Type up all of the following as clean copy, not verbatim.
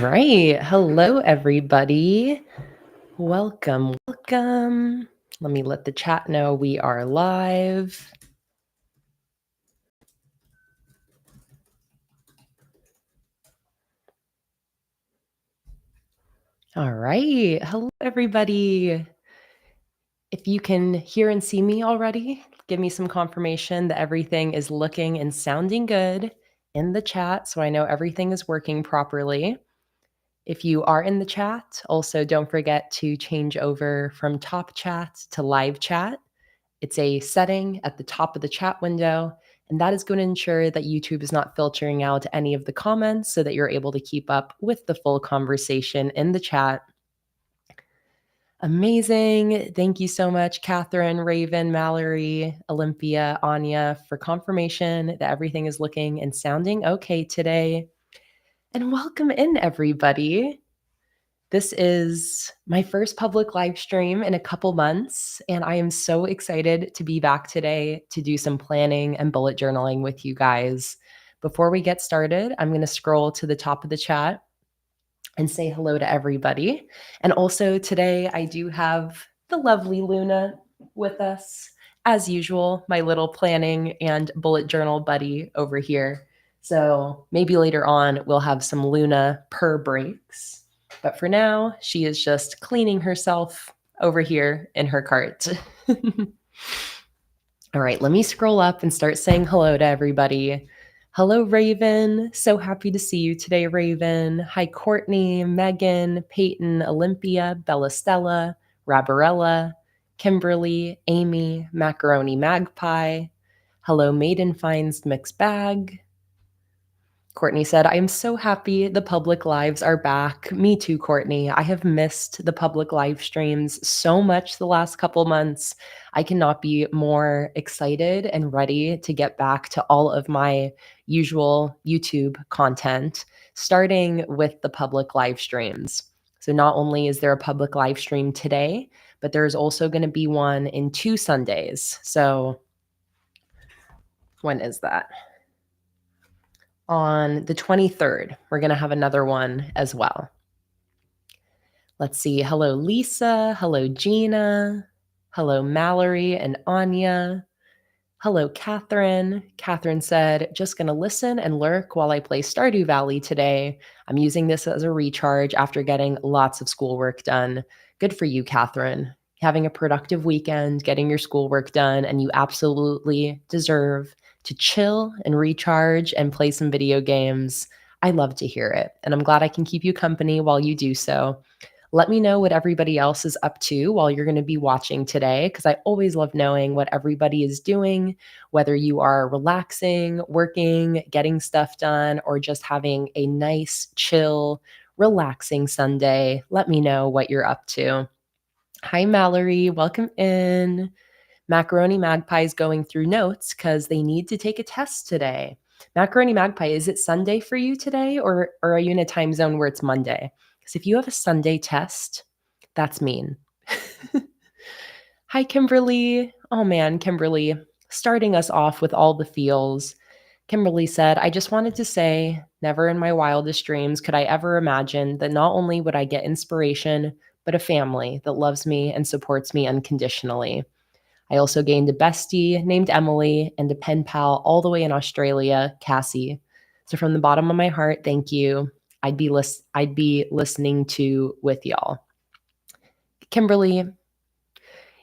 right. Hello, everybody. Welcome. Let me let the chat know we are live. All right. Hello, everybody. If you can hear and see me already, give me some confirmation that everything is looking and sounding good in the chat so I know everything is working properly. If you are in the chat, also don't forget to change over from top chat to live chat. It's a setting at the top of the chat window, and that is going to ensure that YouTube is not filtering out any of the comments so that you're able to keep up with the full conversation in the chat. Amazing. Thank you so much, Catherine, Raven, Mallory, Olympia, Anya, for confirmation that everything is looking and sounding okay today. And welcome in, everybody. This is my first public live stream in a couple months, and I am so excited to be back today to do some planning and bullet journaling with you guys. Before we get started, I'm going to scroll to the top of the chat and say hello to everybody. And also today, I do have the lovely Luna with us, as usual, my little planning and bullet journal buddy over here. So maybe later on, we'll have some Luna purr breaks. But for now, she is just cleaning herself over here in her cart. All right, let me scroll up and start saying hello to everybody. Hello, Raven. So happy to see you today, Raven. Hi, Courtney, Megan, Peyton, Olympia, Bella Stella, Rabarella, Kimberly, Amy, Macaroni Magpie. Hello, Maiden Finds Mixed Bag. Courtney said, I am so happy the public lives are back. Me too, Courtney. I have missed the public live streams so much the last couple months. I cannot be more excited and ready to get back to all of my usual YouTube content, starting with the public live streams. So not only is there a public live stream today, but there's also going to be one in 2 Sundays. So when is that? On the 23rd, we're going to have another one as well. Let's see. Hello, Lisa. Hello, Gina. Hello, Mallory and Anya. Hello, Catherine. Catherine said, just going to listen and lurk while I play Stardew Valley today. I'm using this as a recharge after getting lots of schoolwork done. Good for you, Catherine. Having a productive weekend, getting your schoolwork done, and you absolutely deserve to chill and recharge and play some video games. I love to hear it, and I'm glad I can keep you company while you do so. Let me know what everybody else is up to while you're going to be watching today, because I always love knowing what everybody is doing, whether you are relaxing, working, getting stuff done, or just having a nice, chill, relaxing Sunday. Let me know what you're up to. Hi, Mallory. Welcome in. Macaroni Magpie is going through notes because they need to take a test today. Macaroni Magpie, is it Sunday for you today, or are you in a time zone where it's Monday? Because if you have a Sunday test, that's mean. Hi, Kimberly. Oh man, Kimberly, starting us off with all the feels. Kimberly said, I just wanted to say, never in my wildest dreams could I ever imagine that not only would I get inspiration, but a family that loves me and supports me unconditionally. I also gained a bestie named Emily and a pen pal all the way in Australia, Cassie. So from the bottom of my heart, thank you. I'd be listening to with y'all. Kimberly,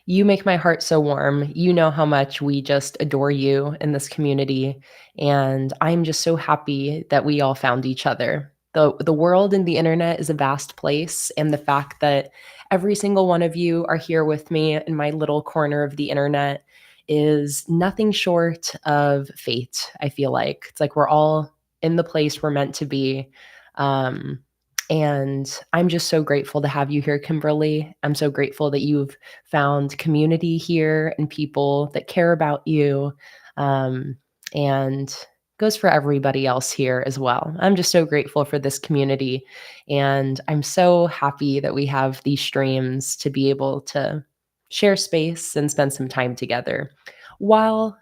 you make my heart so warm. You know how much we just adore you in this community. And I'm just so happy that we all found each other. The world and the internet is a vast place. And the fact that every single one of you are here with me in my little corner of the internet is nothing short of fate, I feel like. It's like we're all in the place we're meant to be. And I'm just so grateful to have you here, Kimberly. I'm so grateful that you've found community here and people that care about you. And goes for everybody else here as well. I'm just so grateful for this community. And I'm so happy that we have these streams to be able to share space and spend some time together while,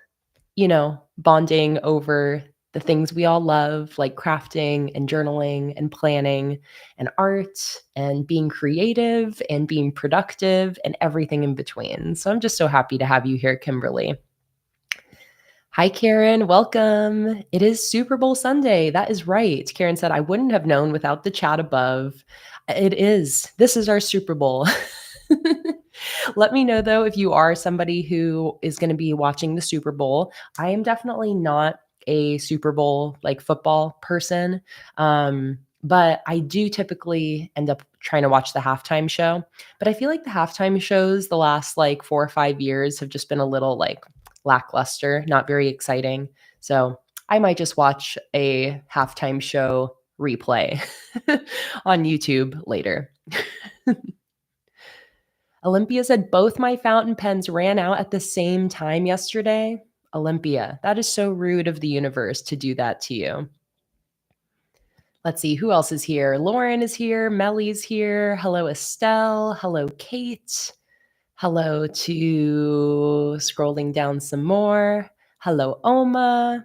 bonding over the things we all love, like crafting and journaling and planning and art and being creative and being productive and everything in between. So I'm just so happy to have you here, Kimberly. Hi, Karen. Welcome. It is Super Bowl Sunday. That is right. Karen said, I wouldn't have known without the chat above. It is. This is our Super Bowl. Let me know, though, if you are somebody who is going to be watching the Super Bowl. I am definitely not a Super Bowl like football person, but I do typically end up trying to watch the halftime show. But I feel like the halftime shows the last like 4 or 5 years have just been a little like lackluster, not very exciting. So I might just watch a halftime show replay on YouTube later. Olympia said, both my fountain pens ran out at the same time yesterday. Olympia, that is so rude of the universe to do that to you. Let's see, who else is here? Lauren is here. Melly's here. Hello, Estelle. Hello, Kate. Hello to scrolling down some more. Hello, Oma.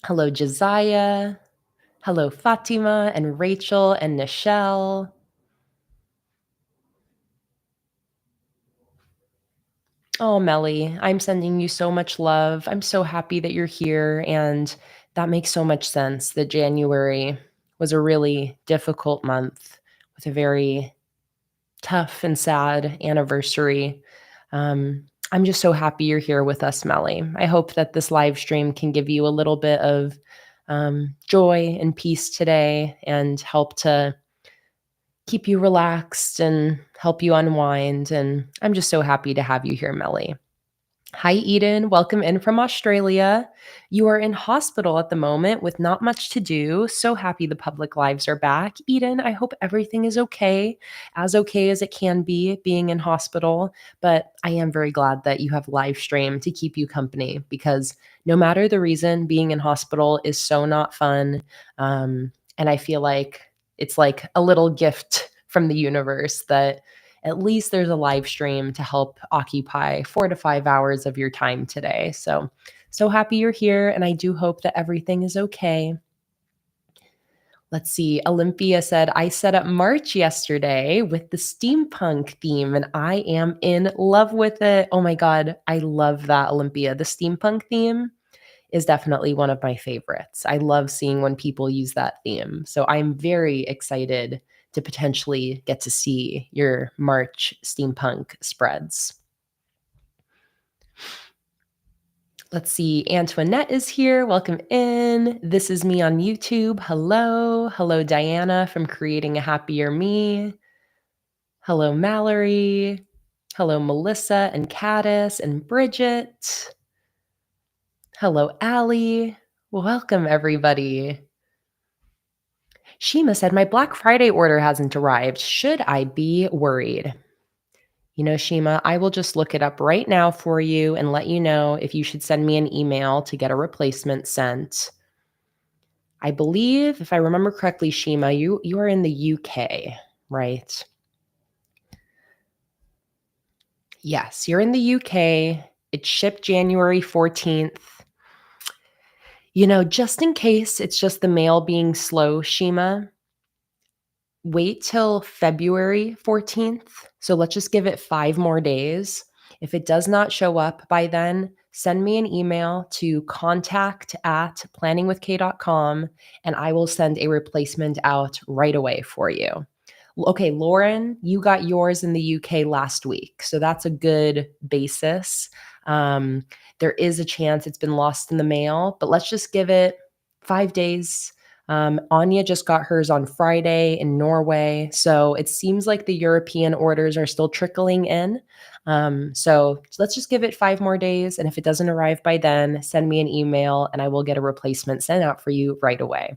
Hello, Josiah. Hello, Fatima and Rachel and Nichelle. Oh, Melly, I'm sending you so much love. I'm so happy that you're here. And that makes so much sense that January was a really difficult month with a very tough and sad anniversary. I'm just so happy you're here with us, Melly. I hope that this live stream can give you a little bit of joy and peace today and help to keep you relaxed and help you unwind. And I'm just so happy to have you here, Melly. Hi, Eden. Welcome in from Australia. You are in hospital at the moment with not much to do. So happy the public lives are back. Eden, I hope everything is okay as it can be being in hospital. But I am very glad that you have live stream to keep you company because no matter the reason, being in hospital is so not fun. And I feel like it's like a little gift from the universe that at least there's a live stream to help occupy 4 to 5 hours of your time today. So, so happy you're here. And I do hope that everything is okay. Let's see. Olympia said, I set up March yesterday with the steampunk theme and I am in love with it. Oh my God. I love that, Olympia. The steampunk theme is definitely one of my favorites. I love seeing when people use that theme. So I'm very excited to potentially get to see your March steampunk spreads. Let's see. Antoinette is here. Welcome in. This is me on YouTube. Hello. Hello, Diana from Creating a Happier Me. Hello, Mallory. Hello, Melissa and Caddis and Bridget. Hello, Allie. Welcome, everybody. Shima said, my Black Friday order hasn't arrived. Should I be worried? You know, Shima, I will just look it up right now for you and let you know if you should send me an email to get a replacement sent. I believe, if I remember correctly, Shima, you are in the UK, right? Yes, you're in the UK. It shipped January 14th. You know, just in case it's just the mail being slow, Shima, wait till February 14th. So let's just give it 5 more days. If it does not show up by then, send me an email to contact@planningwithkay.com and I will send a replacement out right away for you. Okay, Lauren, you got yours in the UK last week. So that's a good basis. There is a chance it's been lost in the mail, but let's just give it 5 days. Anya just got hers on Friday in Norway. So it seems like the European orders are still trickling in. So let's just give it 5 more days. And if it doesn't arrive by then, send me an email and I will get a replacement sent out for you right away.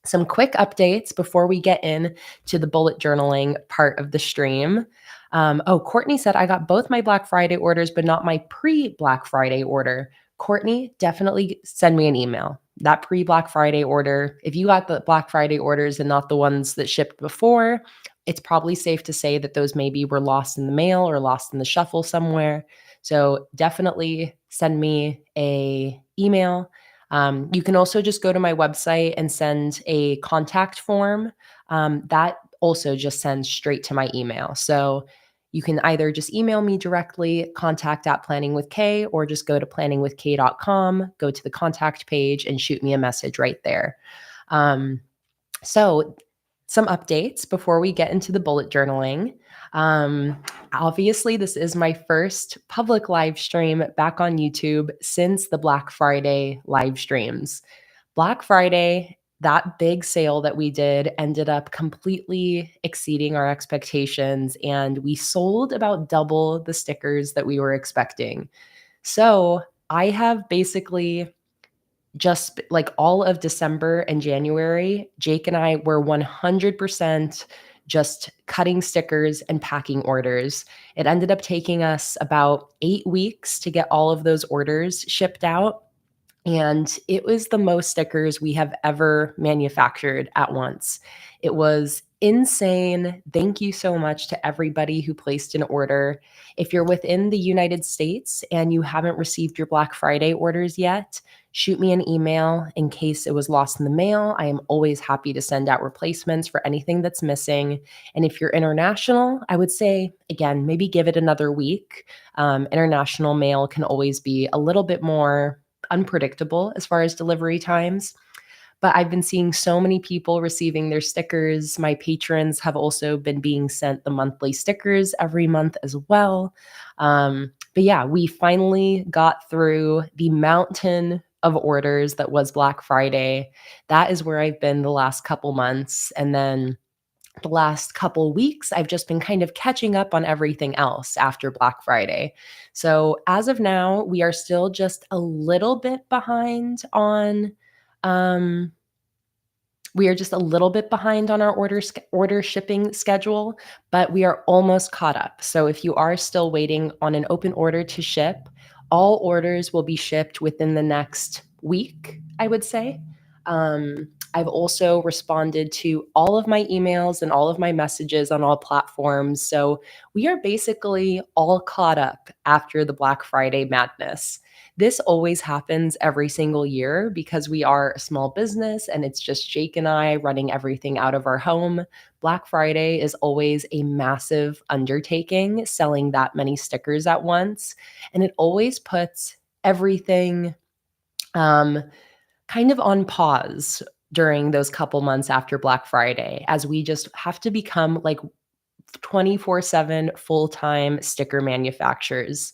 Some quick updates before we get in to the bullet journaling part of the stream. Courtney said, I got both my Black Friday orders, but not my pre-Black Friday order. Courtney, definitely send me an email. That pre-Black Friday order, if you got the Black Friday orders and not the ones that shipped before, it's probably safe to say that those maybe were lost in the mail or lost in the shuffle somewhere. So definitely send me a email You can also just go to my website and send a contact form. That also just sends straight to my email. So you can either just email me directly, contact@planningwithkay, or just go to planningwithkay.com, go to the contact page, and shoot me a message right there. Um, so, some updates before we get into the bullet journaling. Um, Obviously, this is my first public live stream back on YouTube since the Black Friday live streams. Black Friday, that big sale that we did ended up completely exceeding our expectations, and we sold about double the stickers that we were expecting. So, I have basically just like all of December and January, Jake and I were 100% just cutting stickers and packing orders. It ended up taking us about 8 weeks to get all of those orders shipped out. And it was the most stickers we have ever manufactured at once. It was insane. Thank you so much to everybody who placed an order. If you're within the United States and you haven't received your Black Friday orders yet, shoot me an email in case it was lost in the mail. I am always happy to send out replacements for anything that's missing. And if you're international, I would say, again, maybe give it another week. International mail can always be a little bit more unpredictable as far as delivery times. But I've been seeing so many people receiving their stickers. My patrons have also been being sent the monthly stickers every month as well. But yeah, we finally got through the mountain of orders that was Black Friday. That is where I've been the last couple months. And then the last couple weeks, I've just been kind of catching up on everything else after Black Friday. So as of now, we are still just a little bit behind on um we are just a little bit behind on our order shipping schedule, but we are almost caught up. So if you are still waiting on an open order to ship, all orders will be shipped within the next week, I would say. I've also responded to all of my emails and all of my messages on all platforms. So we are basically all caught up after the Black Friday madness. This always happens every single year because we are a small business and it's just Jake and I running everything out of our home. Black Friday is always a massive undertaking, selling that many stickers at once. And it always puts everything um, kind of on pause during those couple months after Black Friday, as we just have to become like 24/7 full-time sticker manufacturers.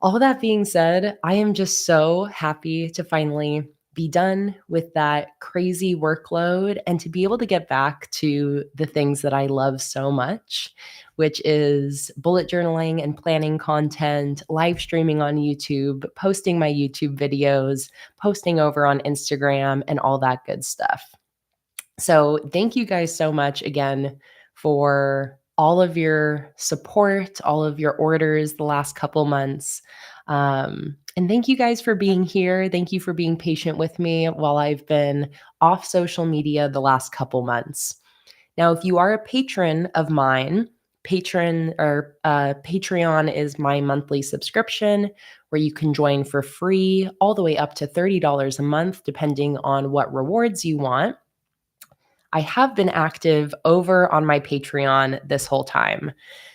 All that being said, I am just so happy to finally be done with that crazy workload and to be able to get back to the things that I love so much, which is bullet journaling and planning content, live streaming on YouTube, posting my YouTube videos, posting over on Instagram, and all that good stuff. So, thank you guys so much again for all of your support, all of your orders the last couple months. And thank you guys for being here. Thank you for being patient with me while I've been off social media the last couple months. Now, if you are a patron of mine, Patreon is my monthly subscription where you can join for free all the way up to $30 a month, depending on what rewards you want. I have been active over on my Patreon this whole time.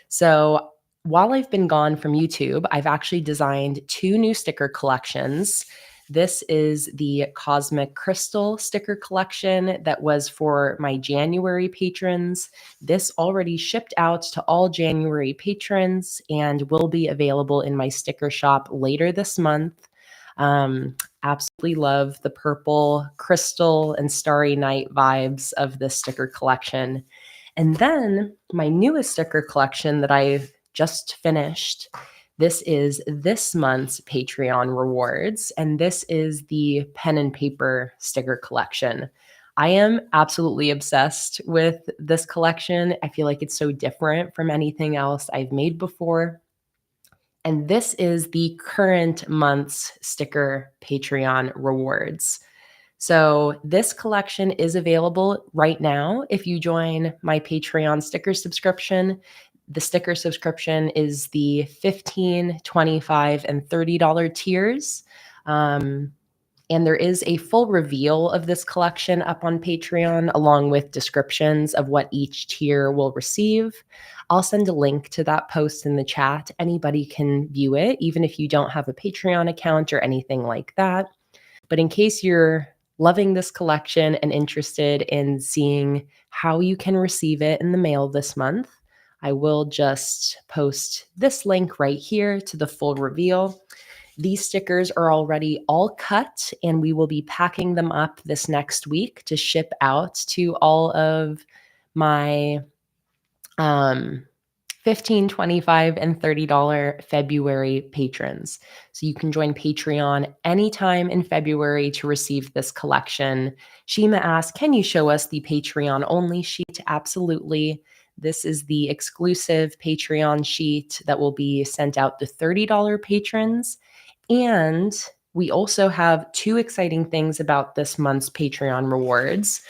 So while I've been gone from YouTube, I've actually designed 2 new sticker collections. This is the Cosmic Crystal sticker collection that was for my January patrons. This already shipped out to all January patrons and will be available in my sticker shop later this month. Um, Absolutely love the purple crystal and starry night vibes of this sticker collection. And then my newest sticker collection that I just finished. This is this month's Patreon rewards, and this is the pen and paper sticker collection. I am absolutely obsessed with this collection. I feel like it's so different from anything else I've made before. And this is the current month's sticker Patreon rewards. So this collection is available right now if you join my Patreon sticker subscription. The sticker subscription is the $15, $25, and $30 tiers. And there is a full reveal of this collection up on Patreon, along with descriptions of what each tier will receive. I'll send a link to that post in the chat. Anybody can view it, even if you don't have a Patreon account or anything like that. But in case you're loving this collection and interested in seeing how you can receive it in the mail this month, I will just post this link right here to the full reveal. These stickers are already all cut, and we will be packing them up this next week to ship out to all of my $15, $25, and $30 February patrons. So you can join Patreon anytime in February to receive this collection. Shima asked, can you show us the Patreon only sheet? Absolutely. This is the exclusive Patreon sheet that will be sent out to $30 patrons. And we also have two exciting things about this month's Patreon rewards.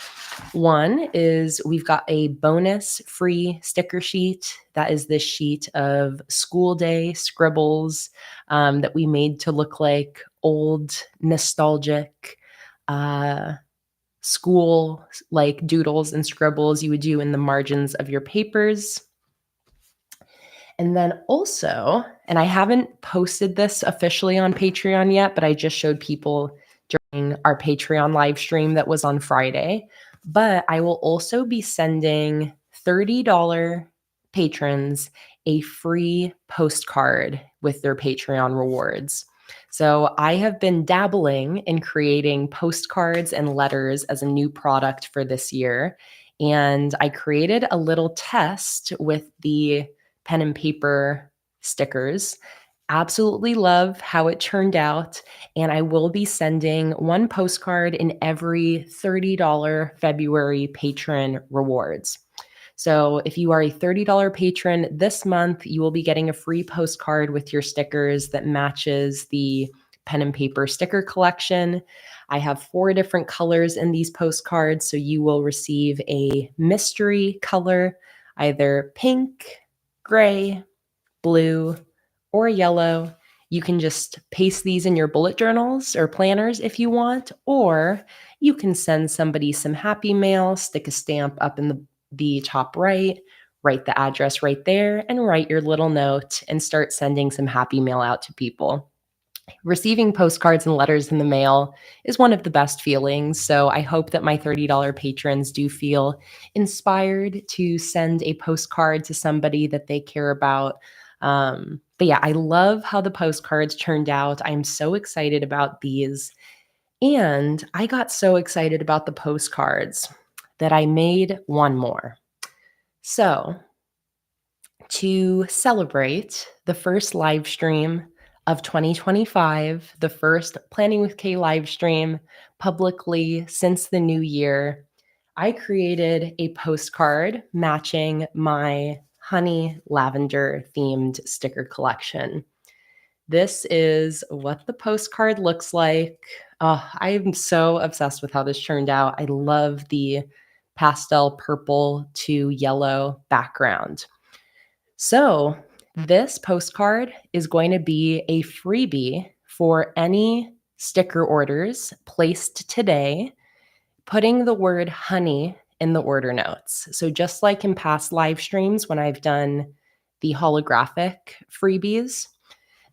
One is we've got a bonus free sticker sheet. That is this sheet of school day scribbles that we made to look like old, nostalgic school like doodles and scribbles you would do in the margins of your papers. And then also, and I haven't posted this officially on Patreon yet, but I just showed people during our Patreon live stream that was on Friday. But I will also be sending $30 patrons a free postcard with their Patreon rewards. So I have been dabbling in creating postcards and letters as a new product for this year. And I created a little test with the pen and paper stickers. Absolutely love how it turned out. And I will be sending one postcard in every $30 February patron rewards. So if you are a $30 patron this month, you will be getting a free postcard with your stickers that matches the pen and paper sticker collection. I have 4 different colors in these postcards. So you will receive a mystery color, either pink, gray, blue, or yellow. You can just paste these in your bullet journals or planners if you want, or you can send somebody some happy mail, stick a stamp up in the top right, write the address right there, and write your little note and start sending some happy mail out to people. Receiving postcards and letters in the mail is one of the best feelings. So I hope that my $30 patrons do feel inspired to send a postcard to somebody that they care about. But yeah, I love how the postcards turned out. I'm so excited about these. And I got so excited about the postcards that I made one more. So to celebrate the first live stream of 2025, the first Planning with Kay live stream publicly since the new year, I created a postcard matching my honey lavender themed sticker collection. This is what the postcard looks like. Oh, I'm so obsessed with how this turned out. I love the pastel purple to yellow background. So this postcard is going to be a freebie for any sticker orders placed today, putting the word honey in the order notes. So just like in past live streams when I've done the holographic freebies,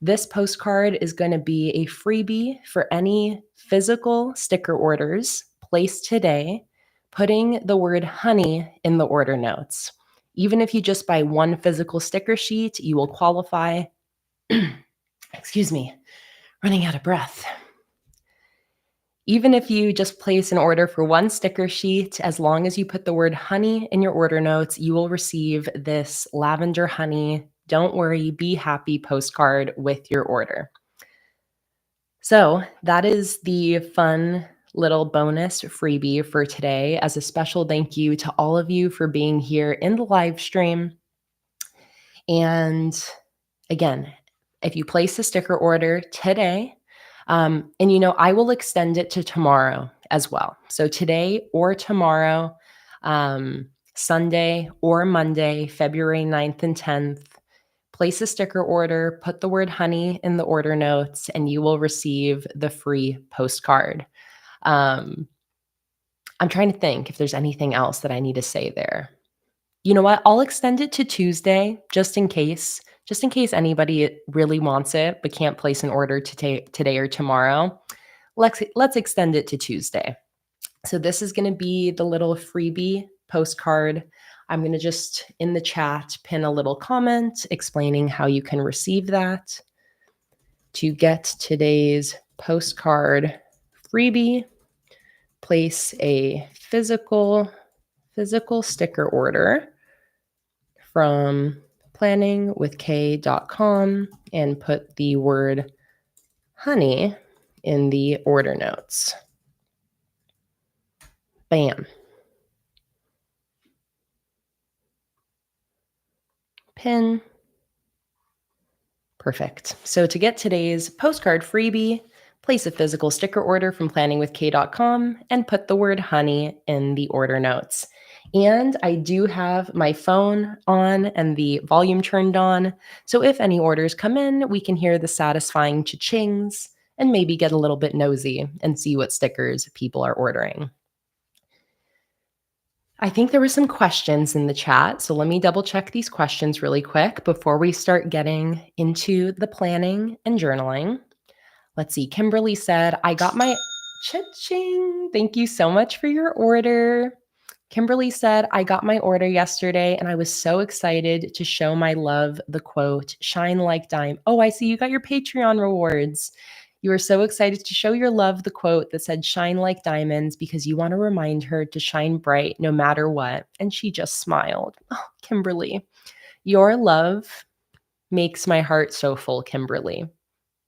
this postcard is going to be a freebie for any physical sticker orders placed today, putting the word honey in the order notes. Even if you just buy one physical sticker sheet, you will qualify. Excuse me, running out of breath. Even if you just place an order for one sticker sheet, as long as you put the word honey in your order notes, you will receive this lavender honey, don't worry, be happy postcard with your order. So that is the fun little bonus freebie for today, as a special thank you to all of you for being here in the live stream. And again, if you place a sticker order today, and I will extend it to tomorrow as well. So today or tomorrow, Sunday or Monday, February 9th and 10th, place a sticker order, put the word honey in the order notes, and you will receive the free postcard. I'm trying to think if there's anything else that I need to say there. You know what? I'll extend it to Tuesday just in case anybody really wants it but can't place an order today or tomorrow. Let's extend it to Tuesday. So this is going to be the little freebie postcard. I'm going to just in the chat pin a little comment explaining how you can receive that. To get today's postcard freebie, place a physical sticker order from PlanningWithKay.com and put the word honey in the order notes. Bam. Pin. Perfect. So to get today's postcard freebie, place a physical sticker order from PlanningWithKay.com and put the word honey in the order notes. And I do have my phone on and the volume turned on. So if any orders come in, we can hear the satisfying cha-chings and maybe get a little bit nosy and see what stickers people are ordering. I think there were some questions in the chat, so let me double check these questions really quick before we start getting into the planning and journaling. Let's see. Kimberly said, I got my cha-ching. Thank you so much for your order. Kimberly said, I got my order yesterday and I was so excited to show my love the quote, shine like dime. Oh, I see you got your Patreon rewards. You were so excited to show your love the quote that said, shine like diamonds, because you want to remind her to shine bright no matter what. And she just smiled. Oh, Kimberly, your love makes my heart so full, Kimberly.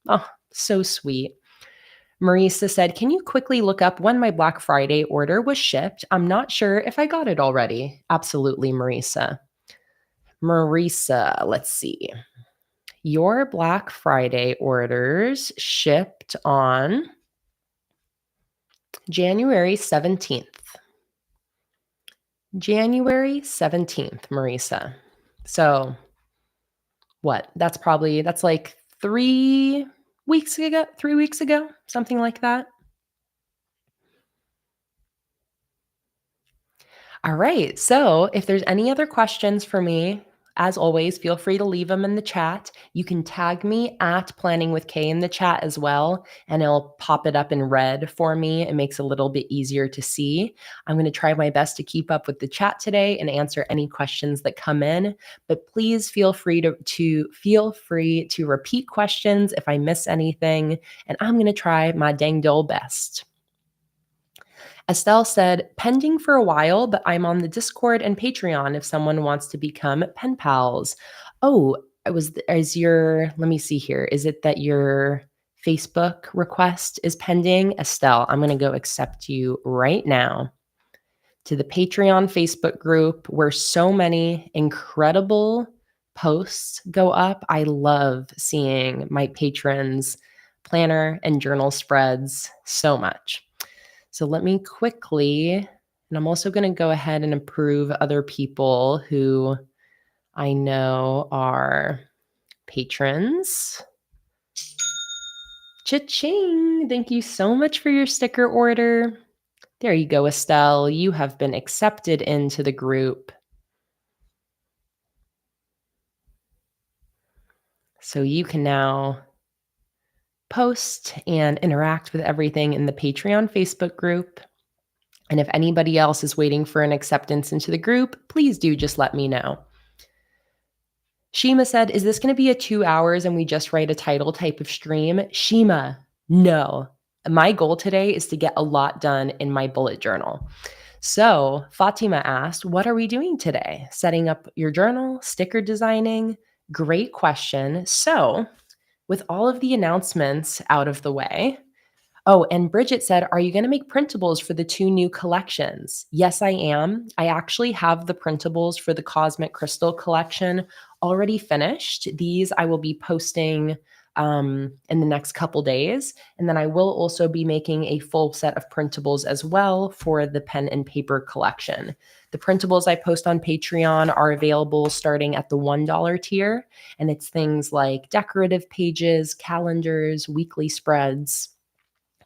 Oh, so sweet. Marisa said, can you quickly look up when my Black Friday order was shipped? I'm not sure if I got it already. Absolutely, Marisa. Marisa, let's see. Your Black Friday orders shipped on January 17th. January 17th, Marisa. So what? That's like 3 weeks ago, something like that. All right. So if there's any other questions for me, as always, feel free to leave them in the chat. You can tag me at PlanningWithKay in the chat as well, and it'll pop it up in red for me. It makes it a little bit easier to see. I'm going to try my best to keep up with the chat today and answer any questions that come in. But please feel free to repeat questions if I miss anything, and I'm going to try my dang dull best. Estelle said, pending for a while, but I'm on the Discord and Patreon if someone wants to become pen pals. Oh, let me see here. Is it that your Facebook request is pending? Estelle, I'm going to go accept you right now to the Patreon Facebook group where so many incredible posts go up. I love seeing my patrons' planner and journal spreads so much. So let me quickly, and I'm also going to go ahead and approve other people who I know are patrons. Cha-ching! Thank you so much for your sticker order. There you go, Estelle. You have been accepted into the group. So you can now post and interact with everything in the Patreon Facebook group. And if anybody else is waiting for an acceptance into the group, please do just let me know. Shima said, is this going to be a 2 hours and we just write a title type of stream? Shima, no. My goal today is to get a lot done in my bullet journal. So Fatima asked, what are we doing today? Setting up your journal, sticker designing? Great question. So with all of the announcements out of the way, oh, and Bridget said, are you going to make printables for the 2 new collections? Yes, I am. I actually have the printables for the Cosmic Crystal collection already finished. These I will be posting in the next couple days. And then I will also be making a full set of printables as well for the pen and paper collection. The printables I post on Patreon are available starting at the $1 tier, and it's things like decorative pages, calendars, weekly spreads,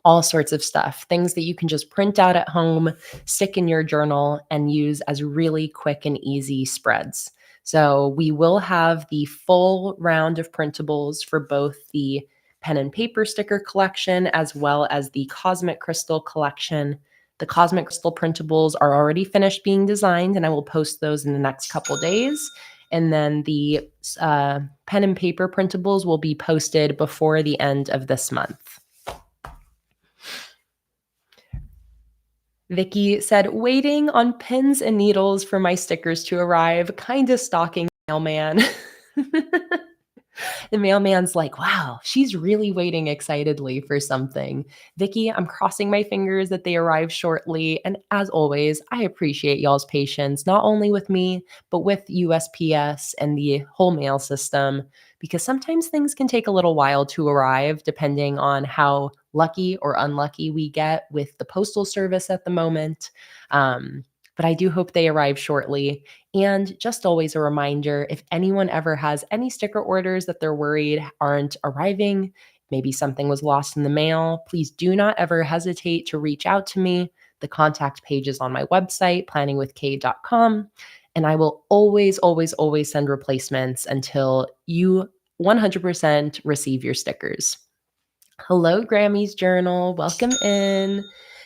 all sorts of stuff, things that you can just print out at home, stick in your journal, and use as really quick and easy spreads. So we will have the full round of printables for both the pen and paper sticker collection as well as the Cosmic Crystal collection. The Cosmic Crystal printables are already finished being designed, and I will post those in the next couple days. And then the pen and paper printables will be posted before the end of this month. Vicky said, waiting on pins and needles for my stickers to arrive, kind of stalking mailman. The mailman's like, wow, she's really waiting excitedly for something. Vicky, I'm crossing my fingers that they arrive shortly. And as always, I appreciate y'all's patience, not only with me, but with USPS and the whole mail system, because sometimes things can take a little while to arrive depending on how lucky or unlucky we get with the postal service at the moment. But I do hope they arrive shortly. And just always a reminder, if anyone ever has any sticker orders that they're worried aren't arriving, maybe something was lost in the mail, please do not ever hesitate to reach out to me. The contact page is on my website, planningwithkay.com. And I will always, always, always send replacements until you 100% receive your stickers. Hello, Grammy's Journal. Welcome in.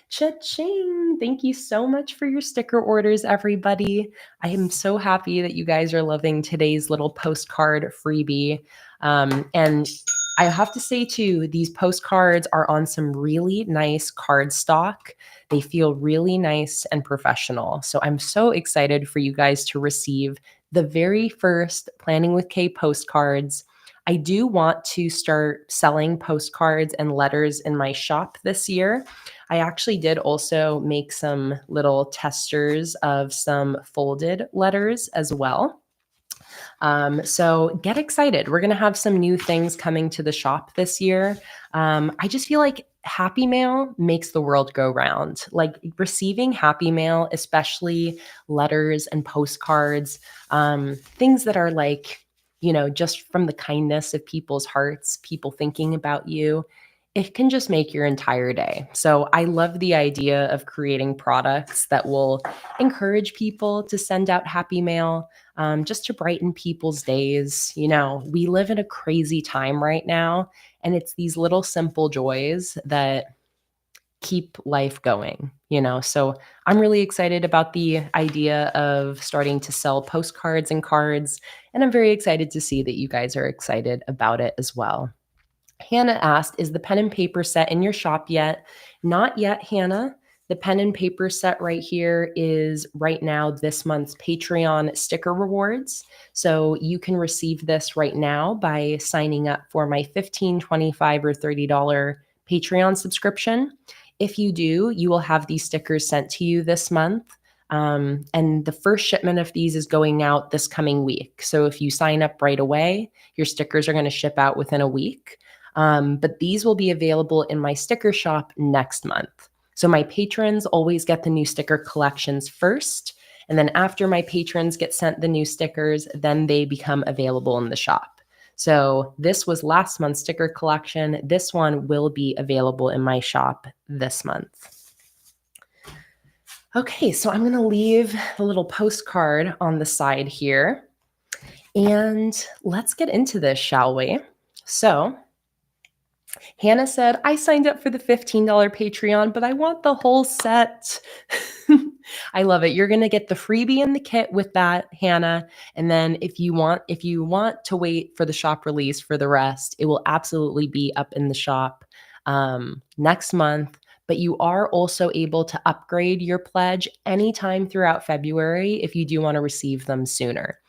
Cha-ching. Thank you so much for your sticker orders, everybody. I am so happy that you guys are loving today's little postcard freebie. And I have to say, too, these postcards are on some really nice cardstock. They feel really nice and professional. So I'm so excited for you guys to receive the very first Planning with Kay postcards. I do want to start selling postcards and letters in my shop this year. I actually did also make some little testers of some folded letters as well. So get excited. We're going to have some new things coming to the shop this year. I just feel like happy mail makes the world go round. Like receiving happy mail, especially letters and postcards, things that are like, just from the kindness of people's hearts, people thinking about you, it can just make your entire day. So I love the idea of creating products that will encourage people to send out happy mail, just to brighten people's days. We live in a crazy time right now, and it's these little simple joys that keep life going, So I'm really excited about the idea of starting to sell postcards and cards, and I'm very excited to see that you guys are excited about it as well. Hannah asked, is the pen and paper set in your shop yet? Not yet, Hannah. The pen and paper set right here is right now this month's Patreon sticker rewards. So you can receive this right now by signing up for my $15, $25, or $30 Patreon subscription. If you do, you will have these stickers sent to you this month. And the first shipment of these is going out this coming week. So if you sign up right away, your stickers are going to ship out within a week. But these will be available in my sticker shop next month. So my patrons always get the new sticker collections first. And then after my patrons get sent the new stickers, then they become available in the shop. So this was last month's sticker collection. This one will be available in my shop this month. Okay, so I'm going to leave the little postcard on the side here. And let's get into this, shall we? So Hannah said, I signed up for the $15 Patreon, but I want the whole set. I love it. You're going to get the freebie and the kit with that, Hannah. And then if you want to wait for the shop release for the rest, it will absolutely be up in the shop next month. But you are also able to upgrade your pledge anytime throughout February if you do want to receive them sooner.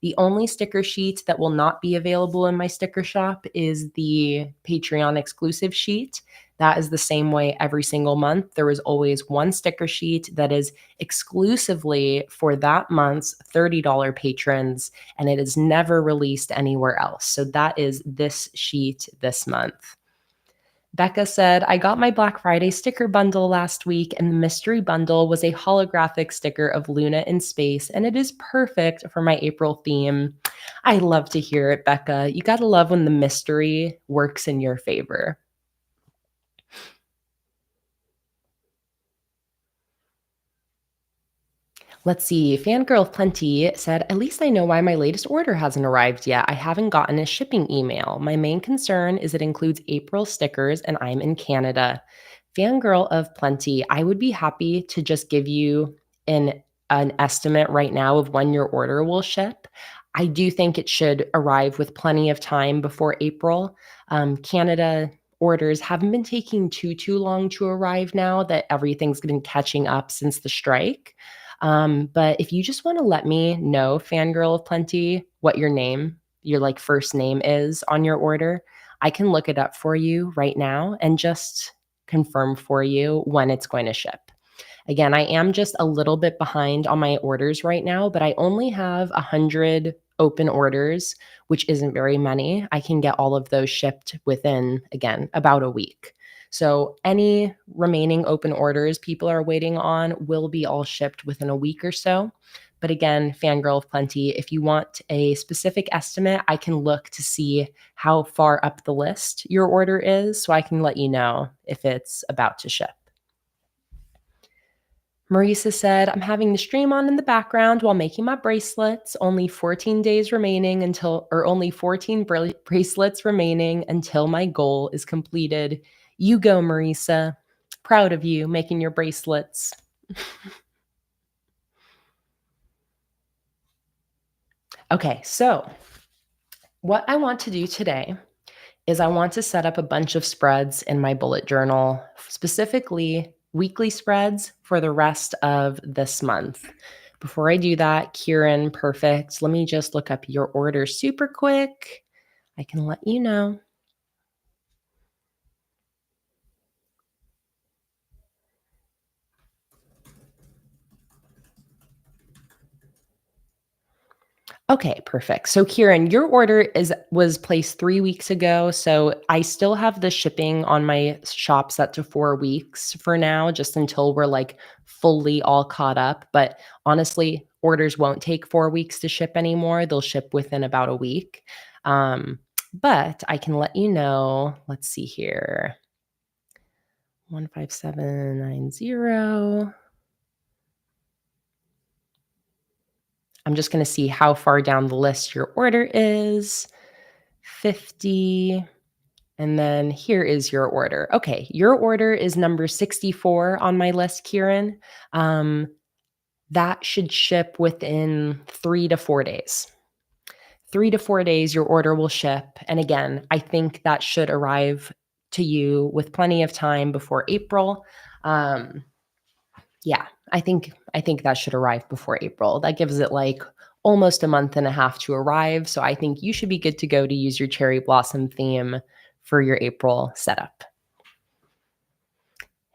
The only sticker sheet that will not be available in my sticker shop is the Patreon exclusive sheet. That is the same way every single month. There is always one sticker sheet that is exclusively for that month's $30 patrons, and it is never released anywhere else. So that is this sheet this month. Becca said, I got my Black Friday sticker bundle last week, and the mystery bundle was a holographic sticker of Luna in space, and it is perfect for my April theme. I love to hear it, Becca. You got to love when the mystery works in your favor. Let's see. Fangirl of Plenty said, at least I know why my latest order hasn't arrived yet. I haven't gotten a shipping email. My main concern is it includes April stickers and I'm in Canada. Fangirl of Plenty, I would be happy to just give you an estimate right now of when your order will ship. I do think it should arrive with plenty of time before April. Canada orders haven't been taking too long to arrive now that everything's been catching up since the strike. But if you just want to let me know, Fangirl of Plenty, what your like first name is on your order, I can look it up for you right now and just confirm for you when it's going to ship. Again, I am just a little bit behind on my orders right now, but I only have 100 open orders, which isn't very many. I can get all of those shipped within, again, about a week. So any remaining open orders people are waiting on will be all shipped within a week or so. But again, Fangirl of Plenty, if you want a specific estimate, I can look to see how far up the list your order is so I can let you know if it's about to ship. Marisa said, I'm having the stream on in the background while making my bracelets. Only 14 days remaining only 14 bracelets remaining until my goal is completed. You go, Marisa. Proud of you making your bracelets. Okay, so what I want to do today is I want to set up a bunch of spreads in my bullet journal, specifically weekly spreads for the rest of this month. Before I do that, Kieran, perfect. Let me just look up your order super quick. I can let you know. Okay, perfect. So Kieran, your order was placed 3 weeks ago. So I still have the shipping on my shop set to 4 weeks for now, just until we're like fully all caught up. But honestly, orders won't take 4 weeks to ship anymore. They'll ship within about a week. But I can let you know. Let's see here. 15790. I'm just going to see how far down the list your order is. 50. And then here is your order. Okay, your order is number 64 on my list, Kieran. That should ship within 3 to 4 days. 3 to 4 days, your order will ship. And again, I think that should arrive to you with plenty of time before April. Yeah, I think that should arrive before April. That gives it like almost a month and a half to arrive. So I think you should be good to go to use your cherry blossom theme for your April setup.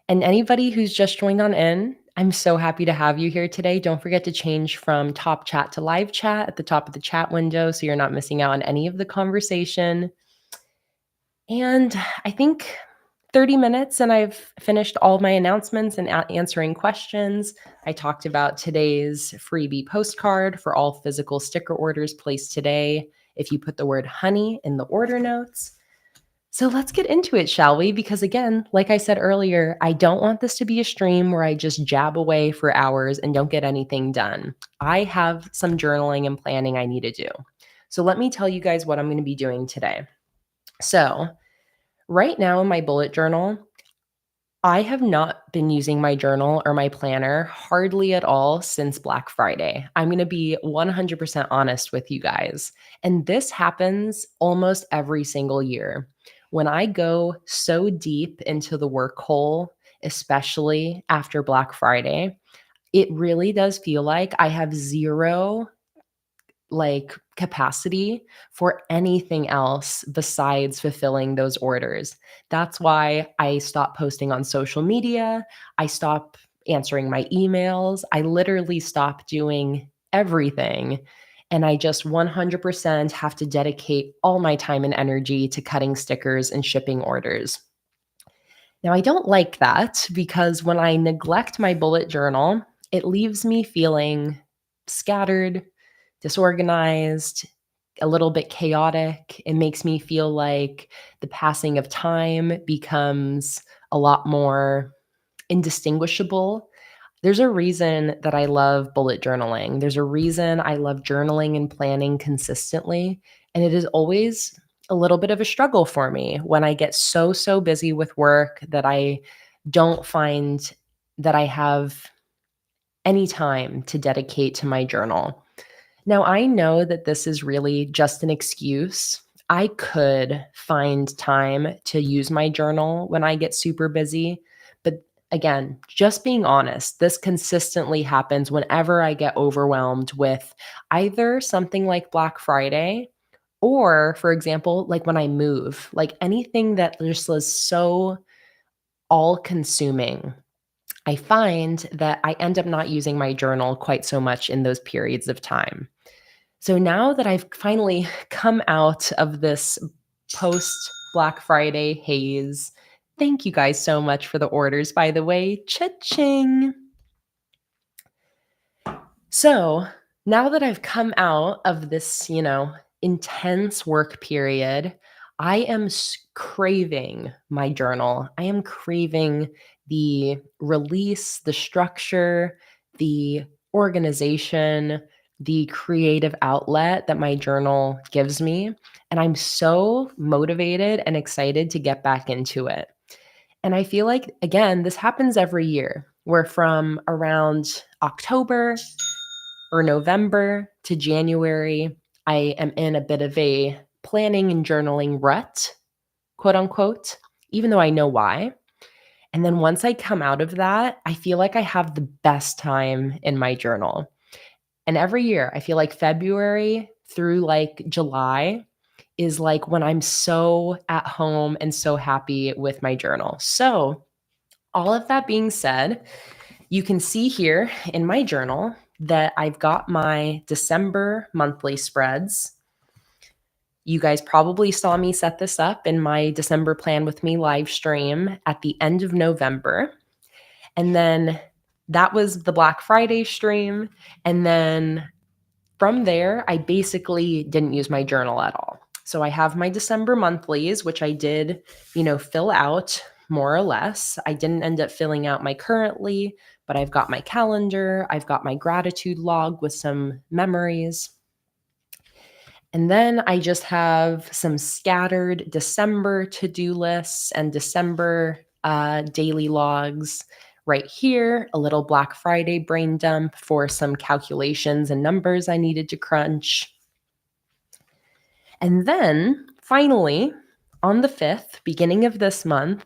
And anybody who's just joined on in, I'm so happy to have you here today. Don't forget to change from top chat to live chat at the top of the chat window so you're not missing out on any of the conversation. And I think 30 minutes and I've finished all my announcements and answering questions. I talked about today's freebie postcard for all physical sticker orders placed today if you put the word honey in the order notes. So let's get into it, shall we? Because again, like I said earlier, I don't want this to be a stream where I just jab away for hours and don't get anything done. I have some journaling and planning I need to do. So let me tell you guys what I'm going to be doing today. So right now in my bullet journal, I have not been using my journal or my planner hardly at all since Black Friday. I'm going to be 100% honest with you guys. And this happens almost every single year. When I go so deep into the work hole, especially after Black Friday, it really does feel like I have zero like capacity for anything else besides fulfilling those orders. That's why I stopped posting on social media. I stopped answering my emails. I literally stopped doing everything. And I just 100% have to dedicate all my time and energy to cutting stickers and shipping orders. Now, I don't like that because when I neglect my bullet journal, it leaves me feeling scattered, disorganized, a little bit chaotic. It makes me feel like the passing of time becomes a lot more indistinguishable. There's a reason that I love bullet journaling. There's a reason I love journaling and planning consistently. And it is always a little bit of a struggle for me when I get so busy with work that I don't find that I have any time to dedicate to my journal. Now, I know that this is really just an excuse. I could find time to use my journal when I get super busy. But again, just being honest, this consistently happens whenever I get overwhelmed with either something like Black Friday or, for example, like when I move, like anything that just is so all consuming. I find that I end up not using my journal quite so much in those periods of time. So now that I've finally come out of this post Black Friday haze, thank you guys so much for the orders, by the way. Cha-ching. So now that I've come out of this, intense work period, I am craving my journal. I am craving the release, the structure, the organization, the creative outlet that my journal gives me. And I'm so motivated and excited to get back into it. And I feel like, again, this happens every year, where from around October or November to January, I am in a bit of a planning and journaling rut, quote unquote, even though I know why. And then once I come out of that, I feel like I have the best time in my journal. And every year, I feel like February through like July is like when I'm so at home and so happy with my journal. So, all of that being said, you can see here in my journal that I've got my December monthly spreads. You guys probably saw me set this up in my December Plan With Me live stream at the end of November. And then that was the Black Friday stream. And then from there, I basically didn't use my journal at all. So I have my December monthlies, which I did, fill out more or less. I didn't end up filling out my currently, but I've got my calendar. I've got my gratitude log with some memories. And then I just have some scattered December to-do lists and December daily logs. Right here, a little Black Friday brain dump for some calculations and numbers I needed to crunch. And then finally, on the 5th, beginning of this month,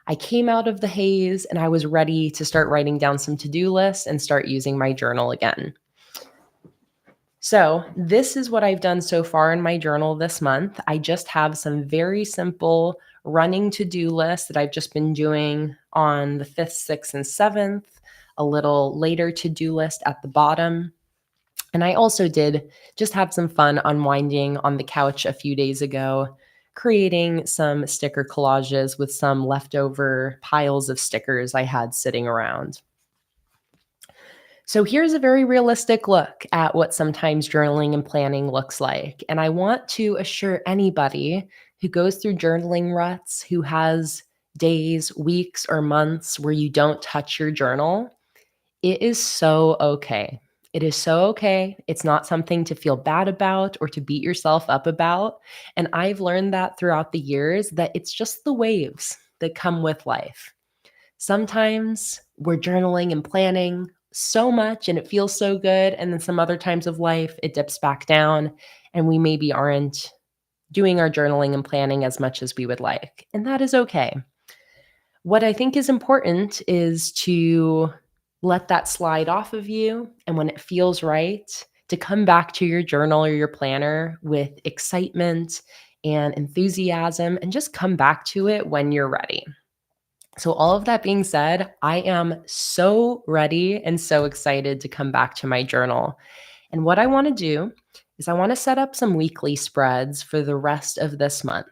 I came out of the haze and I was ready to start writing down some to-do lists and start using my journal again. So this is what I've done so far in my journal this month. I just have some very simple running to-do lists that I've just been doing on the 5th, 6th, and 7th, a little later to-do list at the bottom. And I also did just have some fun unwinding on the couch a few days ago, creating some sticker collages with some leftover piles of stickers I had sitting around. So here's a very realistic look at what sometimes journaling and planning looks like. And I want to assure anybody who goes through journaling ruts, who has days, weeks, or months where you don't touch your journal, it is so okay. It is so okay. It's not something to feel bad about or to beat yourself up about. And I've learned that throughout the years that it's just the waves that come with life. Sometimes we're journaling and planning so much and it feels so good. And then some other times of life, it dips back down and we maybe aren't doing our journaling and planning as much as we would like. And that is okay. What I think is important is to let that slide off of you. And when it feels right, to come back to your journal or your planner with excitement and enthusiasm and just come back to it when you're ready. So, all of that being said, I am so ready and so excited to come back to my journal. And what I want to do is I want to set up some weekly spreads for the rest of this month.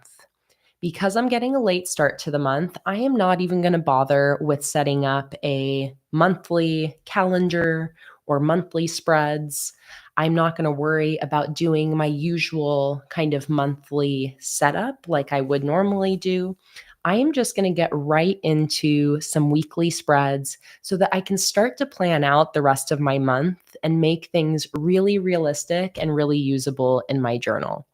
Because I'm getting a late start to the month, I am not even going to bother with setting up a monthly calendar or monthly spreads. I'm not going to worry about doing my usual kind of monthly setup like I would normally do. I am just going to get right into some weekly spreads so that I can start to plan out the rest of my month and make things really realistic and really usable in my journal.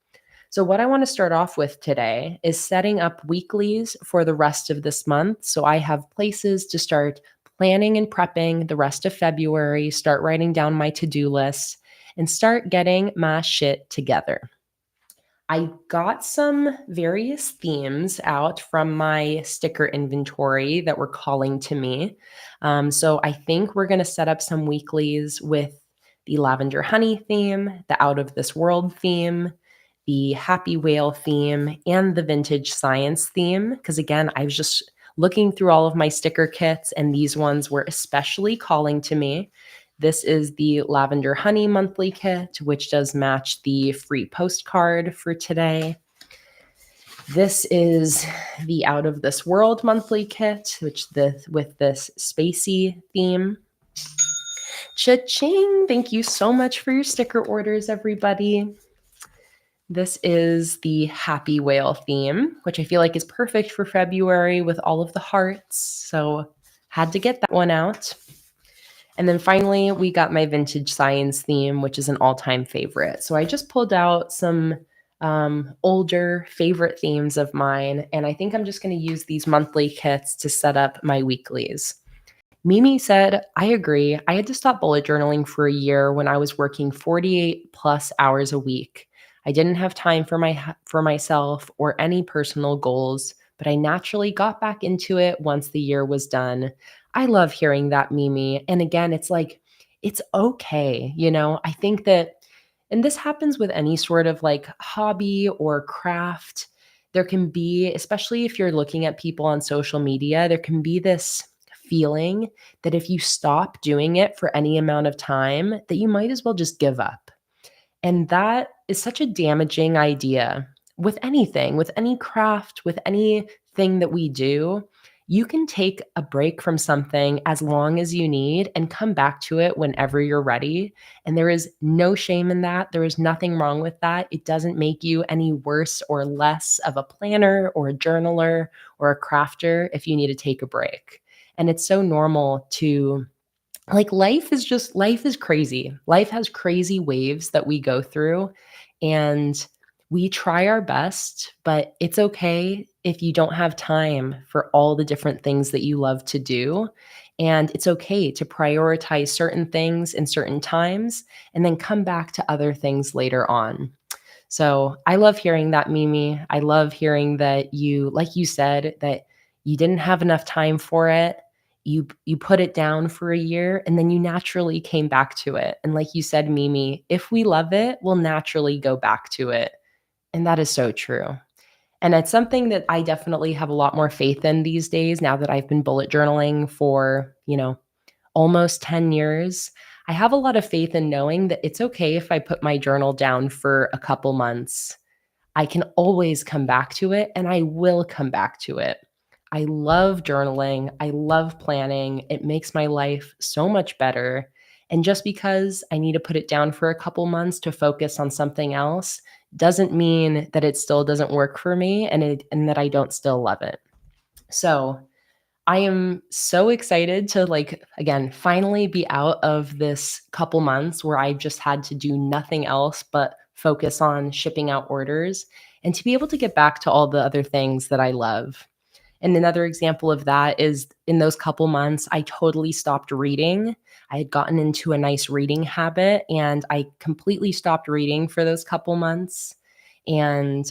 So, what I want to start off with today is setting up weeklies for the rest of this month. So, I have places to start planning and prepping the rest of February, start writing down my to do list, and start getting my shit together. I got some various themes out from my sticker inventory that were calling to me. So I think we're going to set up some weeklies with the lavender honey theme, the out of this world theme, the happy whale theme, and the vintage science theme. Because again, I was just looking through all of my sticker kits, and these ones were especially calling to me. This is the Lavender Honey monthly kit, which does match the free postcard for today. This is the Out of This World monthly kit, with this spacey theme. Cha-ching! Thank you so much for your sticker orders, everybody. This is the Happy Whale theme, which I feel like is perfect for February with all of the hearts. So had to get that one out. And then finally, we got my vintage science theme, which is an all-time favorite. So I just pulled out some older favorite themes of mine, and I think I'm just going to use these monthly kits to set up my weeklies. Mimi said, I agree. I had to stop bullet journaling for a year when I was working 48 plus hours a week. I didn't have time for myself or any personal goals, but I naturally got back into it once the year was done. I love hearing that, Mimi. And again, it's like, it's okay. I think that, and this happens with any sort of like hobby or craft. There can be, especially if you're looking at people on social media, there can be this feeling that if you stop doing it for any amount of time, that you might as well just give up. And that is such a damaging idea with anything, with any craft, with anything that we do. You can take a break from something as long as you need and come back to it whenever you're ready. And there is no shame in that. There is nothing wrong with that. It doesn't make you any worse or less of a planner or a journaler or a crafter if you need to take a break. And it's so normal to life is crazy. Life has crazy waves that we go through, and we try our best, but it's okay if you don't have time for all the different things that you love to do. And it's okay to prioritize certain things in certain times and then come back to other things later on. So I love hearing that, Mimi. I love hearing that you, like you said, that you didn't have enough time for it. You put it down for a year and then you naturally came back to it. And like you said, Mimi, if we love it, we'll naturally go back to it. And that is so true. And it's something that I definitely have a lot more faith in these days now that I've been bullet journaling for, almost 10 years. I have a lot of faith in knowing that it's okay if I put my journal down for a couple months. I can always come back to it, and I will come back to it. I love journaling. I love planning. It makes my life so much better. And just because I need to put it down for a couple months to focus on something else doesn't mean that it still doesn't work for me and that I don't still love it. So I am so excited to again, finally be out of this couple months where I've just had to do nothing else but focus on shipping out orders and to be able to get back to all the other things that I love. And another example of that is in those couple months, I totally stopped reading. I had gotten into a nice reading habit and I completely stopped reading for those couple months. And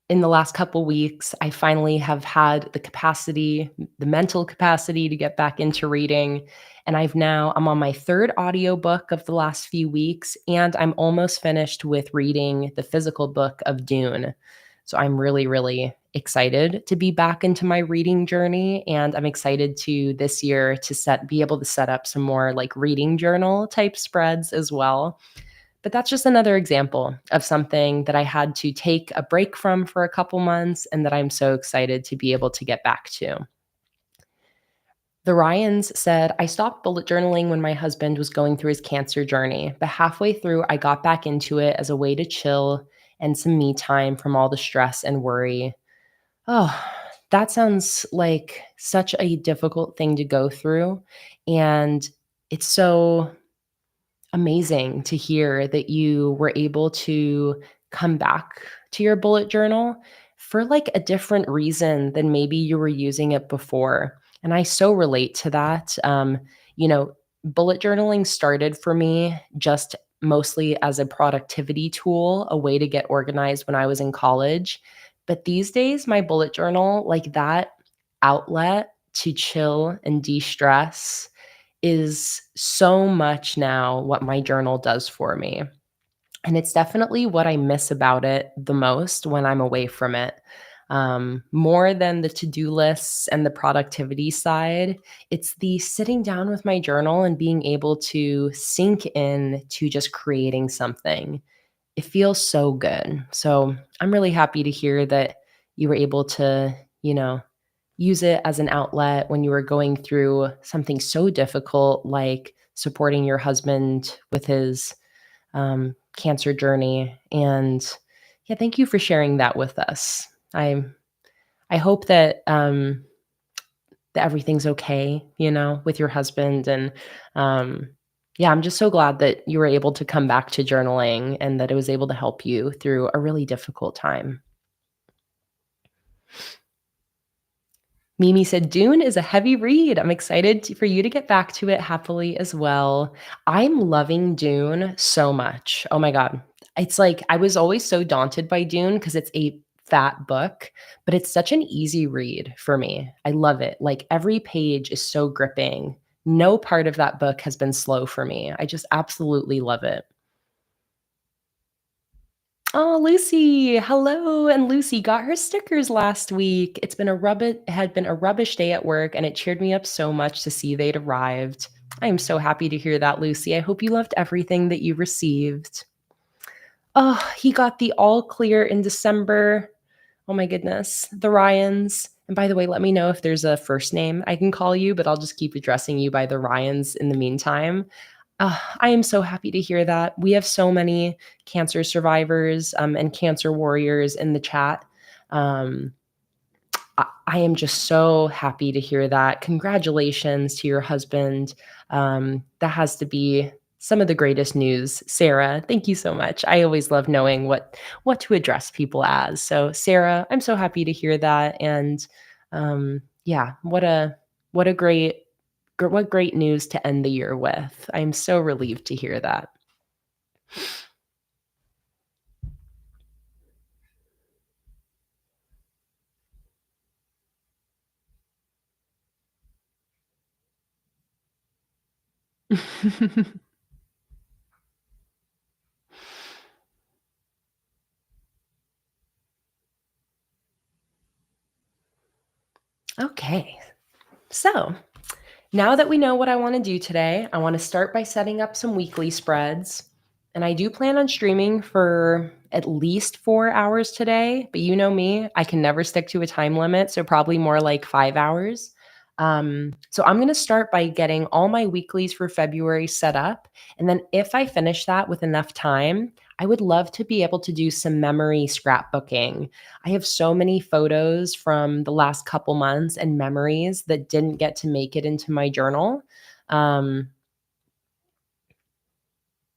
in the last couple weeks, I finally have had the capacity, the mental capacity to get back into reading. And I'm on my third audiobook of the last few weeks, and I'm almost finished with reading the physical book of Dune. So I'm really, really excited to be back into my reading journey. And I'm excited to this year to be able to set up some more like reading journal type spreads as well. But that's just another example of something that I had to take a break from for a couple months and that I'm so excited to be able to get back to. The Ryans said, I stopped bullet journaling when my husband was going through his cancer journey, but halfway through, I got back into it as a way to chill and some me time from all the stress and worry. Oh, that sounds like such a difficult thing to go through. And it's so amazing to hear that you were able to come back to your bullet journal for like a different reason than maybe you were using it before. And I so relate to that. You know, bullet journaling started for me just mostly as a productivity tool, a way to get organized when I was in college. But these days, my bullet journal, like that outlet to chill and de stress, is so much now what my journal does for me. And it's definitely what I miss about it the most when I'm away from it. More than the to do lists and the productivity side, it's the sitting down with my journal and being able to sink in to just creating something. It feels so good. So I'm really happy to hear that you were able to, use it as an outlet when you were going through something so difficult like supporting your husband with his cancer journey. And yeah, thank you for sharing that with us. I hope that everything's okay, with your husband. And yeah, I'm just so glad that you were able to come back to journaling and that it was able to help you through a really difficult time. Mimi said, Dune is a heavy read. I'm excited for you to get back to it happily as well. I'm loving Dune so much. Oh my God. It's like I was always so daunted by Dune because it's a fat book, but it's such an easy read for me. I love it. Like every page is so gripping. No part of that book has been slow for me. I just absolutely love it. Oh, Lucy. Hello. And Lucy got her stickers last week. Had been a rubbish day at work and it cheered me up so much to see they'd arrived. I am so happy to hear that, Lucy. I hope you loved everything that you received. Oh, he got the all clear in December. Oh my goodness. The Ryans. And by the way, let me know if there's a first name I can call you, but I'll just keep addressing you by the Ryans in the meantime. I am so happy to hear that. We have so many cancer survivors and cancer warriors in the chat. Um, I am just so happy to hear that. Congratulations to your husband. That has to be some of the greatest news, Sarah. Thank you so much. I always love knowing what to address people as. So, Sarah, I'm so happy to hear that. And yeah, what a what great news to end the year with. I'm so relieved to hear that. Okay. So, now that we know what I want to do today, I want to start by setting up some weekly spreads. And I do plan on streaming for at least 4 hours today, but you know me, I can never stick to a time limit. So probably more like 5 hours. So I'm going to start by getting all my weeklies for February set up. And then if I finish that with enough time, I would love to be able to do some memory scrapbooking. I have so many photos from the last couple months and memories that didn't get to make it into my journal. Um,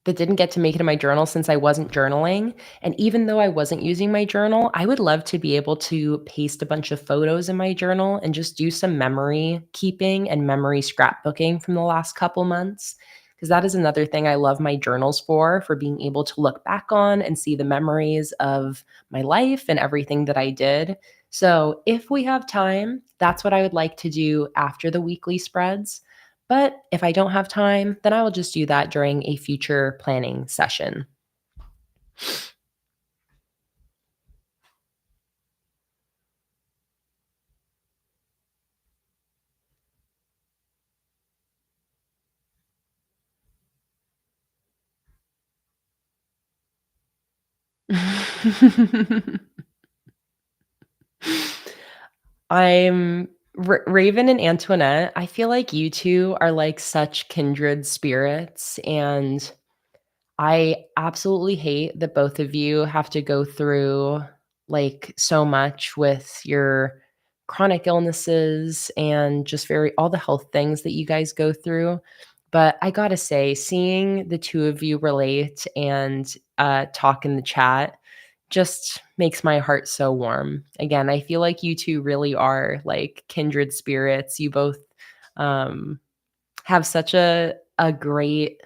that didn't get to make it in my journal since I wasn't journaling. And even though I wasn't using my journal, I would love to be able to paste a bunch of photos in my journal and just do some memory keeping and memory scrapbooking from the last couple months. because that is another thing I love my journals for being able to look back on and see the memories of my life and everything that I did. So, if we have time, that's what I would like to do after the weekly spreads. But if I don't have time, then I will just do that during a future planning session. I'm Raven and Antoinette. I feel like you two are like such kindred spirits, and I absolutely hate that both of you have to go through like so much with your chronic illnesses and just very all the health things that you guys go through. But I gotta say, seeing the two of you relate and talk in the chat just makes my heart so warm. Again, I feel like you two really are like kindred spirits. You both um, have such a great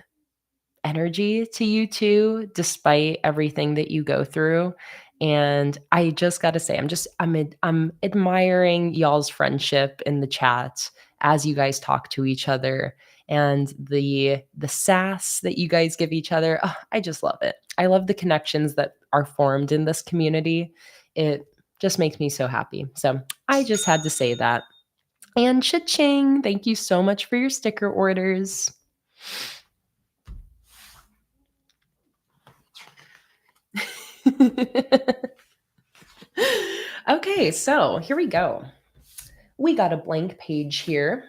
energy to you too, despite everything that you go through. And I just got to say, I'm admiring y'all's friendship in the chat as you guys talk to each other and the sass that you guys give each other. Oh, I just love it. I love the connections that are formed in this community. It just makes me so happy. So I just had to say that. And cha-ching, thank you so much for your sticker orders. Okay, so here we go. We got a blank page here.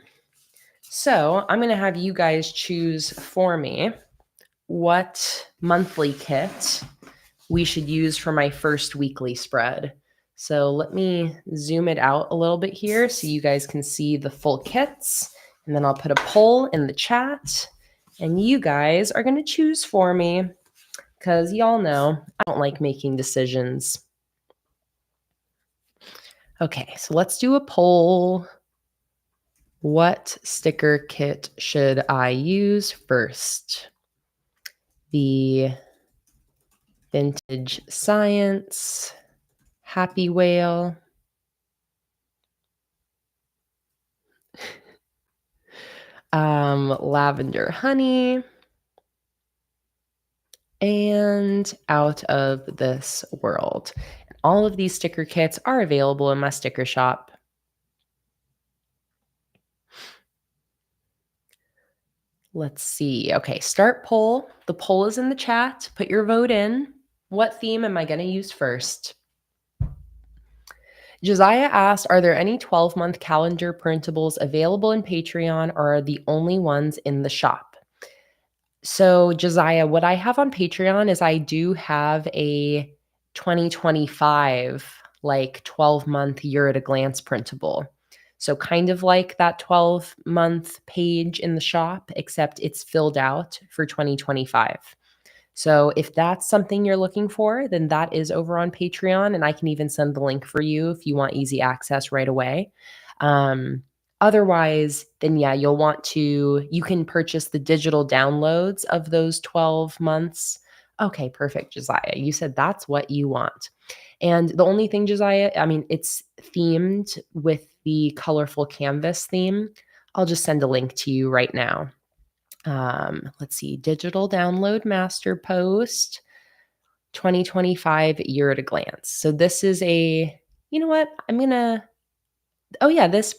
So I'm going to have you guys choose for me what monthly kit we should use for my first weekly spread. So let me zoom it out a little bit here so you guys can see the full kits. And then I'll put a poll in the chat. And you guys are going to choose for me because y'all know I don't like making decisions. Okay, so let's do a poll. What sticker kit should I use first? The Vintage Science, Happy Whale, Lavender Honey, and Out of This World. All of these sticker kits are available in my sticker shop. Let's see. Okay, start poll. The poll is in the chat. Put your vote in. What theme am I going to use first? Josiah asked, are there any 12-month calendar printables available in Patreon or are the only ones in the shop? So, Josiah, what I have on Patreon is I do have a 2025, like 12-month year at a glance printable. So, kind of like that 12-month page in the shop, except it's filled out for 2025. So if that's something you're looking for, then that is over on Patreon, and I can even send the link for you if you want easy access right away. Otherwise, then yeah, you can purchase the digital downloads of those 12 months. Okay, perfect, Josiah. You said that's what you want. And the only thing, Josiah, I mean, it's themed with the colorful canvas theme. I'll just send a link to you right now. Let's see, digital download master post 2025 year at a glance. So this is you know what? Oh yeah, this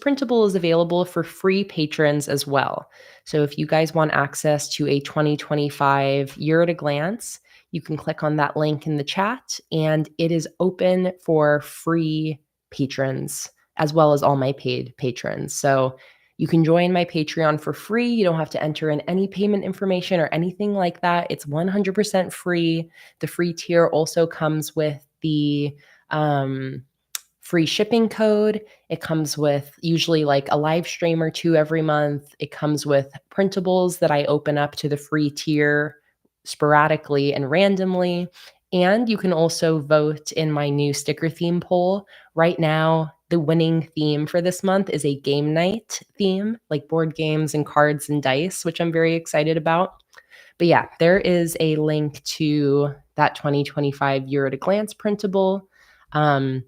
printable is available for free patrons as well. So if you guys want access to a 2025 year at a glance, you can click on that link in the chat and it is open for free patrons as well as all my paid patrons. So you can join my Patreon for free. You don't have to enter in any payment information or anything like that. It's 100% free. The free tier also comes with the free shipping code. It comes with usually like a live stream or two every month. It comes with printables that I open up to the free tier sporadically and randomly. And you can also vote in my new sticker theme poll. Right now, the winning theme for this month is a game night theme, like board games and cards and dice, which I'm very excited about. But yeah, there is a link to that 2025 Year at a Glance printable. And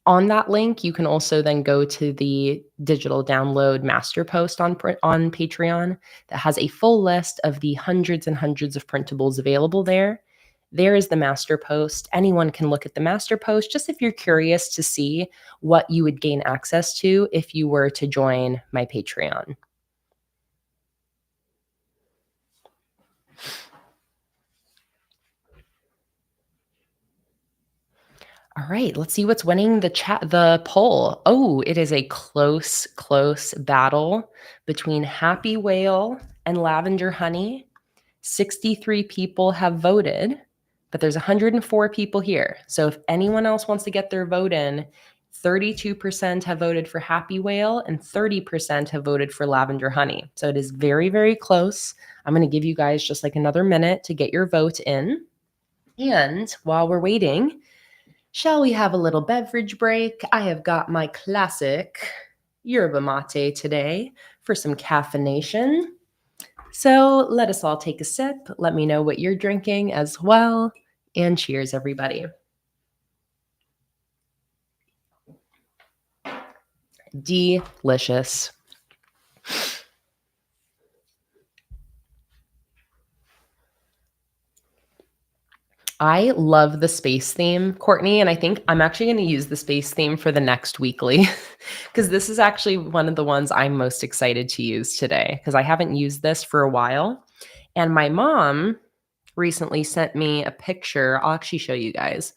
on that link, you can also then go to the digital download master post on Patreon that has a full list of the hundreds and hundreds of printables available there. There is the master post. Anyone can look at the master post just if you're curious to see what you would gain access to if you were to join my Patreon. All right, let's see what's winning the poll. Oh, it is a close battle between Happy Whale and Lavender Honey. 63 people have voted, but there's 104 people here. So if anyone else wants to get their vote in, 32% have voted for Happy Whale and 30% have voted for Lavender Honey. So it is very, very close. I'm going to give you guys just like another minute to get your vote in. And while we're waiting, shall we have a little beverage break? I have got my classic yerba mate today for some caffeination. So let us all take a sip. Let me know what you're drinking as well. And cheers, everybody. Delicious. I love the space theme, Courtney, and I think I'm actually going to use the space theme for the next weekly because this is actually one of the ones I'm most excited to use today because I haven't used this for a while. And my mom recently sent me a picture. I'll actually show you guys.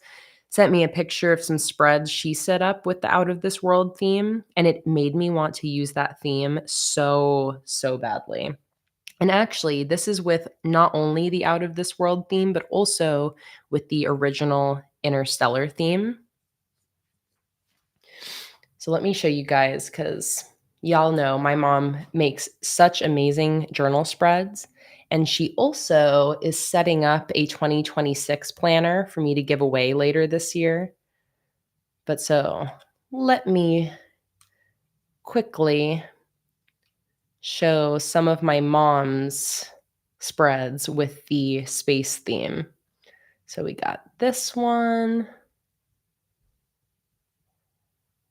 Sent me a picture of some spreads she set up with the Out of This World theme, and it made me want to use that theme so badly. And actually, this is with not only the Out of This World theme, but also with the original Interstellar theme. So let me show you guys because y'all know my mom makes such amazing journal spreads. And she also is setting up a 2026 planner for me to give away later this year. But so let me quickly show some of my mom's spreads with the space theme. So we got this one.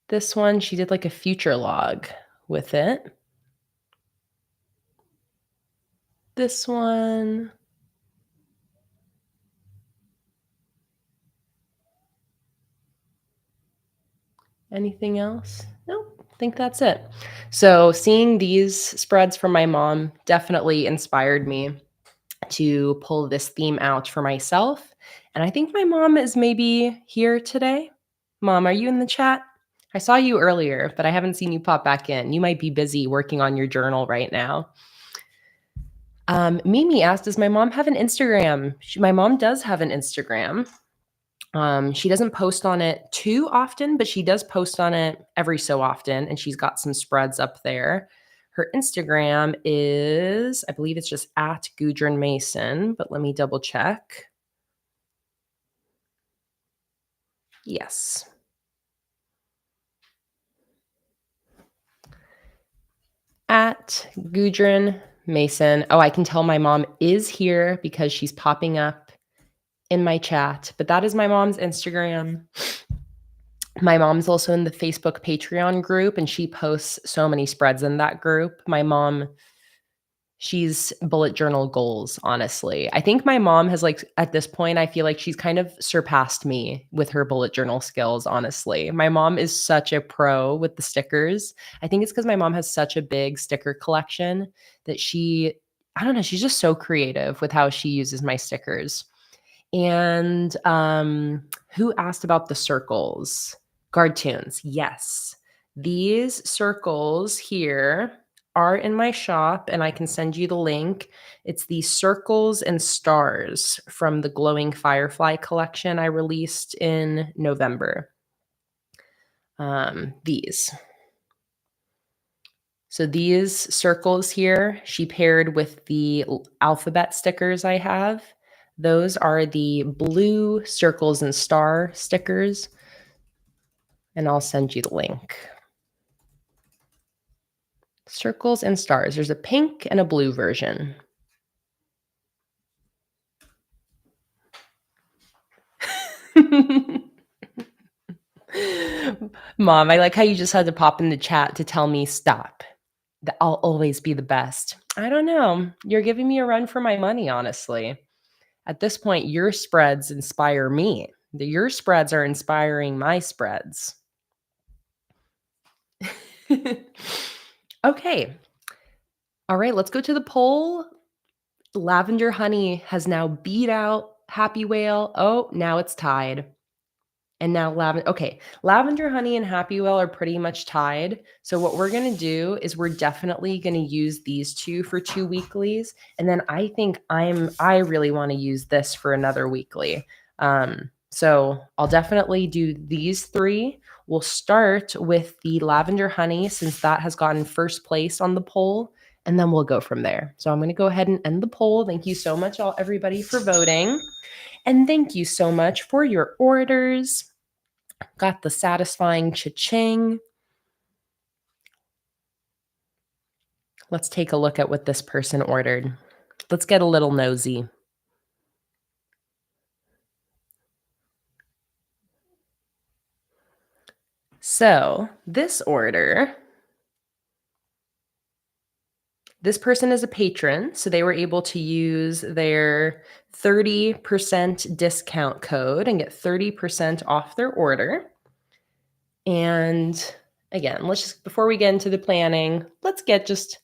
This one, she did like a future log with it. This one. Anything else? Nope, I think that's it. So seeing these spreads from my mom definitely inspired me to pull this theme out for myself. And I think my mom is maybe here today. Mom, are you in the chat? I saw you earlier, but I haven't seen you pop back in. You might be busy working on your journal right now. Mimi asked, does my mom have an Instagram? My mom does have an Instagram. She doesn't post on it too often, but she does post on it every so often, and she's got some spreads up there. Her Instagram is, I believe it's just at Gudrun Mason, but let me double check. Yes. At Gudrun Mason. Oh, I can tell my mom is here because she's popping up in my chat, but that is my mom's Instagram. My mom's also in the Facebook Patreon group, and she posts so many spreads in that group. My mom, she's bullet journal goals, honestly. I think my mom has, like, at this point, I feel like she's kind of surpassed me with her bullet journal skills, honestly. My mom is such a pro with the stickers. I think it's because my mom has such a big sticker collection that I don't know, she's just so creative with how she uses my stickers. And who asked about the circles? Guard tunes. Yes. These circles here are in my shop, and I can send you the link. It's the Circles and Stars from the Glowing Firefly collection I released in November. These. So these circles here, she paired with the alphabet stickers I have. Those are the blue circles and star stickers. and I'll send you the link. Circles and stars. There's a pink and a blue version. Mom, I like how you just had to pop in the chat to tell me stop. That I'll always be the best. I don't know. You're giving me a run for my money, honestly. At this point, your spreads inspire me. Your spreads are inspiring my spreads. Okay. All right, let's go to the poll. Lavender Honey has now beat out Happy Whale. Oh, now it's tied. And now Lavender Honey and Happy Whale are pretty much tied. So what we're going to do is we're definitely going to use these two for 2 weeklies. And then I think I really want to use this for another weekly. So I'll definitely do these 3. We'll start with the Lavender Honey since that has gotten first place on the poll. And then we'll go from there. So I'm going to go ahead and end the poll. Thank you so much, everybody, for voting. And thank you so much for your orders. Got the satisfying cha-ching. Let's take a look at what this person ordered. Let's get a little nosy. So this order, this person is a patron, so they were able to use their 30% discount code and get 30% off their order. And again, before we get into the planning, let's get just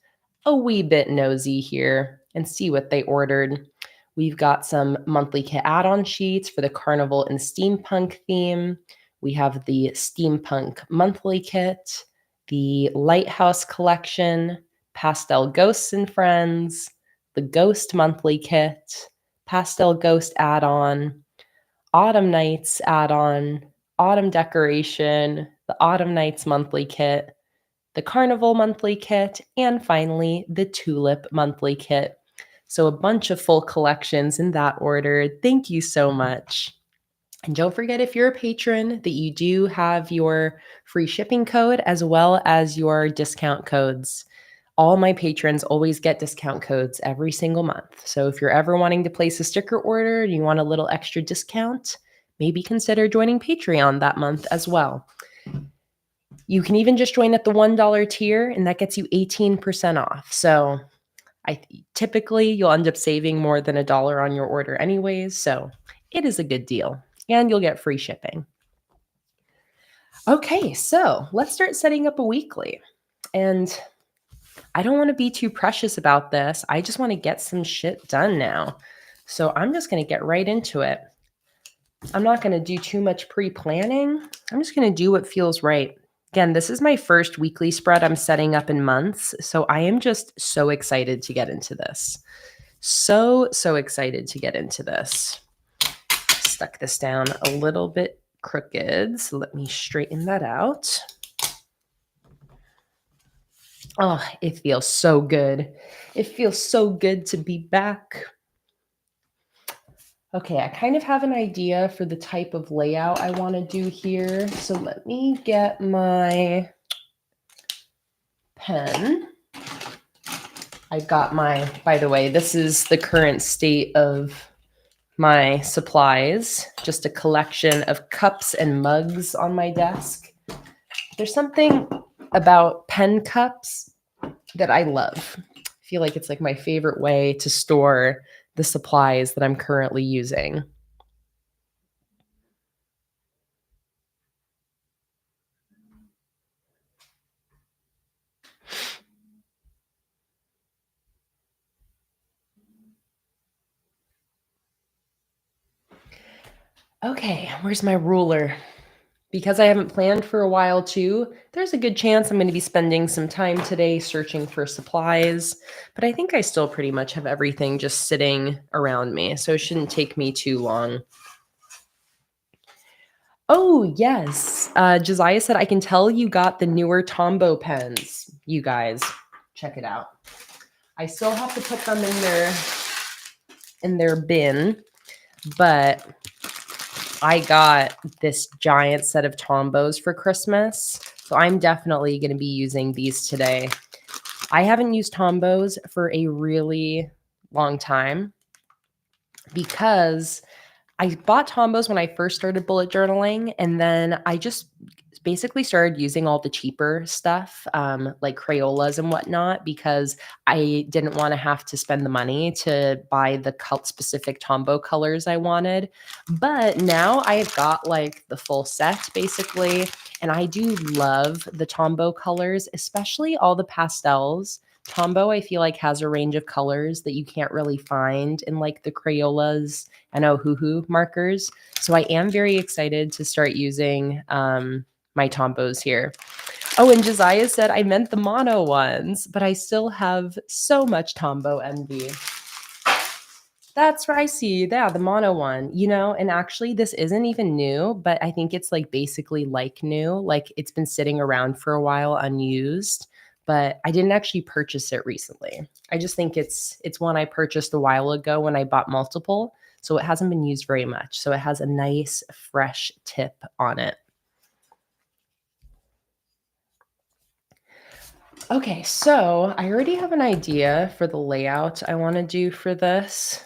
a wee bit nosy here and see what they ordered. We've got some monthly kit add-on sheets for the Carnival and Steampunk theme. We have the Steampunk monthly kit, the Lighthouse collection, Pastel Ghosts and Friends, the Ghost monthly kit, Pastel Ghost add-on, Autumn Nights add-on, Autumn Decoration, the Autumn Nights monthly kit, the Carnival monthly kit, and finally the Tulip monthly kit. So a bunch of full collections in that order. Thank you so much. And don't forget, if you're a patron, that you do have your free shipping code as well as your discount codes. All my patrons always get discount codes every single month. So if you're ever wanting to place a sticker order and you want a little extra discount, maybe consider joining Patreon that month as well. You can even just join at the $1 tier, and that gets you 18% off. So typically you'll end up saving more than $1 on your order anyways. So it is a good deal, and you'll get free shipping. Okay, so let's start setting up a weekly. And I don't want to be too precious about this. I just want to get some shit done now. So I'm just going to get right into it. I'm not going to do too much pre-planning. I'm just going to do what feels right. Again, this is my first weekly spread I'm setting up in months. So I am just so excited to get into this. So excited to get into this. Stuck this down a little bit crooked. So let me straighten that out. Oh, it feels so good. It feels so good to be back. Okay, I kind of have an idea for the type of layout I want to do here. So let me get my pen. I've got by the way, this is the current state of my supplies. Just a collection of cups and mugs on my desk. There's something about pen cups that I love. I feel like it's like my favorite way to store the supplies that I'm currently using. Okay, where's my ruler? Because I haven't planned for a while too, there's a good chance I'm going to be spending some time today searching for supplies, but I think I still pretty much have everything just sitting around me, so it shouldn't take me too long. Oh, yes. Josiah said, I can tell you got the newer Tombow pens. You guys, check it out. I still have to put them in their bin, but I got this giant set of Tombos for Christmas, so I'm definitely going to be using these today. I haven't used Tombos for a really long time because I bought Tombos when I first started bullet journaling, and then I just basically started using all the cheaper stuff, like Crayolas and whatnot, because I didn't want to have to spend the money to buy the cult specific Tombow colors I wanted. But now I've got like the full set basically, and I do love the Tombow colors, especially all the pastels. Tombow, I feel like, has a range of colors that you can't really find in like the Crayolas and Ohuhu markers. So I am very excited to start using my Tombos here. Oh, and Josiah said I meant the mono ones, but I still have so much Tombow envy. That's where I see, yeah, the mono one, and actually this isn't even new, but I think it's like basically like new, like it's been sitting around for a while unused, but I didn't actually purchase it recently. I just think it's one I purchased a while ago when I bought multiple, so it hasn't been used very much. So it has a nice fresh tip on it. Okay, so I already have an idea for the layout I want to do for this.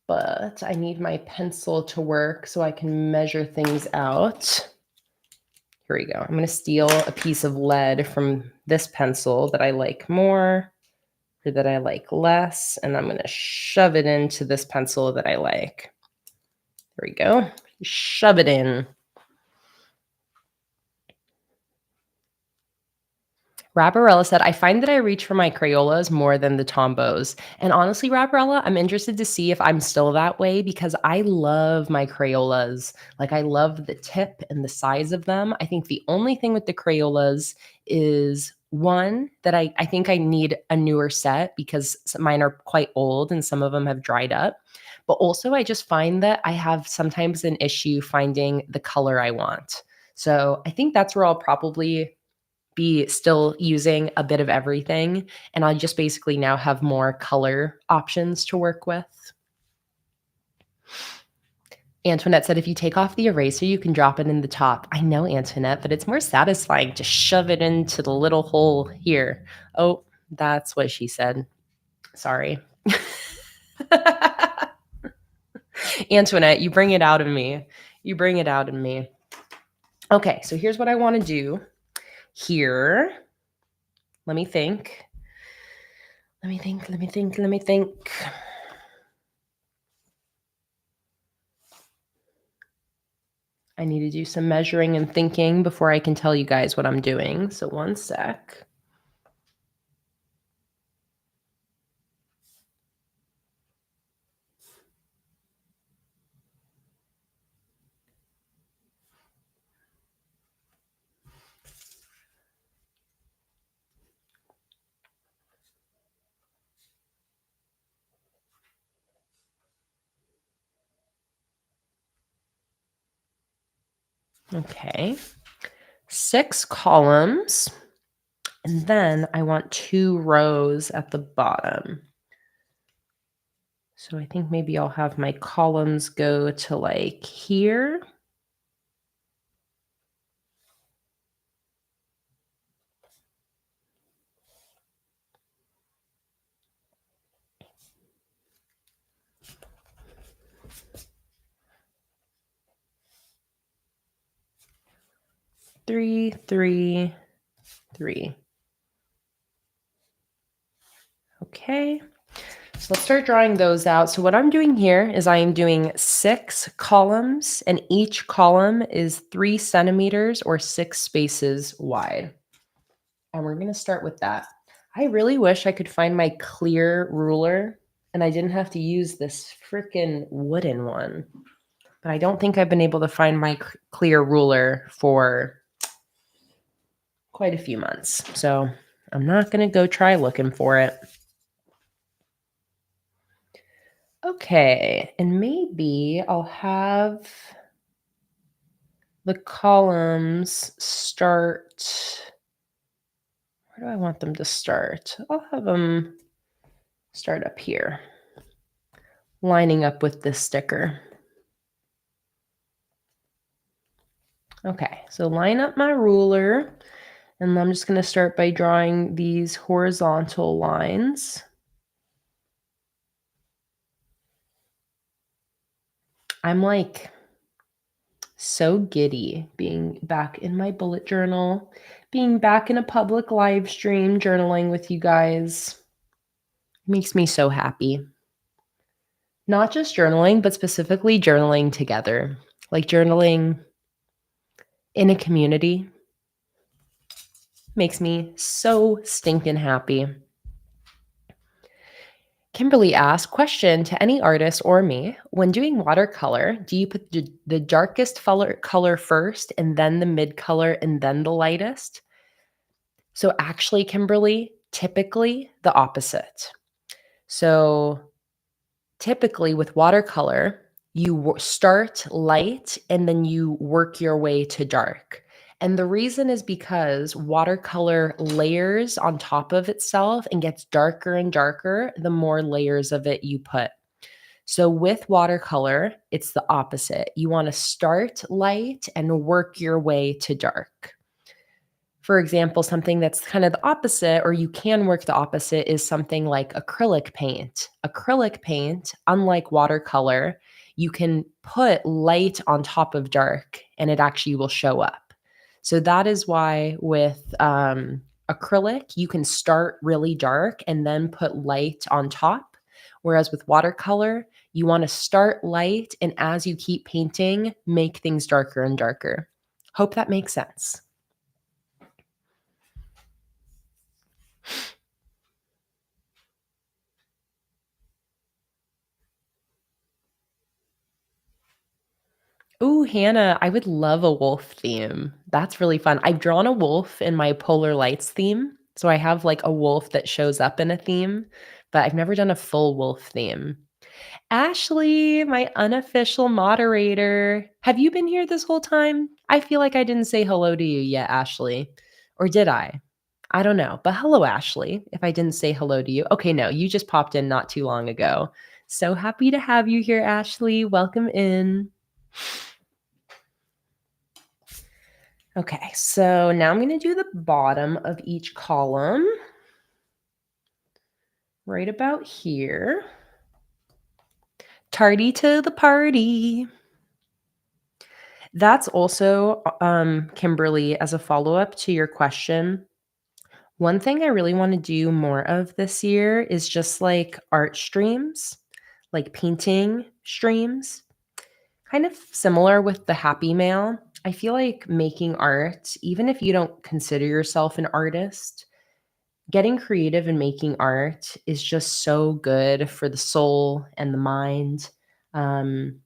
But I need my pencil to work so I can measure things out. Here we go. I'm going to steal a piece of lead from this pencil that I like more or that I like less, and I'm going to shove it into this pencil that I like. There we go. Shove it in. Rabarella said, I find that I reach for my Crayolas more than the Tombos. And honestly, Rabarella, I'm interested to see if I'm still that way because I love my Crayolas. Like, I love the tip and the size of them. I think the only thing with the Crayolas is one, that I think I need a newer set because mine are quite old and some of them have dried up. But also, I just find that I have sometimes an issue finding the color I want. So I think that's where I'll probably be still using a bit of everything, and I just basically now have more color options to work with. Antoinette said, if you take off the eraser, you can drop it in the top. I know, Antoinette, but it's more satisfying to shove it into the little hole here. Oh, that's what she said. Sorry. Antoinette, you bring it out of me. You bring it out in me. Okay, so here's what I want to do here. Let me think. Let me think. I need to do some measuring and thinking before I can tell you guys what I'm doing. So one sec. Okay. 6 columns. And then I want 2 rows at the bottom. So I think maybe I'll have my columns go to like here. Three, 3, 3. Okay. So let's start drawing those out. So what I'm doing here is I am doing 6 columns, and each column is 3 centimeters or 6 spaces wide. And we're going to start with that. I really wish I could find my clear ruler and I didn't have to use this freaking wooden one. But I don't think I've been able to find my clear ruler for quite a few months. So I'm not going to go try looking for it. Okay, and maybe I'll have the columns start. Where do I want them to start? I'll have them start up here. lining up with this sticker. Okay, so line up my ruler, and I'm just going to start by drawing these horizontal lines. I'm like so giddy being back in my bullet journal, being back in a public live stream, journaling with you guys. It makes me so happy. Not just journaling, but specifically journaling together, like journaling in a community. Makes me so stinking happy. Kimberly asked, question to any artist or me, when doing watercolor, do you put the darkest color first and then the mid color and then the lightest? So actually, Kimberly, typically the opposite. So typically with watercolor, you start light and then you work your way to dark. And the reason is because watercolor layers on top of itself and gets darker and darker the more layers of it you put. So with watercolor, it's the opposite. You want to start light and work your way to dark. For example, something that's kind of the opposite, or you can work the opposite, is something like acrylic paint. Acrylic paint, unlike watercolor, you can put light on top of dark and it actually will show up. So that is why with acrylic, you can start really dark and then put light on top. Whereas with watercolor, you want to start light and as you keep painting, make things darker and darker. Hope that makes sense. Ooh, Hannah, I would love a wolf theme. That's really fun. I've drawn a wolf in my Polar Lights theme. So I have like a wolf that shows up in a theme, but I've never done a full wolf theme. Ashley, my unofficial moderator. Have you been here this whole time? I feel like I didn't say hello to you yet, Ashley. Or did I? I don't know. But hello, Ashley, if I didn't say hello to you. Okay, no, you just popped in not too long ago. So happy to have you here, Ashley. Welcome in. Okay, so now I'm going to do the bottom of each column right about here. Tardy to the party. That's also, Kimberly, as a follow-up to your question, one thing I really want to do more of this year is just like art streams, like painting streams, kind of similar with the Happy Mail. I feel like making art, even if you don't consider yourself an artist, getting creative and making art is just so good for the soul and the mind. And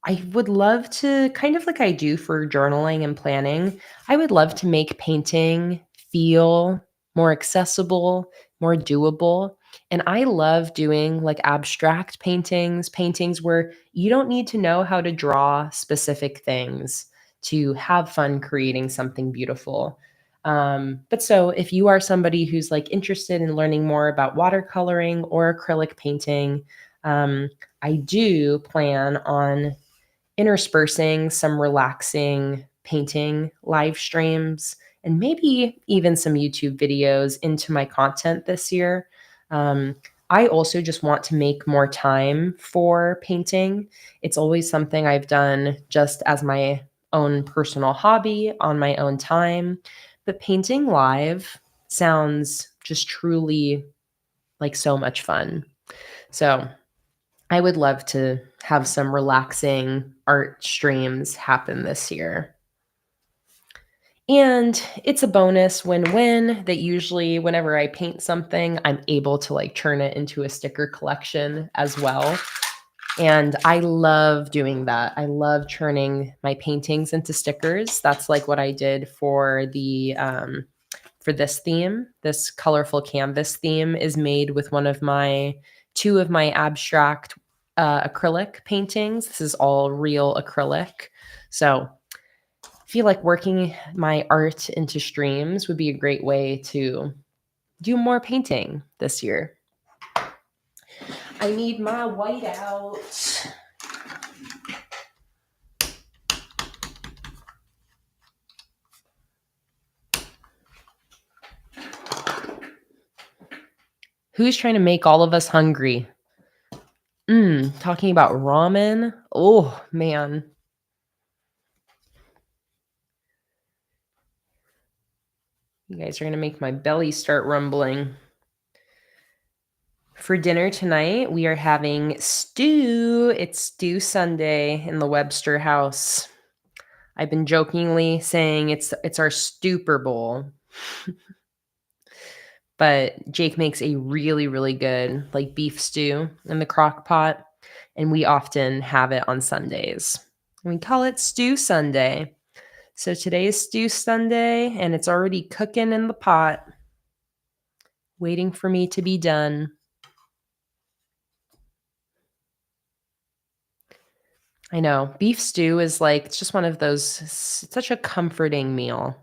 I would love to, kind of like I do for journaling and planning, I would love to make painting feel more accessible, more doable. And I love doing like abstract paintings, paintings where you don't need to know how to draw specific things to have fun creating something beautiful. But so if you are somebody who's like interested in learning more about watercoloring or acrylic painting, I do plan on interspersing some relaxing painting live streams and maybe even some YouTube videos into my content this year. Um, I also just want to make more time for painting. It's always something I've done just as my own personal hobby on my own time. But painting live sounds just truly like so much fun. So I would love to have some relaxing art streams happen this year. And it's a bonus win-win that usually whenever I paint something, I'm able to like turn it into a sticker collection as well. And I love doing that. I love turning my paintings into stickers. That's like what I did for the for this theme. This colorful canvas theme is made with two of my abstract acrylic paintings. This is all real acrylic. So I feel like working my art into streams would be a great way to do more painting this year. I need my whiteout. Who's trying to make all of us hungry? Talking about ramen. Oh, man. You guys are going to make my belly start rumbling. For dinner tonight, we are having stew. It's Stew Sunday in the Webster house. I've been jokingly saying it's our Stupor Bowl. But Jake makes a really, really good like beef stew in the crock pot, and we often have it on Sundays. We call it Stew Sunday. So today is Stew Sunday, and it's already cooking in the pot, waiting for me to be done. I know. Beef stew is like, it's just one of those, such a comforting meal.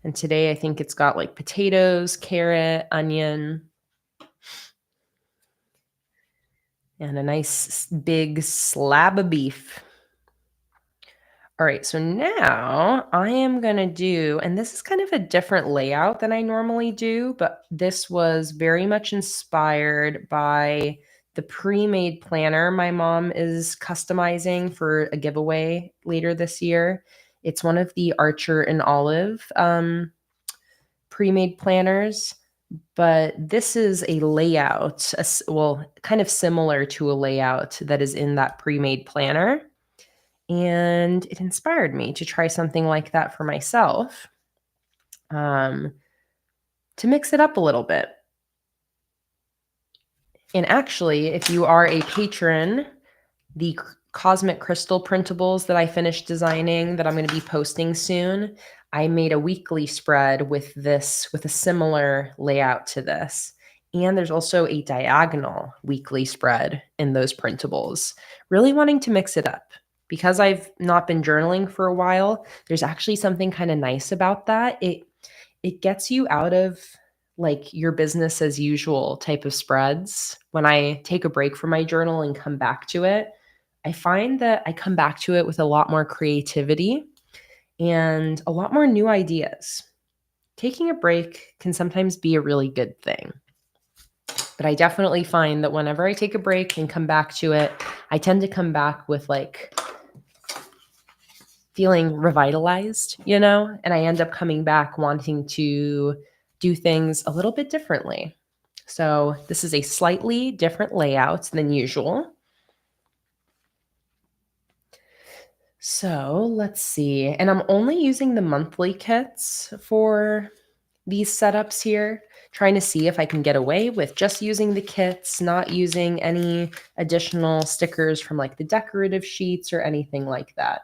And today I think it's got like potatoes, carrot, onion, and a nice big slab of beef. All right, so now I am going to do, and this is kind of a different layout than I normally do, but this was very much inspired by the pre-made planner my mom is customizing for a giveaway later this year. It's one of the Archer and Olive pre-made planners, but this is a layout, kind of similar to a layout that is in that pre-made planner. And it inspired me to try something like that for myself, to mix it up a little bit. And actually, if you are a patron, the Cosmic Crystal printables that I finished designing that I'm going to be posting soon, I made a weekly spread with a similar layout to this. And there's also a diagonal weekly spread in those printables. Really wanting to mix it up. Because I've not been journaling for a while, there's actually something kind of nice about that. It gets you out of like your business as usual type of spreads. When I take a break from my journal and come back to it, I find that I come back to it with a lot more creativity and a lot more new ideas. Taking a break can sometimes be a really good thing. But I definitely find that whenever I take a break and come back to it, I tend to come back with like feeling revitalized, and I end up coming back wanting to do things a little bit differently. So this is a slightly different layout than usual. So let's see. And I'm only using the monthly kits for these setups here, trying to see if I can get away with just using the kits, not using any additional stickers from like the decorative sheets or anything like that.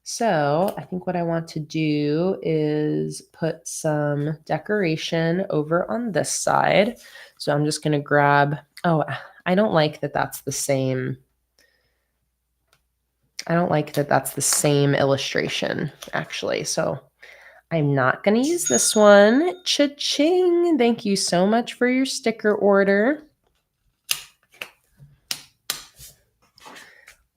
So I think what I want to do is put some decoration over on this side. So I'm just going to grab, I don't like that that's the same. I don't like that that's the same illustration, actually. So I'm not going to use this one. Cha-ching. Thank you so much for your sticker order.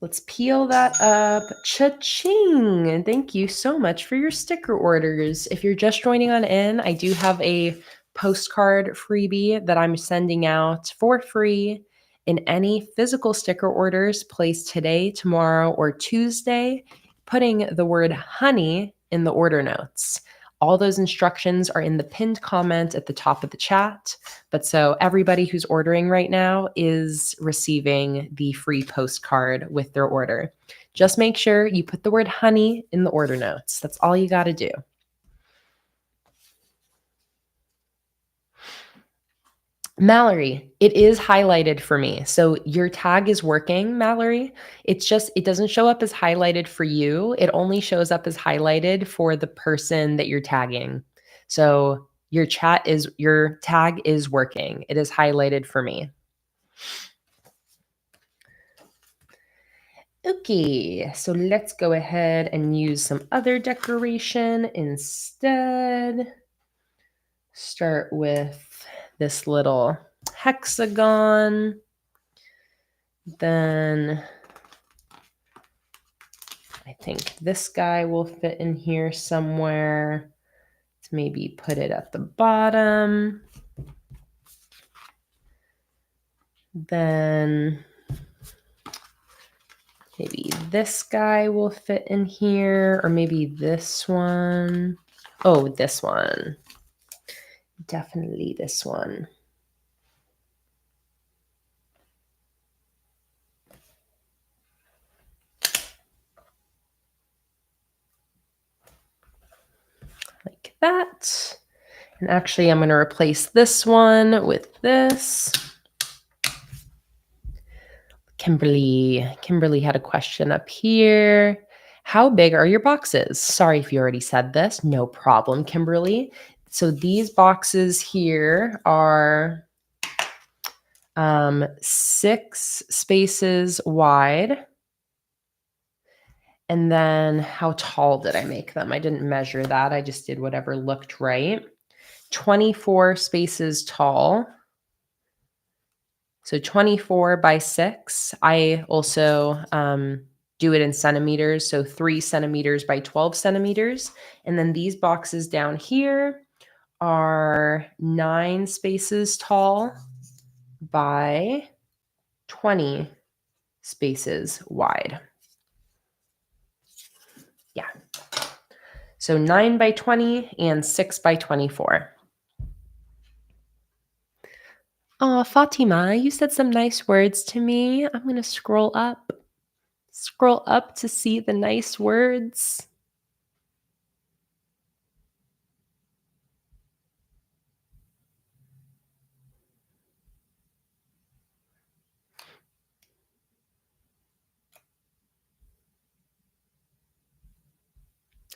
Let's peel that up. Cha-ching! Thank you so much for your sticker orders. If you're just joining on in, I do have a postcard freebie that I'm sending out for free in any physical sticker orders placed today, tomorrow, or Tuesday, putting the word honey in the order notes. All those instructions are in the pinned comment at the top of the chat. But so everybody who's ordering right now is receiving the free postcard with their order. Just make sure you put the word honey in the order notes. That's all you got to do. Mallory, it is highlighted for me. So your tag is working, Mallory. It doesn't show up as highlighted for you. It only shows up as highlighted for the person that you're tagging. So your tag is working. It is highlighted for me. Okay, so let's go ahead and use some other decoration instead. Start with this little hexagon. Then I think this guy will fit in here somewhere. Let's maybe put it at the bottom. Then maybe this guy will fit in here, or maybe this one. Oh, this one. Definitely this one. Like that. And actually, I'm going to replace this one with this. Kimberly had a question up here. How big are your boxes? Sorry if you already said this. No problem, Kimberly. So these boxes here are 6 spaces wide. And then how tall did I make them? I didn't measure that. I just did whatever looked right. 24 spaces tall. So 24 by 6. I also do it in centimeters. So 3 centimeters by 12 centimeters. And then these boxes down here are 9 spaces tall by 20 spaces wide. Yeah. So 9 by 20 and 6 by 24. Oh, Fatima, you said some nice words to me. I'm going to scroll up to see the nice words.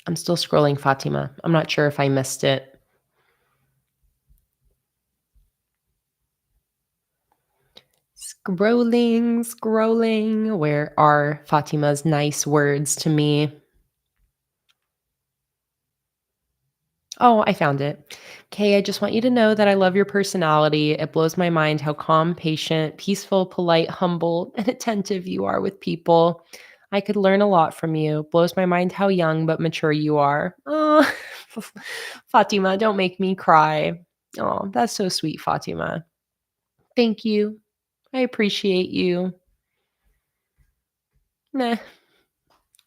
I'm still scrolling, Fatima. I'm not sure if I missed it. Scrolling. Where are Fatima's nice words to me? Oh, I found it. Kay, I just want you to know that I love your personality. It blows my mind how calm, patient, peaceful, polite, humble, and attentive you are with people. I could learn a lot from you. Blows my mind how young but mature you are. Oh, Fatima, don't make me cry. Oh, that's so sweet, Fatima. Thank you. I appreciate you. Meh.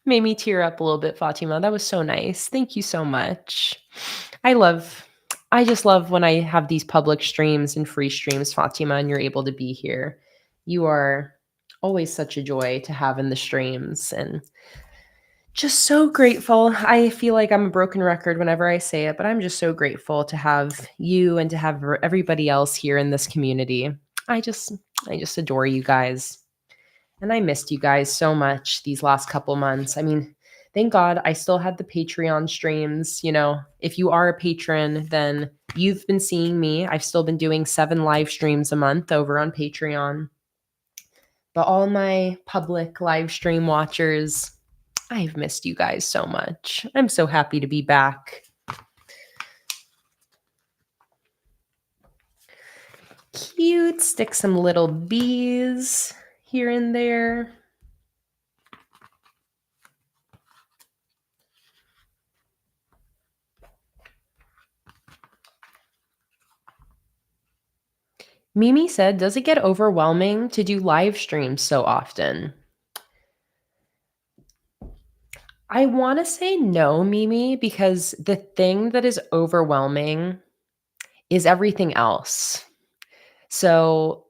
Made me tear up a little bit, Fatima. That was so nice. Thank you so much. I just love when I have these public streams and free streams, Fatima, and you're able to be here. You are always such a joy to have in the streams and just so grateful. I feel like I'm a broken record whenever I say it, but I'm just so grateful to have you and to have everybody else here in this community. I just adore you guys. And I missed you guys so much these last couple months. I mean, thank God I still had the Patreon streams. You know, if you are a patron, then you've been seeing me. I've still been doing 7 live streams a month over on Patreon. But all my public live stream watchers, I've missed you guys so much. I'm so happy to be back. Cute. Stick some little bees here and there. Mimi said, does it get overwhelming to do live streams so often? I want to say no, Mimi, because the thing that is overwhelming is everything else. So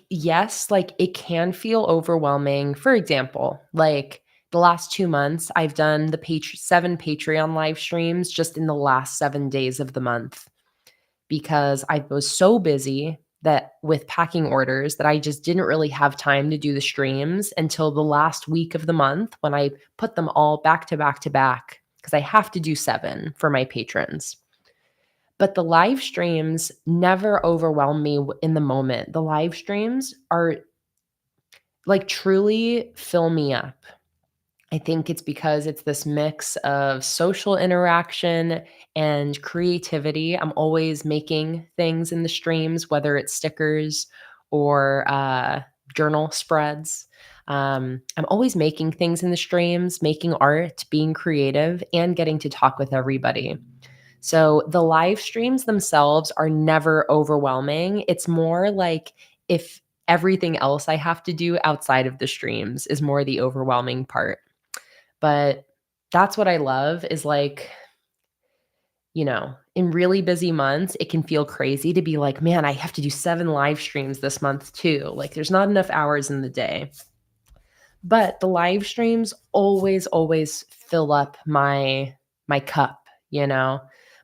yes, like it can feel overwhelming. For example, like the last 2 months, I've done the 7 Patreon live streams just in the last 7 days of the month because I was so busy that with packing orders that I just didn't really have time to do the streams until the last week of the month when I put them all back to back to back because I have to do 7 for my patrons. But the live streams never overwhelm me in the moment. The live streams are like truly fill me up. I think it's because it's this mix of social interaction and creativity. I'm always making things in the streams, whether it's stickers or journal spreads. I'm always making things in the streams, making art, being creative, and getting to talk with everybody. So the live streams themselves are never overwhelming. It's more like if everything else I have to do outside of the streams is more the overwhelming part. But that's what I love is like, in really busy months, it can feel crazy to be like, man, I have to do 7 live streams this month too. Like there's not enough hours in the day. But the live streams always fill up my cup, you know?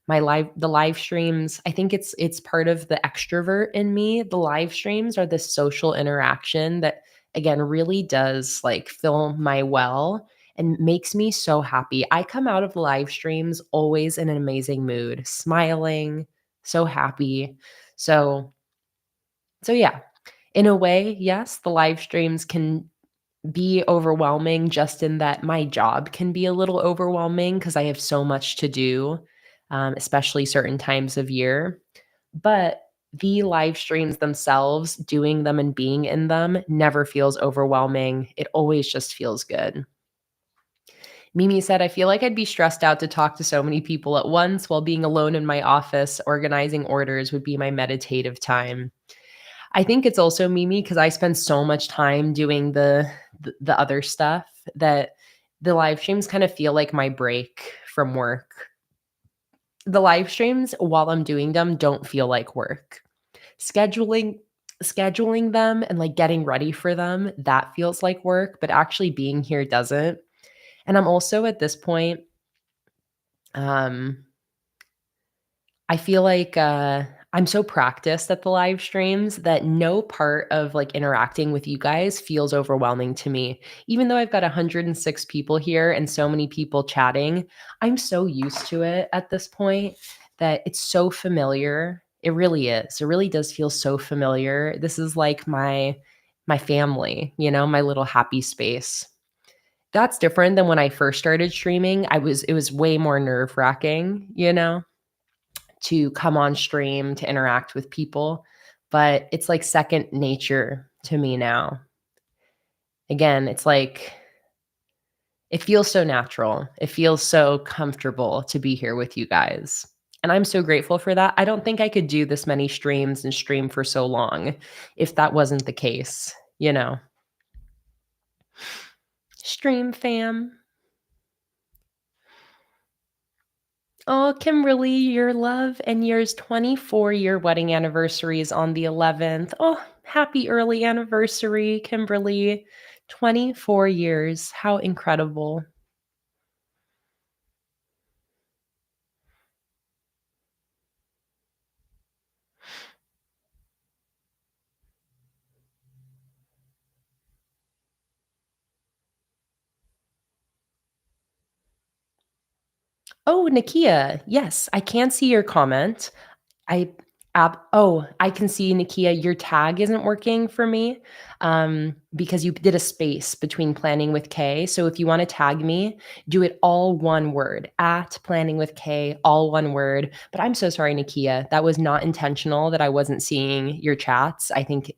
The live streams, I think it's part of the extrovert in me. The live streams are this social interaction that again really does like fill my well and makes me so happy. I come out of live streams always in an amazing mood, smiling, so happy. So so yeah, in a way, yes, the live streams can be overwhelming just in that my job can be a little overwhelming because I have so much to do, especially certain times of year. But the live streams themselves, doing them and being in them never feels overwhelming. It always just feels good. Mimi said, I feel like I'd be stressed out to talk to so many people at once while being alone in my office. Organizing orders would be my meditative time. I think it's also Mimi because I spend so much time doing the other stuff that the live streams kind of feel like my break from work. The live streams while I'm doing them don't feel like work. Scheduling scheduling them and like getting ready for them, that feels like work, but actually being here doesn't. And I'm also at this point um I feel like, I'm so practiced at the live streams that no part of, like, interacting with you guys feels overwhelming to me. Even though I've got 106 people here and so many people chatting, I'm so used to it at this point that it's so familiar. It really is. It really does feel so familiar. This is like my family, my little happy space. That's different than when I first started streaming. It was way more nerve-wracking, to come on stream, to interact with people, but it's like second nature to me now. Again, it's like it feels so natural. It feels so comfortable to be here with you guys. And I'm so grateful for that. I don't think I could do this many streams and stream for so long if that wasn't the case. Stream fam. Oh, Kimberly, your love and yours 24-year wedding anniversary is on the 11th. Oh, happy early anniversary, Kimberly. 24 years. How incredible. Oh, Nakia. Yes, I can see your comment. I I can see, Nakia, your tag isn't working for me, because you did a space between Planning with K. So if you wanna tag me, do it all one word, @PlanningWithKay, all one word. But I'm so sorry, Nakia. That was not intentional that I wasn't seeing your chats. I think it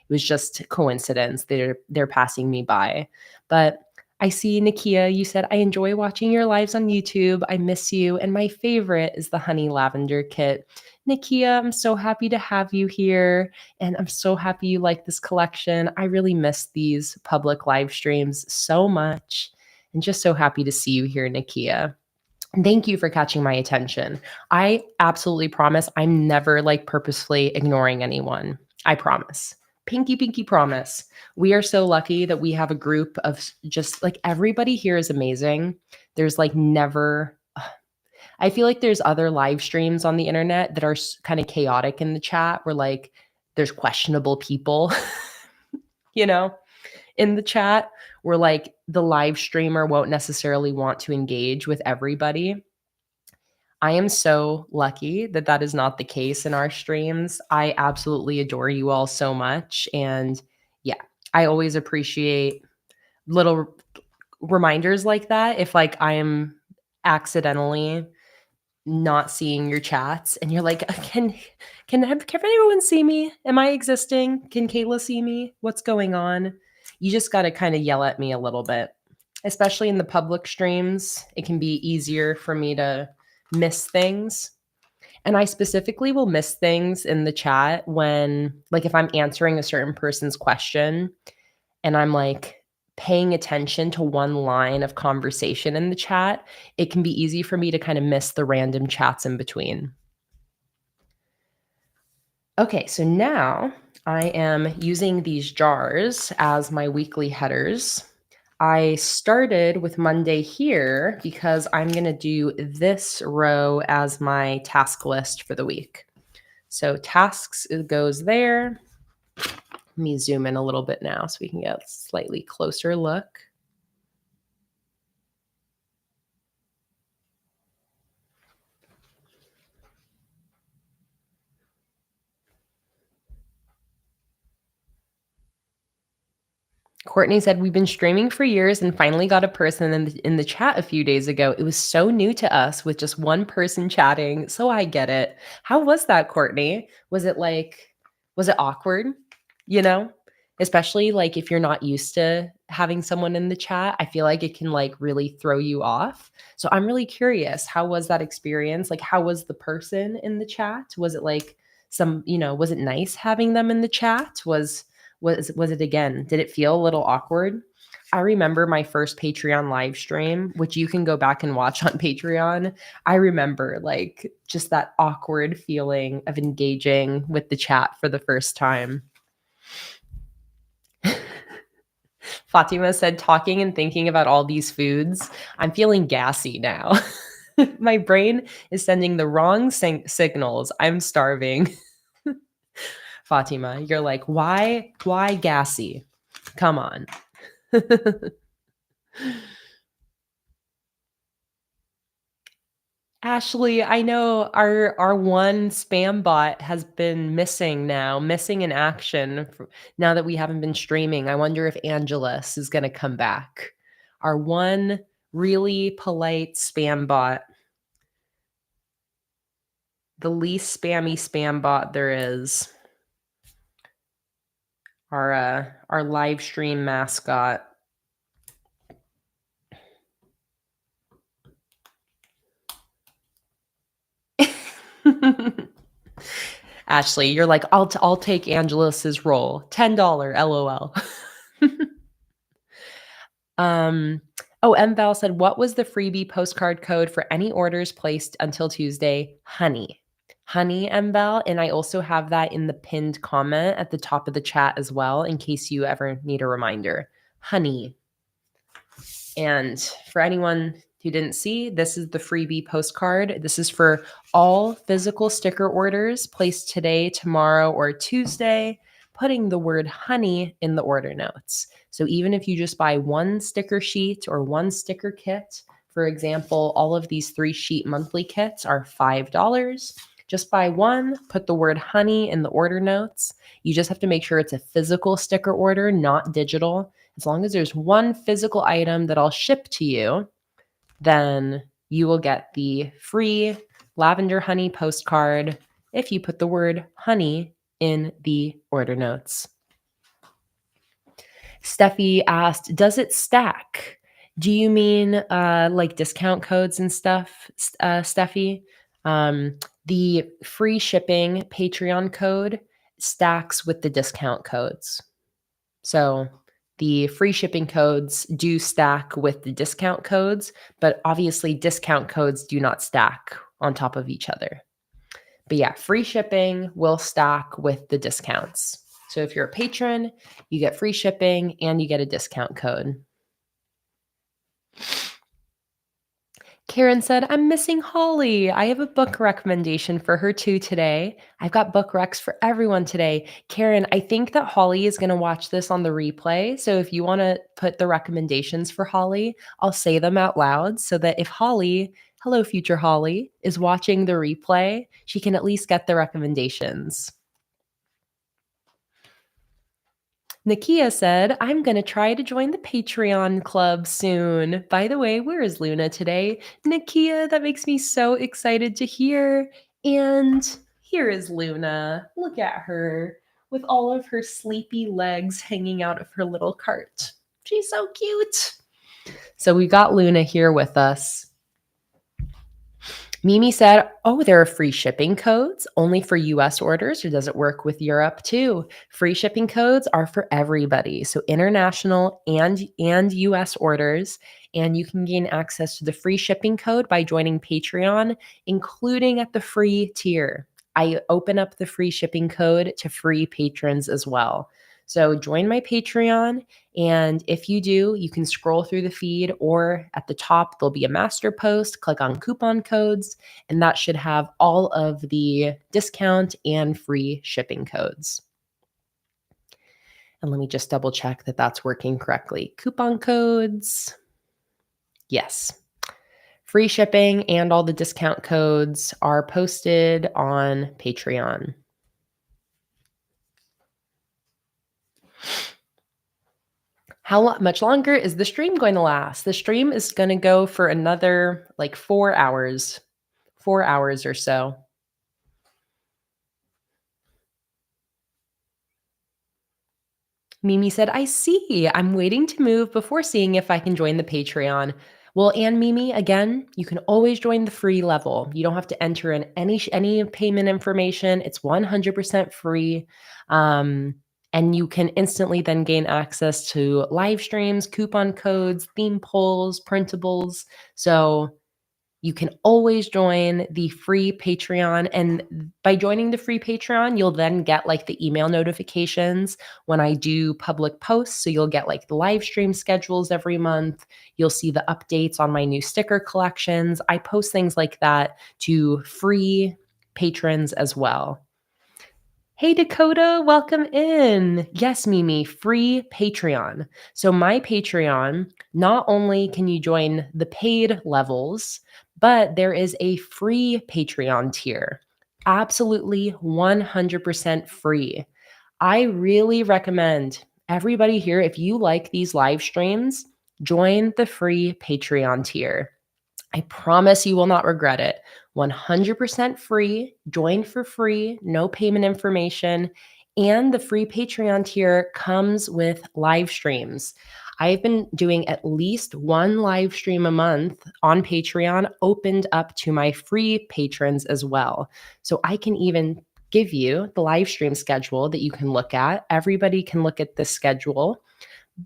was just coincidence. They're passing me by. But I see, Nakia, you said, I enjoy watching your lives on YouTube. I miss you. And my favorite is the honey lavender kit. Nakia, I'm so happy to have you here. And I'm so happy you like this collection. I really miss these public live streams so much. And just so happy to see you here, Nakia. Thank you for catching my attention. I absolutely promise I'm never like purposefully ignoring anyone. I promise. Pinky promise. We are so lucky that we have a group of just like everybody here is amazing. There's like never, I feel like there's other live streams on the internet that are kind of chaotic in the chat where like there's questionable people, you know, in the chat where like the live streamer won't necessarily want to engage with everybody. I am so lucky that that is not the case in our streams. I absolutely adore you all so much. And yeah, I always appreciate little reminders like that. If like I am accidentally not seeing your chats and you're like, can everyone see me? Am I existing? Can Kayla see me? What's going on? You just got to kind of yell at me a little bit, especially in the public streams. It can be easier for me to miss things. And I specifically will miss things in the chat when, like, if I'm answering a certain person's question and I'm like paying attention to one line of conversation in the chat, it can be easy for me to kind of miss the random chats in between. Okay, so now I am using these jars as my weekly headers. I started with Monday here because I'm going to do this row as my task list for the week. So tasks, it goes there. Let me zoom in a little bit now so we can get a slightly closer look. Courtney said, we've been streaming for years and finally got a person in the chat a few days ago. It was so new to us with just one person chatting. So I get it. How was that, Courtney? Was it awkward? You know, especially like if you're not used to having someone in the chat, I feel like it can like really throw you off. So I'm really curious. How was that experience? Like, how was the person in the chat? Was it like was it nice having them in the chat? Was it again? Did it feel a little awkward? I remember my first Patreon live stream, which you can go back and watch on Patreon. I remember like just that awkward feeling of engaging with the chat for the first time. Fatima said, talking and thinking about all these foods, I'm feeling gassy now. My brain is sending the wrong signals. I'm starving. Fatima, you're like, why gassy? Come on. Ashley, I know our one spam bot has been missing in action now that we haven't been streaming. I wonder if Angelus is going to come back. Our one really polite spam bot. The least spammy spam bot there is. Our live stream mascot. Ashley, you're like, I'll take Angelus's role. $10, LOL. M. Val said, what was the freebie postcard code for any orders placed until Tuesday? Honey, M. Val. And I also have that in the pinned comment at the top of the chat as well, in case you ever need a reminder. Honey. And for anyone who didn't see, this is the freebie postcard. This is for all physical sticker orders placed today, tomorrow, or Tuesday, putting the word honey in the order notes. So even if you just buy one sticker sheet or one sticker kit, for example, all of these 3-sheet monthly kits are $5. Just buy one, put the word honey in the order notes. You just have to make sure it's a physical sticker order, not digital. As long as there's one physical item that I'll ship to you, then you will get the free lavender honey postcard if you put the word honey in the order notes. Steffi asked, does it stack? Do you mean like discount codes and stuff, Steffi? The free shipping Patreon code stacks with the discount codes. So the free shipping codes do stack with the discount codes, but obviously discount codes do not stack on top of each other. But yeah, free shipping will stack with the discounts. So if you're a patron, you get free shipping and you get a discount code. Karen said, I'm missing Holly. I have a book recommendation for her too today. I've got book recs for everyone today. Karen, I think that Holly is going to watch this on the replay. So if you want to put the recommendations for Holly, I'll say them out loud so that if Holly, hello, future Holly, is watching the replay, she can at least get the recommendations. Nakia said, I'm going to try to join the Patreon club soon. By the way, where is Luna today? Nakia, that makes me so excited to hear. And here is Luna. Look at her with all of her sleepy legs hanging out of her little cart. She's so cute. So we got Luna here with us. Mimi said, oh, there are free shipping codes only for US orders, or does it work with Europe too? Free shipping codes are for everybody. So international and US orders. And you can gain access to the free shipping code by joining Patreon, including at the free tier. I open up the free shipping code to free patrons as well. So join my Patreon. And if you do, you can scroll through the feed, or at the top, there'll be a master post. Click on coupon codes, and that should have all of the discount and free shipping codes. And let me just double check that that's working correctly. Coupon codes. Yes. Free shipping and all the discount codes are posted on Patreon. How much longer is the stream going to last? The stream is going to go for another 4 hours. 4 hours or so. Mimi said, I see. I'm waiting to move before seeing if I can join the Patreon. Well, and Mimi, again, you can always join the free level. You don't have to enter in any payment information. It's 100% free. And you can instantly then gain access to live streams, coupon codes, theme polls, printables. So you can always join the free Patreon. And by joining the free Patreon, you'll then get the email notifications when I do public posts. So you'll get the live stream schedules every month. You'll see the updates on my new sticker collections. I post things like that to free patrons as well. Hey, Dakota, welcome in. Yes, Mimi, free Patreon. So my Patreon, not only can you join the paid levels, but there is a free Patreon tier. Absolutely 100% free. I really recommend everybody here, if you like these live streams, join the free Patreon tier. I promise you will not regret it. 100% free, join for free, no payment information, and the free Patreon tier comes with live streams. I've been doing at least one live stream a month on Patreon, opened up to my free patrons as well. So I can even give you the live stream schedule that you can look at. Everybody can look at this schedule.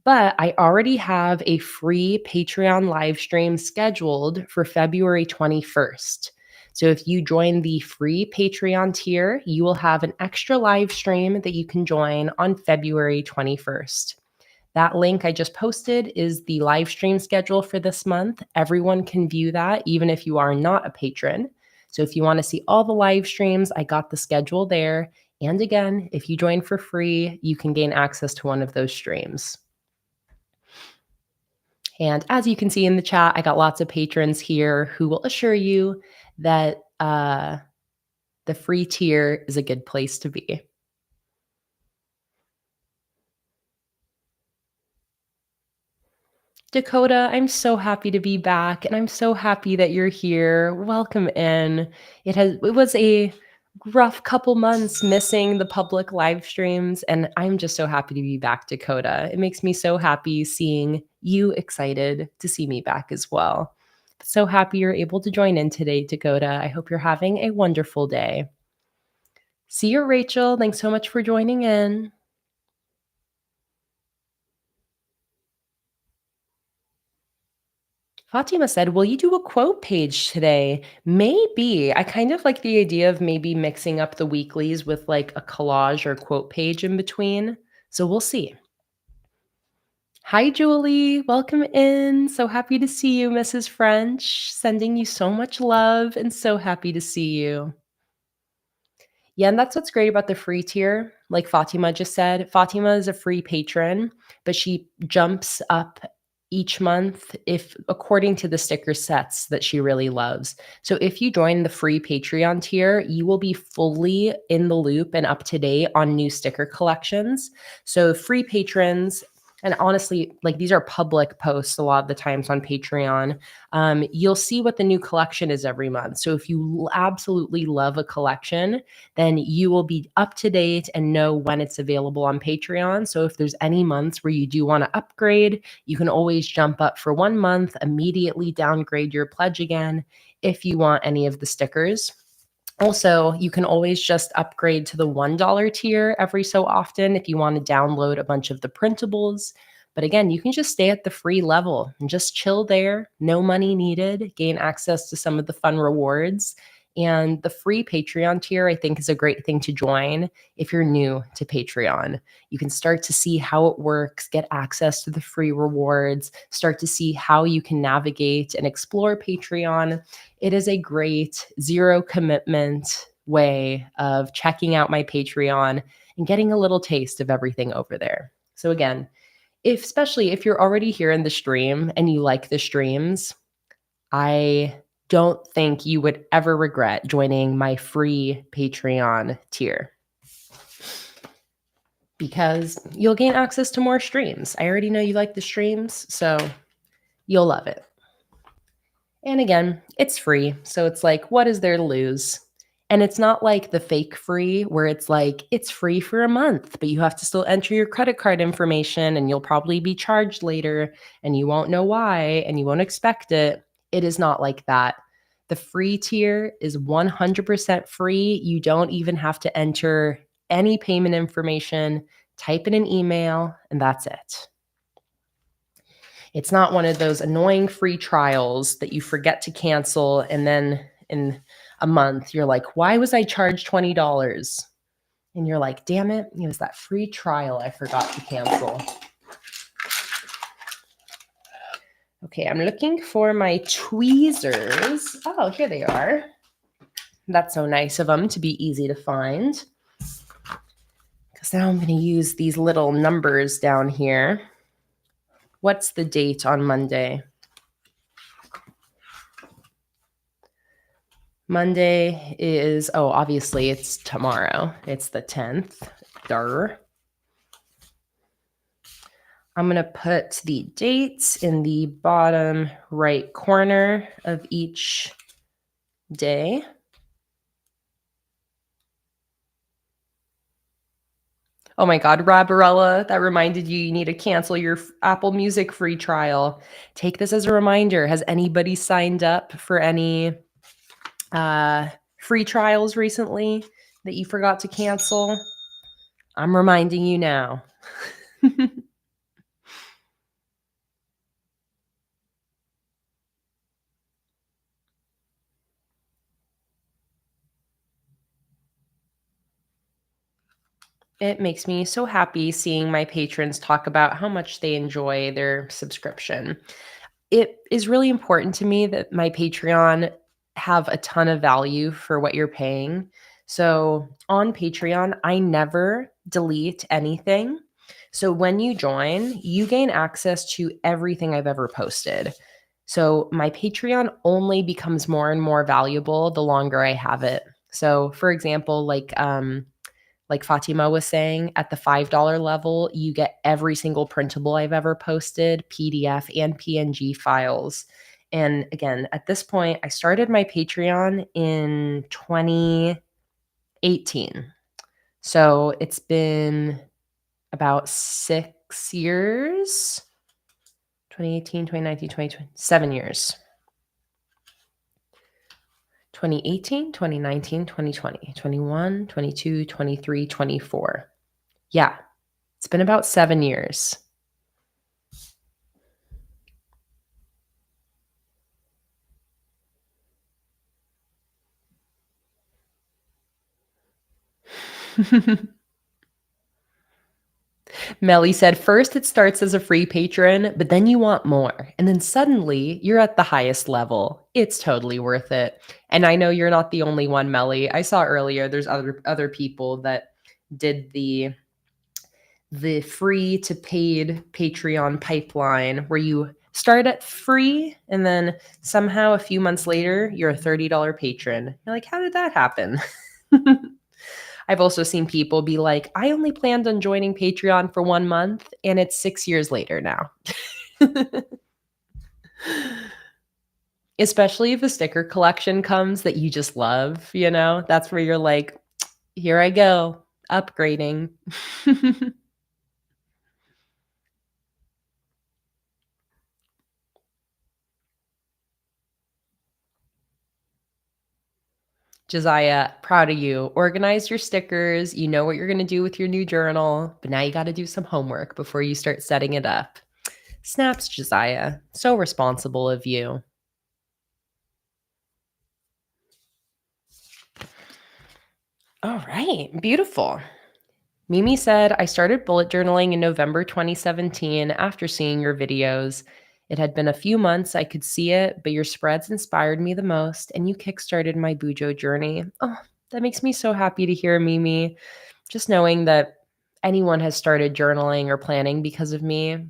But I already have a free Patreon live stream scheduled for February 21st. So if you join the free Patreon tier, you will have an extra live stream that you can join on February 21st. That link I just posted is the live stream schedule for this month. Everyone can view that, even if you are not a patron. So if you want to see all the live streams, I got the schedule there. And again, if you join for free, you can gain access to one of those streams. And as you can see in the chat, I got lots of patrons here who will assure you that the free tier is a good place to be. Dakota, I'm so happy to be back, and I'm so happy that you're here. Welcome in. It was a rough couple months missing the public live streams, and I'm just so happy to be back, Dakota. It makes me so happy seeing you excited to see me back as well. So happy you're able to join in today, Dakota. I hope you're having a wonderful day. See you, Rachel. Thanks so much for joining in. Fatima said, will you do a quote page today? Maybe. I kind of like the idea of maybe mixing up the weeklies with a collage or quote page in between. So we'll see. Hi, Julie. Welcome in. So happy to see you, Mrs. French. Sending you so much love and so happy to see you. Yeah, and that's what's great about the free tier. Like Fatima just said, Fatima is a free patron, but she jumps up each month if according to the sticker sets that she really loves. So if you join the free Patreon tier, you will be fully in the loop and up to date on new sticker collections. So free patrons, and honestly, like these are public posts a lot of the times on Patreon. You'll see what the new collection is every month. So if you absolutely love a collection, then you will be up to date and know when it's available on Patreon. So if there's any months where you do want to upgrade, you can always jump up for 1 month, immediately downgrade your pledge again if you want any of the stickers. Also, you can always just upgrade to the $1 tier every so often if you want to download a bunch of the printables. But again, you can just stay at the free level and just chill there, no money needed, gain access to some of the fun rewards. And the free Patreon tier, I think, is a great thing to join if you're new to Patreon. You can start to see how it works, get access to the free rewards, start to see how you can navigate and explore Patreon. It is a great zero commitment way of checking out my Patreon and getting a little taste of everything over there. So again, especially if you're already here in the stream and you like the streams, I don't think you would ever regret joining my free Patreon tier because you'll gain access to more streams. I already know you like the streams, so you'll love it. And again, it's free. So it's like, what is there to lose? And it's not like the fake free where it's like, it's free for a month, but you have to still enter your credit card information and you'll probably be charged later and you won't know why and you won't expect it. It is not like that. The free tier is 100% free. You don't even have to enter any payment information, type in an email, and that's it. It's not one of those annoying free trials that you forget to cancel and then in a month you're like, why was I charged $20? And you're like, damn it, it was that free trial I forgot to cancel. Okay, I'm looking for my tweezers. Oh, here they are. That's so nice of them to be easy to find. Because now I'm going to use these little numbers down here. What's the date on Monday? Monday is, obviously it's tomorrow. It's the 10th. Durr. I'm going to put the dates in the bottom right corner of each day. Oh my God, Rabarella, that reminded you need to cancel your Apple Music free trial. Take this as a reminder. Has anybody signed up for any free trials recently that you forgot to cancel? I'm reminding you now. It makes me so happy seeing my patrons talk about how much they enjoy their subscription. It is really important to me that my Patreon have a ton of value for what you're paying. So on Patreon, I never delete anything. So when you join, you gain access to everything I've ever posted. So my Patreon only becomes more and more valuable the longer I have it. So for example, like Fatima was saying, at the $5 level, you get every single printable I've ever posted, PDF and PNG files. And again, at this point, I started my Patreon in 2018. So it's been about 6 years. 2018, 2019, 2020, 7 years. 2018, 2019, 2020, 21, 22, 23, 24. Yeah, it's been about 7 years. Melly said, first it starts as a free patron, but then you want more. And then suddenly you're at the highest level. It's totally worth it. And I know you're not the only one, Melly. I saw earlier there's other people that did the free to paid Patreon pipeline where you Start at free, and then somehow a few months later, you're a $30 patron. You're like, how did that happen? I've also seen people be like, I only planned on joining Patreon for 1 month, and it's 6 years later now. Especially if a sticker collection comes that you just love, that's where you're like, here I go, upgrading. Josiah, proud of you. Organize your stickers. You know what you're going to do with your new journal, but now you got to do some homework before you start setting it up. Snaps, Josiah. So responsible of you. All right, beautiful. Mimi said, I started bullet journaling in November 2017 after seeing your videos. It had been a few months, I could see it, but your spreads inspired me the most, and you kickstarted my Bujo journey. Oh, that makes me so happy to hear, Mimi. Just knowing that anyone has started journaling or planning because of me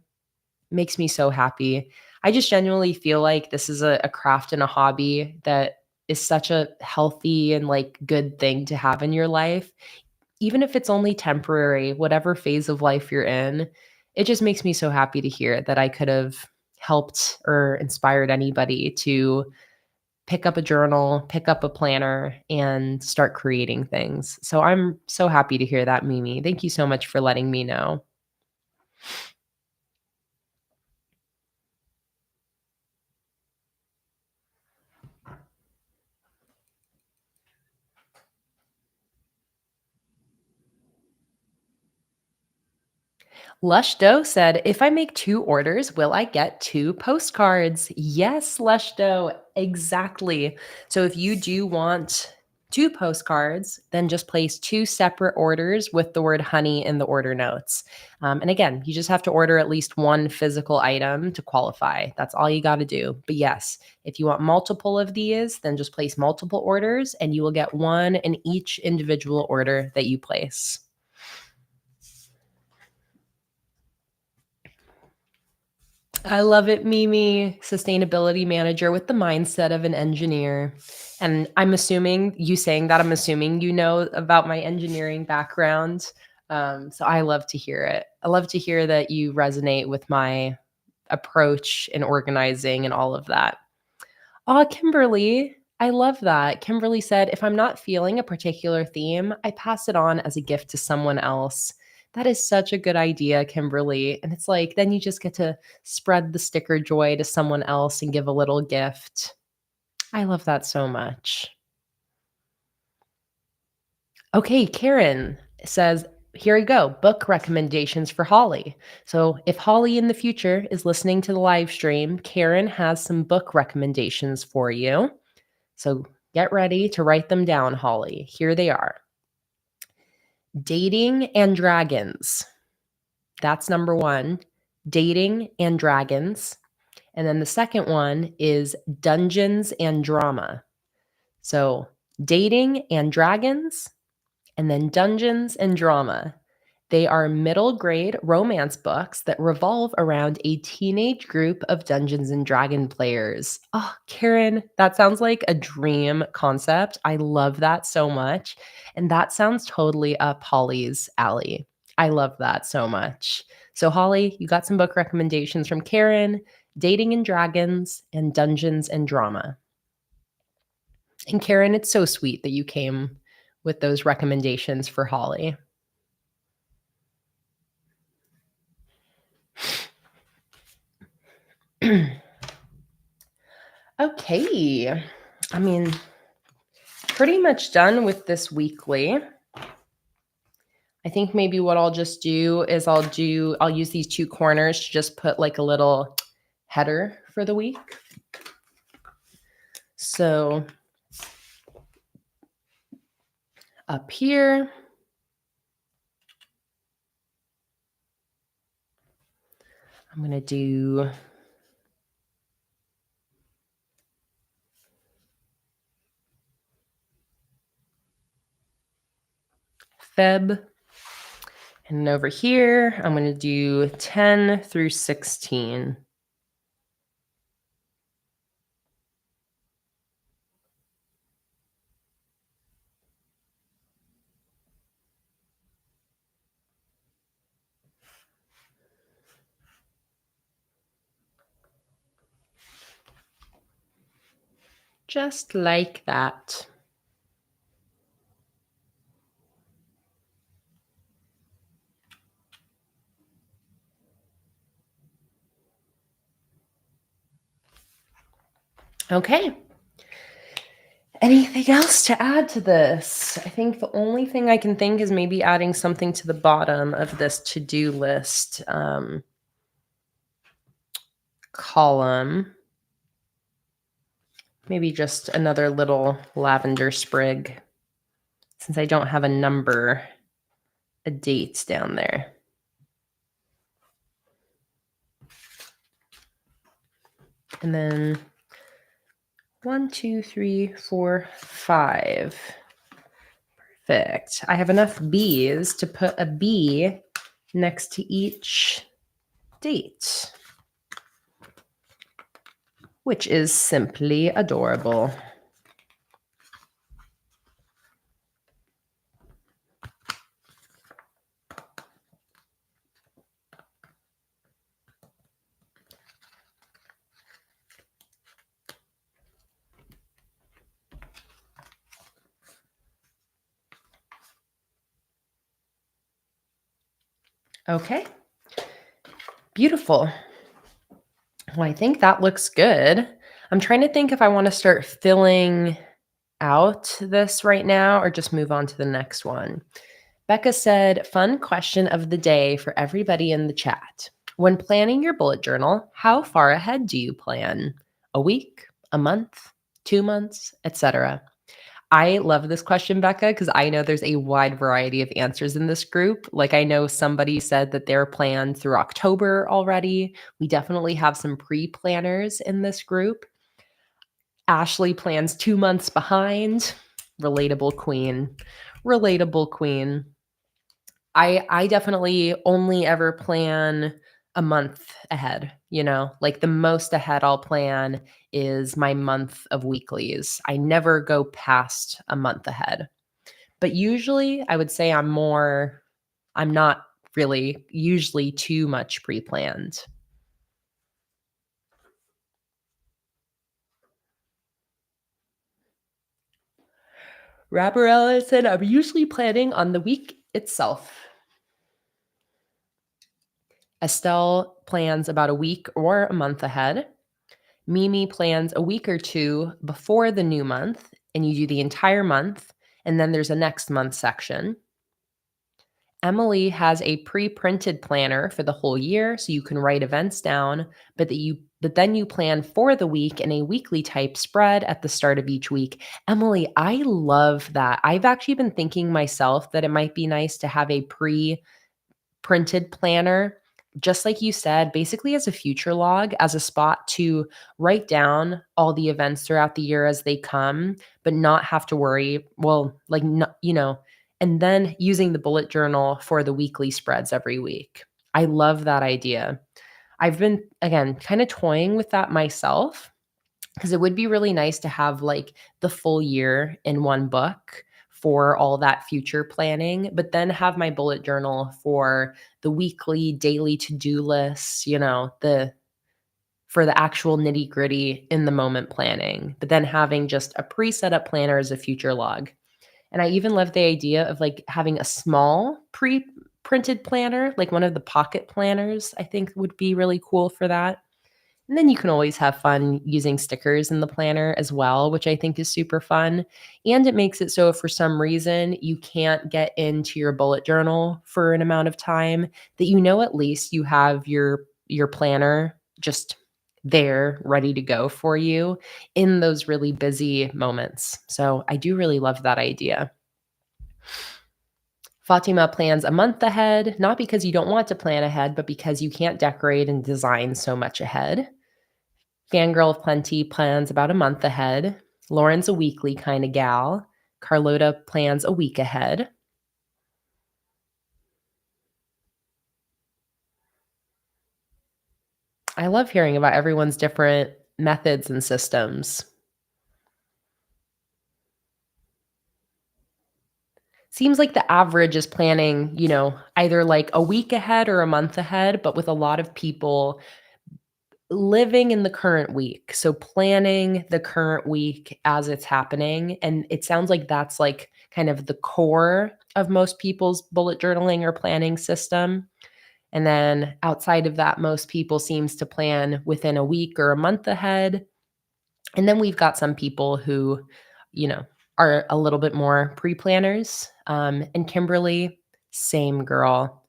makes me so happy. I just genuinely feel like this is a craft and a hobby that is such a healthy and like good thing to have in your life. Even if it's only temporary, whatever phase of life you're in, it just makes me so happy to hear that I could have helped or inspired anybody to pick up a journal, pick up a planner, and start creating things. So I'm so happy to hear that, Mimi. Thank you so much for letting me know. Lush Dough said, if I make 2 orders, will I get 2 postcards? Yes, Lush Dough, exactly. So if you do want 2 postcards, then just place 2 separate orders with the word honey in the order notes. And again, you just have to order at least 1 physical item to qualify. That's all you got to do. But yes, if you want multiple of these, then just place multiple orders and you will get 1 in each individual order that you place. I love it, Mimi, sustainability manager with the mindset of an engineer. And I'm assuming you saying that, I'm assuming you know about my engineering background. So I love to hear it. I love to hear that you resonate with my approach in organizing and all of that. Oh, Kimberly, I love that. Kimberly said, if I'm not feeling a particular theme, I pass it on as a gift to someone else. That is such a good idea, Kimberly. And it's like, then you just get to spread the sticker joy to someone else and give a little gift. I love that so much. Okay, Karen says, here you go, book recommendations for Holly. So if Holly in the future is listening to the live stream, Karen has some book recommendations for you. So get ready to write them down, Holly. Here they are. Dating and Dragons. That's number 1. Dating and Dragons. And then the second one is Dungeons and Drama. So Dating and Dragons, and then Dungeons and Drama. They are middle grade romance books that revolve around a teenage group of Dungeons and Dragon players. Oh, Karen, that sounds like a dream concept. I love that so much. And that sounds totally up Holly's alley. I love that so much. So, Holly, you got some book recommendations from Karen, Dating and Dragons, and Dungeons and Drama. And Karen, it's so sweet that you came with those recommendations for Holly. Okay. I mean, pretty much done with this weekly. I think maybe what I'll just do is I'll use these 2 corners to just put like a little header for the week. So up here, I'm going to do Feb. And over here, I'm going to do 10 through 16. Just like that. Okay. Anything else to add to this? I think the only thing I can think is maybe adding something to the bottom of this to-do list column. Maybe just another little lavender sprig, since I don't have a date down there. And then 1, 2, 3, 4, 5. Perfect. I have enough B's to put a B next to each date, which is simply adorable. Okay. Beautiful. Well, I think that looks good. I'm trying to think if I want to start filling out this right now or just move on to the next one. Becca said, fun question of the day for everybody in the chat. When planning your bullet journal, how far ahead do you plan? A week, a month, 2 months, etc.? I love this question, Becca, because I know there's a wide variety of answers in this group. Like, I know somebody said that they're planned through October already. We definitely have some pre-planners in this group. Ashley plans 2 months behind. Relatable queen. Relatable queen. I definitely only ever plan a month ahead, like the most ahead I'll plan is my month of weeklies. I never go past a month ahead. But usually I would say I'm not really usually too much pre-planned. Rapperella said, I'm usually planning on the week itself. Estelle plans about a week or a month ahead. Mimi plans a week or two before the new month, and you do the entire month, and then there's a next month section. Emily has a pre-printed planner for the whole year, so you can write events down, but then you plan for the week in a weekly type spread at the start of each week. Emily, I love that. I've actually been thinking myself that it might be nice to have a pre-printed planner, just like you said, basically as a future log, as a spot to write down all the events throughout the year as they come, but not have to worry. Well, and then using the bullet journal for the weekly spreads every week. I love that idea. I've been, again, kind of toying with that myself because it would be really nice to have like the full year in one book for all that future planning, but then have my bullet journal for the weekly, daily to-do lists, for the actual nitty-gritty in the moment planning, but then having just a pre-set up planner as a future log. And I even love the idea of like having a small pre-printed planner, like one of the pocket planners, I think would be really cool for that. And then you can always have fun using stickers in the planner as well, which I think is super fun. And it makes it so if for some reason you can't get into your bullet journal for an amount of time, that at least you have your planner just there ready to go for you in those really busy moments. So I do really love that idea. Fatima plans a month ahead, not because you don't want to plan ahead, but because you can't decorate and design so much ahead. Fangirl of Plenty plans about a month ahead. Lauren's a weekly kind of gal. Carlota plans a week ahead. I love hearing about everyone's different methods and systems. Seems like the average is planning, either like a week ahead or a month ahead, but with a lot of people living in the current week. So planning the current week as it's happening. And it sounds like that's like kind of the core of most people's bullet journaling or planning system. And then outside of that, most people seems to plan within a week or a month ahead. And then we've got some people who, you know, are a little bit more pre-planners. And Kimberly, same girl.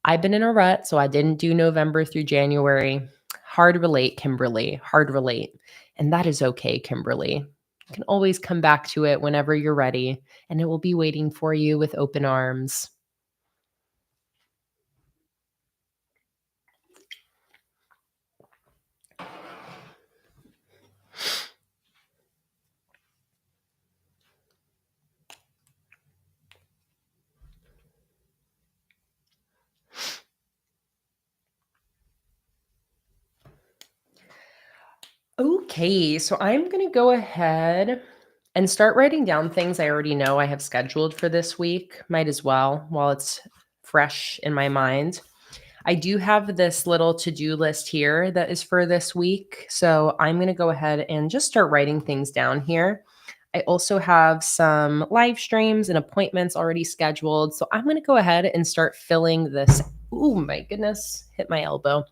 I've been in a rut, so I didn't do November through January. Hard relate, Kimberly. Hard relate. And that is okay, Kimberly. You can always come back to it whenever you're ready, and it will be waiting for you with open arms. Okay, so I'm going to go ahead and start writing down things I already know I have scheduled for this week. Might as well while it's fresh in my mind. I do have this little to-do list here that is for this week. So I'm going to go ahead and just start writing things down here. I also have some live streams and appointments already scheduled. So I'm going to go ahead and start filling this. Oh my goodness, hit my elbow.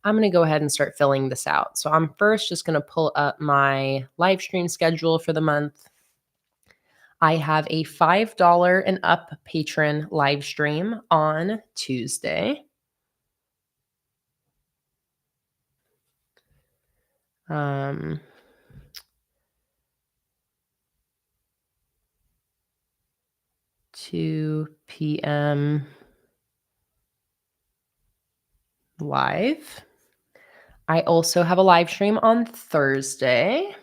I'm going to go ahead and start filling this out. So I'm first just going to pull up my live stream schedule for the month. I have a $5 and up patron live stream on Tuesday. 2 p.m. live. I also have a live stream on Thursday,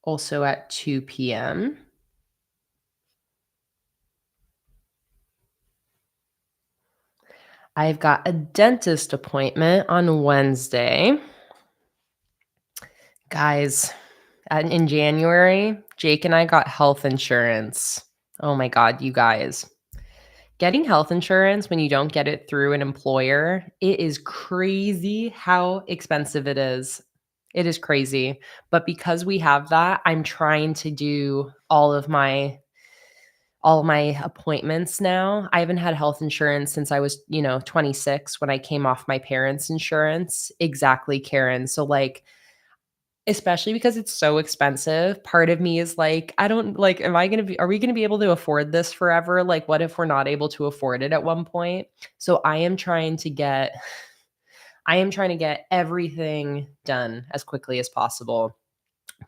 also at 2 p.m. I've got a dentist appointment on Wednesday. Guys, in January, Jake and I got health insurance. Oh my God, you guys. Getting health insurance when you don't get it through an employer, it is crazy how expensive it is. It is crazy. But because we have that, I'm trying to do all of my appointments now. I haven't had health insurance since I was, 26 when I came off my parents' insurance. Exactly, Karen. So like especially because it's so expensive, part of me is like, I don't like, are we going to be able to afford this forever? Like, what if we're not able to afford it at one point? So I am trying to get everything done as quickly as possible.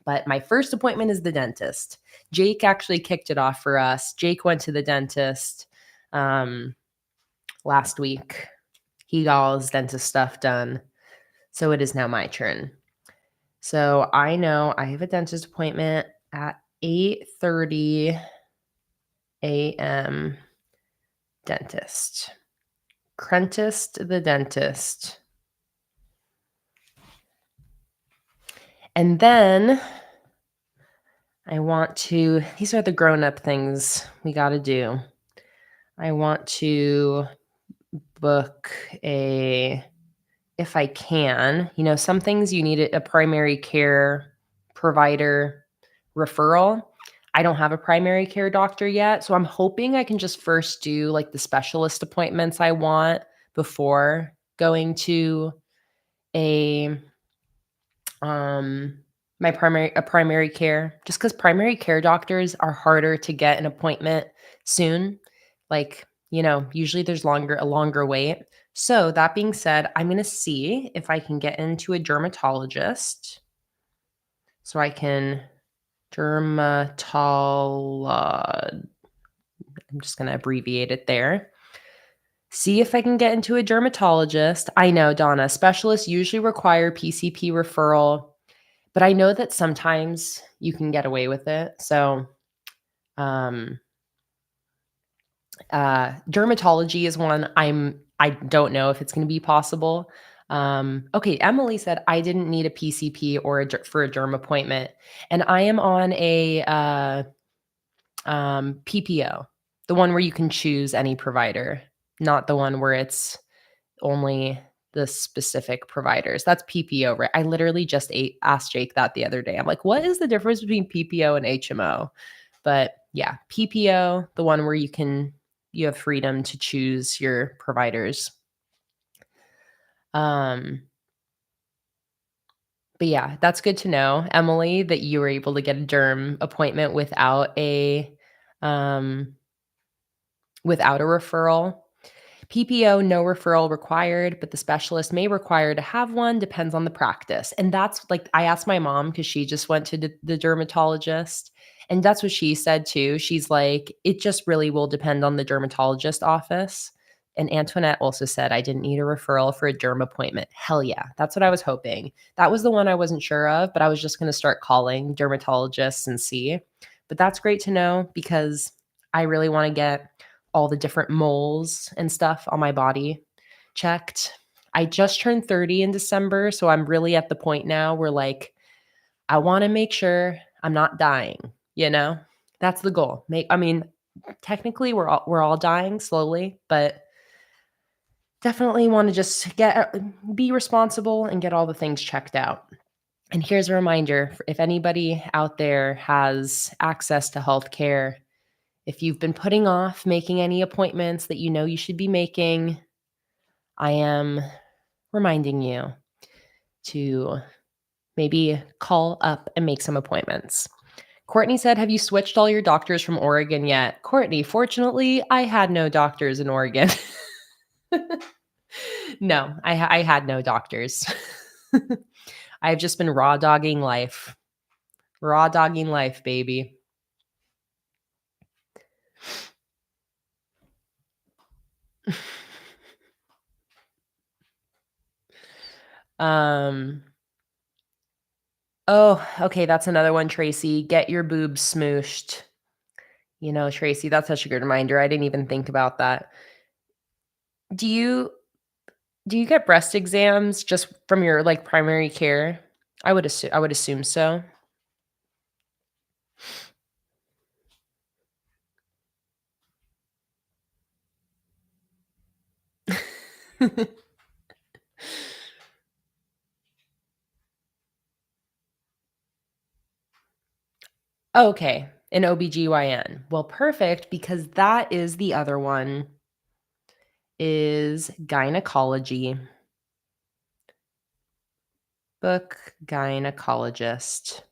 But my first appointment is the dentist. Jake actually kicked it off for us. Jake went to the dentist last week. He got all his dentist stuff done. So it is now my turn. So I know I have a dentist appointment at 8:30 a.m. Dentist. Crentist the dentist. And then these are the grown-up things we got to do. I want to book if I can, some things you need a primary care provider referral. I don't have a primary care doctor yet, so I'm hoping I can just first do like the specialist appointments I want before going to a primary care, just because primary care doctors are harder to get an appointment soon. Like, usually there's a longer wait. So that being said, I'm going to see if I can get into a dermatologist. So I can I'm just going to abbreviate it there. See if I can get into a dermatologist. I know, Donna, specialists usually require PCP referral, but I know that sometimes you can get away with it. So dermatology is one I don't know if it's going to be possible. Okay, Emily said I didn't need a PCP or for a derm appointment, and I am on a PPO, the one where you can choose any provider, not the one where it's only the specific providers. That's PPO, right? I literally just asked Jake that the other day. I'm like, what is the difference between PPO and HMO? But yeah, PPO, the one where you have freedom to choose your providers. But yeah, that's good to know, Emily, that you were able to get a derm appointment um, without a referral. PPO, no referral required, but the specialist may require to have one, depends on the practice. And that's like, I asked my mom because she just went to the dermatologist. And that's what she said too. She's like, it just really will depend on the dermatologist office. And Antoinette also said, I didn't need a referral for a derm appointment. Hell yeah. That's what I was hoping. That was the one I wasn't sure of, but I was just going to start calling dermatologists and see. But that's great to know because I really want to get all the different moles and stuff on my body checked. I just turned 30 in December, so I'm really at the point now where like I want to make sure I'm not dying, you know? That's the goal. Technically we're all dying slowly, but definitely want to just be responsible and get all the things checked out. And here's a reminder, if anybody out there has access to healthcare, if you've been putting off making any appointments that you know you should be making, I am reminding you to maybe call up and make some appointments. Courtney said, have you switched all your doctors from Oregon yet? Courtney, fortunately, I had no doctors in Oregon. No, I had no doctors. I've just been raw dogging life. Raw dogging life, baby. Oh, okay, that's another one, Tracy. Get your boobs smooshed. You know, Tracy, that's such a good reminder. I didn't even think about that. Do you get breast exams just from your like primary care? I would assume so. Okay, an OBGYN. Well, perfect because that is the other one is gynecology. Book gynecologist.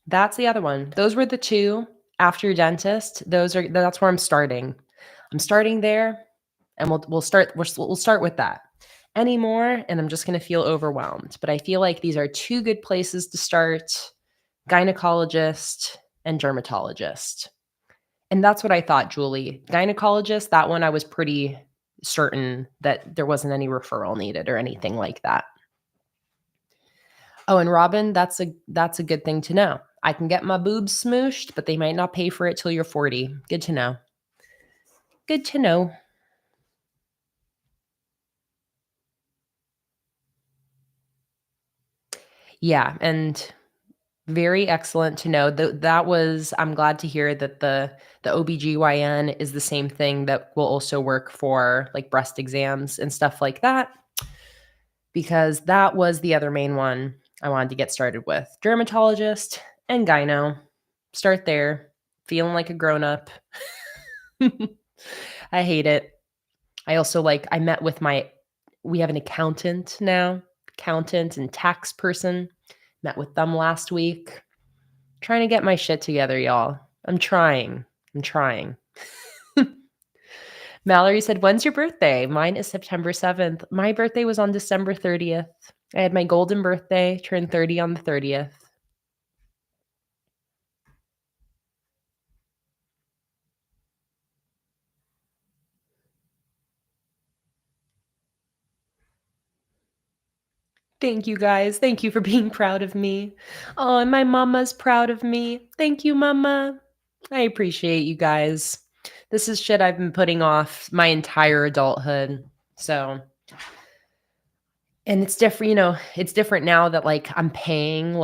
That's the other one. Those were the two after dentist. That's where I'm starting. I'm starting there and we'll start with that. Any more and I'm just going to feel overwhelmed, but I feel like these are two good places to start. Gynecologist and dermatologist. And that's what I thought, Julie. Gynecologist, that one I was pretty certain that there wasn't any referral needed or anything like that. Oh, and Robin, that's a good thing to know. I can get my boobs smooshed, but they might not pay for it till you're 40. Good to know. Good to know. Yeah, and very excellent to know. I'm glad to hear that the OBGYN is the same thing that will also work for like breast exams and stuff like that. Because that was the other main one I wanted to get started with. Dermatologist and gyno. Start there. Feeling like a grown-up. I hate it. I also I met with we have an accountant now, accountant and tax person. Met with them last week. Trying to get my shit together, y'all. I'm trying. Mallory said, when's your birthday? Mine is September 7th. My birthday was on December 30th. I had my golden birthday, turned 30 on the 30th. Thank you guys. Thank you for being proud of me. Oh, and my mama's proud of me. Thank you, mama. I appreciate you guys. This is shit I've been putting off my entire adulthood. So, and it's different, it's different now that I'm paying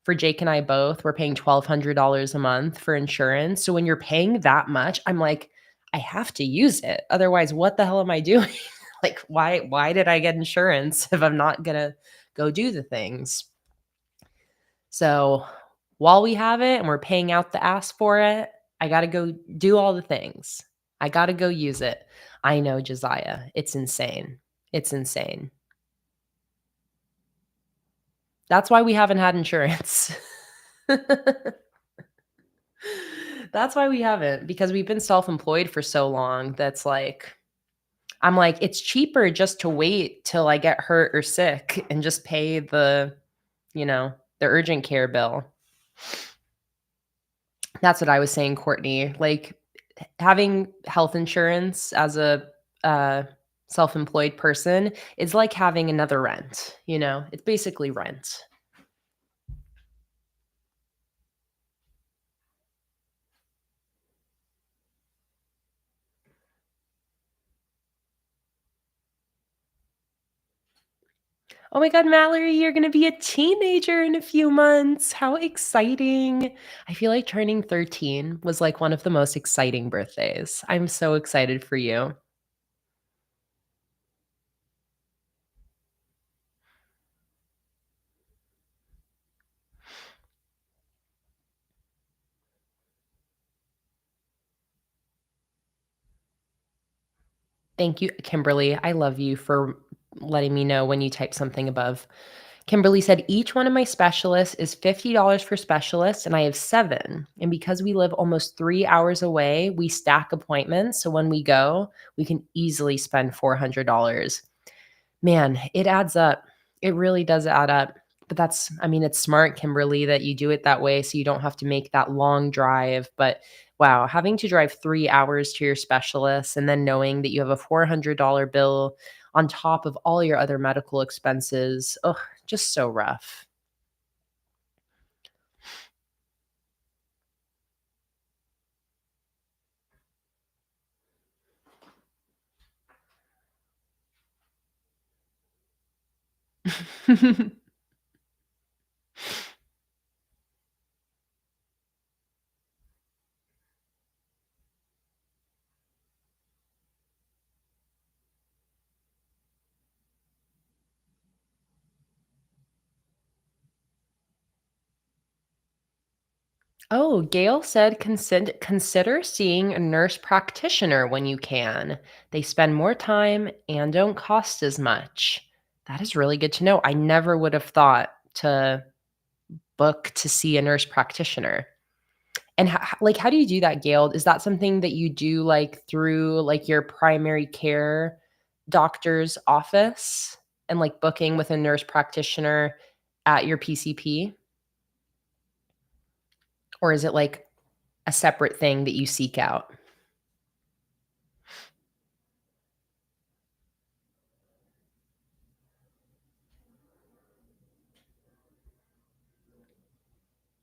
for Jake and I both, we're paying $1,200 a month for insurance. So when you're paying that much, I'm like, I have to use it. Otherwise, what the hell am I doing? Like, why did I get insurance if I'm not gonna go do the things? So while we have it and we're paying out the ass for it, I gotta go do all the things. I gotta go use it. I know, Josiah. It's insane. It's insane. That's why we haven't had insurance. That's why we haven't, because we've been self-employed for so long. That's like, I'm like, it's cheaper just to wait till I get hurt or sick and just pay the urgent care bill. That's what I was saying, Courtney. Like, having health insurance as a uh, self-employed person is like having another rent. It's basically rent. Oh my God, Mallory, you're going to be a teenager in a few months. How exciting. I feel like turning 13 was like one of the most exciting birthdays. I'm so excited for you. Thank you, Kimberly. I love you for letting me know when you type something above. Kimberly said, each one of my specialists is $50 for specialists, and I have 7. And because we live almost 3 hours away, we stack appointments. So when we go, we can easily spend $400. Man, it adds up. It really does add up. But it's smart, Kimberly, that you do it that way so you don't have to make that long drive. But wow, having to drive 3 hours to your specialist and then knowing that you have a $400 bill on top of all your other medical expenses, ugh, just so rough. Oh, Gail said consider seeing a nurse practitioner when you can. They spend more time and don't cost as much. That is really good to know. I never would have thought to book to see a nurse practitioner. And how do you do that, Gail? Is that something that you do like through like your primary care doctor's office and like booking with a nurse practitioner at your PCP? Or is it like a separate thing that you seek out?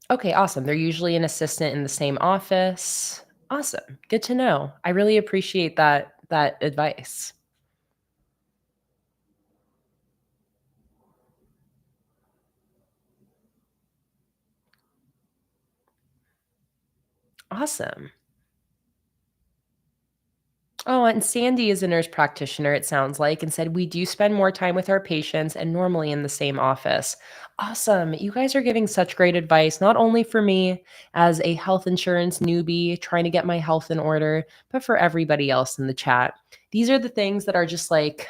Okay, awesome. They're usually an assistant in the same office. Awesome. Good to know. I really appreciate that advice. Awesome. Oh, and Sandy is a nurse practitioner, it sounds like, and said, we do spend more time with our patients and normally in the same office. Awesome. You guys are giving such great advice, not only for me as a health insurance newbie trying to get my health in order, but for everybody else in the chat. These are the things that are just like,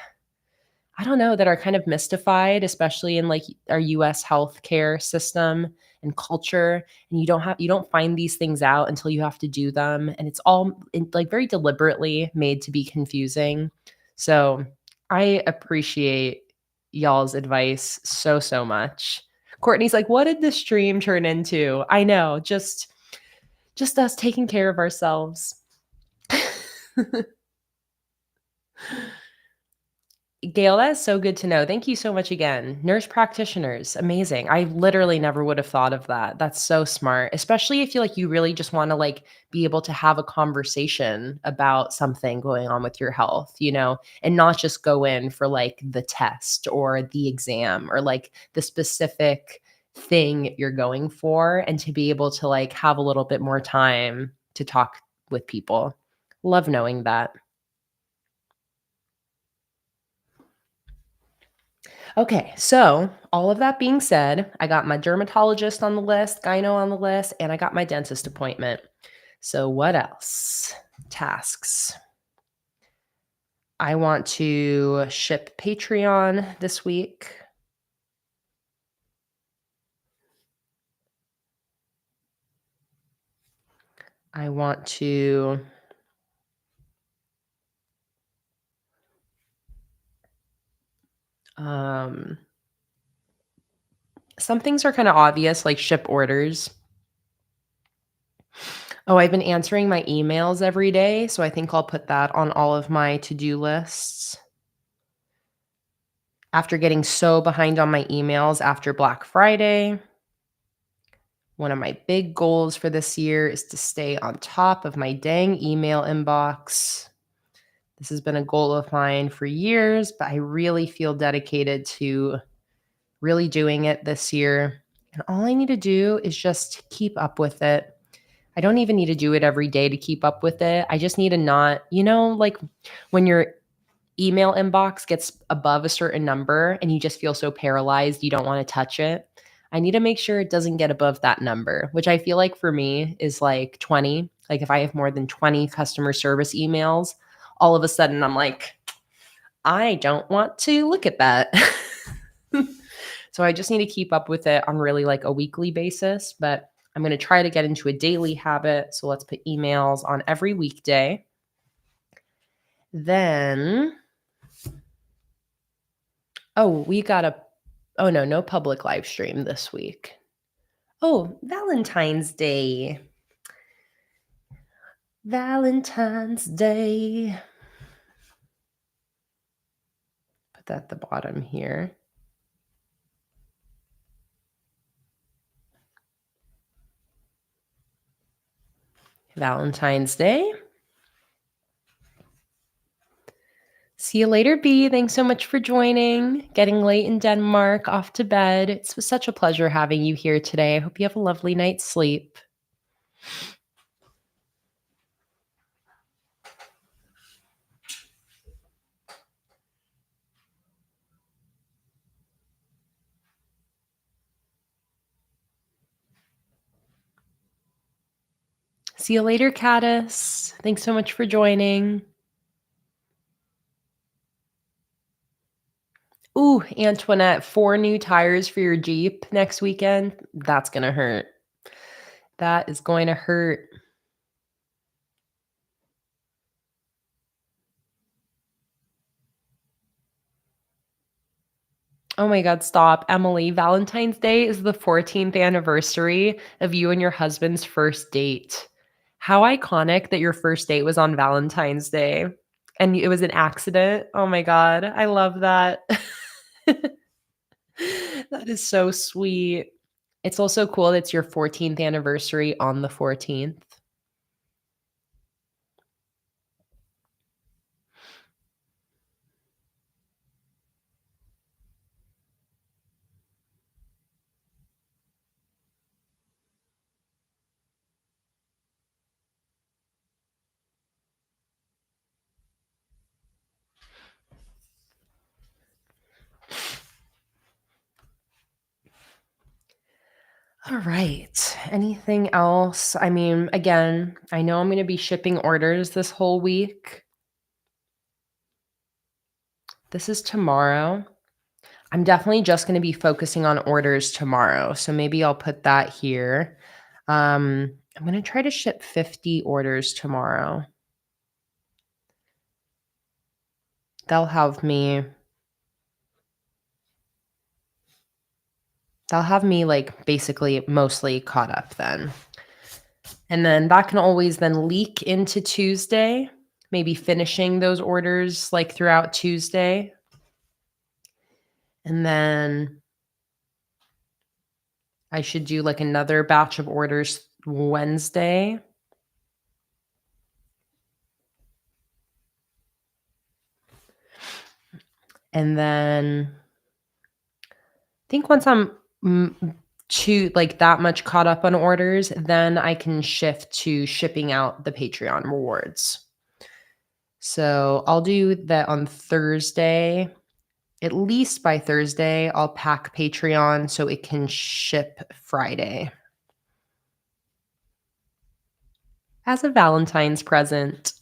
I don't know, that are kind of mystified, especially in like our US healthcare system and culture. And you don't find these things out until you have to do them. And it's all like very deliberately made to be confusing. So I appreciate y'all's advice so, so much. Courtney's like, what did this stream turn into? I know, just us taking care of ourselves. Gail, that's so good to know. Thank you so much again. Nurse practitioners, amazing. I literally never would have thought of that. That's so smart, especially if you like you really just want to like be able to have a conversation about something going on with your health, and not just go in for like the test or the exam or like the specific thing you're going for, and to be able to like have a little bit more time to talk with people. Love knowing that. Okay, so all of that being said, I got my dermatologist on the list, gyno on the list, and I got my dentist appointment. So what else? Tasks. I want to ship Patreon this week. I want to some things are kind of obvious, like ship orders. Oh, I've been answering my emails every day, so I think I'll put that on all of my to-do lists. After getting so behind on my emails after Black Friday, one of my big goals for this year is to stay on top of my dang email inbox. This has been a goal of mine for years, but I really feel dedicated to really doing it this year. And all I need to do is just keep up with it. I don't even need to do it every day to keep up with it. I just need to not, like when your email inbox gets above a certain number and you just feel so paralyzed, you don't want to touch it. I need to make sure it doesn't get above that number, which I feel like for me is like 20. Like if I have more than 20 customer service emails, all of a sudden I'm like, I don't want to look at that. So I just need to keep up with it on really like a weekly basis, but I'm going to try to get into a daily habit. So let's put emails on every weekday. Then, no public live stream this week. Oh, Valentine's Day. Valentine's Day. Put that at the bottom here. Valentine's Day. See you later, B. Thanks so much for joining. Getting late in Denmark, off to bed. It's such a pleasure having you here today. I hope you have a lovely night's sleep. See you later, Caddis. Thanks so much for joining. Ooh, Antoinette, 4 new tires for your Jeep next weekend. That's going to hurt. That is going to hurt. Oh my God, stop. Emily, Valentine's Day is the 14th anniversary of you and your husband's first date. How iconic that your first date was on Valentine's Day and it was an accident. Oh my God, I love that. That is so sweet. It's also cool that it's your 14th anniversary on the 14th. All right. Anything else? I mean, again, I know I'm going to be shipping orders this whole week. This is tomorrow. I'm definitely just going to be focusing on orders tomorrow. So maybe I'll put that here. I'm going to try to ship 50 orders tomorrow. They'll have me like basically mostly caught up then. And then that can always then leak into Tuesday, maybe finishing those orders like throughout Tuesday. And then I should do like another batch of orders Wednesday. And then I think once I'm like that much caught up on orders, then I can shift to shipping out the Patreon rewards. So I'll do that on Thursday at least by Thursday, I'll pack Patreon so it can ship Friday as a Valentine's present.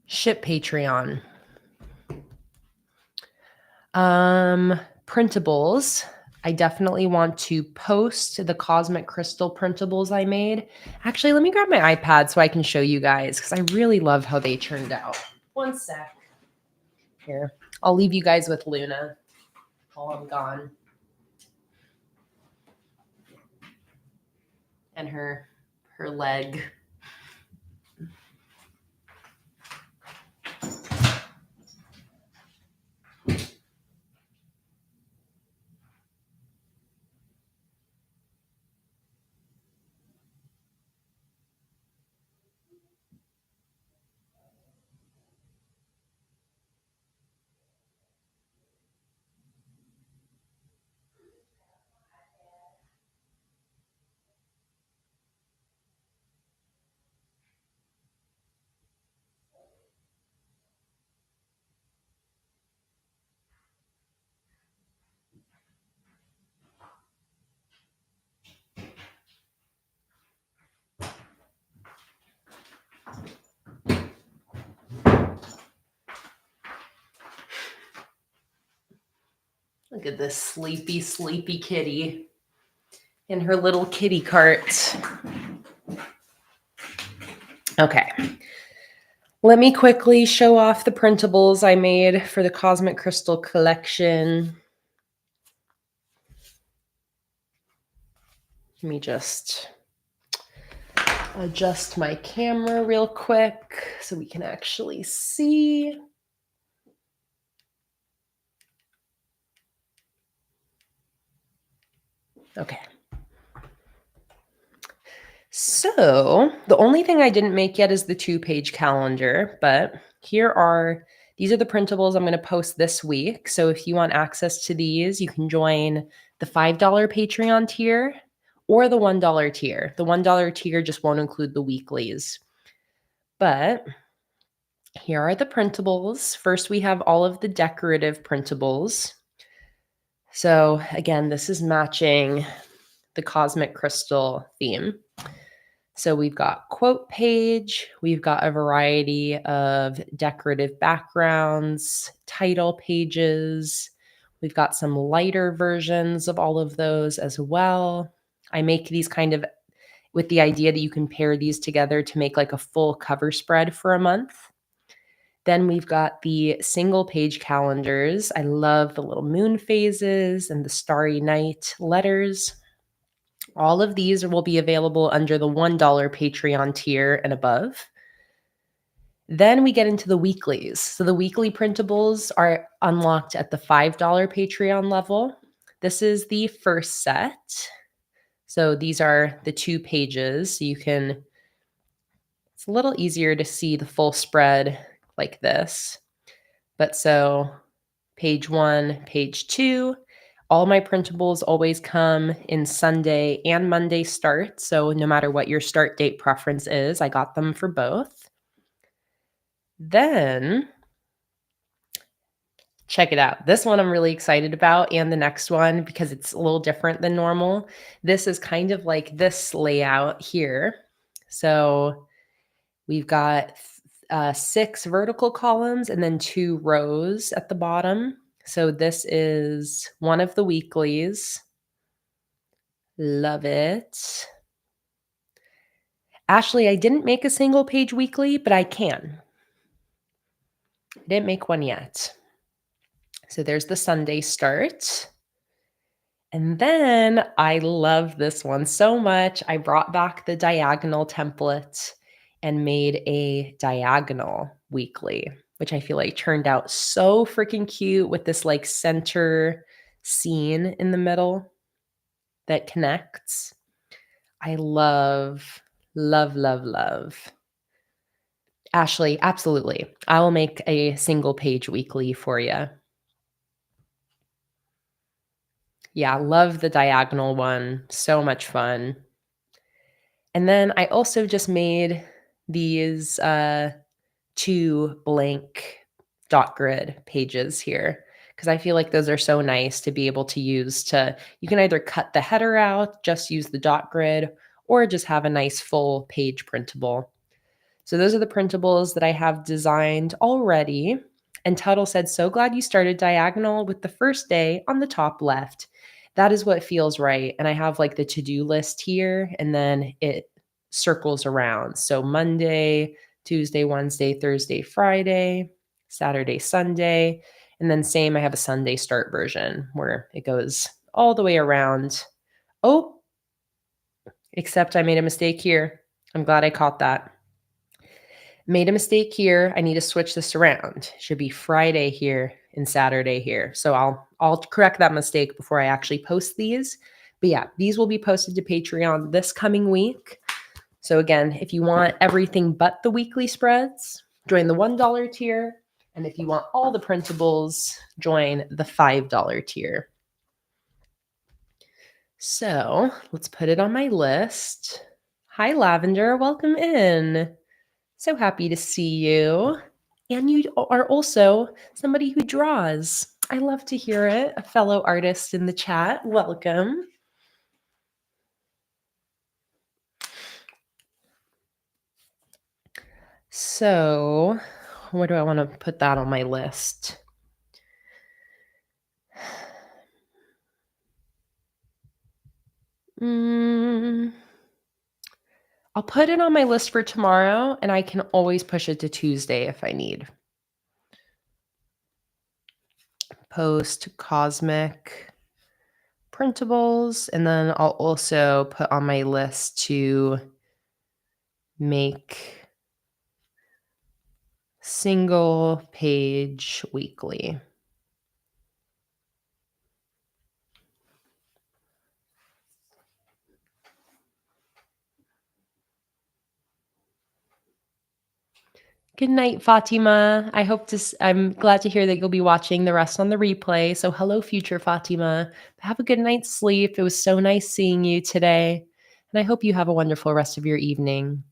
Ship Patreon. Printables. I definitely want to post the cosmic crystal printables I made. Actually, let me grab my iPad so I can show you guys because I really love how they turned out. One sec. Here, I'll leave you guys with Luna while I'm gone. And her leg. Look at this sleepy, sleepy kitty in her little kitty cart. Okay. Let me quickly show off the printables I made for the Cosmic Crystal collection. Let me just adjust my camera real quick so we can actually see. Okay. So the only thing I didn't make yet is the 2-page calendar, but these are the printables I'm going to post this week. So if you want access to these, you can join the $5 Patreon tier or the $1 tier. The $1 tier just won't include the weeklies. But here are the printables. First, we have all of the decorative printables. So again, this is matching the Cosmic Crystal theme. So we've got quote page, we've got a variety of decorative backgrounds, title pages, we've got some lighter versions of all of those as well. I make these kind of with the idea that you can pair these together to make like a full cover spread for a month. Then we've got the single page calendars. I love the little moon phases and the starry night letters. All of these will be available under the $1 Patreon tier and above. Then we get into the weeklies. So the weekly printables are unlocked at the $5 Patreon level. This is the first set. So these are the 2 pages. So it's a little easier to see the full spread like this. But so page 1, page 2, all my printables always come in Sunday and Monday start. So no matter what your start date preference is, I got them for both. Then check it out. This one I'm really excited about, and the next one because it's a little different than normal. This is kind of like this layout here. So we've got 6 vertical columns and then 2 rows at the bottom. So this is one of the weeklies. Love it. Ashley, I didn't make a single page weekly, but I can. I didn't make one yet. So there's the Sunday start. And then I love this one so much. I brought back the diagonal template and made a diagonal weekly, which I feel like turned out so freaking cute with this like center scene in the middle that connects. I love, love, love, love. Ashley, absolutely. I will make a single page weekly for you. Yeah, love the diagonal one. So much fun. And then I also just made these 2 blank dot grid pages here because I feel like those are so nice to be able to use to you can either cut the header out, just use the dot grid, or just have a nice full page printable. So those are the printables that I have designed already. And Tuttle said, so glad you started diagonal with the first day on the top left. That is what feels right. And I have like the to-do list here, and then it circles around. So Monday, Tuesday, Wednesday, Thursday, Friday, Saturday, Sunday. And then same, I have a Sunday start version where it goes all the way around. Oh, except I made a mistake here. I'm glad I caught that. Made a mistake here. I need to switch this around. Should be Friday here and Saturday here. So I'll correct that mistake before I actually post these. But yeah, these will be posted to Patreon this coming week. So again, if you want everything but the weekly spreads, join the $1 tier. And if you want all the printables, join the $5 tier. So let's put it on my list. Hi, Lavender. Welcome in. So happy to see you. And you are also somebody who draws. I love to hear it. A fellow artist in the chat. Welcome. So, where do I want to put that on my list? I'll put it on my list for tomorrow, and I can always push it to Tuesday if I need. Post cosmic printables, and then I'll also put on my list to make single page weekly. Good night, Fatima. I'm glad to hear that you'll be watching the rest on the replay. So hello, future Fatima. Have a good night's sleep. It was so nice seeing you today. And I hope you have a wonderful rest of your evening.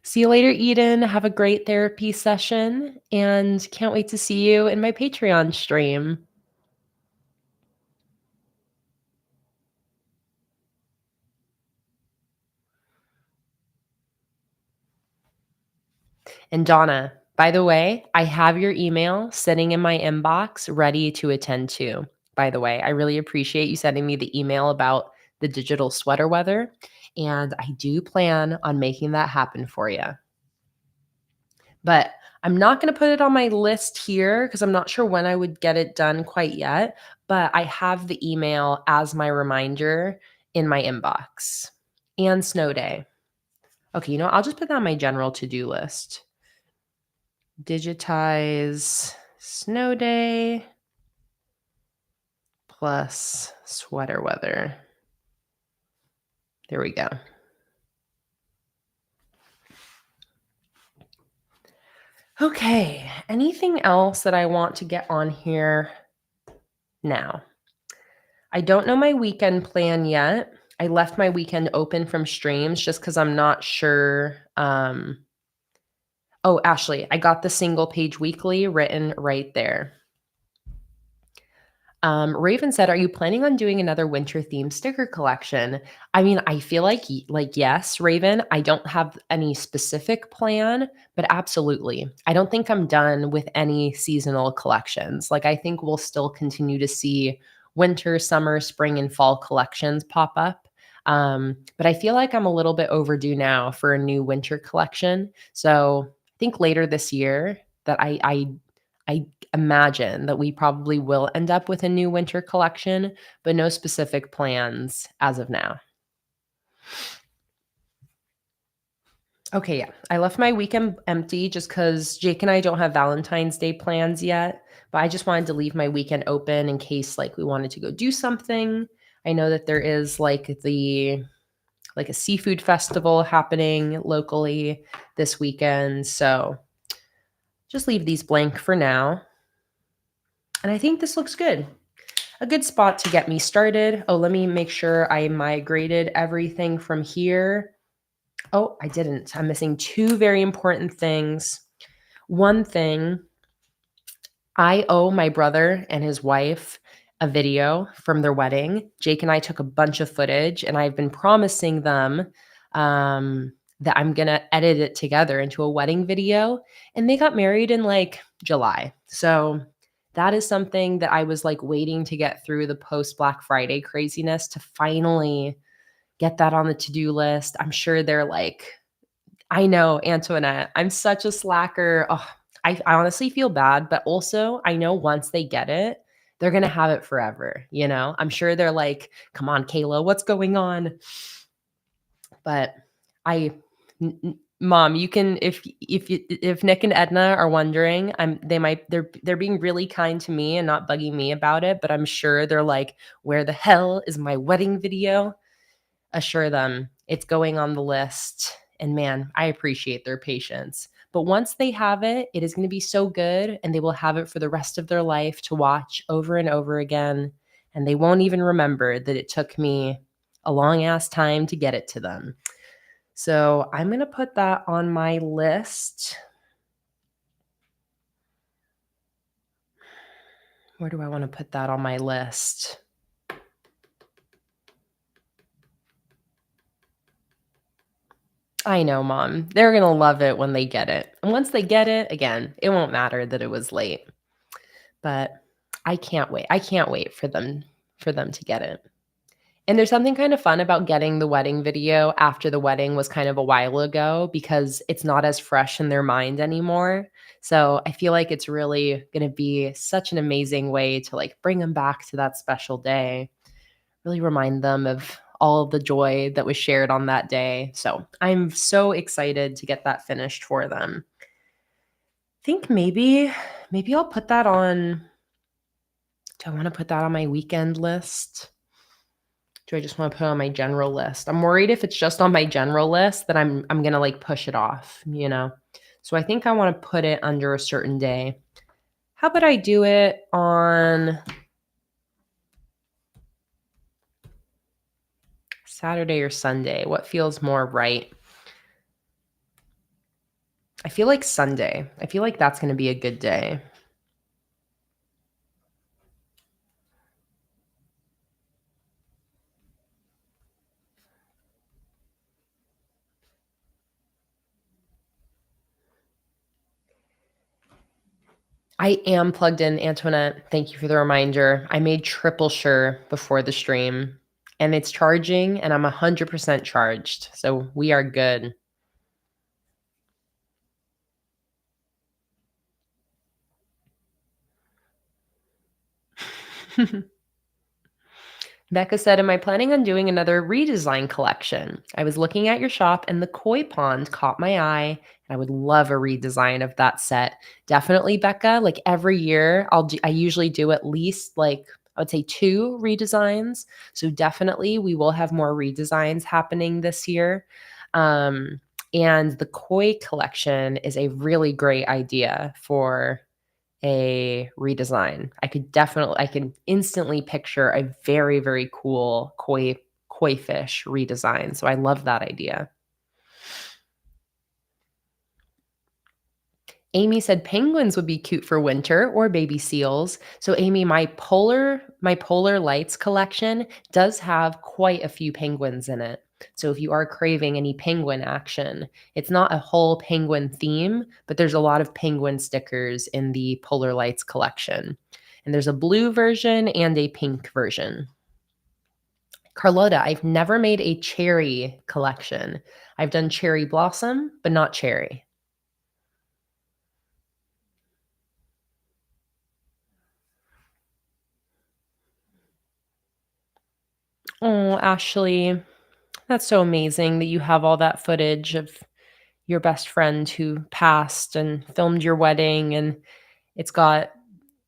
See you later, Eden. Have a great therapy session, and can't wait to see you in my Patreon stream. And Donna, by the way, I have your email sitting in my inbox ready to attend to. By the way, I really appreciate you sending me the email about the digital sweater weather, and I do plan on making that happen for you. But I'm not going to put it on my list here because I'm not sure when I would get it done quite yet, but I have the email as my reminder in my inbox. And snow day. Okay, I'll just put that on my general to-do list. Digitize snow day plus sweater weather. There we go. Okay, anything else that I want to get on here now? I don't know my weekend plan yet. I left my weekend open from streams just because I'm not sure. Oh, Ashley, I got the single page weekly written right there. Raven said, are you planning on doing another winter themed sticker collection? I mean, I feel like yes, Raven. I don't have any specific plan, but absolutely. I don't think I'm done with any seasonal collections. Like, I think we'll still continue to see winter, summer, spring, and fall collections pop up. But I feel like I'm a little bit overdue now for a new winter collection. So I think later this year that I imagine that we probably will end up with a new winter collection, but no specific plans as of now. Okay, yeah. I left my weekend empty just because Jake and I don't have Valentine's Day plans yet, but I just wanted to leave my weekend open in case we wanted to go do something. I know that there is a seafood festival happening locally this weekend, so Just leave these blank for now. And I think this looks good. A good spot to get me started. Oh, let me make sure I migrated everything from here. Oh, I didn't. I'm missing two very important things. One thing, I owe my brother and his wife a video from their wedding. Jake and I took a bunch of footage, and I've been promising them that I'm going to edit it together into a wedding video. And they got married in like July. So that is something that I was like waiting to get through the post Black Friday craziness to finally get that on the to-do list. I'm sure they're like, I know, Antoinette, I'm such a slacker. Oh, I honestly feel bad, but also I know once they get it, they're going to have it forever. I'm sure they're like, come on, Kayla, what's going on? But Mom, you can, if Nick and Edna are wondering, they're being really kind to me and not bugging me about it, but I'm sure they're like, where the hell is my wedding video? Assure them it's going on the list. And man, I appreciate their patience. But once they have it, it is going to be so good, and they will have it for the rest of their life to watch over and over again. And they won't even remember that it took me a long ass time to get it to them. So I'm going to put that on my list. Where do I want to put that on my list? I know, Mom. They're going to love it when they get it. And once they get it, again, it won't matter that it was late. But I can't wait. I can't wait for them to get it. And there's something kind of fun about getting the wedding video after the wedding was kind of a while ago, because it's not as fresh in their mind anymore. So I feel like it's really going to be such an amazing way to like bring them back to that special day, really remind them of all of the joy that was shared on that day. So I'm so excited to get that finished for them. I think maybe I'll put that on. Do I want to put that on my weekend list? Do I just want to put it on my general list? I'm worried if it's just on my general list that I'm going to like push it off, So I think I want to put it under a certain day. How about I do it on Saturday or Sunday? What feels more right? I feel like Sunday. I feel like that's going to be a good day. I am plugged in, Antoinette. Thank you for the reminder. I made triple sure before the stream, and it's charging, and I'm 100% charged. So we are good. Becca said, am I planning on doing another redesign collection? I was looking at your shop and the koi pond caught my eye, and I would love a redesign of that set. Definitely, Becca. Like every year, I usually do at least like I would say 2 redesigns. So definitely we will have more redesigns happening this year. And the koi collection is a really great idea for a redesign. I can instantly picture a very, very cool koi fish redesign. So I love that idea. Amy said penguins would be cute for winter, or baby seals. So Amy, my polar lights collection does have quite a few penguins in it. So if you are craving any penguin action, it's not a whole penguin theme, but there's a lot of penguin stickers in the polar lights collection. And there's a blue version and a pink version. Carlotta, I've never made a cherry collection. I've done cherry blossom, but not cherry. Oh, Ashley, that's so amazing that you have all that footage of your best friend who passed and filmed your wedding, and it's got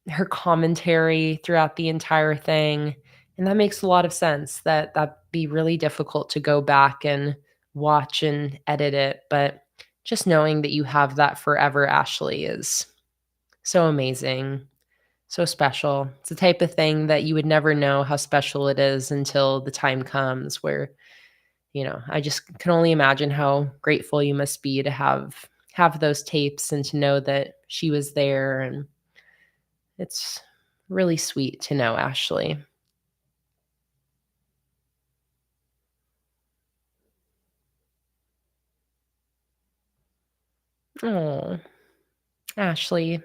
her commentary throughout the entire thing. And that makes a lot of sense that that'd be really difficult to go back and watch and edit it. But just knowing that you have that forever, Ashley, is So amazing. So special. It's the type of thing that you would never know how special it is until the time comes where, I just can only imagine how grateful you must be to have those tapes and to know that she was there, and it's really sweet to know, Ashley. Oh, Ashley.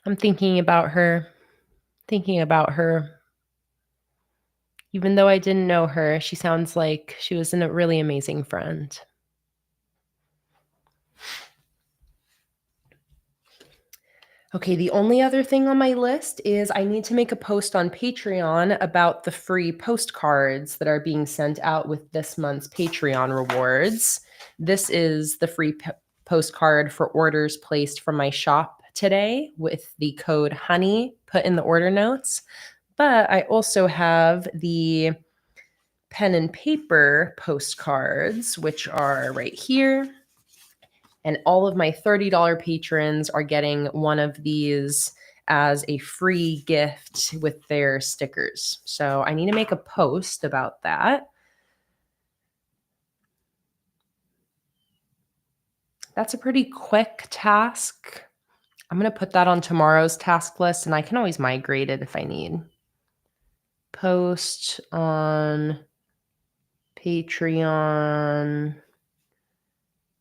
I'm thinking about her. Even though I didn't know her, she sounds like she was a really amazing friend. Okay, the only other thing on my list is I need to make a post on Patreon about the free postcards that are being sent out with this month's Patreon rewards. This is the free postcard for orders placed from my shop today with the code HONEY put in the order notes. But I also have the pen and paper postcards, which are right here. And all of my $30 patrons are getting one of these as a free gift with their stickers. So I need to make a post about that. That's a pretty quick task. I'm going to put that on tomorrow's task list, and I can always migrate it if I need. Post on Patreon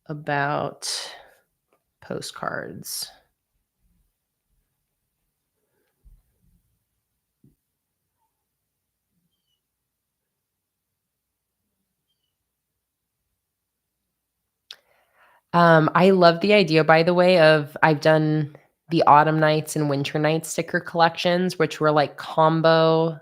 about postcards. I love the idea, by the way, of I've done the autumn nights and winter nights sticker collections, which were like combo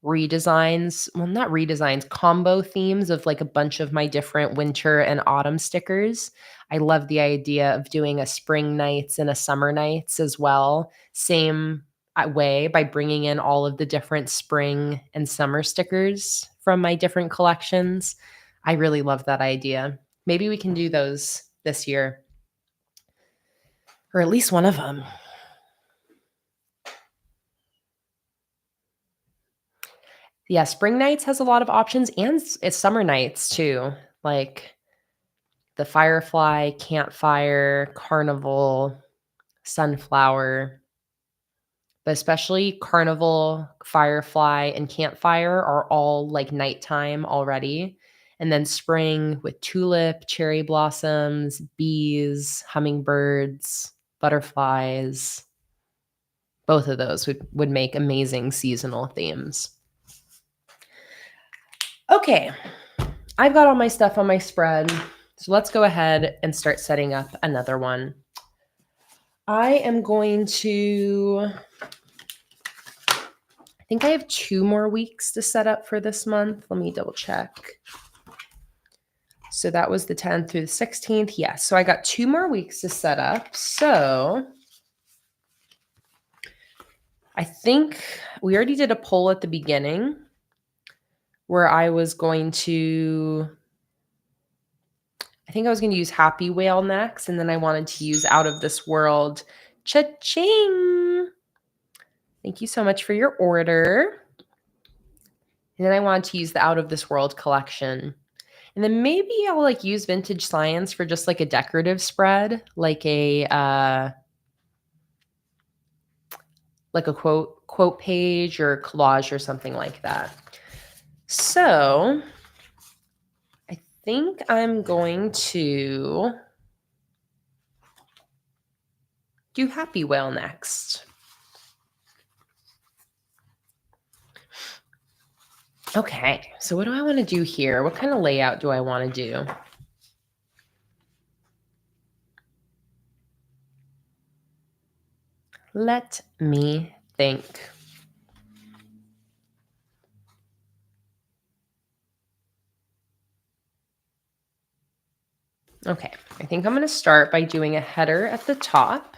redesigns. Well, not redesigns, combo themes of like a bunch of my different winter and autumn stickers. I love the idea of doing a spring nights and a summer nights as well. Same way by bringing in all of the different spring and summer stickers from my different collections. I really love that idea. Maybe we can do those this year, or at least one of them. Yeah, spring nights has a lot of options, and it's summer nights too, like the firefly, campfire, carnival, sunflower. But especially carnival, firefly, and campfire are all like nighttime already. And then spring with tulip, cherry blossoms, bees, hummingbirds, butterflies. Both of those would make amazing seasonal themes. Okay, I've got all my stuff on my spread. So let's go ahead and start setting up another one. I am going to, I think I have 2 more weeks to set up for this month. Let me double check. So that was the 10th through the 16th. Yes. So I got 2 more weeks to set up. So I think we already did a poll at the beginning where I was going to use Happy Whale next, and then I wanted to use Out of This World. Cha-ching! Thank you so much for your order. And then I wanted to use the Out of This World collection. And then maybe I'll like use Vintage Science for just like a decorative spread, like a quote page or collage or something like that. So I think I'm going to do Happy Whale next. Okay, so what do I want to do here? What kind of layout do I want to do? Let me think. Okay, I think I'm going to start by doing a header at the top.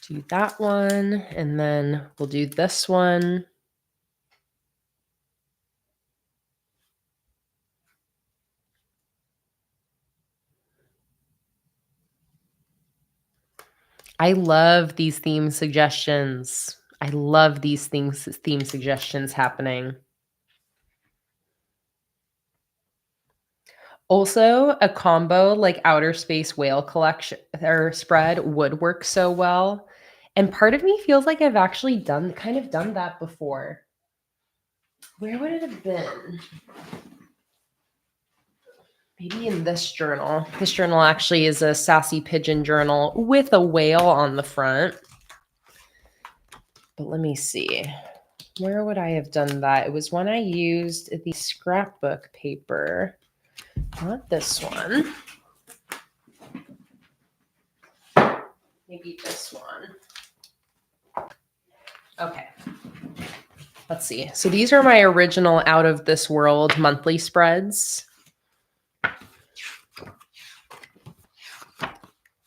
Do that one, and then we'll do this one. I love these theme suggestions. I love these theme suggestions happening. Also, a combo like outer space whale collection or spread would work so well. And part of me feels like I've actually done that before. Where would it have been? Maybe in this journal. This journal actually is a sassy pigeon journal with a whale on the front. But let me see. Where would I have done that? It was when I used the scrapbook paper. Not this one. Maybe this one. Okay. Let's see. So these are my original Out of This World monthly spreads.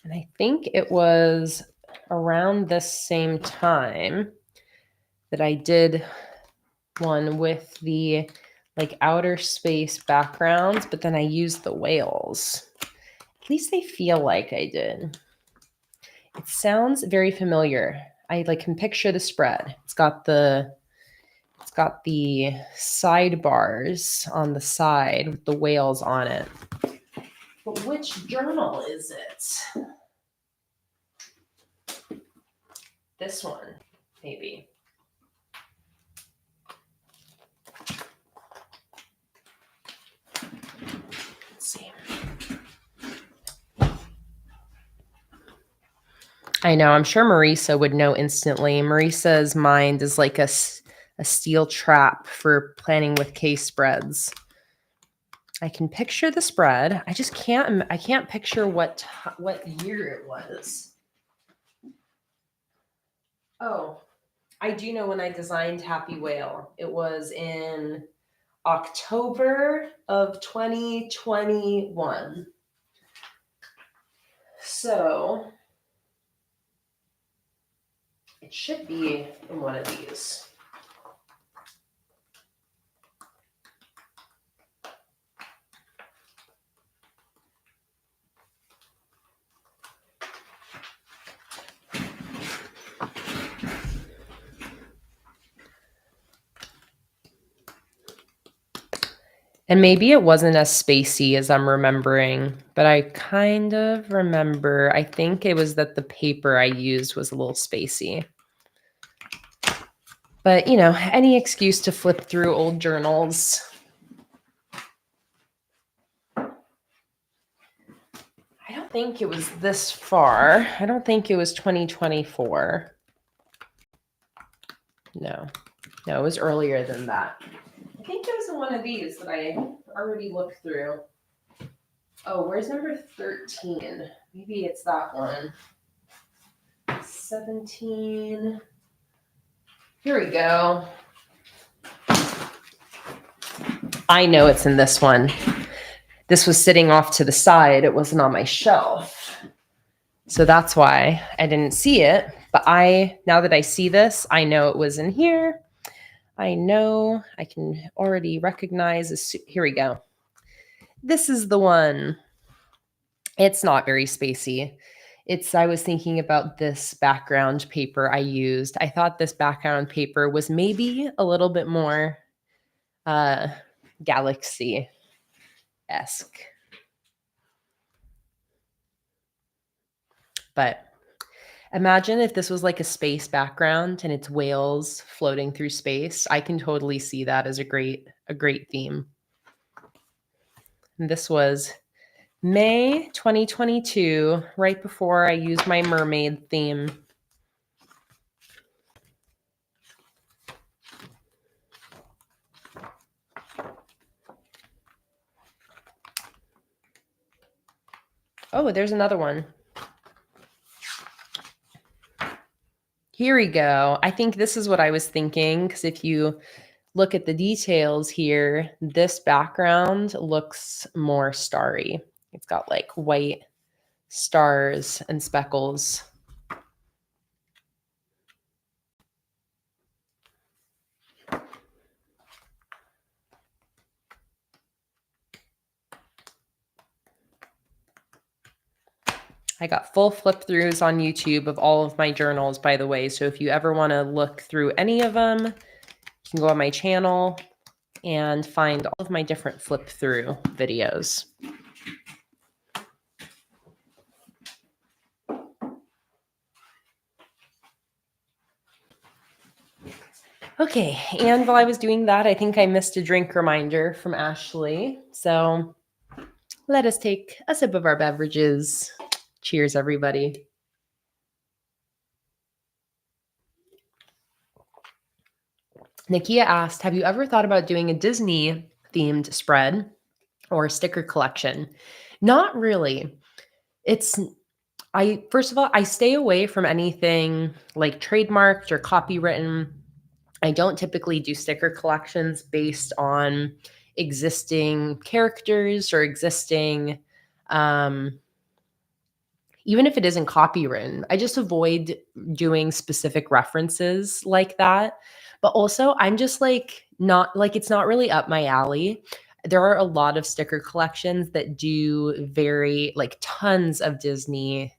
And I think it was around this same time that I did one with the like outer space backgrounds, but then I used the whales. At least they feel like I did. It sounds very familiar. I like can picture the spread. It's got the sidebars on the side with the whales on it. But which journal is it? This one, maybe. Let's see. I know, I'm sure Marisa would know instantly. Marisa's mind is like a steel trap for PlanningWithKay spreads. I can picture the spread. I just can't picture what year it was. Oh, I do know when I designed Happy Whale. It was in October of 2021. So it should be in one of these. And maybe it wasn't as spacey as I'm remembering, but I kind of remember, I think it was that the paper I used was a little spacey. But, you know, any excuse to flip through old journals. I don't think it was this far. I don't think it was 2024. No, it was earlier than that. I think it was in one of these that I already looked through. Oh, where's number 13? Maybe it's that one. 17. Here we go. I know it's in this one. This was sitting off to the side. It wasn't on my shelf. So that's why I didn't see it. But now that I see this, I know it was in here. I know I can already recognize. Here we go. This is the one. It's not very spacey. I was thinking about this background paper I used. I thought this background paper was maybe a little bit more galaxy-esque. But imagine if this was like a space background and it's whales floating through space. I can totally see that as a great theme. And this was May 2022, right before I used my mermaid theme. Oh, there's another one. Here we go. I think this is what I was thinking, because if you look at the details here, this background looks more starry. It's got like white stars and speckles. I got full flip throughs on YouTube of all of my journals, by the way. So if you ever want to look through any of them, you can go on my channel and find all of my different flip through videos. Okay, and while I was doing that, I think I missed a drink reminder from Ashley. So let us take a sip of our beverages. Cheers, everybody. Nakia asked, have you ever thought about doing a Disney themed spread or sticker collection? Not really. First of all, I stay away from anything like trademarked or copywritten. I don't typically do sticker collections based on existing characters or existing, even if it isn't copywritten. I just avoid doing specific references like that. But also, I'm just like, not like, it's not really up my alley. There are a lot of sticker collections that do very, like, tons of Disney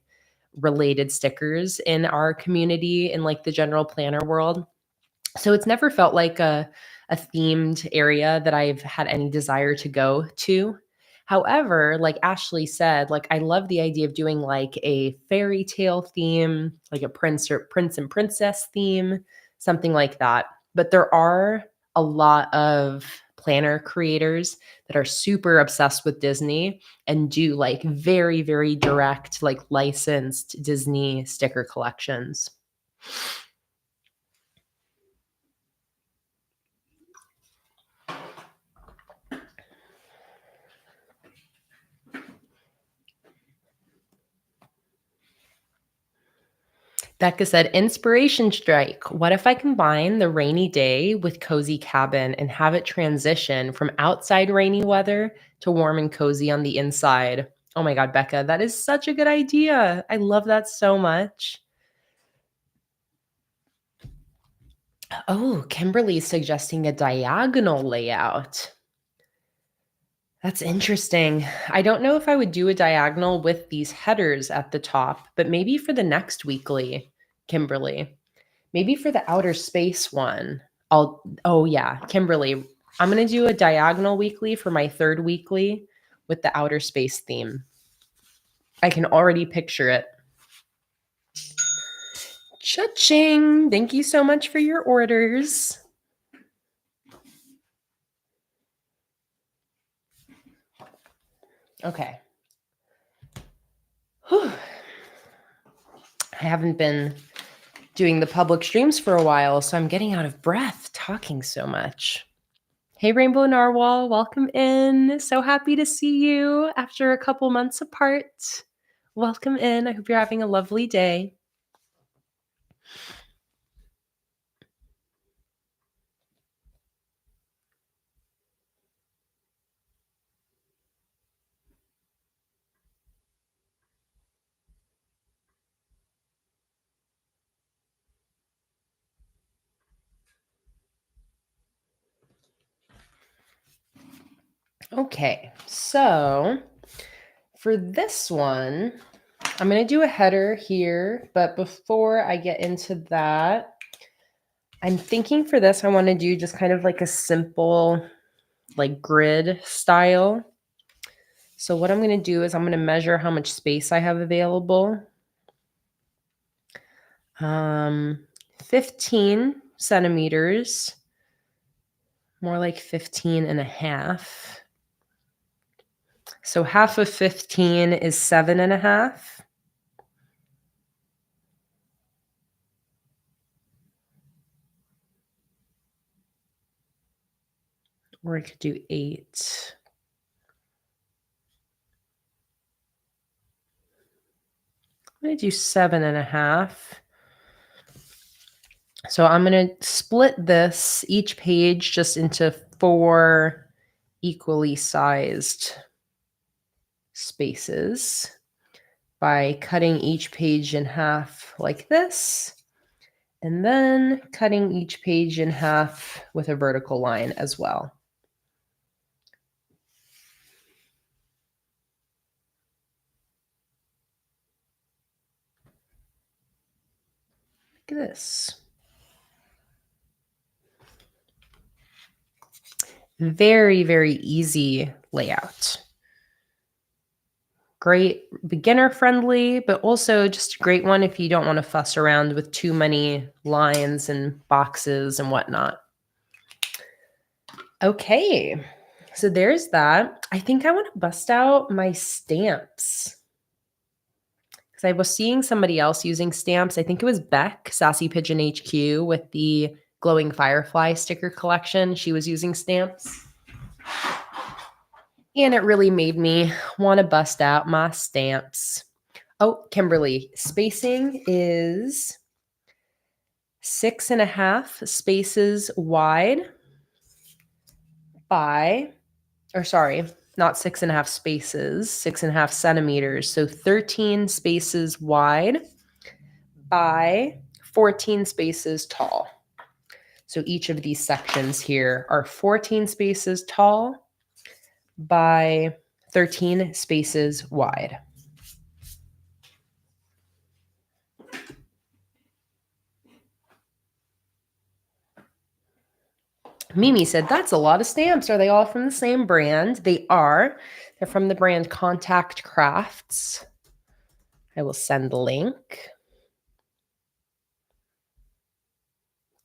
related stickers in our community in like the general planner world. So it's never felt like a themed area that I've had any desire to go to. However, like Ashley said, like I love the idea of doing like a fairy tale theme, like a prince and princess theme, something like that. But there are a lot of planner creators that are super obsessed with Disney and do like very, very direct, like licensed Disney sticker collections. Becca said, inspiration strike. What if I combine the rainy day with cozy cabin and have it transition from outside rainy weather to warm and cozy on the inside? Oh my God, Becca, that is such a good idea. I love that so much. Oh, Kimberly's suggesting a diagonal layout. That's interesting. I don't know if I would do a diagonal with these headers at the top, but maybe for the next weekly, Kimberly. Maybe for the outer space one, oh yeah, Kimberly, I'm going to do a diagonal weekly for my third weekly with the outer space theme. I can already picture it. Cha-ching. Thank you so much for your orders. Okay. Whew. I haven't been doing the public streams for a while, so I'm getting out of breath talking so much. Hey, Rainbow Narwhal, welcome in. So happy to see you after a couple months apart. Welcome in. I hope you're having a lovely day. Okay, so for this one, I'm going to do a header here, but before I get into that, I'm thinking for this, I want to do just kind of like a simple, like grid style. So what I'm going to do is I'm going to measure how much space I have available. 15 centimeters, more like 15 and a half. So half of 15 is 7.5. Or I could do 8. I'm going to do 7.5. So I'm going to split this, each page, just into 4 equally sized spaces by cutting each page in half like this, and then cutting each page in half with a vertical line as well. Look at this. Very, very easy layout. Great beginner friendly, but also just a great one if you don't want to fuss around with too many lines and boxes and whatnot. Okay, so there's that. I think I want to bust out my stamps because I was seeing somebody else using stamps. I think it was Beck, Sassy Pigeon HQ, with the glowing firefly sticker collection. She was using stamps. And it really made me want to bust out my stamps. Oh, Kimberly, spacing is 6.5 spaces wide by, or sorry, not 6.5 spaces, 6.5 centimeters. So 13 spaces wide by 14 spaces tall. So each of these sections here are 14 spaces tall by 13 spaces wide. Mimi said, that's a lot of stamps. Are they all from the same brand? They are. They're from the brand Contact Crafts. I will send the link.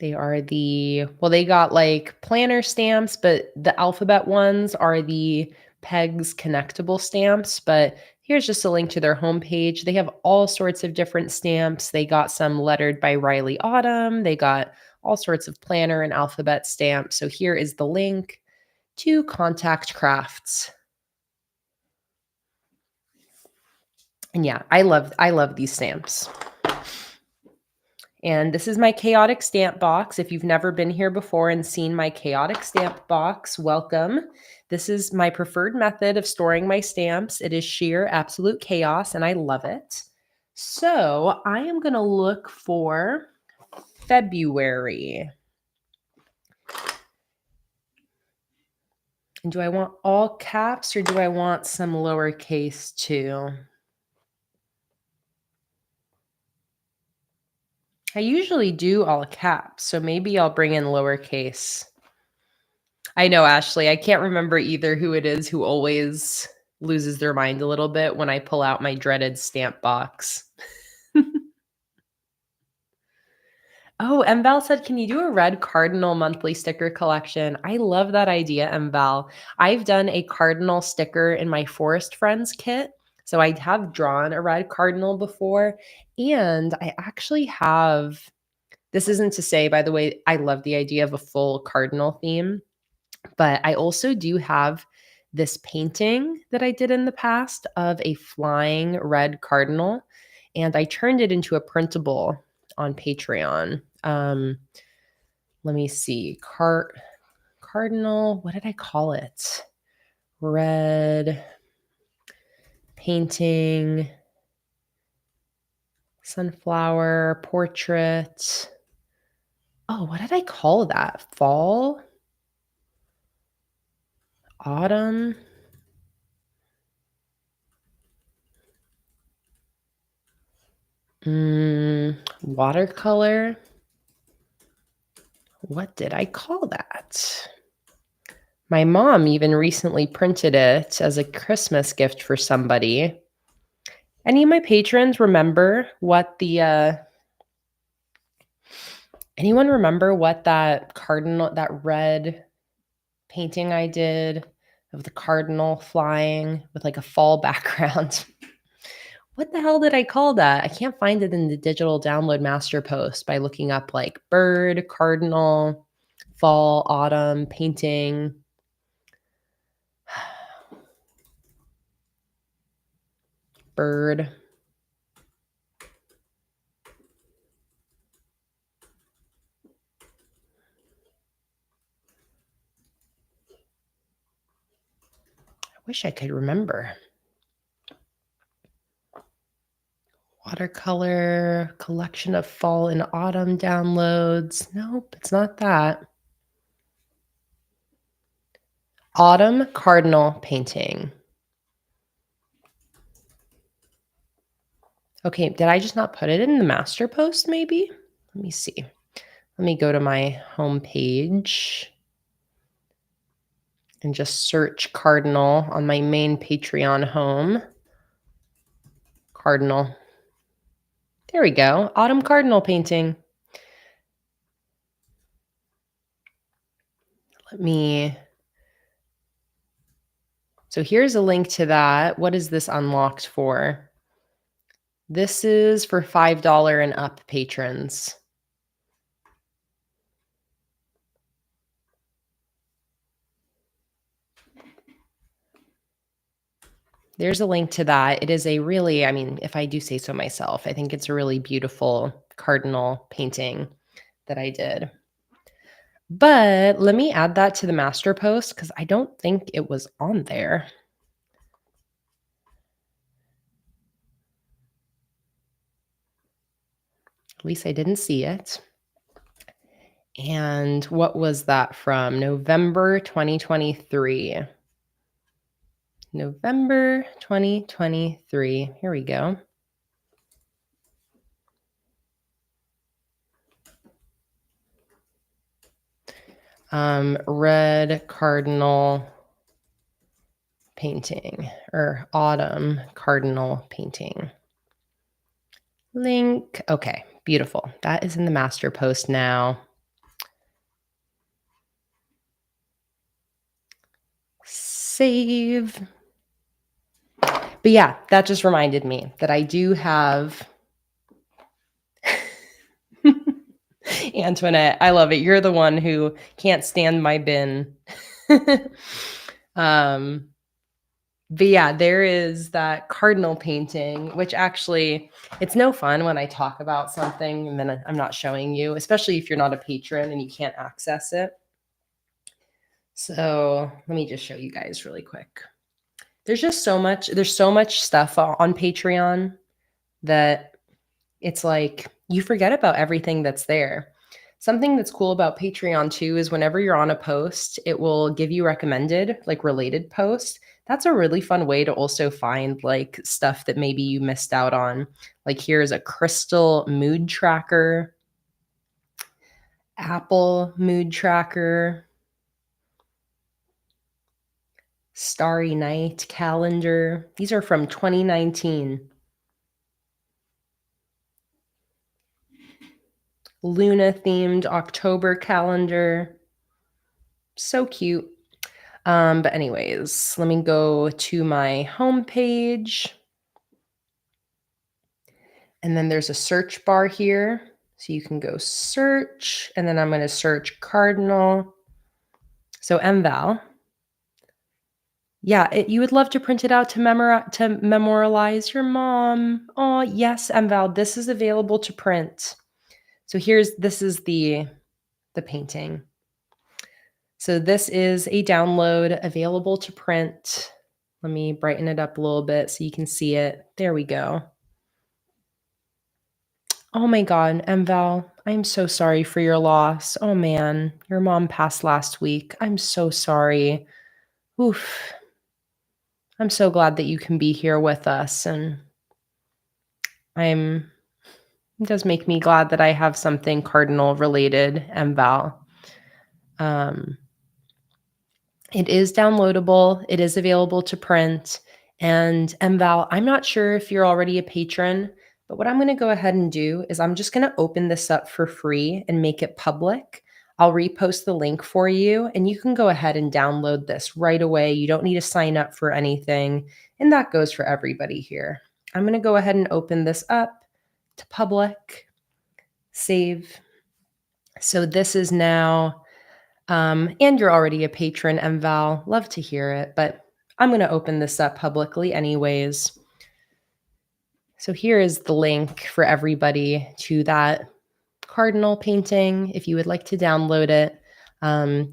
They are they got like planner stamps, but the alphabet ones are the Pegs connectable stamps. But here's just a link to their homepage. They have all sorts of different stamps. They got some lettered by Riley Autumn. They got all sorts of planner and alphabet stamps. So here is the link to Contact Crafts. And yeah, I love these stamps. And this is my chaotic stamp box. If you've never been here before and seen my chaotic stamp box, welcome. This is my preferred method of storing my stamps. It is sheer absolute chaos and I love it. So I am going to look for February. And do I want all caps or do I want some lowercase too? I usually do all caps, so maybe I'll bring in lowercase. I know, Ashley, I can't remember either who it is who always loses their mind a little bit when I pull out my dreaded stamp box. Oh, Mval said, can you do a red cardinal monthly sticker collection? I love that idea, Mval. I've done a cardinal sticker in my Forest Friends kit. So I have drawn a red cardinal before. And I actually have, this isn't to say, by the way, I love the idea of a full cardinal theme. But I also do have this painting that I did in the past of a flying red cardinal. And I turned it into a printable on Patreon. Let me see. Cardinal, what did I call it? Red painting, sunflower portrait. Oh, what did I call that? Fall? Autumn? Watercolor? What did I call that? My mom even recently printed it as a Christmas gift for somebody. Any of my patrons remember what anyone remember what that red painting I did of the cardinal flying with like a fall background? What the hell did I call that? I can't find it in the digital download master post by looking up like bird, cardinal, fall, autumn, painting. Bird. I wish I could remember. Watercolor, collection of fall and autumn downloads. Nope, it's not that. Autumn cardinal painting. Okay, did I just not put it in the master post maybe? Let me see. Let me go to my home page and just search cardinal on my main Patreon home. Cardinal. There we go. Autumn cardinal painting. So here's a link to that. What is this unlocked for? This is for $5 and up patrons. There's a link to that. It is a really, I mean, if I do say so myself, I think it's a really beautiful cardinal painting that I did. But let me add that to the master post because I don't think it was on there. At least I didn't see it. And what was that from? November 2023. November 2023. Here we go. Red cardinal painting or autumn cardinal painting. Link. Okay, beautiful. That is in the master post now. Save. But yeah, that just reminded me that I do have Antoinette, I love it. You're the one who can't stand my bin. But yeah, there is that cardinal painting, which actually, it's no fun when I talk about something and then I'm not showing you, especially if you're not a patron and you can't access it. So let me just show you guys really quick. There's so much stuff on Patreon that it's like you forget about everything that's there. Something that's cool about Patreon too is whenever you're on a post, it will give you recommended, like related posts. That's a really fun way to also find like stuff that maybe you missed out on. Like here's a crystal mood tracker, Apple mood tracker, Starry Night calendar. These are from 2019. Luna themed October calendar. So cute. But anyways, let me go to my home page. And then there's a search bar here. So you can go search, and then I'm going to search cardinal. So MVal. Yeah, you would love to print it out to memorialize your mom. Oh, yes, MVal, this is available to print. So this is the painting. So this is a download available to print. Let me brighten it up a little bit so you can see it. There we go. Oh my God, MVal, I'm so sorry for your loss. Oh man, your mom passed last week. I'm so sorry. Oof. I'm so glad that you can be here with us, and it does make me glad that I have something cardinal related, MVal. It is downloadable. It is available to print. And MVal, I'm not sure if you're already a patron, but what I'm going to go ahead and do is I'm just going to open this up for free and make it public. I'll repost the link for you, and you can go ahead and download this right away. You don't need to sign up for anything, and that goes for everybody here. I'm going to go ahead and open this up to public, save. So this is now, and you're already a patron, MVal. Love to hear it, but I'm going to open this up publicly anyways. So here is the link for everybody to that cardinal painting. If you would like to download it,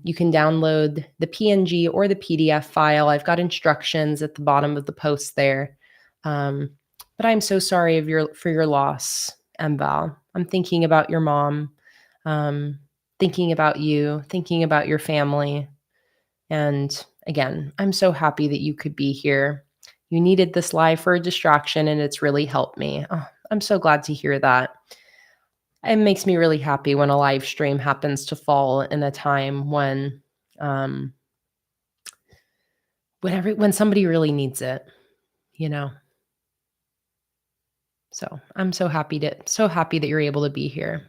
you can download the PNG or the PDF file. I've got instructions at the bottom of the post there. But I'm so sorry for your loss, MVal. I'm thinking about your mom, thinking about you, thinking about your family. And again, I'm so happy that you could be here. You needed this live for a distraction, and it's really helped me. Oh, I'm so glad to hear that. it makes me really happy when a live stream happens to fall in a time when when somebody really needs it, you know. So I'm so happy that you're able to be here.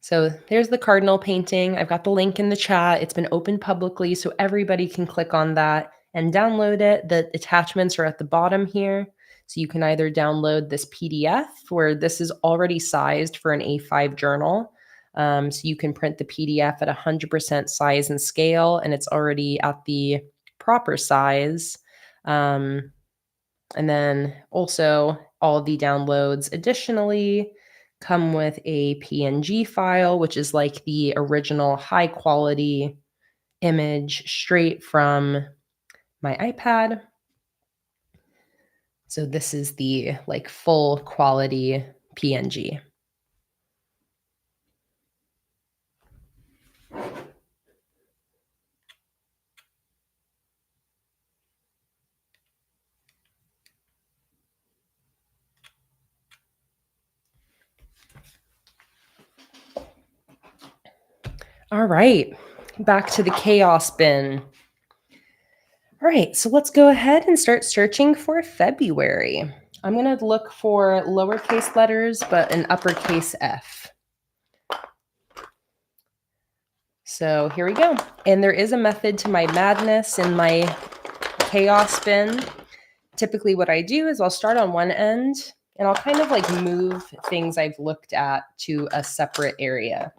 So there's the cardinal painting. I've got the link in the chat. It's been open publicly, so everybody can click on that and download it. The attachments are at the bottom here. So you can either download this PDF, where this is already sized for an A5 journal. So you can print the PDF at 100% size and scale, and it's already at the proper size. And then also all of the downloads additionally come with a PNG file, which is like the original high quality image straight from my iPad. So this is the like full quality PNG. All right, back to the chaos bin. All right, so let's go ahead and start searching for February. I'm going to look for lowercase letters, but an uppercase F. So here we go. And there is a method to my madness in my chaos bin. Typically what I do is I'll start on one end and I'll kind of like move things I've looked at to a separate area.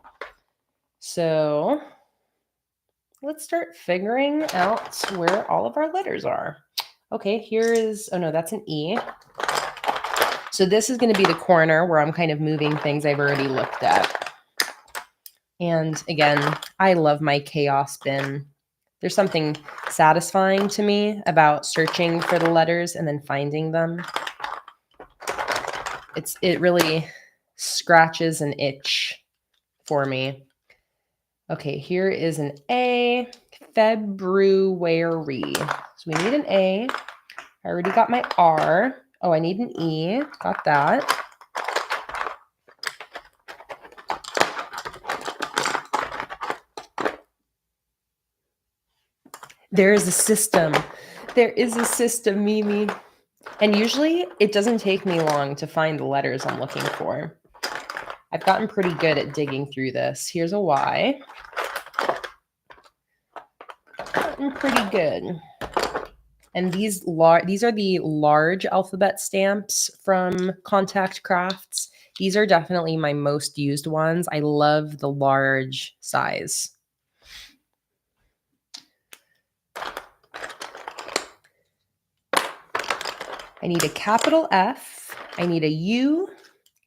So let's start figuring out where all of our letters are. Okay, here is, oh no, that's an E. So this is going to be the corner where I'm kind of moving things I've already looked at. And again, I love my chaos bin. There's something satisfying to me about searching for the letters and then finding them. It really scratches an itch for me. Okay, here is an A, February. So we need an A. I already got my R. Oh, I need an E. Got that. There is a system. There is a system, Mimi. And usually it doesn't take me long to find the letters I'm looking for. I've gotten pretty good at digging through this. Here's a Y. Gotten pretty good. And these are the large alphabet stamps from Contact Crafts. These are definitely my most used ones. I love the large size. I need a capital F. I need a U.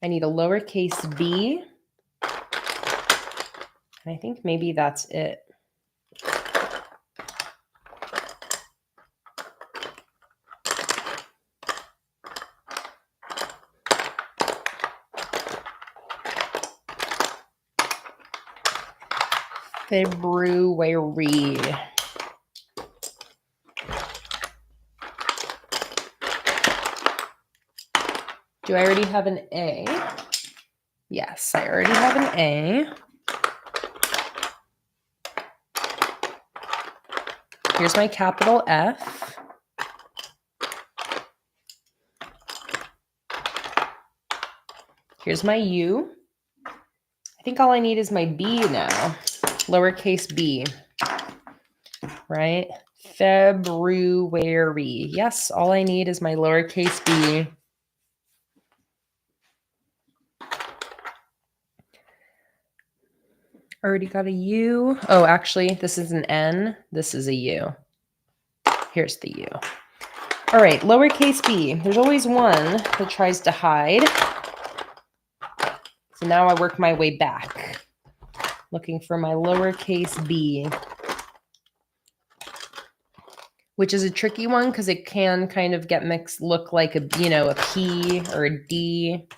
I need a lowercase b. And I think maybe that's it. February. Do I already have an A? Yes, I already have an A. Here's my capital F. Here's my U. I think all I need is my B now. Lowercase b, right? February. Yes, all I need is my lowercase b. Already got a U. Oh, actually, this is an N. This is a U. Here's the U. All right, lowercase b. There's always one that tries to hide. So now I work my way back, looking for my lowercase b, which is a tricky one because it can kind of get mixed, look like a P or a D.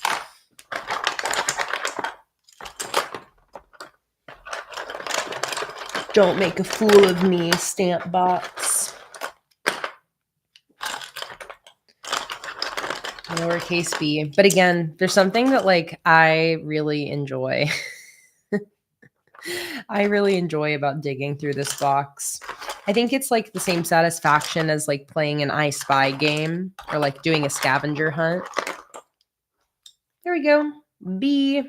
Don't make a fool of me, stamp box. lowercase b. But again, there's something that like I really enjoy. I really enjoy about digging through this box. I think it's like the same satisfaction as like playing an I Spy game or like doing a scavenger hunt. There we go. B.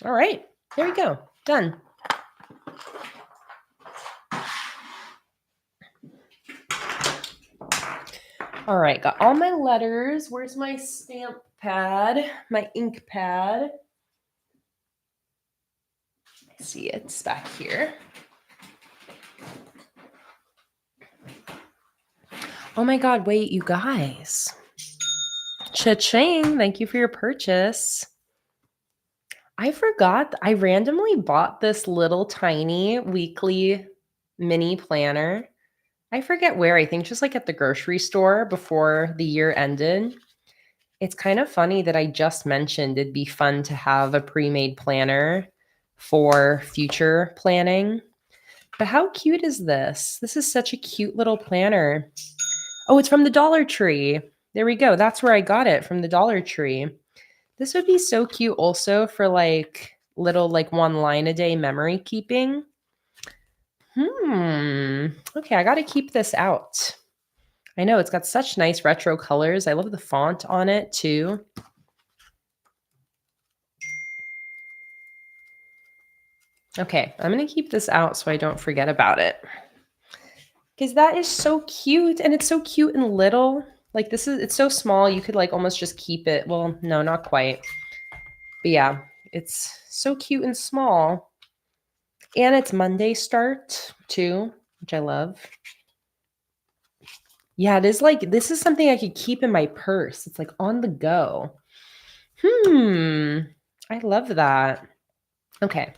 All right. There we go. Done. All right. Got all my letters. Where's my stamp pad? My ink pad. I see it's back here. Oh my God. Wait, you guys. Cha-ching. Thank you for your purchase. I forgot. I randomly bought this little tiny weekly mini planner. I forget where. I think just like at the grocery store before the year ended. It's kind of funny that I just mentioned it'd be fun to have a pre-made planner for future planning. But how cute is this? This is such a cute little planner. Oh, it's from the Dollar Tree. There we go. That's where I got it, from the Dollar Tree. This would be so cute also for like little like 1 line a day memory keeping. Okay, I got to keep this out. I know it's got such nice retro colors. I love the font on it too. Okay, I'm going to keep this out so I don't forget about it. Because that is so cute, and it's so cute and little. Like it's so small, you could like almost just keep it. Well, no, not quite. But yeah, it's so cute and small. And it's Monday start too, which I love. Yeah, it is like, this is something I could keep in my purse. It's like on the go. I love that. Okay.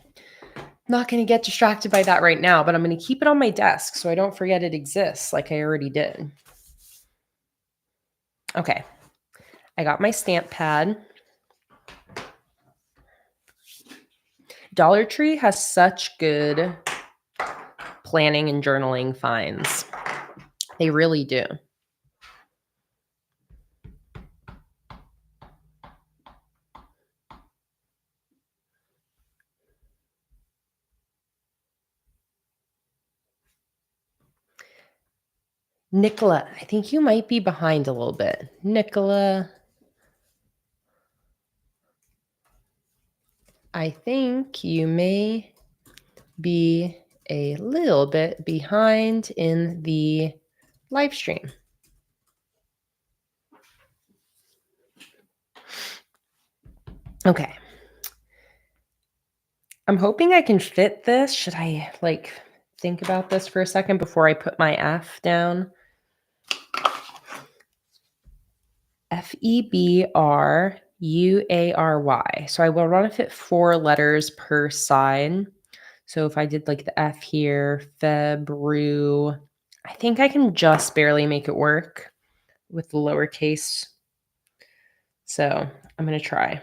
Not going to get distracted by that right now, but I'm going to keep it on my desk so I don't forget it exists like I already did. Okay. I got my stamp pad. Dollar Tree has such good planning and journaling finds. They really do. Nicola, I think you might be behind a little bit. Nicola, I think you may be a little bit behind in the live stream. Okay. I'm hoping I can fit this. Should I like think about this for a second before I put my F down? February. So I will want to fit 4 letters per side. So if I did like the F here, February, I think I can just barely make it work with the lowercase. So I'm going to try.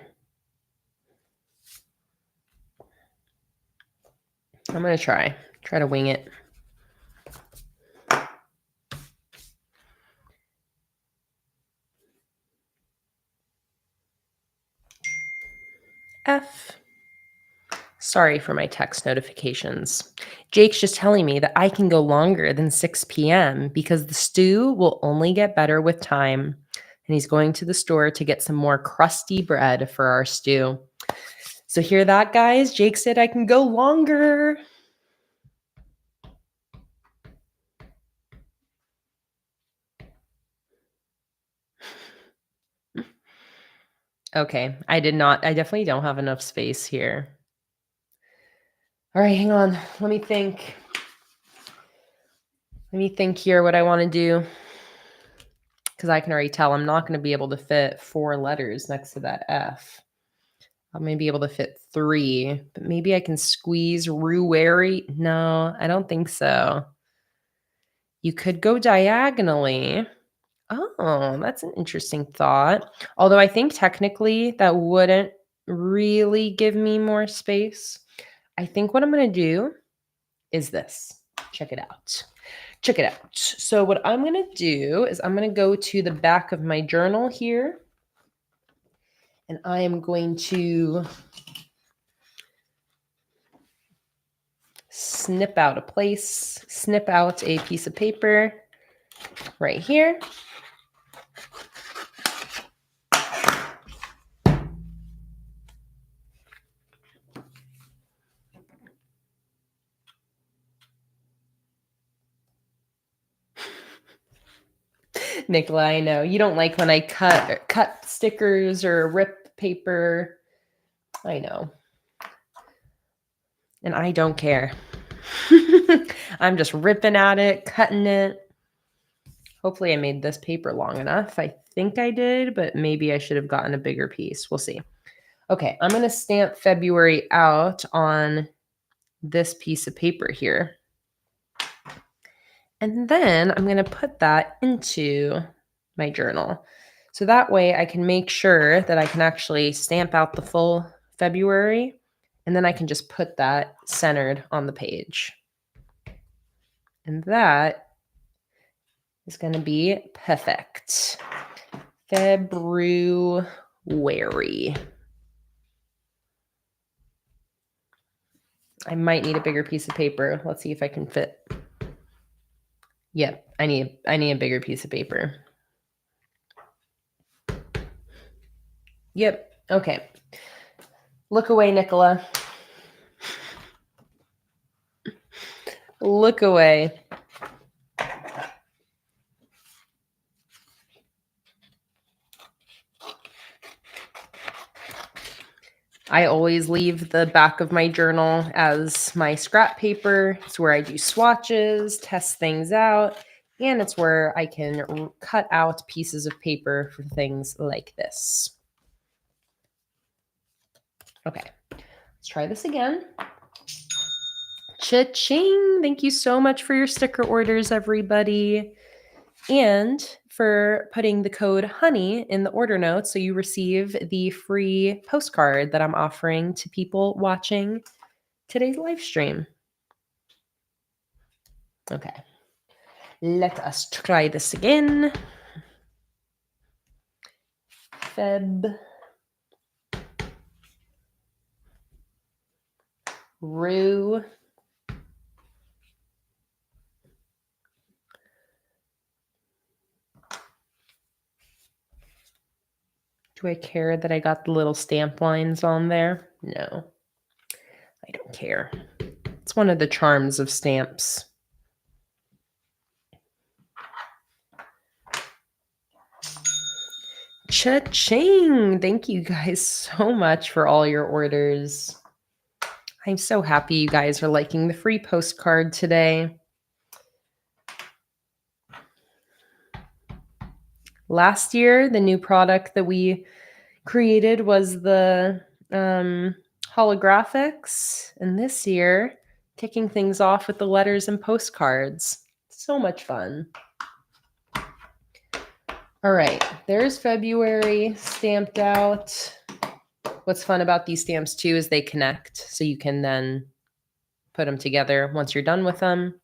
I'm going to try to wing it. F. Sorry for my text notifications. Jake's just telling me that I can go longer than 6 p.m. because the stew will only get better with time. And he's going to the store to get some more crusty bread for our stew. So hear that, guys? Jake said I can go longer. Okay, I definitely don't have enough space here. All right, hang on. Let me think here what I want to do. Because I can already tell I'm not going to be able to fit 4 letters next to that F. I may be able to fit 3, but maybe I can squeeze Ruary. No, I don't think so. You could go diagonally. Oh, that's an interesting thought. Although I think technically that wouldn't really give me more space. I think what I'm going to do is this. Check it out. check it out. So what I'm going to do is I'm going to go to the back of my journal here, and I am going to snip out a piece of paper right here. Nicola, I know you don't like when I cut stickers or rip paper. I know. And I don't care. I'm just ripping at it, cutting it. Hopefully I made this paper long enough. I think I did, but maybe I should have gotten a bigger piece. We'll see. Okay, I'm going to stamp February out on this piece of paper here. And then I'm going to put that into my journal. So that way I can make sure that I can actually stamp out the full February, and then I can just put that centered on the page. And that is going to be perfect. February. I might need a bigger piece of paper. Let's see if I can fit. Yep, I need a bigger piece of paper. Yep, okay. Look away, Nicola. Look away. I always leave the back of my journal as my scrap paper. It's where I do swatches, test things out, and it's where I can cut out pieces of paper for things like this. Okay, let's try this again. Cha-ching! Thank you so much for your sticker orders, everybody. And for putting the code HONEY in the order notes so you receive the free postcard that I'm offering to people watching today's live stream. Okay, let us try this again. Feb. Rue. Do I care that I got the little stamp lines on there? No, I don't care. It's one of the charms of stamps. Cha-ching! Thank you guys so much for all your orders. I'm so happy you guys are liking the free postcard today. Last year, the new product that we created was the holographics. And this year, kicking things off with the letters and postcards. So much fun. All right, there's February stamped out. What's fun about these stamps too is they connect. So you can then put them together once you're done with them.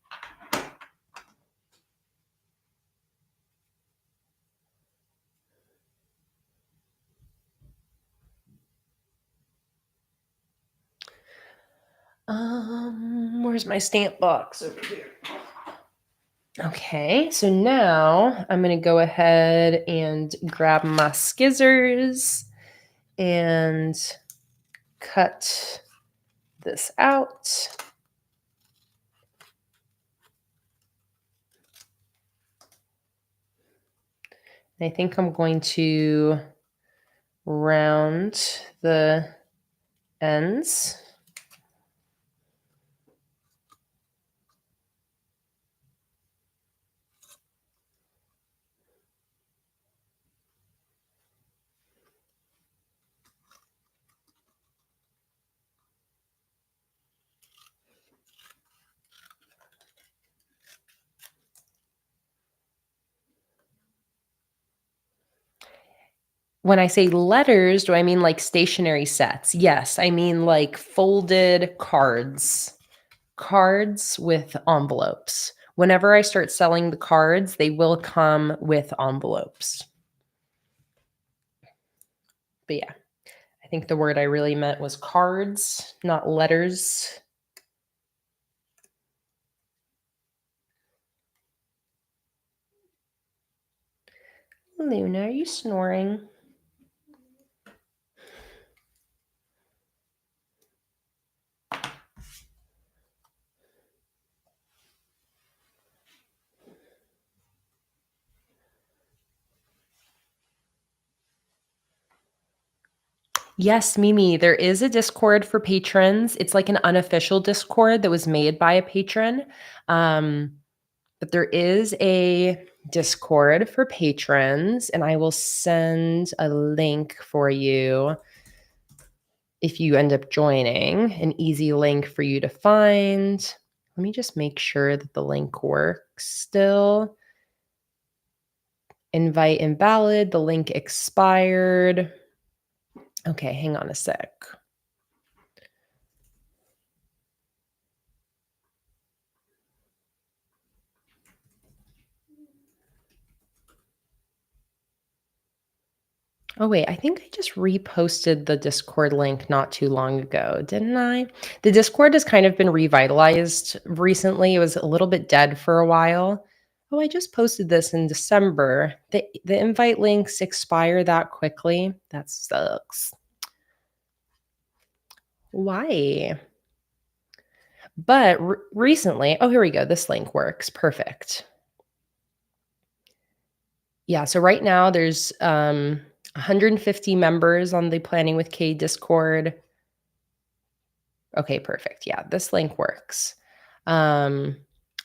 Where's my stamp box? Over here. Okay, so now I'm going to go ahead and grab my scissors and cut this out. I think I'm going to round the ends. When I say letters, do I mean like stationery sets? Yes, I mean like folded cards. Cards with envelopes Whenever I start selling the cards, they will come with envelopes. But yeah, I think the word I really meant was cards, not letters. Luna, are you snoring? Yes, Mimi, there is a Discord for patrons. It's like an unofficial Discord that was made by a patron. But there is a Discord for patrons, and I will send a link for you if you end up joining, an easy link for you to find. Let me just make sure that the link works still. Invite invalid. The link expired. Okay, hang on a sec. Oh, wait, I think I just reposted the Discord link not too long ago, didn't I? The Discord has kind of been revitalized recently. It was a little bit dead for a while. Oh, I just posted this in December. The invite links expire that quickly. That sucks. Why? But recently, oh, here we go. This link works. Perfect. Yeah, so right now there's 150 members on the Planning with Kay Discord. Okay, perfect. Yeah, this link works.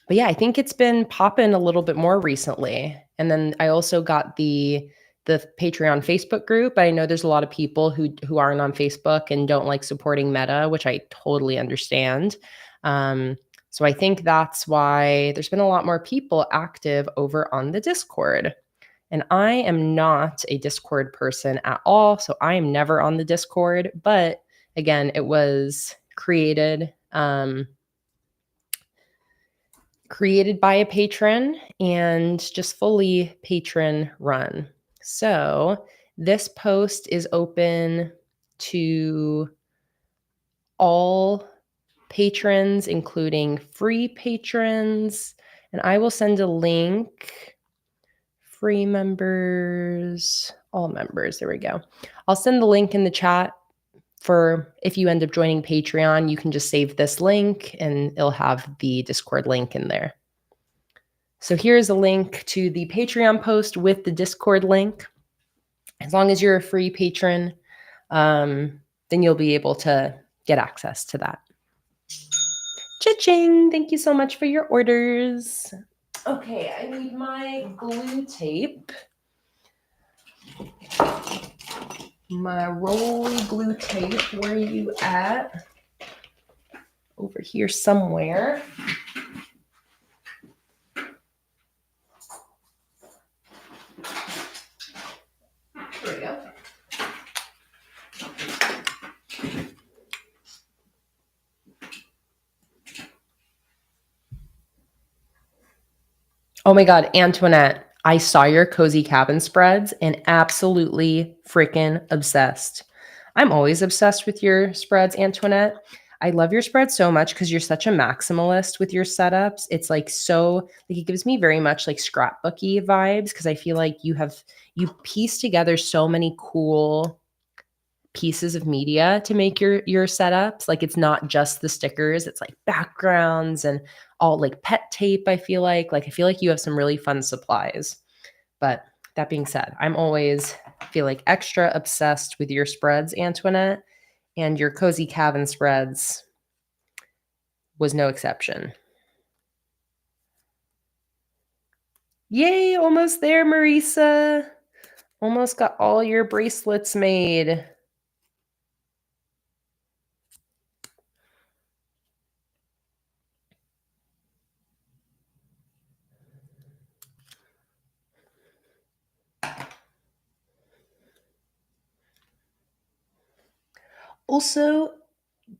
But yeah, I think it's been popping a little bit more recently. And then I also got the Patreon Facebook group. I know there's a lot of people who aren't on Facebook and don't like supporting Meta, which I totally understand. So I think that's why there's been a lot more people active over on the Discord. And I am not a Discord person at all, so I am never on the Discord. But again, it was created by a patron and just fully patron run. So this post is open to all patrons, including free patrons. And I will send a link. Free members, all members. There we go. I'll send the link in the chat for if you end up joining Patreon, you can just save this link and it'll have the Discord link in there. So here's a link to the Patreon post with the Discord link. As long as you're a free patron, then you'll be able to get access to that. Cha-ching! Thank you so much for your orders. Okay, I need my glue tape. My rolly glue tape. Where are you at? Over here somewhere. There we go. Oh my God, Antoinette, I saw your cozy cabin spreads and absolutely freaking obsessed. I'm always obsessed with your spreads, Antoinette. I love your spreads so much because you're such a maximalist with your setups. It's like so, like it gives me very much like scrapbooky vibes because I feel like you piece together so many cool pieces of media to make your setups. Like it's not just the stickers, it's like backgrounds and all like pet tape. I feel like you have some really fun supplies. But that being said, I'm always feel like extra obsessed with your spreads, Antoinette, and your cozy cabin spreads was no exception. Yay, almost there, Marisa. Almost got all your bracelets made. Also,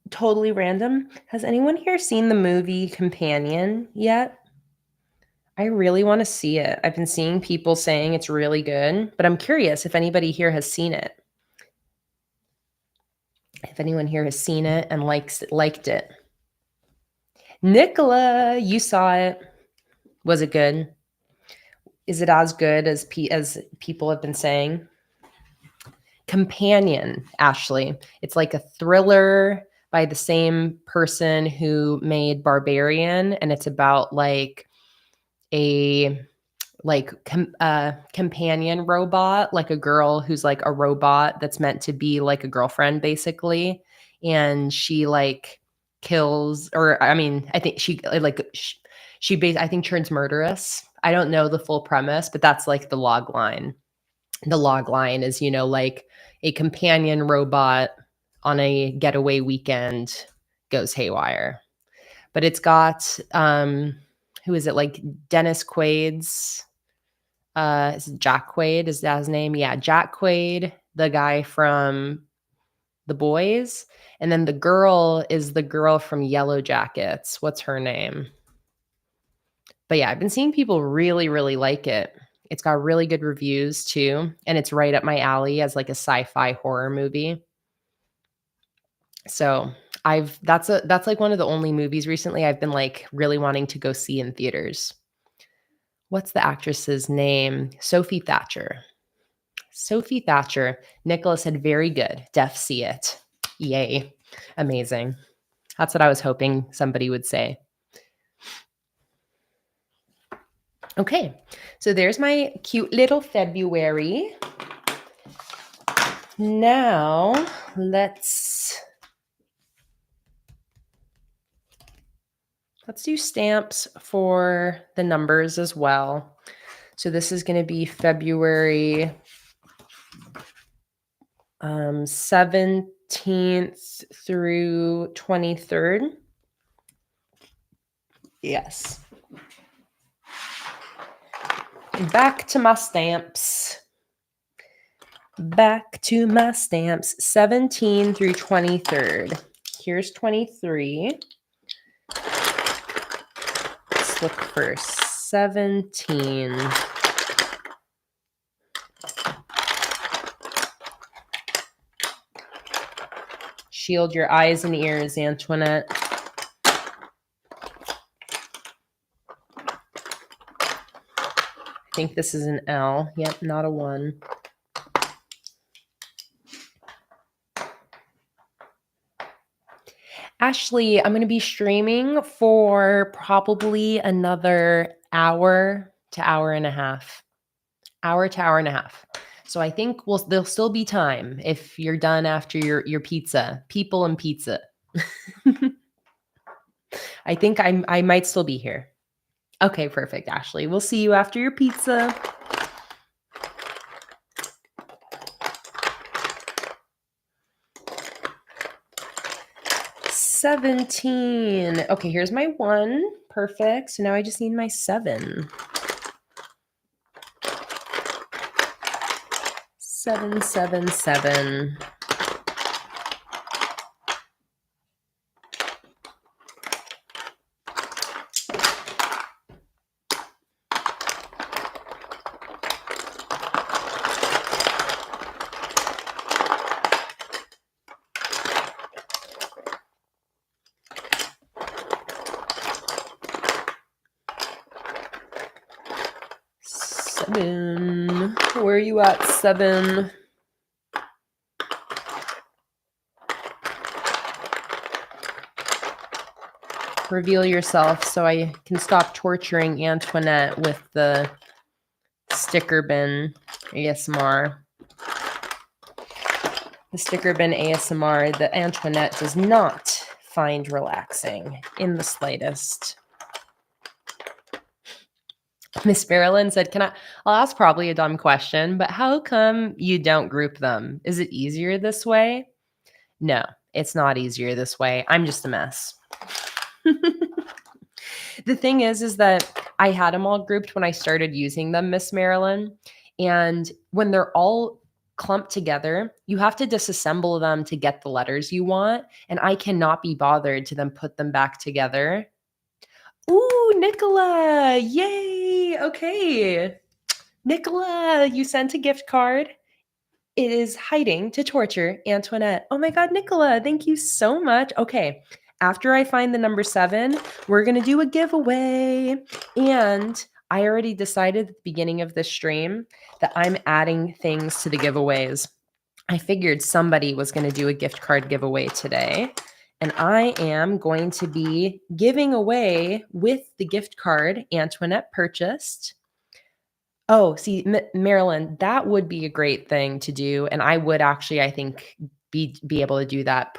totally random. Has anyone here seen the movie Companion yet? I really want to see it. I've been seeing people saying it's really good, but I'm curious if anybody here has seen it. If anyone here has seen it and liked it. Nicola, you saw it. Was it good? Is it as good as people have been saying? Companion, Ashley. It's like a thriller by the same person who made Barbarian, and it's about like a companion robot, like a girl who's like a robot that's meant to be like a girlfriend basically, and she like kills, or I mean I think I think turns murderous. I don't know the full premise, but that's like the log line. The log line is, like a companion robot on a getaway weekend goes haywire. But it's got who is it, like Dennis Quaid's is it Jack Quaid? Is that his name? Yeah, Jack Quaid, the guy from The Boys. And then the girl is the girl from Yellow Jackets. What's her name? But yeah, I've been seeing people really, really like it. It's got really good reviews too. And it's right up my alley as like a sci-fi horror movie. So that's like one of the only movies recently I've been like really wanting to go see in theaters. What's the actress's name? Sophie Thatcher. Sophie Thatcher. Nicholas said, very good. Def see it. Yay. Amazing. That's what I was hoping somebody would say. Okay. So there's my cute little February. Now let's do stamps for the numbers as well. So this is going to be February 17th through 23rd. Yes. Back to my stamps. 17 through 23rd. Here's 23. Let's look for 17. Shield your eyes and ears, Antoinette. I think this is an L. Yep, not a 1. Ashley, I'm going to be streaming for probably another hour to hour and a half. Hour to hour and a half. So I think there'll still be time if you're done after your pizza. People and pizza. I think I might still be here. Okay, perfect, Ashley. We'll see you after your pizza. $17. Okay, here's my 1. Perfect. So now I just need my 7. 777. Where are you at, 7? Reveal yourself so I can stop torturing Antoinette with the sticker bin ASMR. The sticker bin ASMR that Antoinette does not find relaxing in the slightest. Miss Marilyn said, I'll ask probably a dumb question, but how come you don't group them? Is it easier this way? No, it's not easier this way. I'm just a mess. The thing is that I had them all grouped when I started using them, Miss Marilyn. And when they're all clumped together, you have to disassemble them to get the letters you want. And I cannot be bothered to then put them back together. Ooh, Nicola. Yay. Okay. Nicola, you sent a gift card. It is hiding to torture Antoinette. Oh my God, Nicola, thank you so much. Okay. After I find the number 7, we're going to do a giveaway. And I already decided at the beginning of this stream that I'm adding things to the giveaways. I figured somebody was going to do a gift card giveaway today. And I am going to be giving away with the gift card Antoinette purchased. Oh, see, Marilyn, that would be a great thing to do. And I would actually, I think, be able to do that.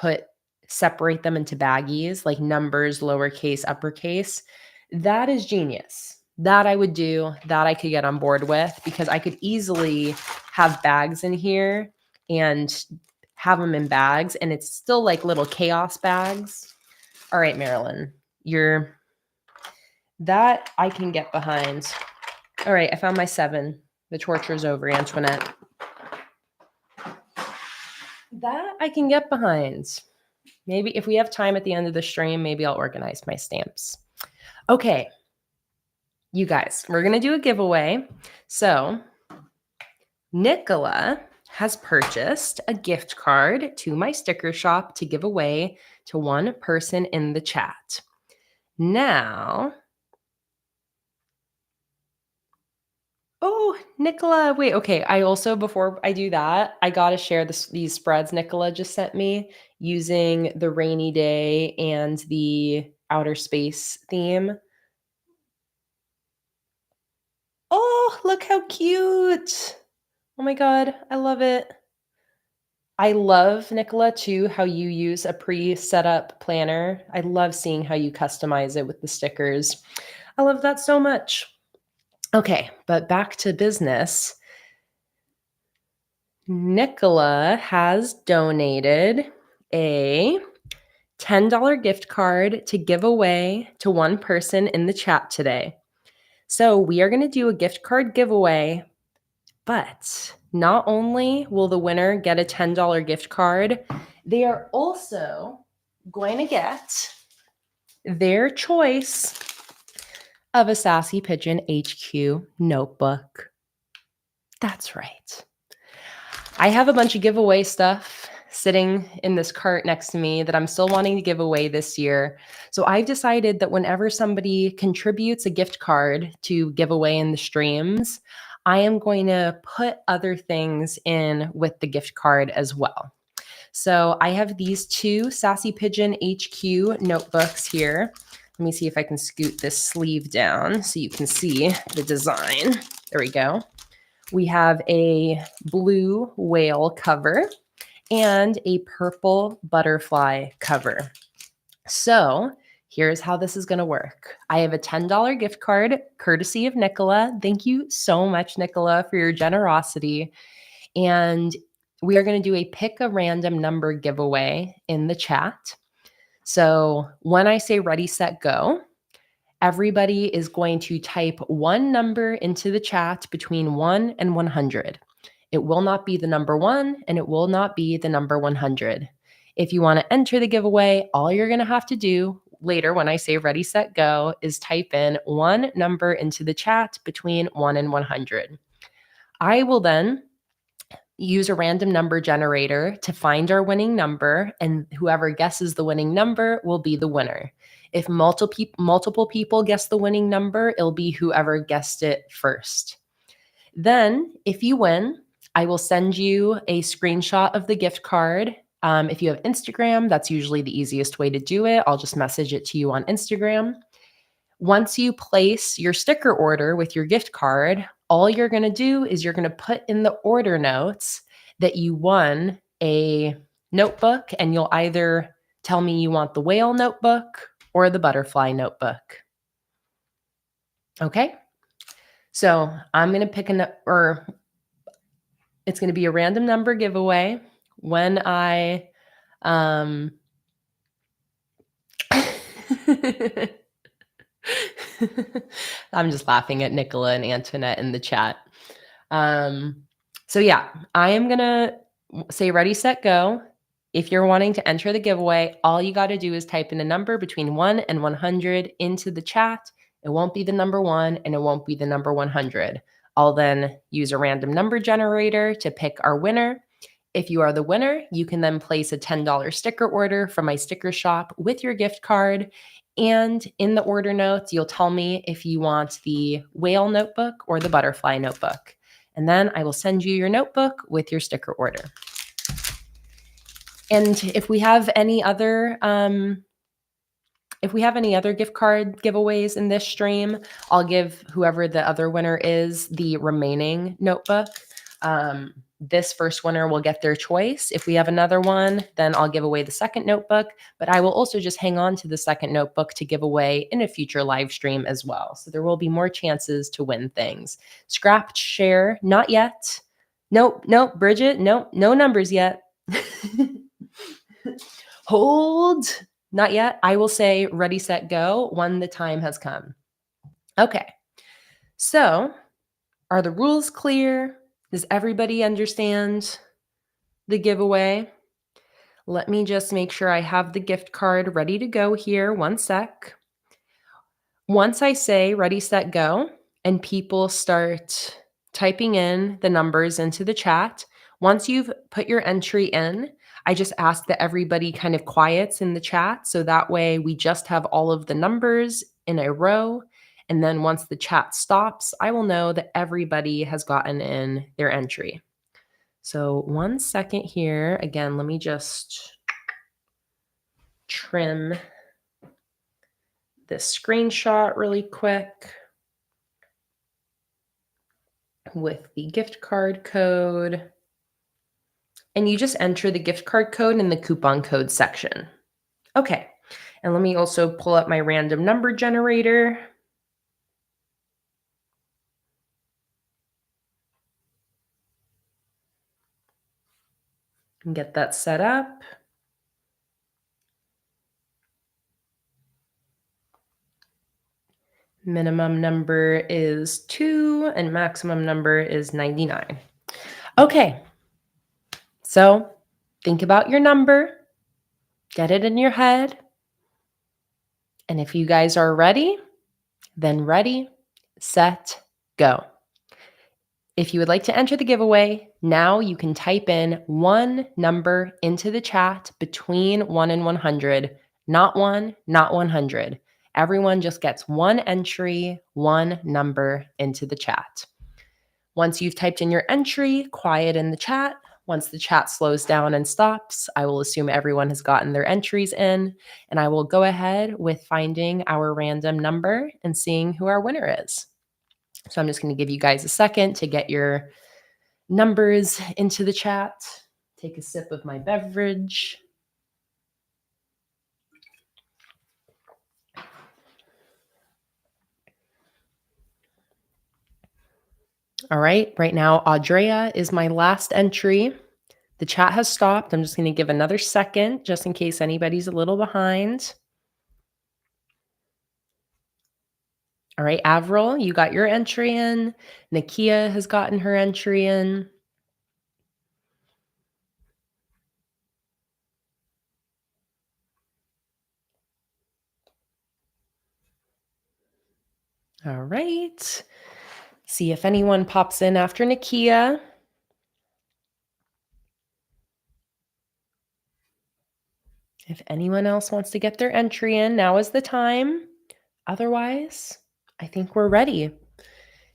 Separate them into baggies, like numbers, lowercase, uppercase. That is genius. That I would do, that I could get on board with, because I could easily have bags in here and have them in bags, and it's still like little chaos bags. All right, Marilyn, that I can get behind. All right, I found my 7. The torture's over, Antoinette. That I can get behind. Maybe if we have time at the end of the stream, maybe I'll organize my stamps. Okay, you guys, we're going to do a giveaway. So Nicola has purchased a gift card to my sticker shop to give away to one person in the chat. Now, oh, Nicola, wait, okay. I also, before I do that, I got to share these spreads Nicola just sent me using the rainy day and the outer space theme. Oh, look how cute. Oh my God, I love it. I love, Nicola, too, how you use a pre-set up planner. I love seeing how you customize it with the stickers. I love that so much. Okay, but back to business. Nicola has donated a $10 gift card to give away to one person in the chat today. So we are going to do a gift card giveaway, but not only will the winner get a $10 gift card, they are also going to get their choice of a Sassy Pigeon HQ notebook. That's right. I have a bunch of giveaway stuff sitting in this cart next to me that I'm still wanting to give away this year. So I've decided that whenever somebody contributes a gift card to give away in the streams, I am going to put other things in with the gift card as well. So I have these 2 Sassy Pigeon HQ notebooks here. Let me see if I can scoot this sleeve down so you can see the design. There we go. We have a blue whale cover and a purple butterfly cover. So here's how this is going to work. I have a $10 gift card courtesy of Nicola. Thank you so much, Nicola, for your generosity. And we are going to do a pick a random number giveaway in the chat. So when I say ready, set, go, everybody is going to type one number into the chat between 1 and 100. It will not be the number 1 and it will not be the number 100. If you want to enter the giveaway, all you're going to have to do later when I say ready, set, go is type in one number into the chat between 1 and 100. I will then use a random number generator to find our winning number, and whoever guesses the winning number will be the winner. If multiple people guess the winning number, it'll be whoever guessed it first. Then, if you win, I will send you a screenshot of the gift card. If you have Instagram, that's usually the easiest way to do it. I'll just message it to you on Instagram. Once you place your sticker order with your gift card, all you're going to do is you're going to put in the order notes that you won a notebook, and you'll either tell me you want the whale notebook or the butterfly notebook. Okay? So I'm going to pick it's going to be a random number giveaway when I, I'm just laughing at Nicola and Antoinette in the chat. So yeah, I am going to say ready, set, go. If you're wanting to enter the giveaway, all you got to do is type in a number between 1 and 100 into the chat. It won't be the number 1 and it won't be the number 100. I'll then use a random number generator to pick our winner. If you are the winner, you can then place a $10 sticker order from my sticker shop with your gift card. And in the order notes, you'll tell me if you want the whale notebook or the butterfly notebook. And then I will send you your notebook with your sticker order. And if we have any other gift card giveaways in this stream, I'll give whoever the other winner is the remaining notebook. This first winner will get their choice. If we have another one, then I'll give away the second notebook, but I will also just hang on to the second notebook to give away in a future live stream as well. So there will be more chances to win things. Scrapped share, not yet. Nope, Bridget, nope, no numbers yet. Hold, not yet. I will say ready, set, go when the time has come. Okay, so are the rules clear? Does everybody understand the giveaway? Let me just make sure I have the gift card ready to go here. One sec. Once I say ready, set, go, and people start typing in the numbers into the chat, once you've put your entry in, I just ask that everybody kind of quiets in the chat. So that way we just have all of the numbers in a row. And then once the chat stops, I will know that everybody has gotten in their entry. So 1 second here. Again, let me just trim this screenshot really quick with the gift card code. And you just enter the gift card code in the coupon code section. Okay, and let me also pull up my random number generator. And get that set up. Minimum number is 2 and maximum number is 99. Okay, so think about your number, get it in your head. And if you guys are ready, then ready, set, go. If you would like to enter the giveaway, now you can type in one number into the chat between 1 and 100, not 1, not 100. Everyone just gets one entry, one number into the chat. Once you've typed in your entry, quiet in the chat. Once the chat slows down and stops, I will assume everyone has gotten their entries in, and I will go ahead with finding our random number and seeing who our winner is. So I'm just going to give you guys a second to get your numbers into the chat. Take a sip of my beverage. All right, now, Audrea is my last entry. The chat has stopped. I'm just going to give another second just in case anybody's a little behind. All right, Avril, you got your entry in. Nakia has gotten her entry in. All right. See if anyone pops in after Nakia. If anyone else wants to get their entry in, now is the time. Otherwise, I think we're ready.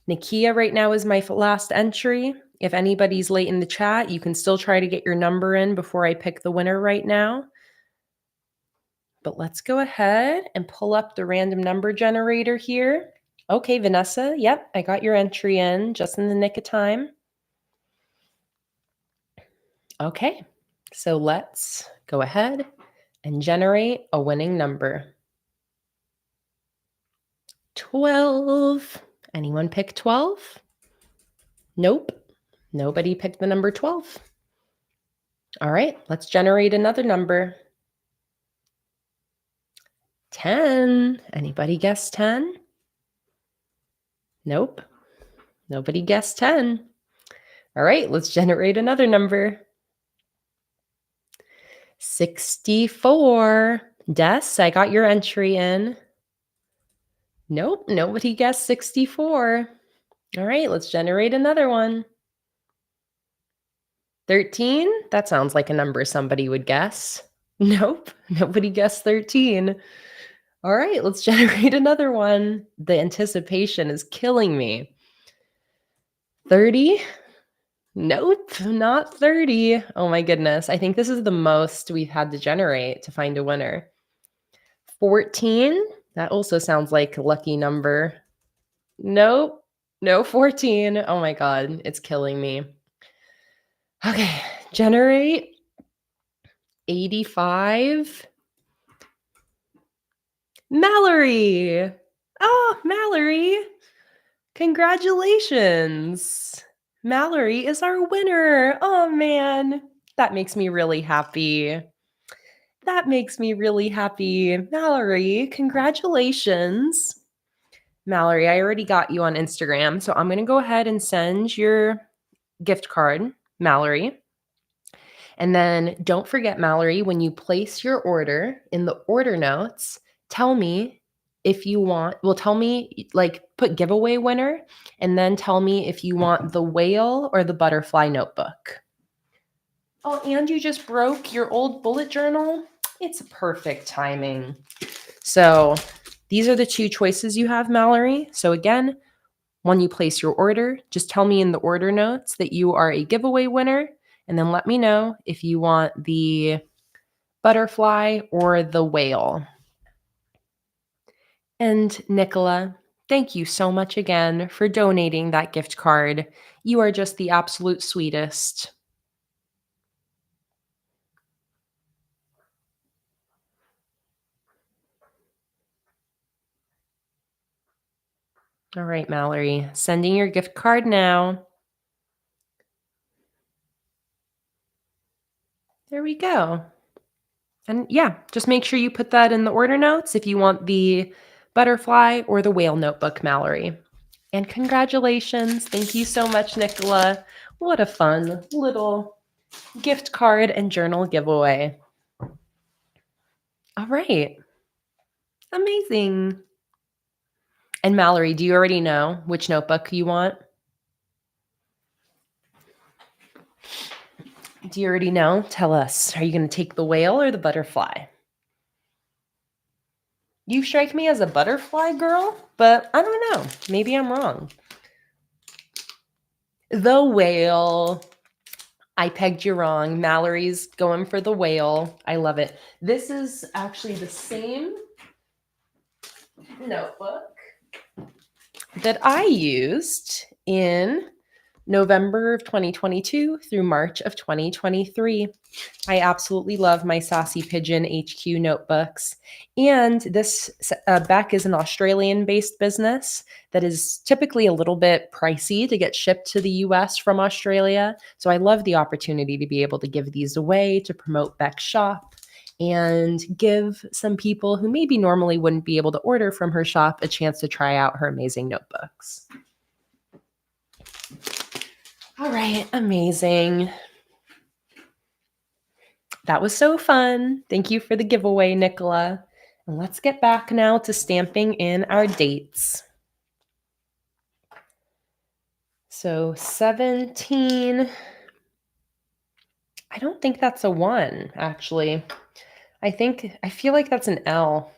Nakia right now is my last entry. If anybody's late in the chat, you can still try to get your number in before I pick the winner right now. But let's go ahead and pull up the random number generator here. Okay, Vanessa, yep, I got your entry in just in the nick of time. Okay, so let's go ahead and generate a winning number. 12. Anyone pick 12? Nope. Nobody picked the number 12. All right, let's generate another number. 10. Anybody guess 10? Nope. Nobody guessed 10. All right, let's generate another number. 64. Des, I got your entry in. Nope, nobody guessed 64. All right, let's generate another one. 13? That sounds like a number somebody would guess. Nope, nobody guessed 13. All right, let's generate another one. The anticipation is killing me. 30? Nope, not 30. Oh my goodness. I think this is the most we've had to generate to find a winner. 14? That also sounds like a lucky number. Nope, no 14. Oh my God, it's killing me. Okay, generate 85. Mallory. Oh, Mallory. Congratulations. Mallory is our winner. Oh man, that makes me really happy. That makes me really happy. Mallory, congratulations. Mallory, I already got you on Instagram, so I'm going to go ahead and send your gift card, Mallory. And then don't forget, Mallory, when you place your order in the order notes, tell me if you want, tell me, like, put giveaway winner, and then tell me if you want the whale or the butterfly notebook. Oh, and you just broke your old bullet journal? It's perfect timing. So these are the two choices you have, Mallory. So again, when you place your order, just tell me in the order notes that you are a giveaway winner, and then let me know if you want the butterfly or the whale. And Nicola, thank you so much again for donating that gift card. You are just the absolute sweetest. All right, Mallory, sending your gift card now. There we go. And yeah, just make sure you put that in the order notes if you want the butterfly or the whale notebook, Mallory. And congratulations. Thank you so much, Nicola. What a fun little gift card and journal giveaway. All right. Amazing. And Mallory, do you already know which notebook you want? Do you already know? Tell us. Are you going to take the whale or the butterfly? You strike me as a butterfly girl, but I don't know. Maybe I'm wrong. The whale. I pegged you wrong. Mallory's going for the whale. I love it. This is actually the same notebook that I used in November of 2022 through March of 2023. I absolutely love my Sassy Pigeon HQ notebooks. And this Beck is an Australian-based business that is typically a little bit pricey to get shipped to the US from Australia. So I love the opportunity to be able to give these away to promote Beck's shop and give some people who maybe normally wouldn't be able to order from her shop a chance to try out her amazing notebooks. All right, amazing. That was so fun. Thank you for the giveaway, Nicola. And let's get back now to stamping in our dates. So 17. I don't think that's a 1, actually. I feel like that's an L.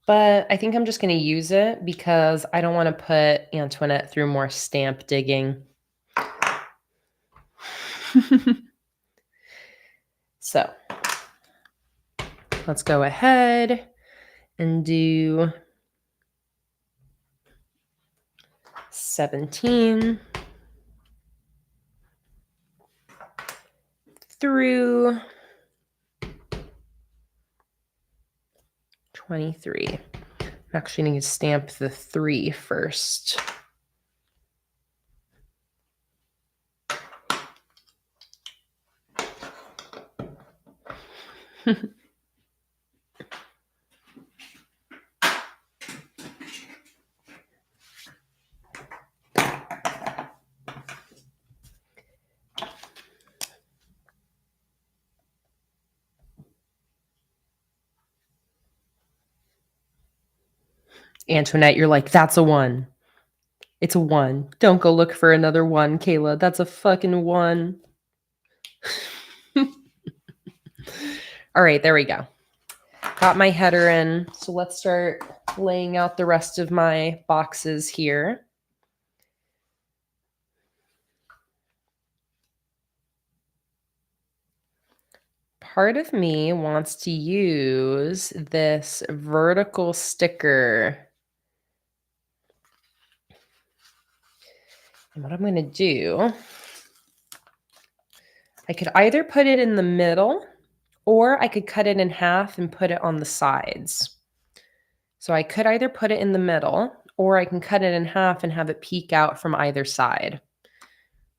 But I think I'm just going to use it because I don't want to put Antoinette through more stamp digging. So let's go ahead and do 17 through 23. I'm actually going to stamp the 3 first. Antoinette, you're like, that's a 1. It's a 1. Don't go look for another 1, Kayla. That's a fucking 1. All right, there we go. Got my header in. So let's start laying out the rest of my boxes here. Part of me wants to use this vertical sticker. And what I'm going to do, I could either put it in the middle or I could cut it in half and put it on the sides. So I could either put it in the middle or I can cut it in half and have it peek out from either side.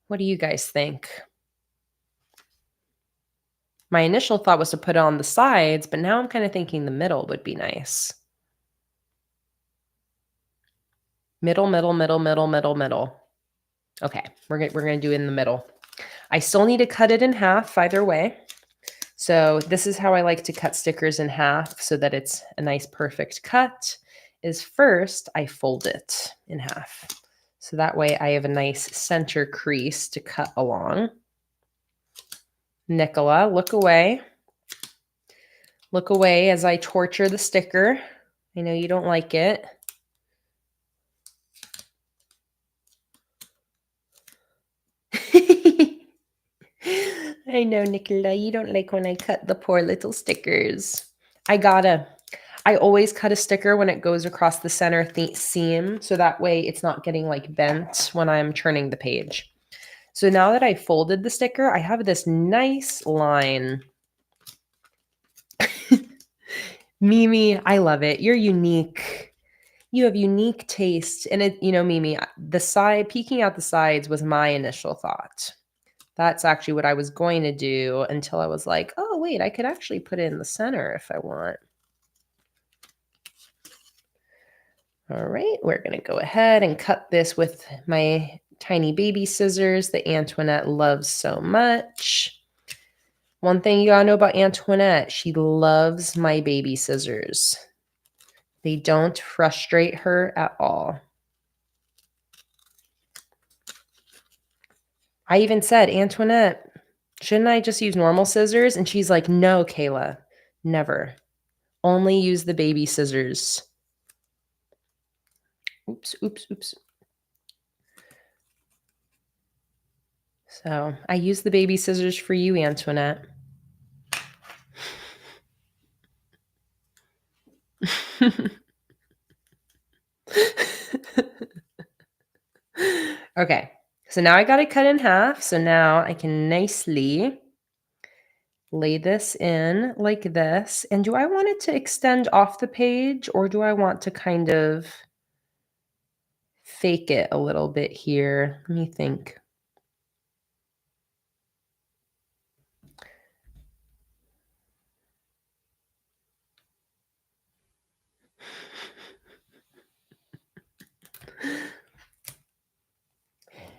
What do you guys think? My initial thought was to put it on the sides, but now I'm kind of thinking the middle would be nice. Middle, middle, middle, middle, middle, middle. Okay, we're going to do it in the middle. I still need to cut it in half either way. So this is how I like to cut stickers in half so that it's a nice perfect cut, is first I fold it in half. So that way I have a nice center crease to cut along. Nicola, look away. Look away as I torture the sticker. I know you don't like it. I know, Nicola, you don't like when I cut the poor little stickers. I always cut a sticker when it goes across the center seam, so that way it's not getting like bent when I'm turning the page. So now that I folded the sticker, I have this nice line. Mimi, I love it. You're unique. You have unique taste. And it, you know, Mimi, peeking out the sides was my initial thought. That's actually what I was going to do until I was like, oh, wait, I could actually put it in the center if I want. All right, we're going to go ahead and cut this with my tiny baby scissors that Antoinette loves so much. One thing you gotta know about Antoinette, she loves my baby scissors. They don't frustrate her at all. I even said, Antoinette, shouldn't I just use normal scissors? And she's like, no, Kayla, never. Only use the baby scissors. Oops, oops, oops. So I use the baby scissors for you, Antoinette. Okay, so now I got it cut in half. So now I can nicely lay this in like this. And do I want it to extend off the page or do I want to kind of fake it a little bit here? Let me think.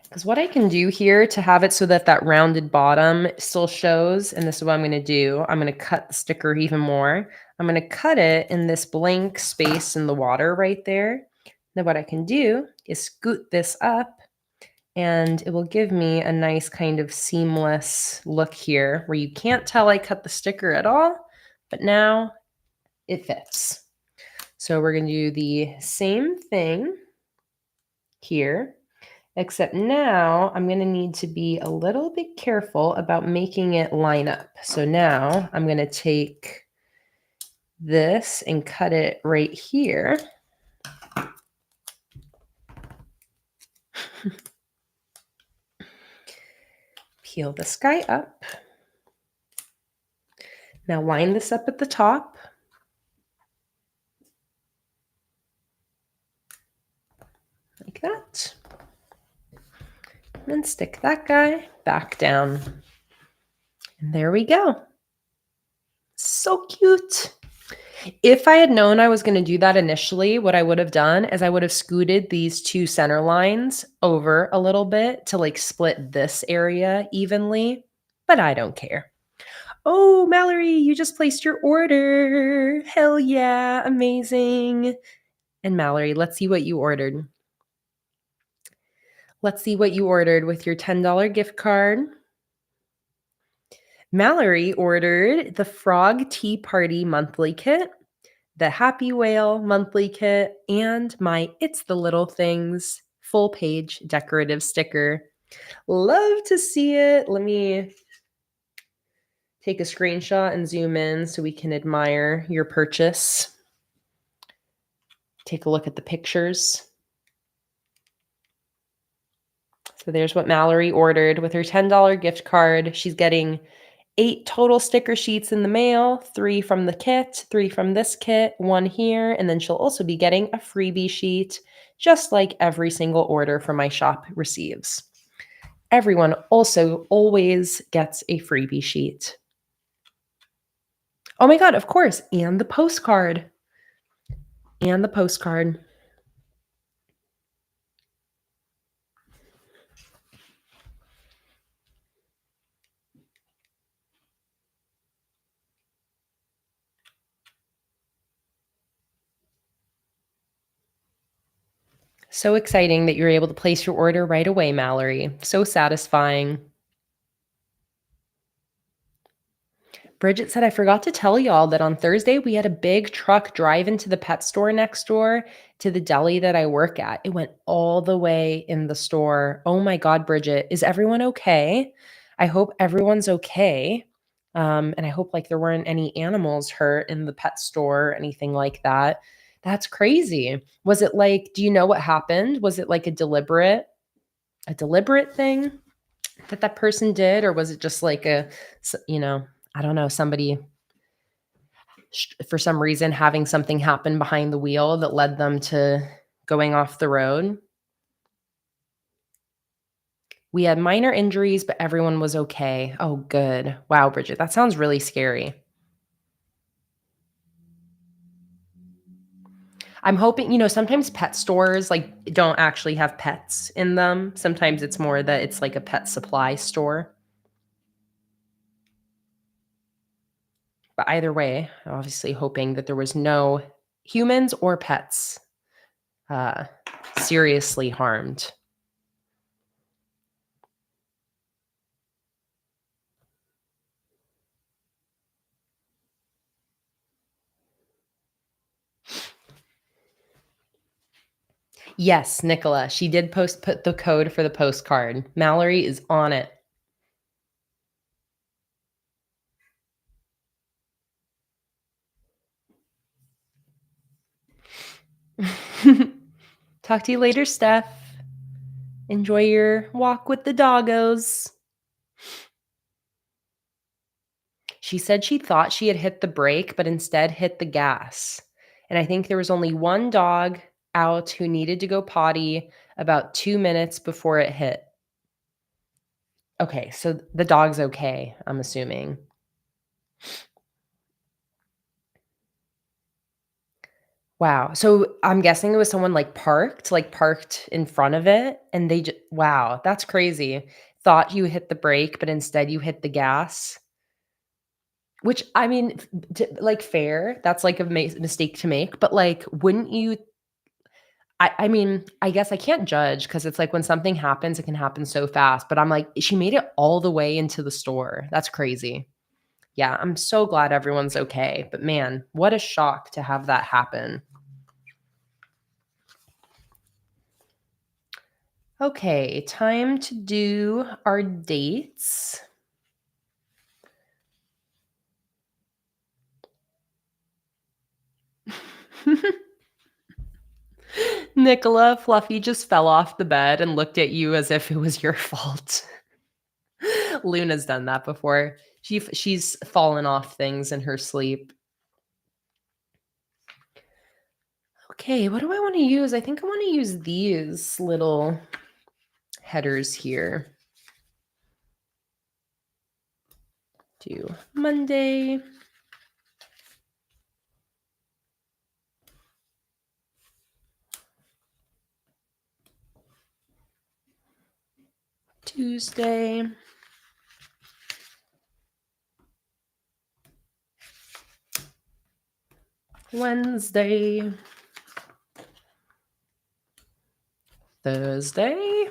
Because what I can do here to have it so that that rounded bottom still shows, and this is what I'm going to do, I'm going to cut the sticker even more. I'm going to cut it in this blank space in the water right there. Then what I can do is scoot this up, and it will give me a nice kind of seamless look here where you can't tell I cut the sticker at all, but now it fits. So we're going to do the same thing here. Except now I'm going to need to be a little bit careful about making it line up. So now I'm going to take this and cut it right here. Peel this guy up. Now line this up at the top. Like that. And stick that guy back down. And there we go. So cute. If I had known I was going to do that initially, what I would have done is I would have scooted these two center lines over a little bit to like split this area evenly, but I don't care. Oh, Mallory, you just placed your order. Hell yeah, amazing. And Mallory, let's see what you ordered. Let's see what you ordered with your $10 gift card. Mallory ordered the Frog Tea Party monthly kit, the Happy Whale monthly kit, and my It's the Little Things full page decorative sticker. Love to see it. Let me take a screenshot and zoom in so we can admire your purchase. Take a look at the pictures. So there's what Mallory ordered with her $10 gift card. She's getting 8 total sticker sheets in the mail, 3 from the kit, 3 from this kit, 1 here, and then she'll also be getting a freebie sheet, just like every single order from my shop receives. Everyone also always gets a freebie sheet. Oh my God, of course, and the postcard. And the postcard. So exciting that you're able to place your order right away, Mallory. So satisfying. Bridget said, I forgot to tell y'all that on Thursday we had a big truck drive into the pet store next door to the deli that I work at. It went all the way in the store. Oh my God, Bridget, is everyone okay? I hope everyone's okay. And I hope like there weren't any animals hurt in the pet store or anything like that. That's crazy. Was it like, do you know what happened? Was it like a deliberate thing that person did? Or was it just like I don't know, somebody for some reason having something happen behind the wheel that led them to going off the road? We had minor injuries, but everyone was okay. Oh, good. Wow, Bridget, that sounds really scary. I'm hoping, sometimes pet stores like don't actually have pets in them. Sometimes it's more that it's like a pet supply store. But either way, obviously hoping that there was no humans or pets uh, seriously harmed. Yes, Nicola, she did put the code for the postcard. Mallory is on it. Talk to you later, Steph. Enjoy your walk with the doggos. She said she thought she had hit the brake, but instead hit the gas. And I think there was only one dog out who needed to go potty about 2 minutes before it hit. Okay, so the dog's okay, I'm assuming. Wow. So I'm guessing it was someone parked in front of it and wow, that's crazy. Thought you hit the brake, but instead you hit the gas. Which I mean, fair. That's like a mistake to make, but like, wouldn't you? I mean, I guess I can't judge because it's like when something happens, it can happen so fast. But I'm like, she made it all the way into the store. That's crazy. Yeah, I'm so glad everyone's okay. But man, what a shock to have that happen. Okay, time to do our dates. Nicola, Fluffy just fell off the bed and looked at you as if it was your fault. Luna's done that before. She's fallen off things in her sleep. Okay, what do I want to use? I think I want to use these little headers here. Do Monday. Tuesday. Wednesday. Thursday.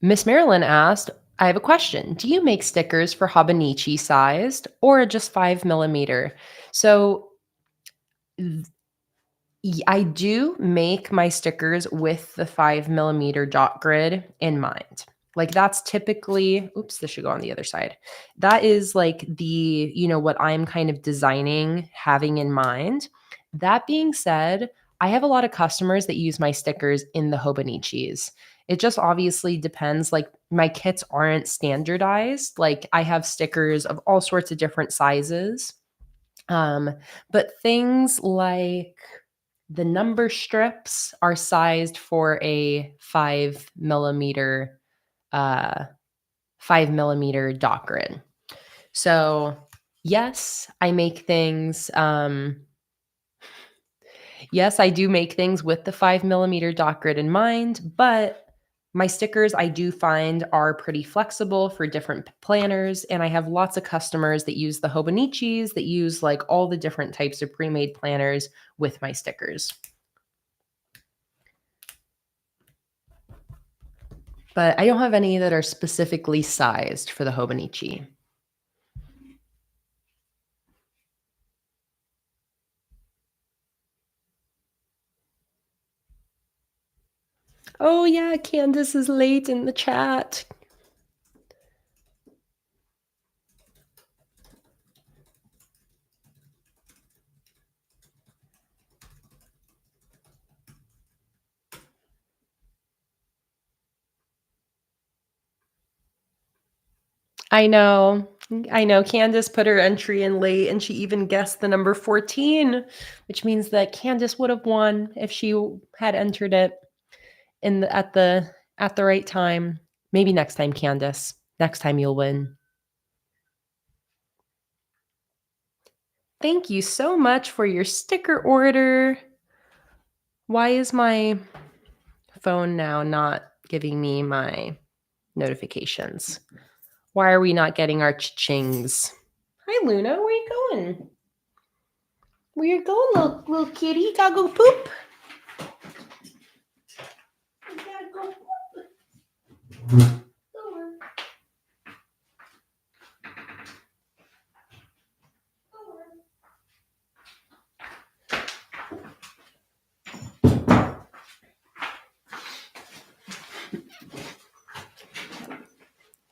Miss Marilyn asked, I have a question. Do you make stickers for Hobonichi sized or just 5 millimeter? So I do make my stickers with the 5 millimeter dot grid in mind. Like that's typically, oops, this should go on the other side. That is like the, what I'm kind of designing, having in mind. That being said, I have a lot of customers that use my stickers in the Hobonichis. It just obviously depends. Like my kits aren't standardized. Like I have stickers of all sorts of different sizes. But things like the number strips are sized for a uh, 5 millimeter dot grid. So yes, I make things. Yes, I do make things with the 5 millimeter dot grid in mind, but my stickers I do find are pretty flexible for different planners. And I have lots of customers that use the Hobonichis that use like all the different types of pre-made planners with my stickers. But I don't have any that are specifically sized for the Hobonichi. Oh yeah, Candace is late in the chat. I know. Candace put her entry in late and she even guessed the number 14, which means that Candace would have won if she had entered it at the right time. Maybe next time, Candace. Next time you'll win. Thank you so much for your sticker order. Why is my phone now not giving me my notifications? Why are we not getting our chings? Hi, Luna. Where you going? Where you going, little kitty? You gotta go poop. You gotta go poop.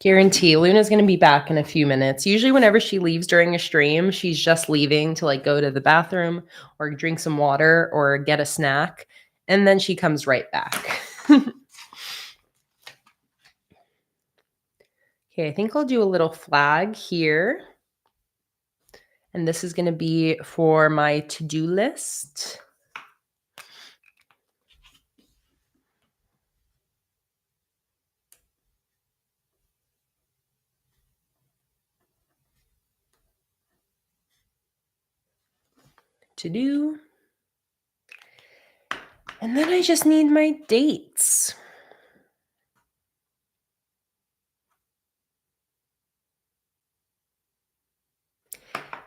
Guarantee Luna's going to be back in a few minutes. Usually whenever she leaves during a stream, she's just leaving to like go to the bathroom or drink some water or get a snack. And then she comes right back. Okay, I think I'll do a little flag here. And this is going to be for my to-do list. To do. And then I just need my dates.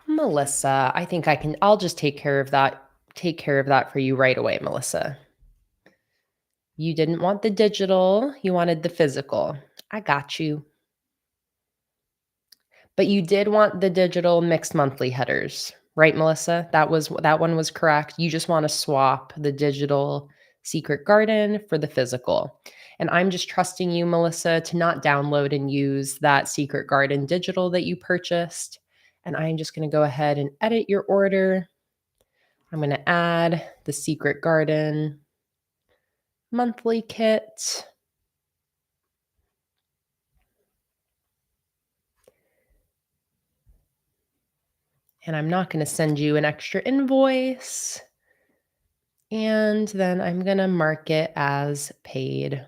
Melissa, I think I'll just take care of that for you right away, Melissa. You didn't want the digital, you wanted the physical. I got you. But you did want the digital mixed monthly headers, right, Melissa? That one was correct. You just want to swap the digital Secret Garden for the physical. And I'm just trusting you, Melissa, to not download and use that Secret Garden digital that you purchased. And I'm just going to go ahead and edit your order. I'm going to add the Secret Garden monthly kit. And I'm not going to send you an extra invoice. And then I'm going to mark it as paid.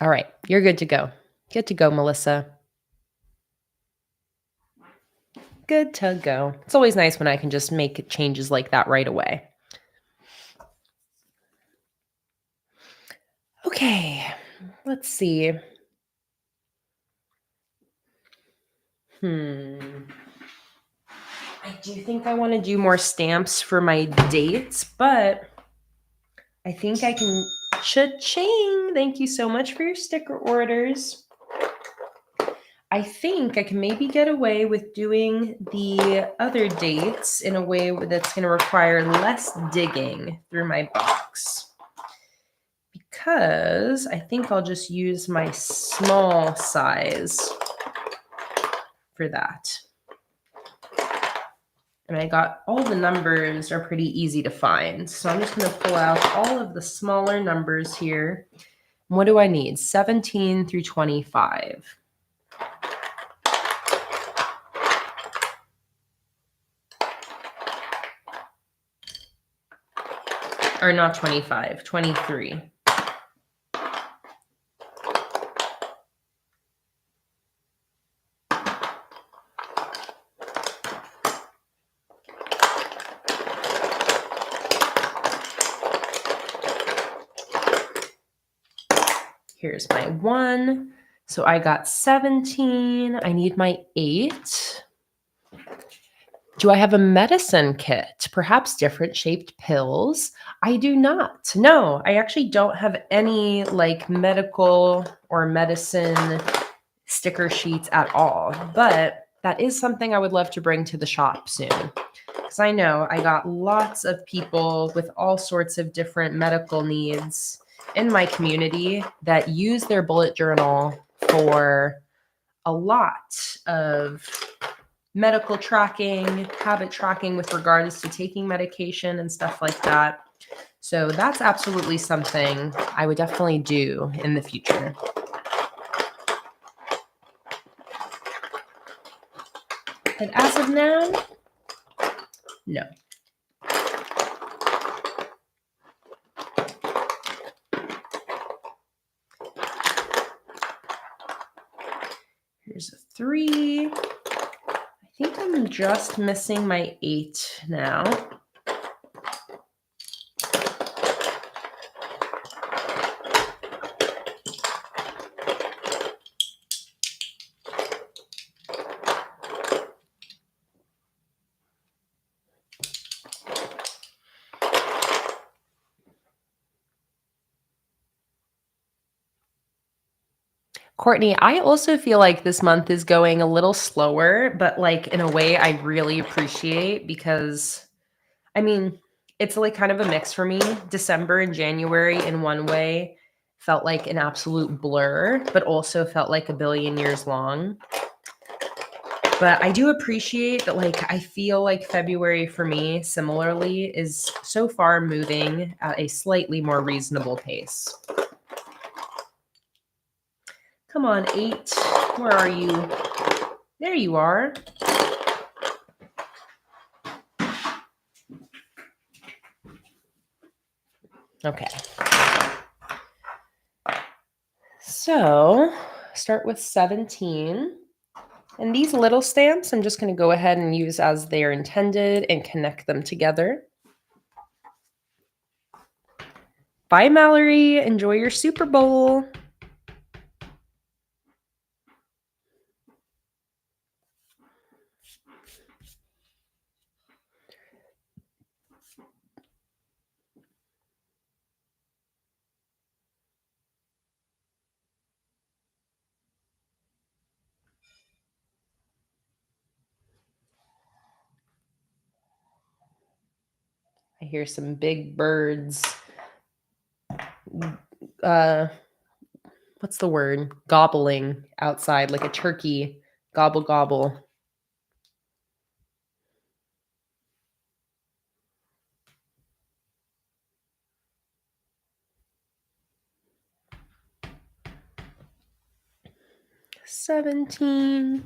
All right, you're good to go. Good to go, Melissa. Good to go. It's always nice when I can just make changes like that right away. Okay, let's see. I do think I want to do more stamps for my dates, but I think I can. Cha-ching! Thank you so much for your sticker orders. I think I can maybe get away with doing the other dates in a way that's going to require less digging through my box. Because I think I'll just use my small size for that. And I got all the numbers are pretty easy to find. So I'm just going to pull out all of the smaller numbers here. What do I need? 17 through 25. Or not 25, 23. Here's my 1. So I got 17. I need my 8. Do I have a medicine kit? Perhaps different shaped pills? I do not. No, I actually don't have any like medical or medicine sticker sheets at all. But that is something I would love to bring to the shop soon. Because I know I got lots of people with all sorts of different medical needs in my community that use their bullet journal for a lot of medical tracking, habit tracking with regards to taking medication and stuff like that. So that's absolutely something I would definitely do in the future. But as of now, no. Here's a 3. I think I'm just missing my 8 now. Courtney, I also feel like this month is going a little slower, but like in a way I really appreciate because, I mean, it's like kind of a mix for me. December and January in one way felt like an absolute blur, but also felt like a billion years long. But I do appreciate that, like, I feel like February for me, similarly, is so far moving at a slightly more reasonable pace. Come on, 8. Where are you? There you are. Okay. So start with 17. And these little stamps, I'm just going to go ahead and use as they're intended and connect them together. Bye, Mallory. Enjoy your Super Bowl. I hear some big birds. What's the word? Gobbling outside like a turkey. Gobble, gobble. $17.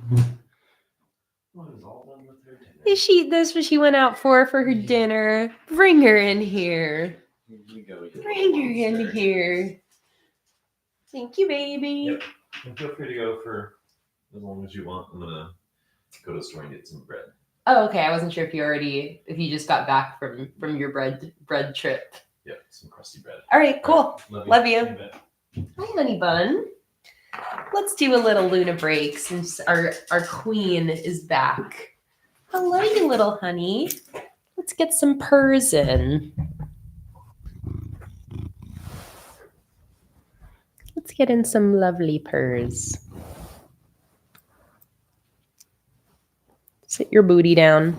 That's what she went out for her dinner. Bring her in here. Bring her in here. Thank you, baby. Yep. And feel free to go for as long as you want. I'm gonna go to the store and get some bread. Oh, okay. I wasn't sure if you just got back from your bread trip. Yep, some crusty bread. All right, cool. Love you. Hi, honey bun. Let's do a little Luna break since our queen is back. Hello, you little honey. Let's get some purrs in. Let's get in some lovely purrs. Sit your booty down.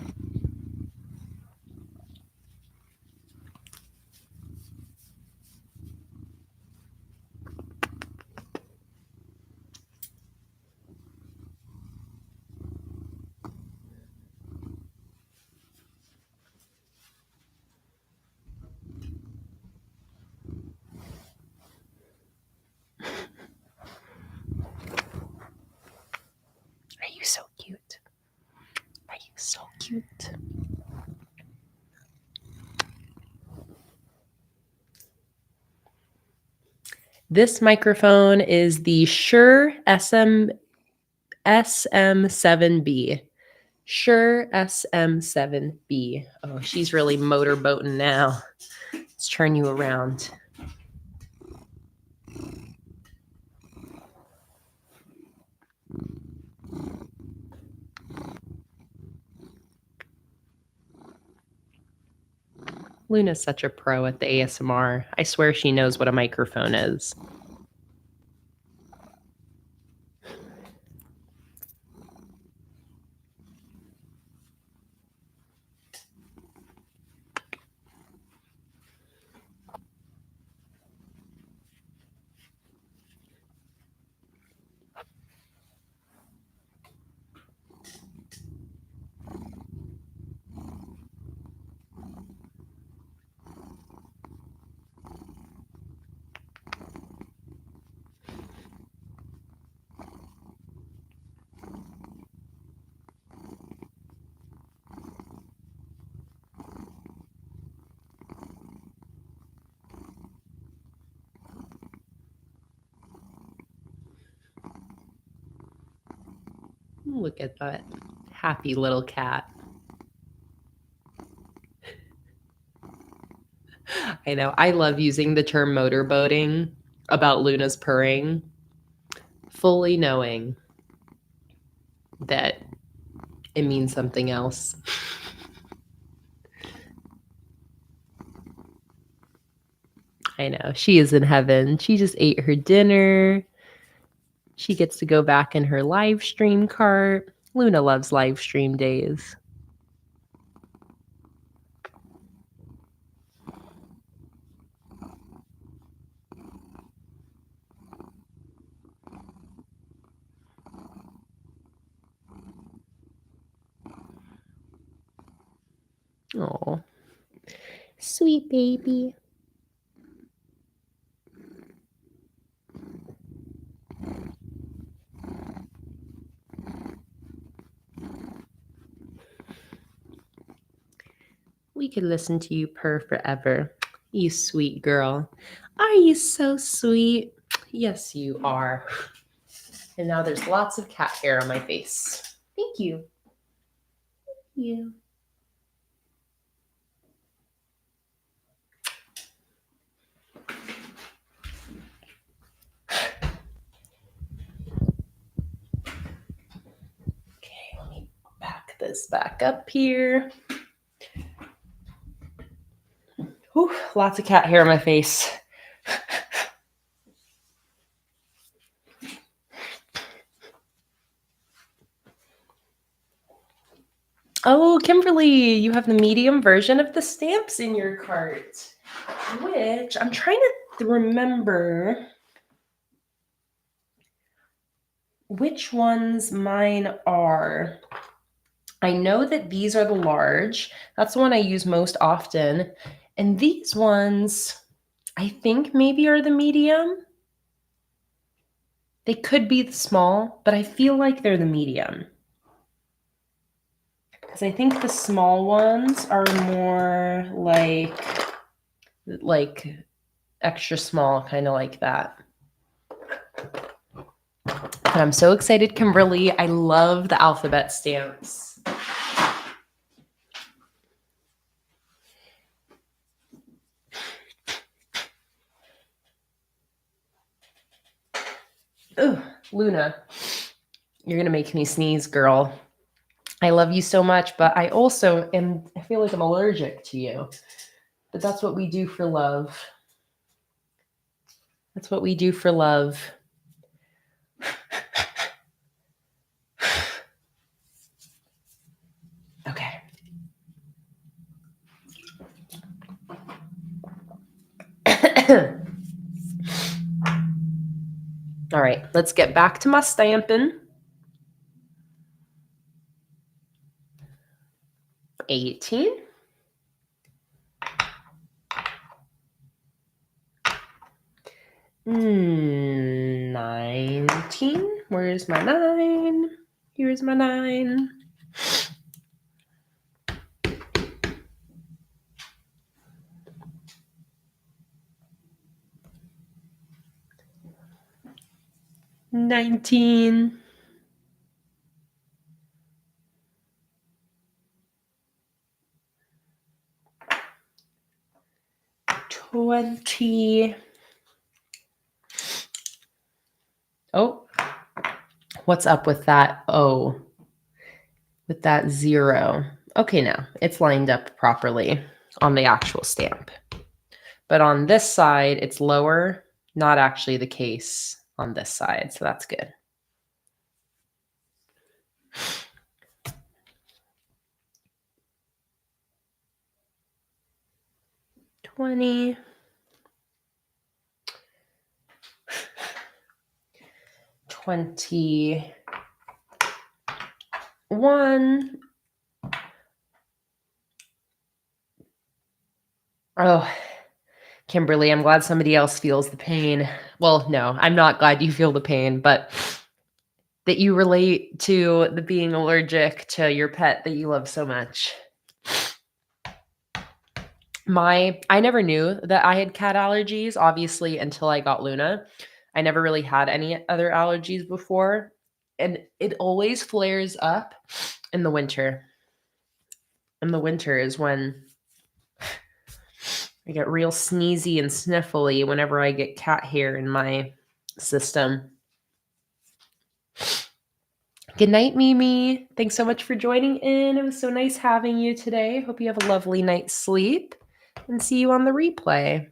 Are you so cute? Are you so cute? This microphone is the Shure SM7B. Shure SM7B. Oh, she's really motorboating now. Let's turn you around. Luna's such a pro at the ASMR. I swear she knows what a microphone is. Look at that happy little cat. I know. I love using the term motorboating about Luna's purring, fully knowing that it means something else. I know. She is in heaven. She just ate her dinner. She gets to go back in her live stream cart. Luna loves live stream days. Oh, sweet baby. We could listen to you purr forever. You sweet girl. Are you so sweet? Yes, you are. And now there's lots of cat hair on my face. Thank you. Thank you. Okay, let me back this back up here. Whew, lots of cat hair on my face. Oh, Kimberly, you have the medium version of the stamps in your cart, which I'm trying to remember which ones mine are. I know that these are the large. That's the one I use most often. And these ones, I think maybe are the medium. They could be the small, but I feel like they're the medium. Because I think the small ones are more like extra small, kind of like that. But I'm so excited, Kimberly. I love the alphabet stamps. Ugh, Luna, you're going to make me sneeze, girl. I love you so much, but I also I feel like I'm allergic to you. But that's what we do for love. That's what we do for love. Okay. All right, let's get back to my stamping. 18. 19. Where's my 9? Here's my 9. 19. 20. Oh, what's up with that O? With that 0. Okay, now it's lined up properly on the actual stamp. But on this side, it's lower. Not actually the case on this side, so that's good. $20. 21. Oh, Kimberly, I'm glad somebody else feels the pain. Well, no, I'm not glad you feel the pain, but that you relate to the being allergic to your pet that you love so much. I never knew that I had cat allergies, obviously, until I got Luna. I never really had any other allergies before, and it always flares up in the winter. In the winter is when I get real sneezy and sniffly whenever I get cat hair in my system. Good night, Mimi. Thanks so much for joining in. It was so nice having you today. Hope you have a lovely night's sleep and see you on the replay.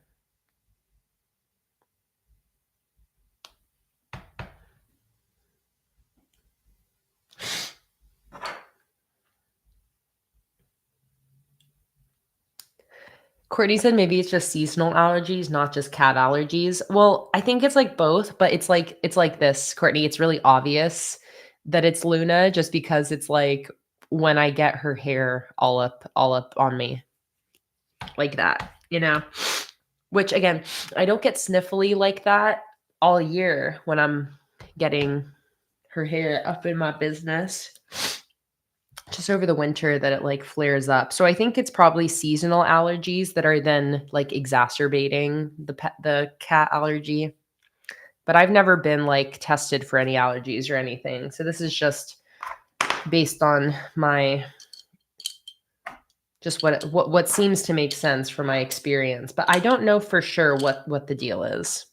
Courtney said maybe it's just seasonal allergies, not just cat allergies. Well, I think it's like both, but it's like this, Courtney. It's really obvious that it's Luna just because it's like when I get her hair all up on me. Like that, you know? Which again, I don't get sniffly like that all year when I'm getting her hair up in my business. Just over the winter that it like flares up. So I think it's probably seasonal allergies that are then like exacerbating the cat allergy. But I've never been like tested for any allergies or anything. So this is just based on my just what seems to make sense from my experience. But I don't know for sure what the deal is.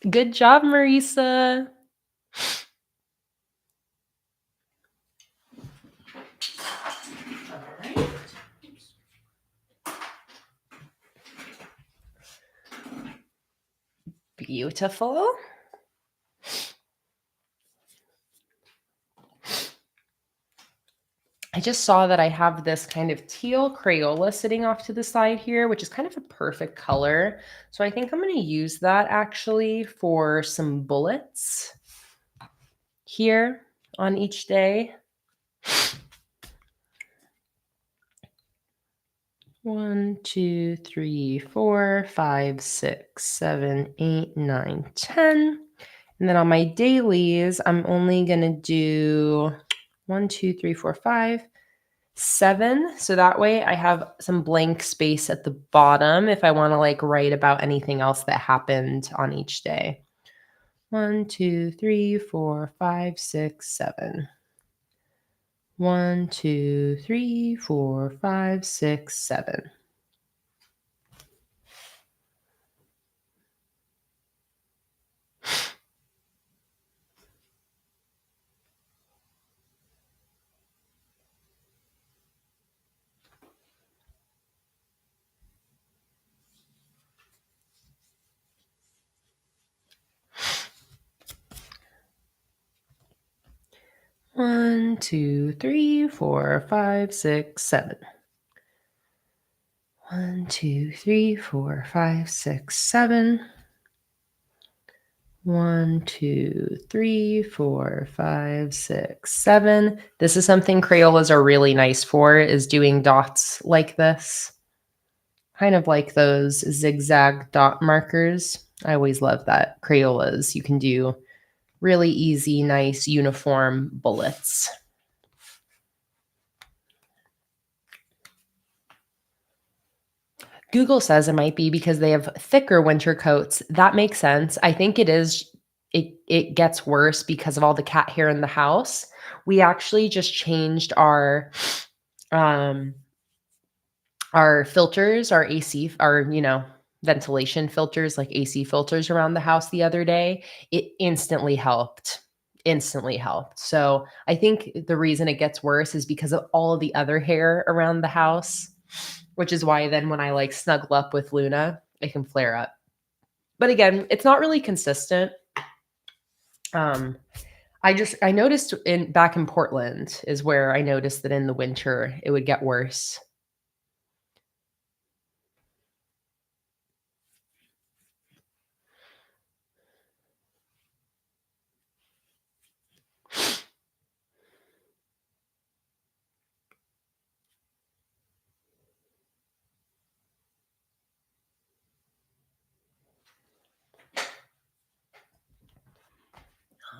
Good job, Marisa. Beautiful. I just saw that I have this kind of teal Crayola sitting off to the side here, which is kind of a perfect color. So I think I'm going to use that actually for some bullets here on each day. 1, 2, 3, 4, 5, 6, 7, 8, 9, 10. And then on my dailies, I'm only going to do 1, 2, 3, 4, 5, 7. So that way I have some blank space at the bottom if I want to like write about anything else that happened on each day. 1, 2, 3, 4, 5, 6, 7. 1, 2, 3, 4, 5, 6, 7. 1, 2, 3, 4, 5, 6, 7. 1, 2, 3, 4, 5, 6, 7. 1, 2, 3, 4, 5, 6, 7. This is something Crayolas are really nice for, is doing dots like this. Kind of like those zigzag dot markers. I always love that. Crayolas, you can do really easy, nice, uniform bullets. Google says it might be because they have thicker winter coats. That makes sense. I think it is. It gets worse because of all the cat hair in the house. We actually just changed our filters, our AC, our ventilation filters, like AC filters around the house the other day. It instantly helped. Instantly helped. So I think the reason it gets worse is because of all of the other hair around the house, which is why then when I like snuggle up with Luna, it can flare up. But again, it's not really consistent. I noticed back in Portland is where I noticed that in the winter it would get worse.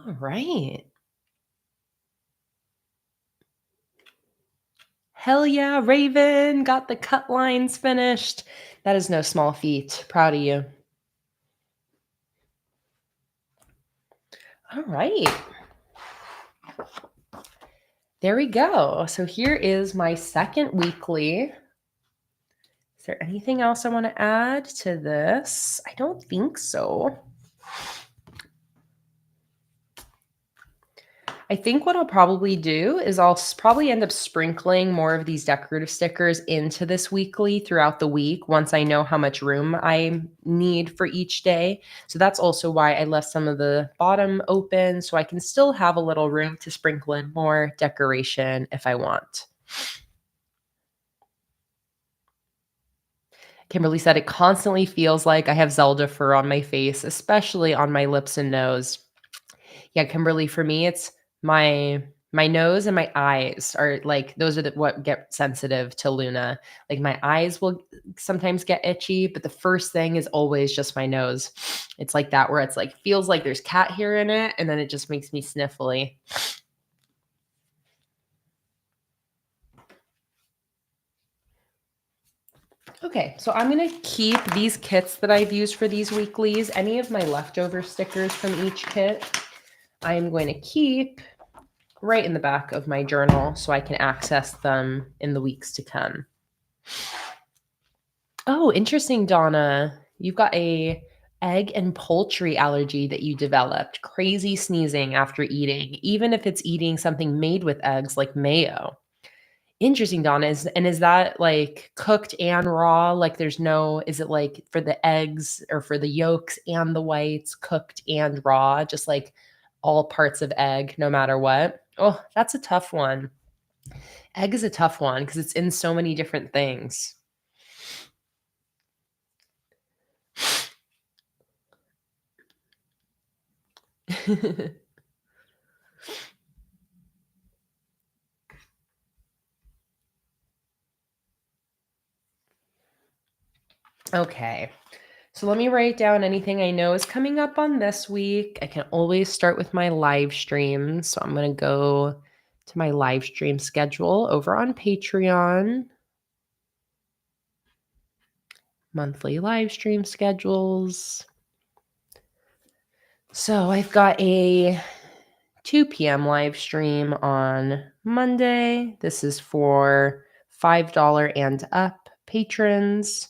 All right. Hell yeah, Raven, got the cut lines finished. That is no small feat. Proud of you. All right. There we go. So here is my second weekly. Is there anything else I want to add to this? I don't think so. I think what I'll probably do is I'll probably end up sprinkling more of these decorative stickers into this weekly throughout the week once I know how much room I need for each day. So that's also why I left some of the bottom open so I can still have a little room to sprinkle in more decoration if I want. Kimberly said it constantly feels like I have Zelda fur on my face, especially on my lips and nose. Yeah, Kimberly, for me, it's my nose and my eyes are like those are what get sensitive to Luna. Like my eyes will sometimes get itchy, but the first thing is always just my nose. It's like that where it's like feels like there's cat hair in it, and then it just makes me sniffly. Okay, so I'm going to keep these kits that I've used for these weeklies, any of my leftover stickers from each kit, I'm going to keep right in the back of my journal so I can access them in the weeks to come. Oh, interesting, Donna. You've got a egg and poultry allergy that you developed. Crazy sneezing after eating, even if it's eating something made with eggs like mayo. Interesting, Donna. Is that like cooked and raw? Like is it like for the eggs or for the yolks and the whites, cooked and raw, just like all parts of egg, no matter what? Oh, that's a tough one. Egg is a tough one because it's in so many different things. Okay. So let me write down anything I know is coming up on this week. I can always start with my live streams. So I'm going to go to my live stream schedule over on Patreon. Monthly live stream schedules. So I've got a 2 p.m. live stream on Monday. This is for $5 and up patrons.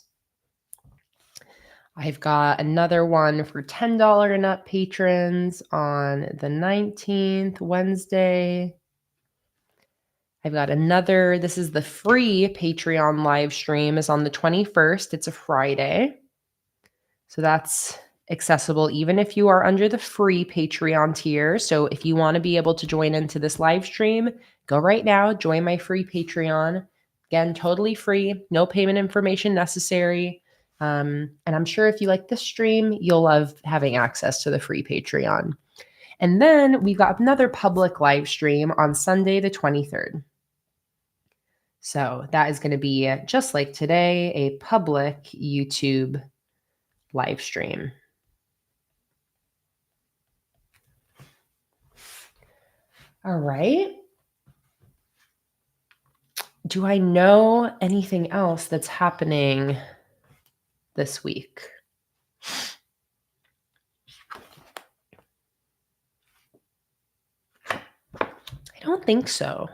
I've got another one for $10 and up patrons on the 19th, Wednesday. I've got another, this is the free Patreon live stream is on the 21st. It's a Friday. So that's accessible even if you are under the free Patreon tier. So if you want to be able to join into this live stream, go right now, join my free Patreon. Again, totally free, no payment information necessary. And I'm sure if you like this stream, you'll love having access to the free Patreon. And then we've got another public live stream on Sunday, the 23rd. So that is going to be just like today, a public YouTube live stream. All right. Do I know anything else that's happening this week? I don't think so.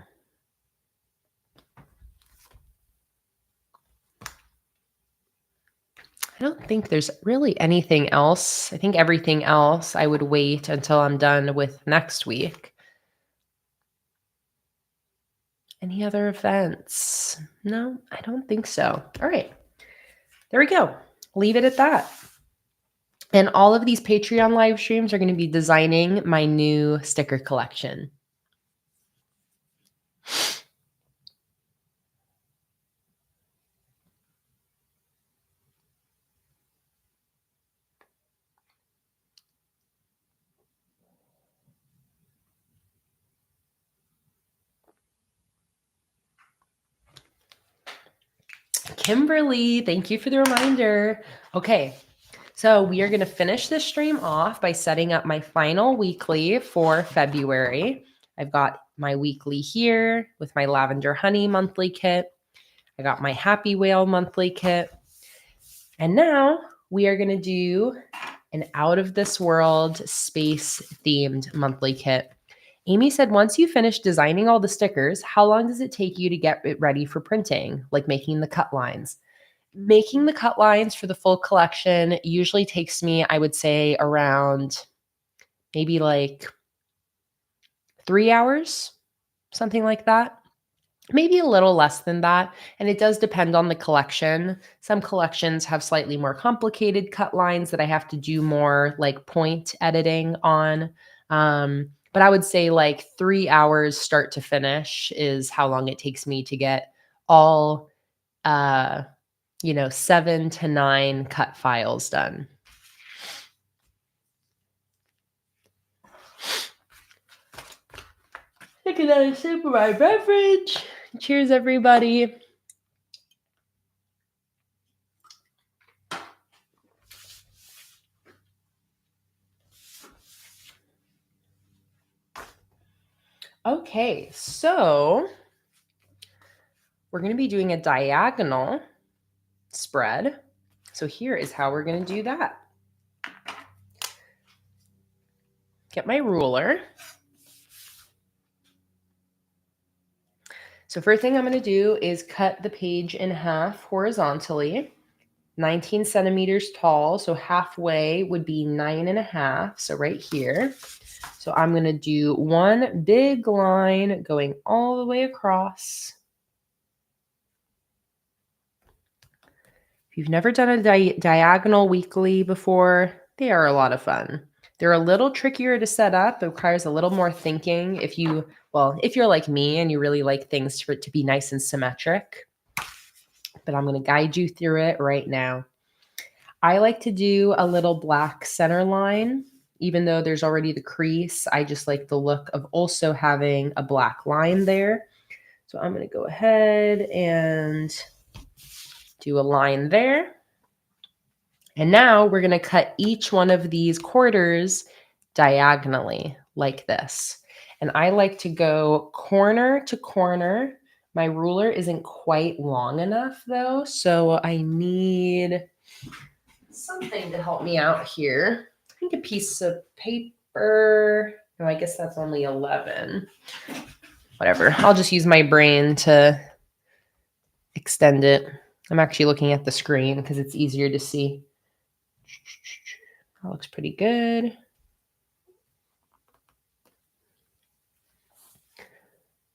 I don't think there's really anything else. I think everything else I would wait until I'm done with next week. Any other events? No, I don't think so. All right. There we go. Leave it at that. And all of these Patreon live streams are going to be designing my new sticker collection. Kimberly, thank you for the reminder. Okay, so we are going to finish this stream off by setting up my final weekly for February. I've got my weekly here with my lavender honey monthly kit. I got my happy whale monthly kit. And now we are going to do an out of this world space themed monthly kit. Amy said, once you finish designing all the stickers, how long does it take you to get it ready for printing, like making the cut lines? Making the cut lines for the full collection usually takes me, I would say, around maybe like 3 hours, something like that. Maybe a little less than that. And it does depend on the collection. Some collections have slightly more complicated cut lines that I have to do more like point editing on. But I would say like 3 hours start to finish is how long it takes me to get all 7 to 9 cut files done. Take another sip of my beverage. Cheers, everybody. Okay, so we're going to be doing a diagonal spread. So here is how we're going to do that. Get my ruler. So first thing I'm going to do is cut the page in half horizontally, 19 centimeters tall. So halfway would be 9.5. So right here. So I'm going to do one big line going all the way across. If you've never done a diagonal weekly before, they are a lot of fun. They're a little trickier to set up. It requires a little more thinking if you're like me and you really like things for it to be nice and symmetric. But I'm going to guide you through it right now. I like to do a little black center line. Even though there's already the crease, I just like the look of also having a black line there. So I'm going to go ahead and do a line there. And now we're going to cut each one of these quarters diagonally like this. And I like to go corner to corner. My ruler isn't quite long enough though, so I need something to help me out here. I think a piece of paper. No, I guess that's only 11. Whatever. I'll just use my brain to extend it. I'm actually looking at the screen because it's easier to see. That looks pretty good.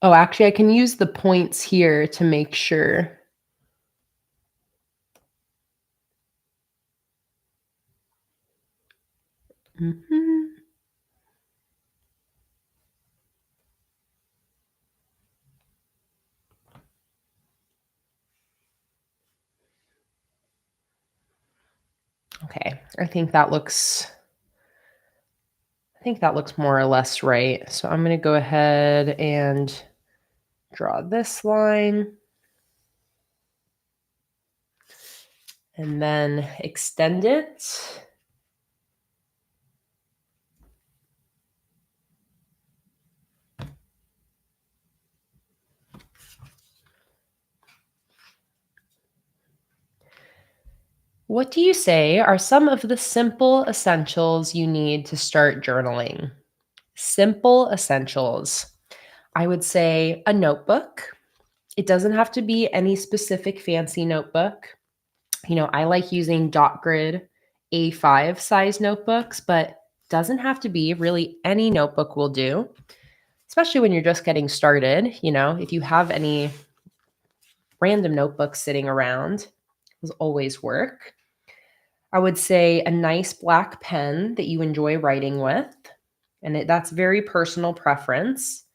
Oh, actually, I can use the points here to make sure. Mhm. Okay, I think that looks more or less right. So I'm going to go ahead and draw this line and then extend it. What do you say are some of the simple essentials you need to start journaling? Simple essentials. I would say a notebook. It doesn't have to be any specific fancy notebook. I like using dot grid A5 size notebooks, but doesn't have to be. Really, any notebook will do, especially when you're just getting started. If you have any random notebooks sitting around, those always work. I would say a nice black pen that you enjoy writing with, and that's very personal preference.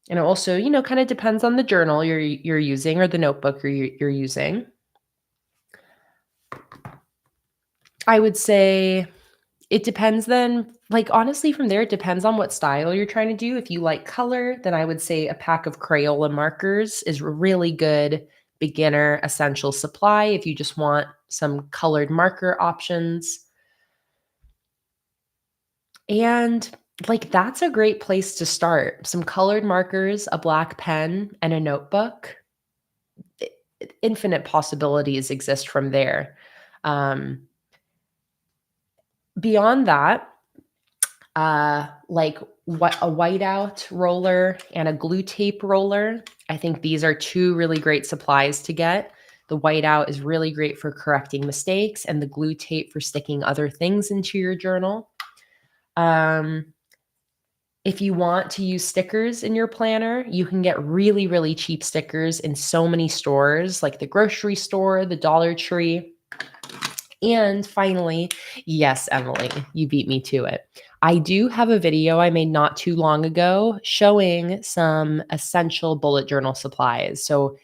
And it also, kind of depends on the journal you're using or the notebook you're using. I would say it depends then, like, honestly, from there, it depends on what style you're trying to do. If you like color, then I would say a pack of Crayola markers is a really good beginner essential supply if you just want some colored marker options. And, like, that's a great place to start. Some colored markers, a black pen, and a notebook. I Infinite possibilities exist from there. Um, Beyond that, like what a whiteout roller and a glue tape roller. I think these are two really great supplies to get. The whiteout is really great for correcting mistakes, and the glue tape for sticking other things into your journal. Um, if you want to use stickers in your planner, you can get really, really cheap stickers in so many stores like the grocery store, the Dollar Tree. And finally, yes, Emily, you beat me to it. I do have a video I made not too long ago showing some essential bullet journal supplies. So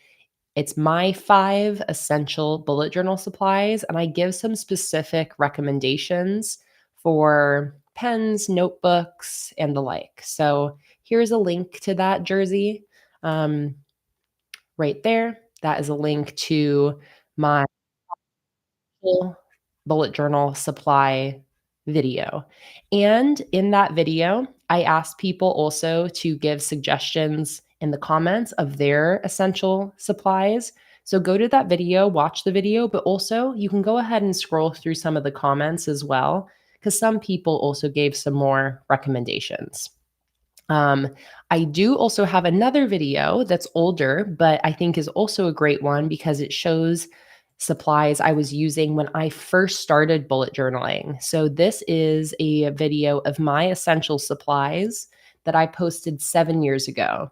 it's my 5 essential bullet journal supplies, and I give some specific recommendations for pens, notebooks, and the like. So here's a link to that, Jersey, um, right there. That is a link to my full bullet journal supply video. And in that video, I asked people also to give suggestions in the comments of their essential supplies. So go to that video, watch the video, but also you can go ahead and scroll through some of the comments as well, because some people also gave some more recommendations. Um, I do also have another video that's older, but I think is also a great one because it shows supplies I was using when I first started bullet journaling. So this is a video of my essential supplies that I posted 7 years ago.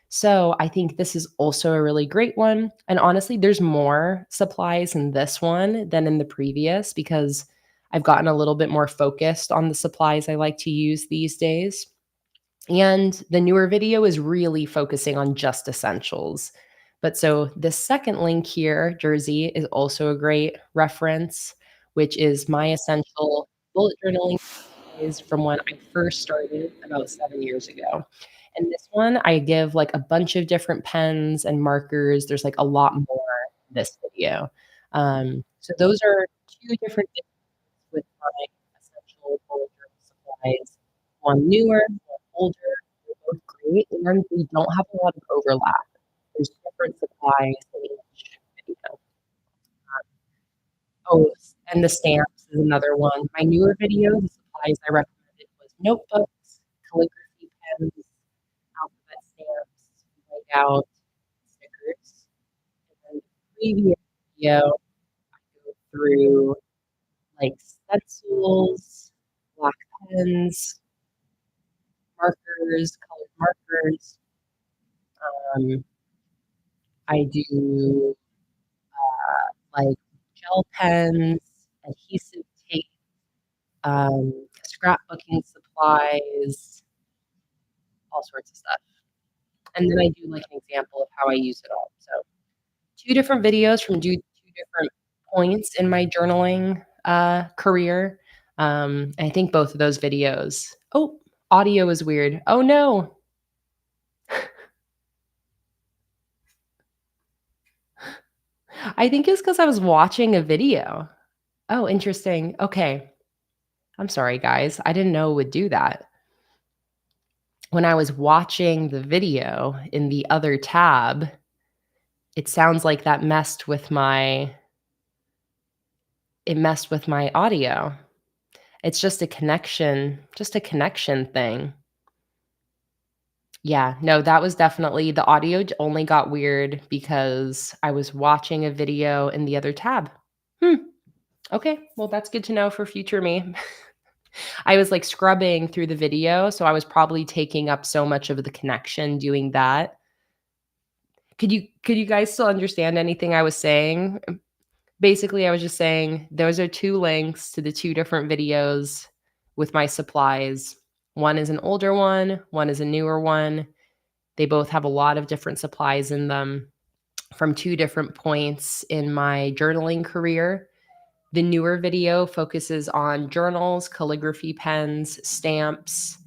So I think this is also a really great one. And honestly, there's more supplies in this one than in the previous because I've gotten a little bit more focused on the supplies I like to use these days. And the newer video is really focusing on just essentials. But so this second link here, Jersey, is also a great reference, which is my essential bullet journaling is from when I first started about 7 years ago. And this one, I give like a bunch of different pens and markers. There's like a lot more in this video. So those are two different with my essential bullet journal supplies. One newer, one older. They're both great, and we don't have a lot of overlap. There's different supplies in each video. Oh, and the stamps is another one. My newer video, the supplies I recommended was notebooks, calligraphy pens, alphabet stamps, whiteout, stickers. And then the previous video, I go through like stencils, black pens, markers, colored markers. Um, I do like gel pens, adhesive tape, scrapbooking supplies, all sorts of stuff. And then I do like an example of how I use it all. So 2 different videos from 2 different points in my journaling, career. I think both of those videos oh, audio is weird. Oh, no. I think it's because I was watching a video. Oh, interesting. Okay. I'm sorry, guys. I didn't know it would do that. When I was watching the video in the other tab, it sounds like that messed with my audio. It's just a connection thing. Yeah, no, that was definitely the audio only got weird because I was watching a video in the other tab. Hmm, okay, well, that's good to know for future me. I was, like, scrubbing through the video, so I was probably taking up so much of the connection doing that. Could you guys still understand anything I was saying? Basically, I was just saying those are 2 links to the 2 different videos with my supplies. One is an older one is a newer one. They both have a lot of different supplies in them from 2 different points in my journaling career. The newer video focuses on journals, calligraphy pens, stamps,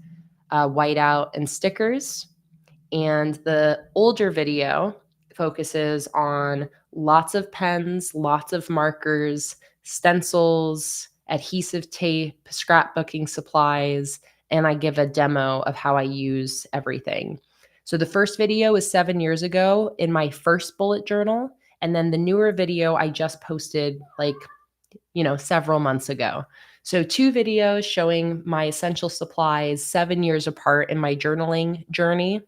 whiteout, and stickers. And the older video focuses on lots of pens, lots of markers, stencils, adhesive tape, scrapbooking supplies, and I give a demo of how I use everything. So the first video is 7 years ago in my first bullet journal, and then the newer video I just posted like, several months ago. So 2 videos showing my essential supplies 7 years apart in my journaling journey,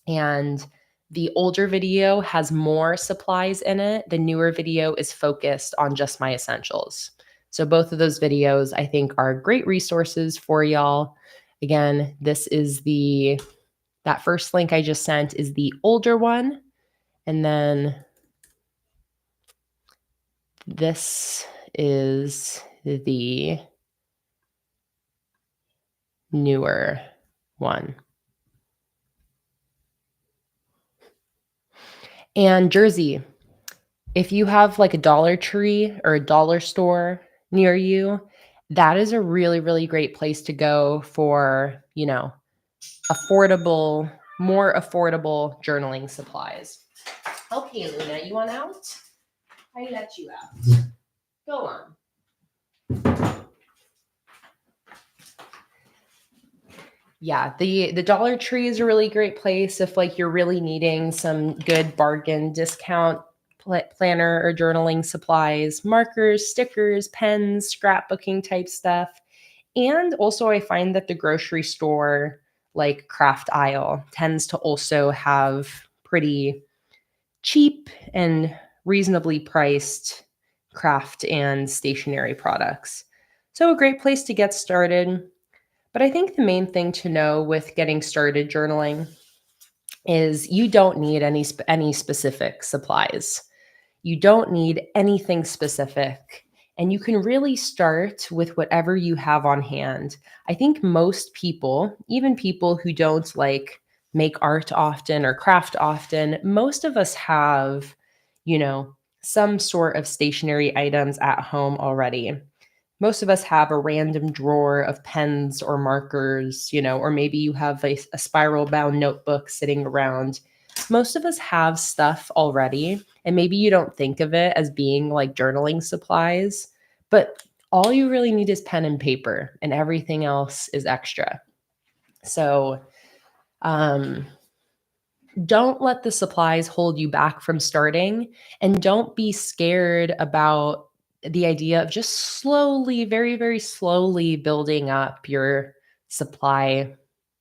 and the older video has more supplies in it. The newer video is focused on just my essentials. So both of those videos I think are great resources for y'all. Again, that first link I just sent is the older one. And then this is the newer one. And Jersey, if you have like a Dollar Tree or a dollar store near you, that is a really, really great place to go for, affordable, more affordable journaling supplies. Okay, Luna, you want out? I let you out. Go on. Yeah, the Dollar Tree is a really great place if like you're really needing some good bargain discount planner or journaling supplies, markers, stickers, pens, scrapbooking type stuff. And also I find that the grocery store like craft aisle tends to also have pretty cheap and reasonably priced craft and stationery products. So a great place to get started. But I think the main thing to know with getting started journaling is you don't need any specific supplies. You don't need anything specific, and you can really start with whatever you have on hand. I think most people, even people who don't like make art often or craft often, most of us have, some sort of stationary items at home already. Most of us have a random drawer of pens or markers, or maybe you have a spiral bound notebook sitting around. Most of us have stuff already, and maybe you don't think of it as being like journaling supplies, but all you really need is pen and paper, and everything else is extra. So, don't let the supplies hold you back from starting, and don't be scared about the idea of just slowly, very, very slowly building up your supply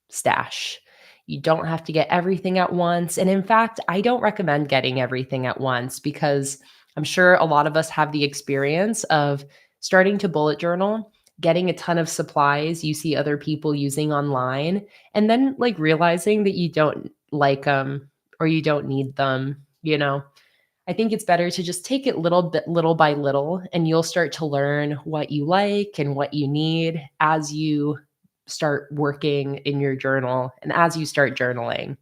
stash. You don't have to get everything at once. And in fact, I don't recommend getting everything at once because I'm sure a lot of us have the experience of starting to bullet journal, getting a ton of supplies you see other people using online, and then like realizing that you don't like them or you don't need them. I think it's better to just take it little by little, and you'll start to learn what you like and what you need as you start working in your journal and as you start journaling.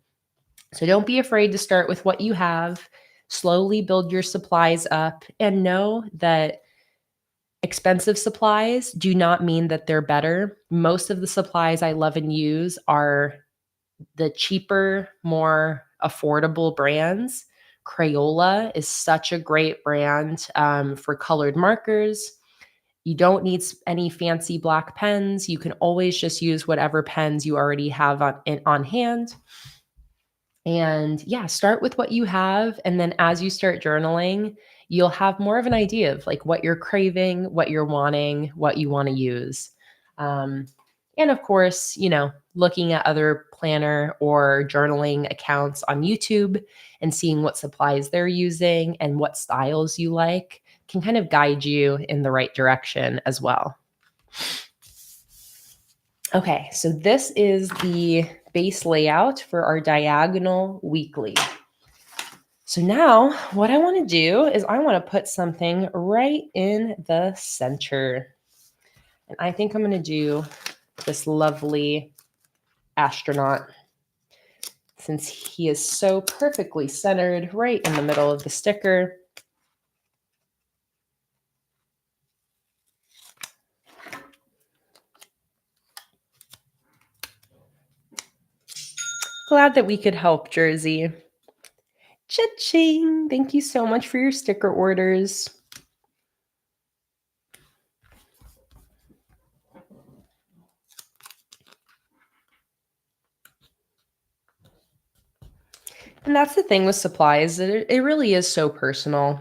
So don't be afraid to start with what you have, slowly build your supplies up, and know that expensive supplies do not mean that they're better. Most of the supplies I love and use are the cheaper, more affordable brands. Crayola is such a great brand for colored markers. You don't need any fancy black pens. You can always just use whatever pens you already have on hand. And yeah, start with what you have. And then as you start journaling, you'll have more of an idea of like what you're craving, what you're wanting, what you want to use. Um, and of course, looking at other planner or journaling accounts on YouTube and seeing what supplies they're using and what styles you like can kind of guide you in the right direction as well. Okay, so this is the base layout for our diagonal weekly. So now what I want to do is I want to put something right in the center. And I think I'm going to do this lovely astronaut, since he is so perfectly centered right in the middle of the sticker. Glad that we could help, Jersey. Cha-ching! Thank you so much for your sticker orders. And that's the thing with supplies. It really is so personal,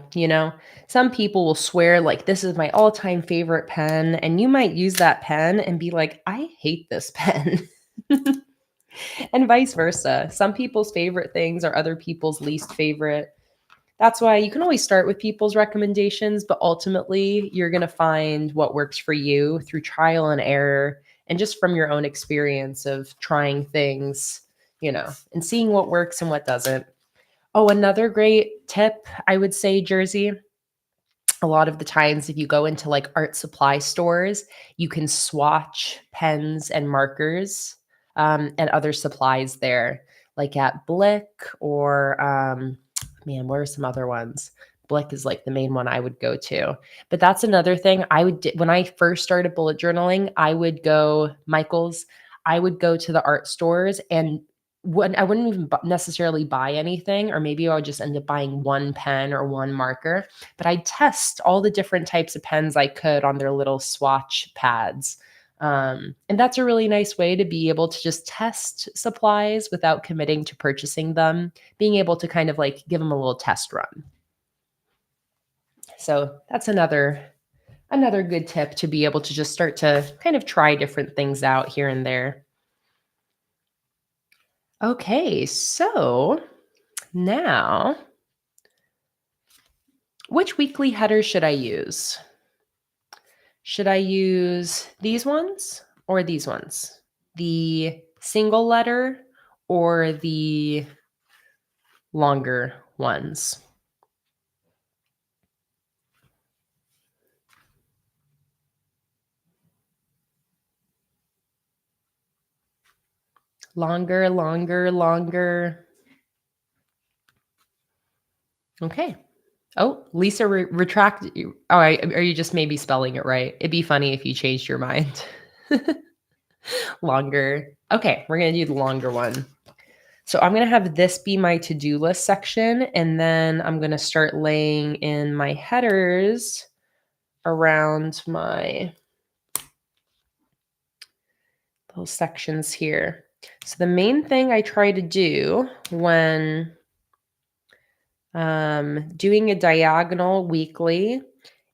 Some people will swear like this is my all-time favorite pen, and you might use that pen and be like, I hate this pen. And vice versa. Some people's favorite things are other people's least favorite. That's why you can always start with people's recommendations, but ultimately you're going to find what works for you through trial and error and just from your own experience of trying things, and seeing what works and what doesn't. Oh, another great tip, I would say, Jersey. A lot of the times, if you go into like art supply stores, you can swatch pens and markers and other supplies there, like at Blick or, what are some other ones? Blick is like the main one I would go to. But that's another thing I would when I first started bullet journaling, I would go Michael's. I would go to the art stores, and when I wouldn't even necessarily buy anything, or maybe I would just end up buying one pen or one marker, but I'd test all the different types of pens I could on their little swatch pads. And that's a really nice way to be able to just test supplies without committing to purchasing them, being able to kind of like give them a little test run. So that's another good tip, to be able to just start to kind of try different things out here and there. Okay, so now, which weekly header should I use? Should I use these ones or these ones? The single letter or the longer ones? Longer, longer, longer. Okay. Oh, Lisa retracted you. Oh, are you just maybe spelling it right? It'd be funny if you changed your mind. Longer. Okay, we're going to do the longer one. So I'm going to have this be my to-do list section, and then I'm going to start laying in my headers around my little sections here. So the main thing I try to do when doing a diagonal weekly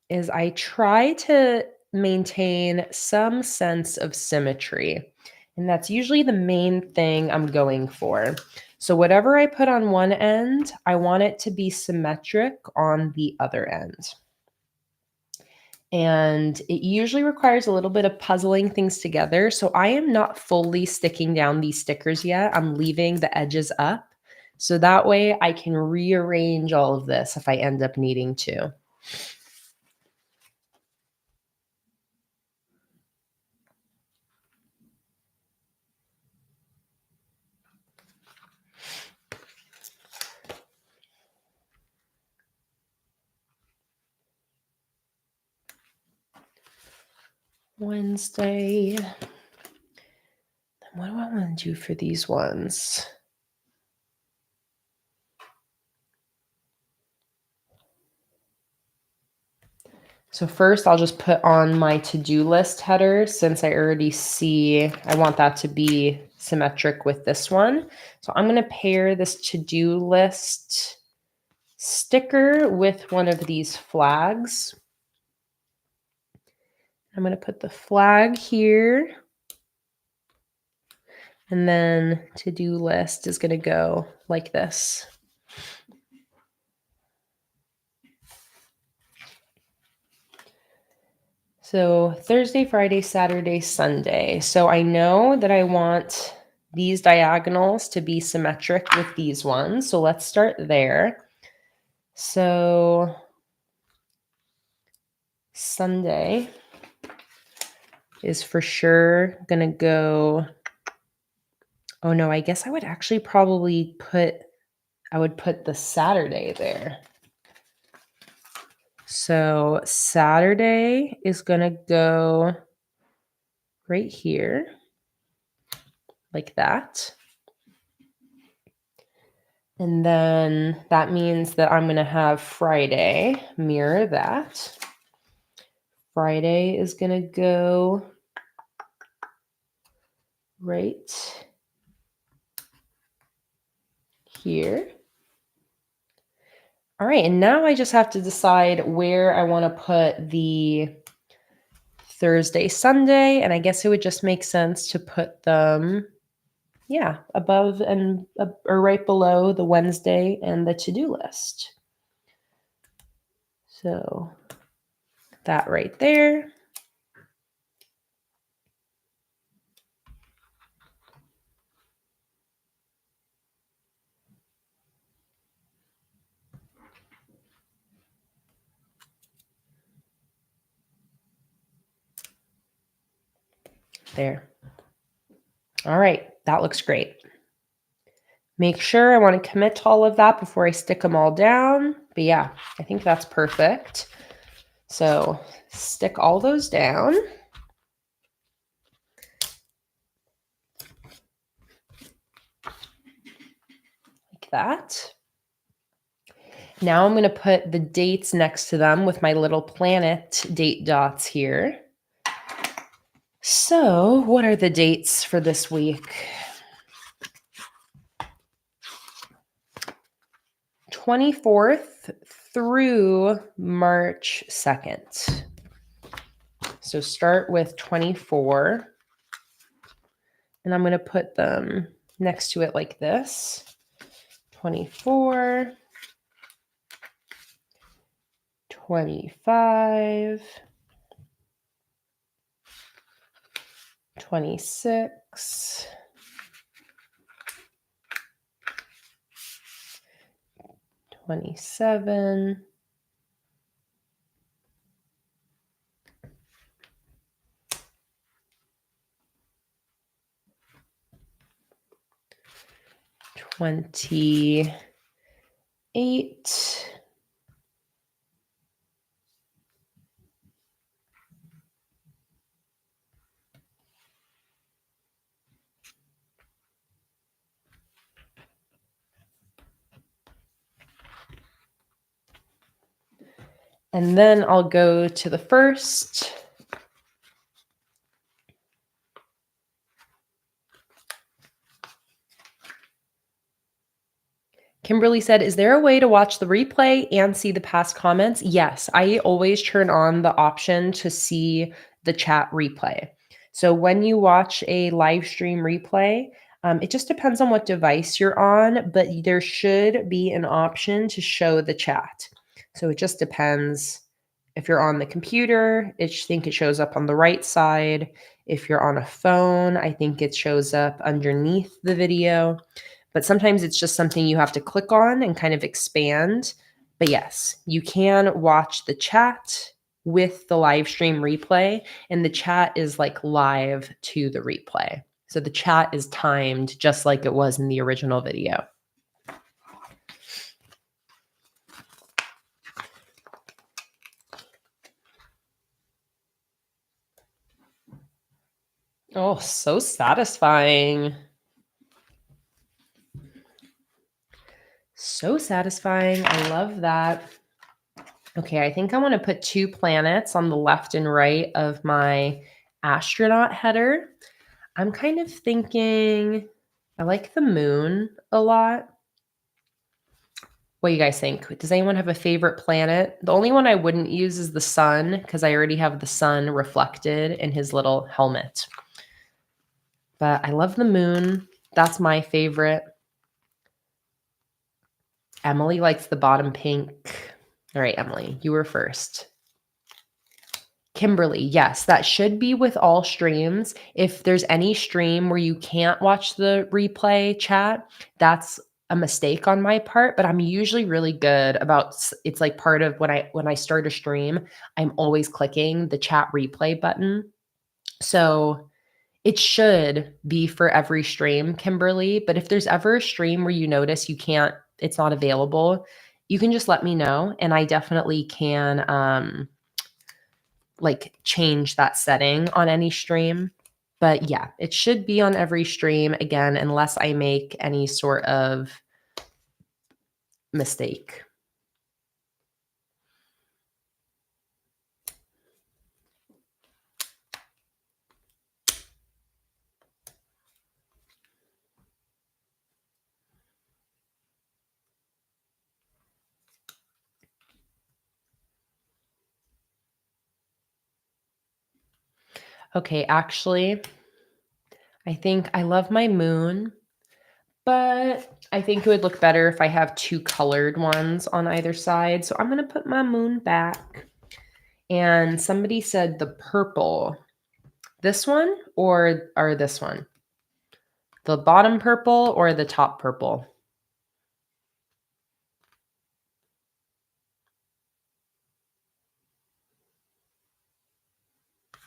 is I try to maintain some sense of symmetry. And that's usually the main thing I'm going for. So whatever I put on one end, I want it to be symmetric on the other end. And it usually requires a little bit of puzzling things together. So I am not fully sticking down these stickers yet. I'm leaving the edges up So that way I can rearrange all of this if I end up needing to. Wednesday. Then what do I want to do for these ones? So first I'll just put on my to-do list header since I already see I want that to be symmetric with this one. So I'm going to pair this to-do list sticker with one of these flags. I'm going to put the flag here. And then to-do list is going to go like this. So Thursday, Friday, Saturday, Sunday. So I know that I want these diagonals to be symmetric with these ones. So let's start there. So Sunday is for sure going to go. Oh no, I guess I would actually probably put the Saturday there. So Saturday is going to go right here, like that. And then that means that I'm going to have Friday mirror that. Friday is going to go right here. All right, and now I just have to decide where I want to put the Thursday, Sunday, and I guess it would just make sense to put them, yeah, above and or right below the Wednesday and the to-do list. So that right there. There. All right, that looks great. Make sure I want to commit to all of that before I stick them all down. But yeah, I think that's perfect. So stick all those down. Like that. Now I'm going to put the dates next to them with my little planet date dots here. So what are the dates for this week? 24th through March 2nd. So start with 24. And I'm going to put them next to it like this. 24, 25, 26, 27, 28, and then I'll go to the first. Kimberly said, is there a way to watch the replay and see the past comments? Yes, I always turn on the option to see the chat replay. So when you watch a live stream replay, it just depends on what device you're on, but there should be an option to show the chat. So it just depends. If you're on the computer, I think it shows up on the right side. If you're on a phone, I think it shows up underneath the video. but sometimes it's just something you have to click on and kind of expand. But yes, you can watch the chat with the live stream replay, and the chat is like live to the replay. So the chat is timed just like it was in the original video. Oh, so satisfying. So satisfying. I love that. Okay, I think I want to put 2 planets on the left and right of my astronaut header. I'm kind of thinking I like the moon a lot. What do you guys think? Does anyone have a favorite planet? The only one I wouldn't use is the sun because I already have the sun reflected in his little helmet. But I love the moon. That's my favorite. Emily likes the bottom pink. All right, Emily, you were first. Kimberly, yes, that should be with all streams. If there's any stream where you can't watch the replay chat, that's a mistake on my part, but I'm usually really good about it's like part of when I start a stream, I'm always clicking the chat replay button. So it should be for every stream, Kimberly, but if there's ever a stream where you notice it's not available, you can just let me know and I definitely can like change that setting on any stream. But yeah, it should be on every stream again, unless I make any sort of mistake. Okay, actually, I think I love my moon, but I think it would look better if I have 2 colored ones on either side. So I'm going to put my moon back. And somebody said the purple. This one or this one? The bottom purple or the top purple?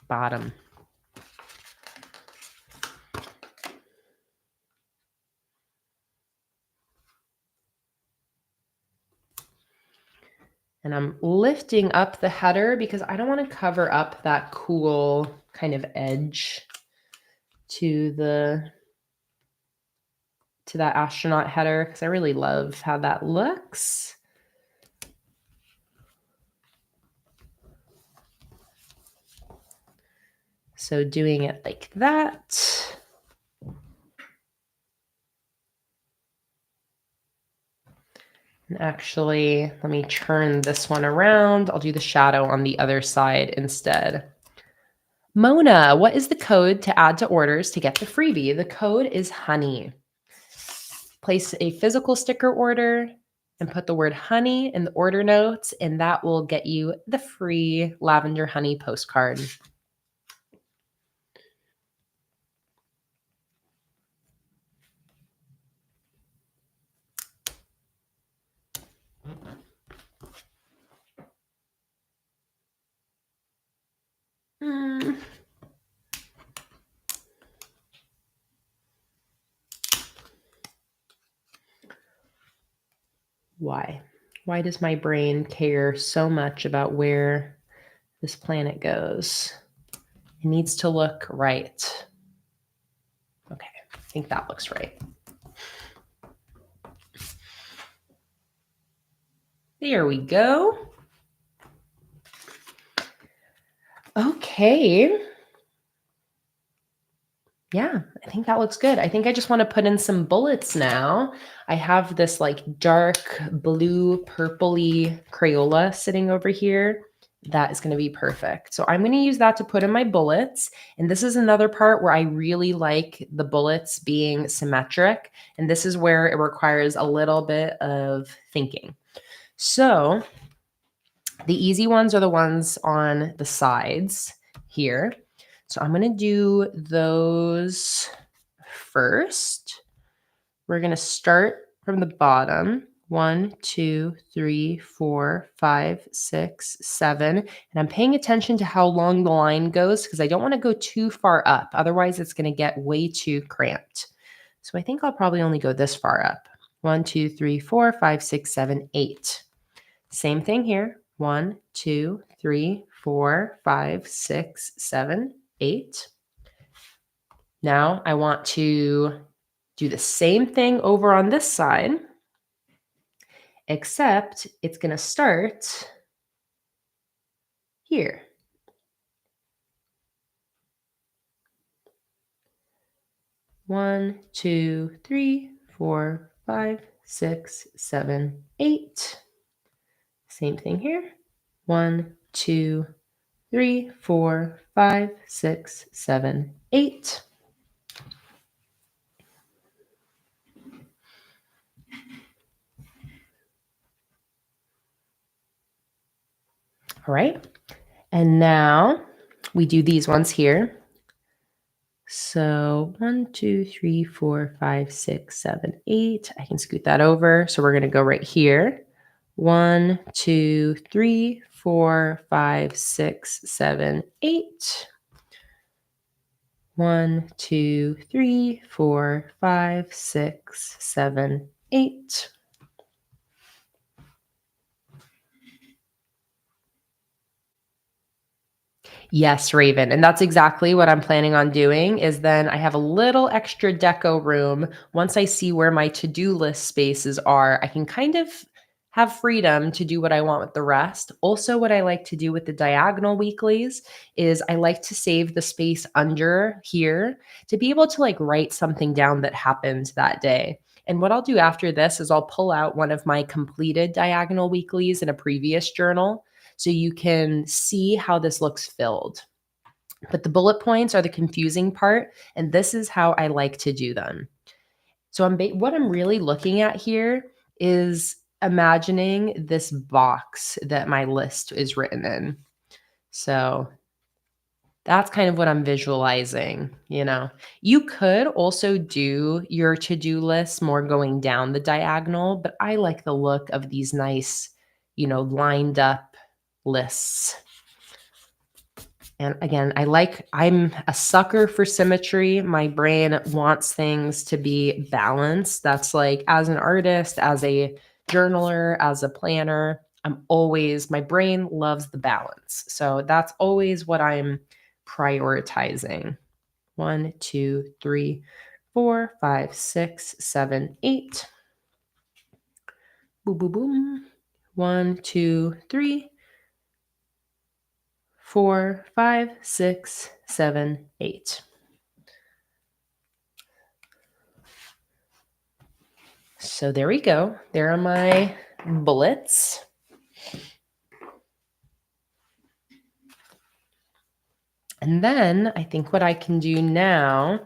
Bottom. And I'm lifting up the header because I don't want to cover up that cool kind of edge to that astronaut header because I really love how that looks. So doing it like that. And actually, let me turn this one around. I'll do the shadow on the other side instead. Mona, what is the code to add to orders to get the freebie? The code is honey. Place a physical sticker order and put the word honey in the order notes, and that will get you the free lavender honey postcard. Why? Why does my brain care so much about where this planet goes? It needs to look right. Okay, I think that looks right. There we go. Okay. Yeah, I think that looks good. I think I just want to put in some bullets now. I have this like dark blue purpley Crayola sitting over here. That is going to be perfect. So I'm going to use that to put in my bullets. And this is another part where I really like the bullets being symmetric. And this is where it requires a little bit of thinking. So the easy ones are the ones on the sides here. So I'm going to do those first we're going to start from the bottom. 1, 2, 3, 4, 5, 6, 7. And I'm paying attention to how long the line goes because I don't want to go too far up. Otherwise, it's going to get way too cramped. So I think I'll probably only go this far up. 1, 2, 3, 4, 5, 6, 7, 8. Same thing here. 1, 2, 3, 4, 5, 6, 7, 8. Now I want to do the same thing over on this side, except it's going to start here. One, 2, 3, 4, 5, 6, 7, 8. Same thing here. 1, 2, 3, 4, 5, 6, 7, 8. All right. And now we do these ones here. So 1, 2, 3, 4, 5, 6, 7, 8. I can scoot that over. So we're going to go right here. 1, 2, 3, 4, 5, 6, 7, 8. 1, 2, 3, 4, 5, 6, 7, 8. Yes, Raven. And that's exactly what I'm planning on doing is then I have a little extra deco room. Once I see where my to-do list spaces are, I can kind of have freedom to do what I want with the rest. Also, what I like to do with the diagonal weeklies is I like to save the space under here to be able to like write something down that happened that day. And what I'll do after this is I'll pull out one of my completed diagonal weeklies in a previous journal so you can see how this looks filled. But the bullet points are the confusing part, and this is how I like to do them. So what I'm really looking at here is imagining this box that my list is written in. So that's kind of what I'm visualizing, you know. You could also do your to-do list more going down the diagonal, but I like the look of these nice, lined up lists. And again, I'm a sucker for symmetry. My brain wants things to be balanced. That's like as an artist, as a journaler, as a planner, my brain loves the balance. So that's always what I'm prioritizing. 1, 2, 3, 4, 5, 6, 7, 8. Boom, boom, boom. 1, 2, 3, 4, 5, 6, 7, 8. So there we go. There are my bullets. And then I think what I can do now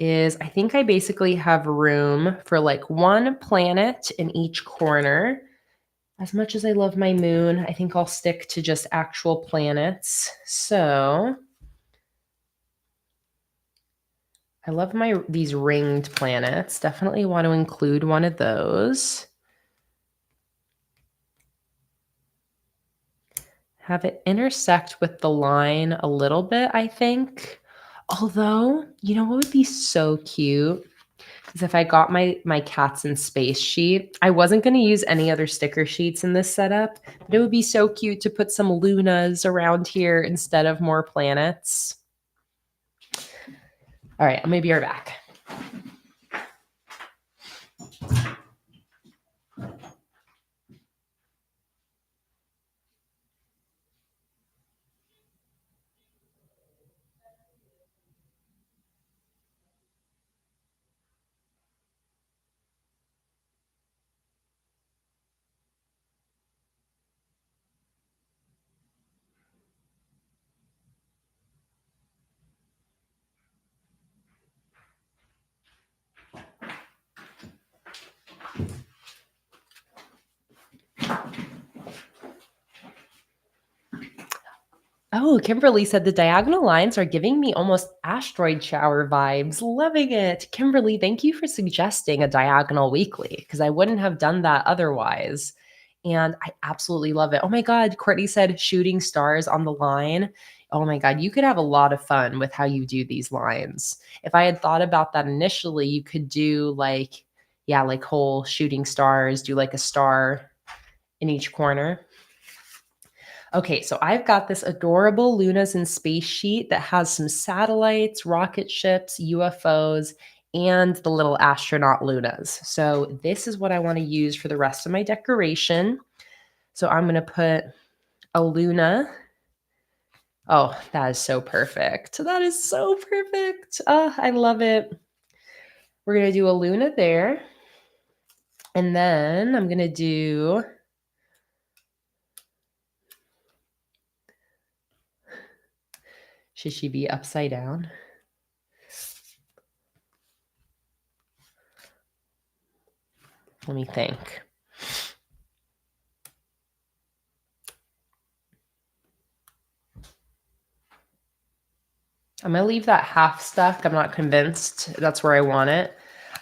is I think I basically have room for like one planet in each corner. As much as I love my moon, I think I'll stick to just actual planets. So I love these ringed planets. Definitely want to include one of those. Have it intersect with the line a little bit, I think. Although, what would be so cute is if I got my cats in space sheet. I wasn't going to use any other sticker sheets in this setup, but it would be so cute to put some lunas around here instead of more planets. All right, I'm going to be right back. Oh, Kimberly said the diagonal lines are giving me almost asteroid shower vibes. Loving it. Kimberly, thank you for suggesting a diagonal weekly because I wouldn't have done that otherwise. And I absolutely love it. Oh my God. Courtney said shooting stars on the line. Oh my God. You could have a lot of fun with how you do these lines. If I had thought about that initially, you could do like, yeah, like whole shooting stars, do like a star in each corner. Okay, so I've got this adorable Lunas in Space sheet that has some satellites, rocket ships, UFOs, and the little astronaut Lunas. So this is what I want to use for the rest of my decoration. So I'm going to put a Luna. Oh, that is so perfect. That is so perfect. Oh, I love it. We're going to do a Luna there. And then I'm going to do should she be upside down? Let me think. I'm going to leave that half stuck. I'm not convinced that's where I want it.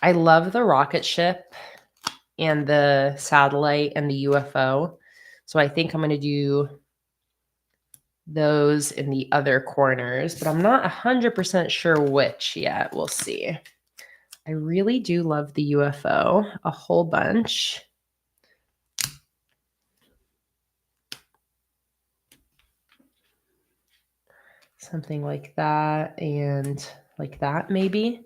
I love the rocket ship and the satellite and the UFO. So I think I'm going to do those in the other corners, but I'm not 100% sure which yet. We'll see. I really do love the UFO a whole bunch. Something like that and like that maybe.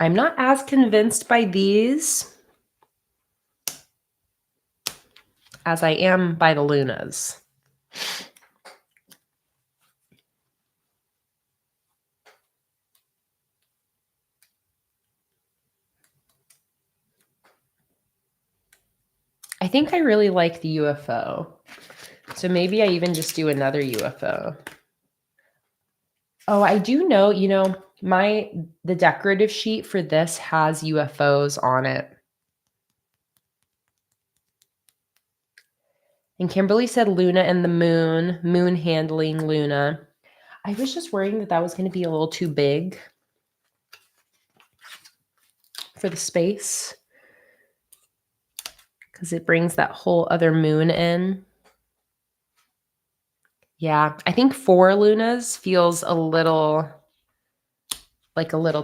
I'm not as convinced by these as I am by the Lunas. I think I really like the UFO. So maybe I even just do another UFO. Oh, I do know, the decorative sheet for this has UFOs on it. And Kimberly said Luna and the moon handling Luna. I was just worrying that was going to be a little too big for the space because it brings that whole other moon in. Yeah, I think 4 Lunas feels a little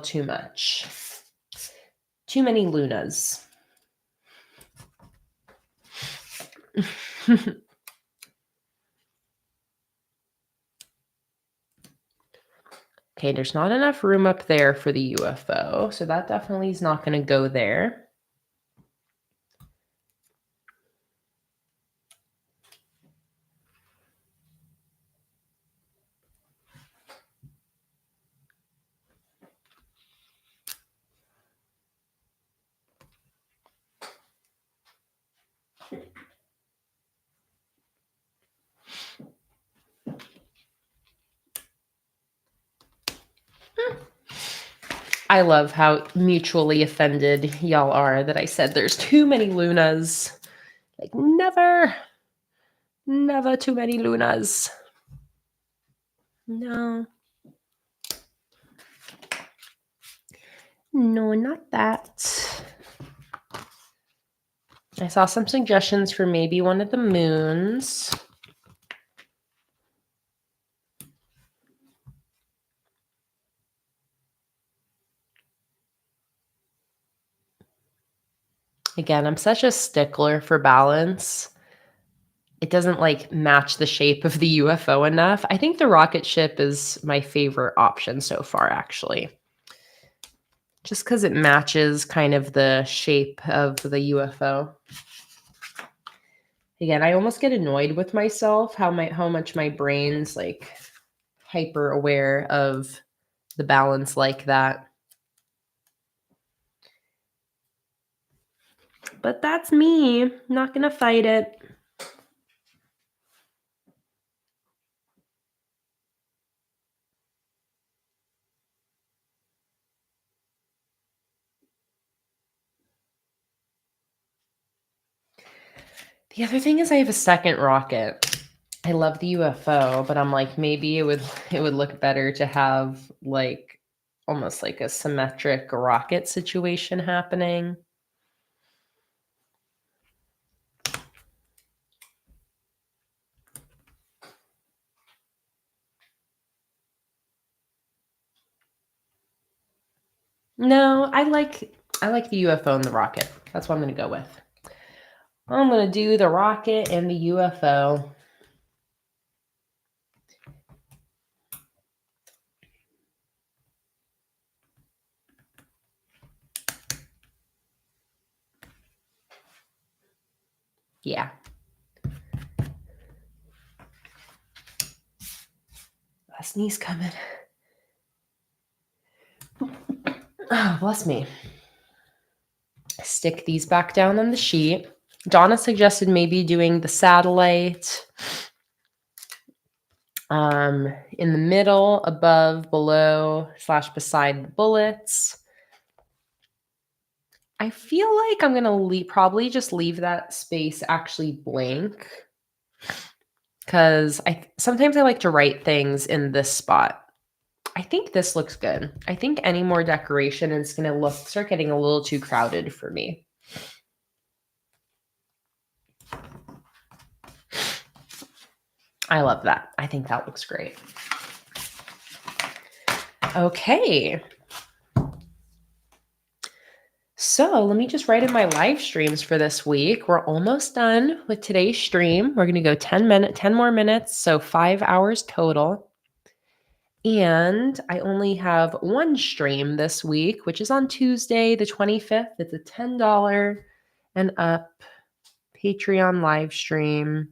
too much. Too many Lunas. Okay, there's not enough room up there for the UFO, so that definitely is not going to go there. I love how mutually offended y'all are that I said there's too many Lunas. Like, never too many Lunas. No. No, not that. I saw some suggestions for maybe one of the moons. Again, I'm such a stickler for balance. It doesn't match the shape of the UFO enough. I think the rocket ship is my favorite option so far, actually. Just because it matches kind of the shape of the UFO. Again, I almost get annoyed with myself how much my brain's hyper aware of the balance like that. But that's me. Not gonna fight it. The other thing is I have a second rocket. I love the UFO, but I'm like, maybe it would look better to have like almost like a symmetric rocket situation happening. No, I like the UFO and the rocket. That's what I'm going to go with. I'm going to do the rocket and the UFO. Yeah. Last sneeze coming. Oh, bless me. Stick these back down on the sheet. Donna suggested maybe doing the satellite in the middle, above, below, / beside the bullets. I feel like I'm going to probably just leave that space actually blank because sometimes I like to write things in this spot. I think this looks good. I think any more decoration is going to start getting a little too crowded for me. I love that. I think that looks great. Okay. So let me just write in my live streams for this week. We're almost done with today's stream. We're going to go 10 more minutes, so 5 hours total. And I only have one stream this week, which is on Tuesday, the 25th. It's a $10 and up Patreon live stream.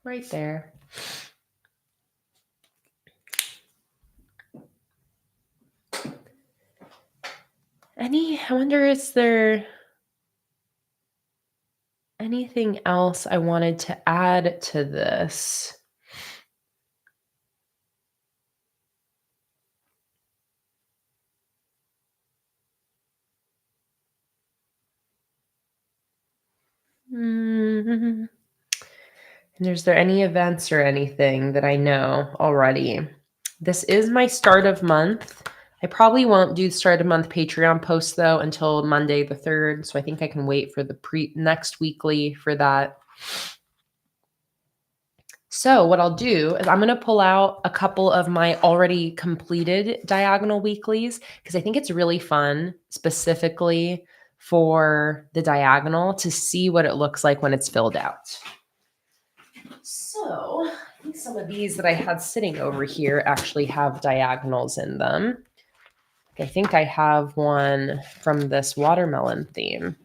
Right there. I wonder, is there anything else I wanted to add to this? And is there any events or anything that I know already? This is my start of month. I probably won't do start of month Patreon post though until Monday the 3rd. So I think I can wait for the next weekly for that. So what I'll do is I'm going to pull out a couple of my already completed diagonal weeklies because I think it's really fun specifically for the diagonal to see what it looks like when it's filled out. So I think some of these that I had sitting over here actually have diagonals in them. I think I have one from this watermelon theme.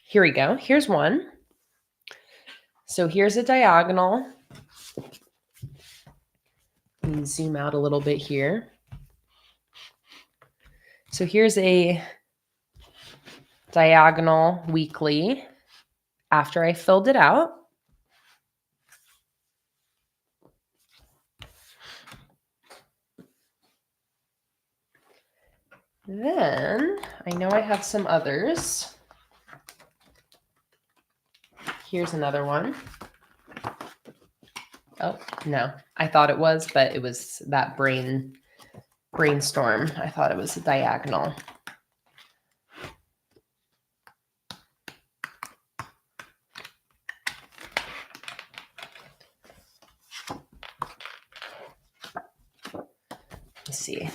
Here we go. Here's one. So here's a diagonal. Let me zoom out a little bit here. So here's a diagonal weekly after I filled it out. Then I know I have some others. Here's another one. Oh, no. I thought it was, but it was that brainstorm. I thought it was a diagonal. Let's see.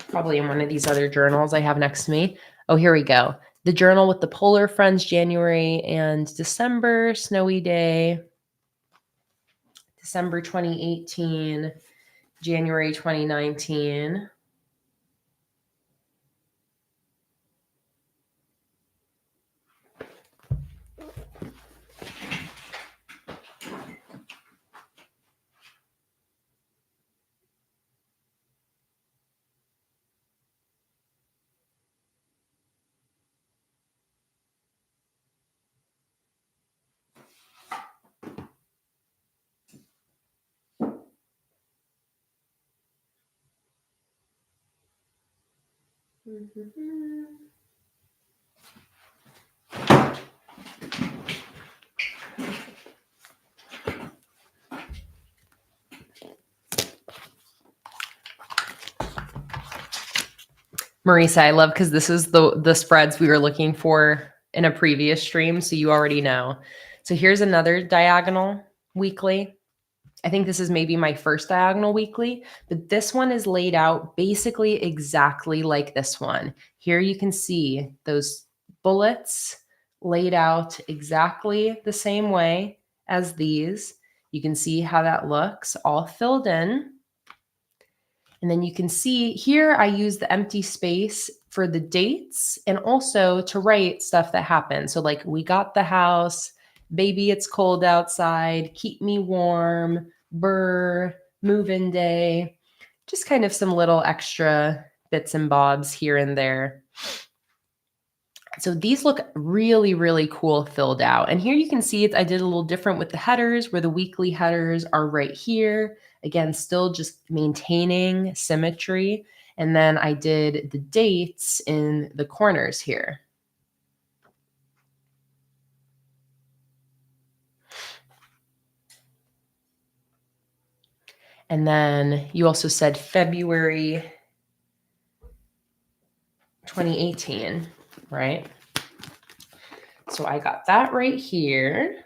Probably in one of these other journals I have next to me. Oh, here we go. The journal with the Polar Friends, January and December, snowy day. December 2018, January 2019. Marisa, I love because this is the spreads we were looking for in a previous stream, so you already know. So here's another diagonal weekly. I think this is maybe my first diagonal weekly, but this one is laid out basically exactly like this one. Here you can see those bullets laid out exactly the same way as these. You can see how that looks all filled in. And then you can see here I use the empty space for the dates and also to write stuff that happened. So like we got the house, baby, it's cold outside, keep me warm, burr, move-in day, just kind of some little extra bits and bobs here and there. So these look really, really cool filled out. And here you can see it, I did a little different with the headers where the weekly headers are right here. Again, still just maintaining symmetry. And then I did the dates in the corners here. And then you also said February 2018, right? So I got that right here.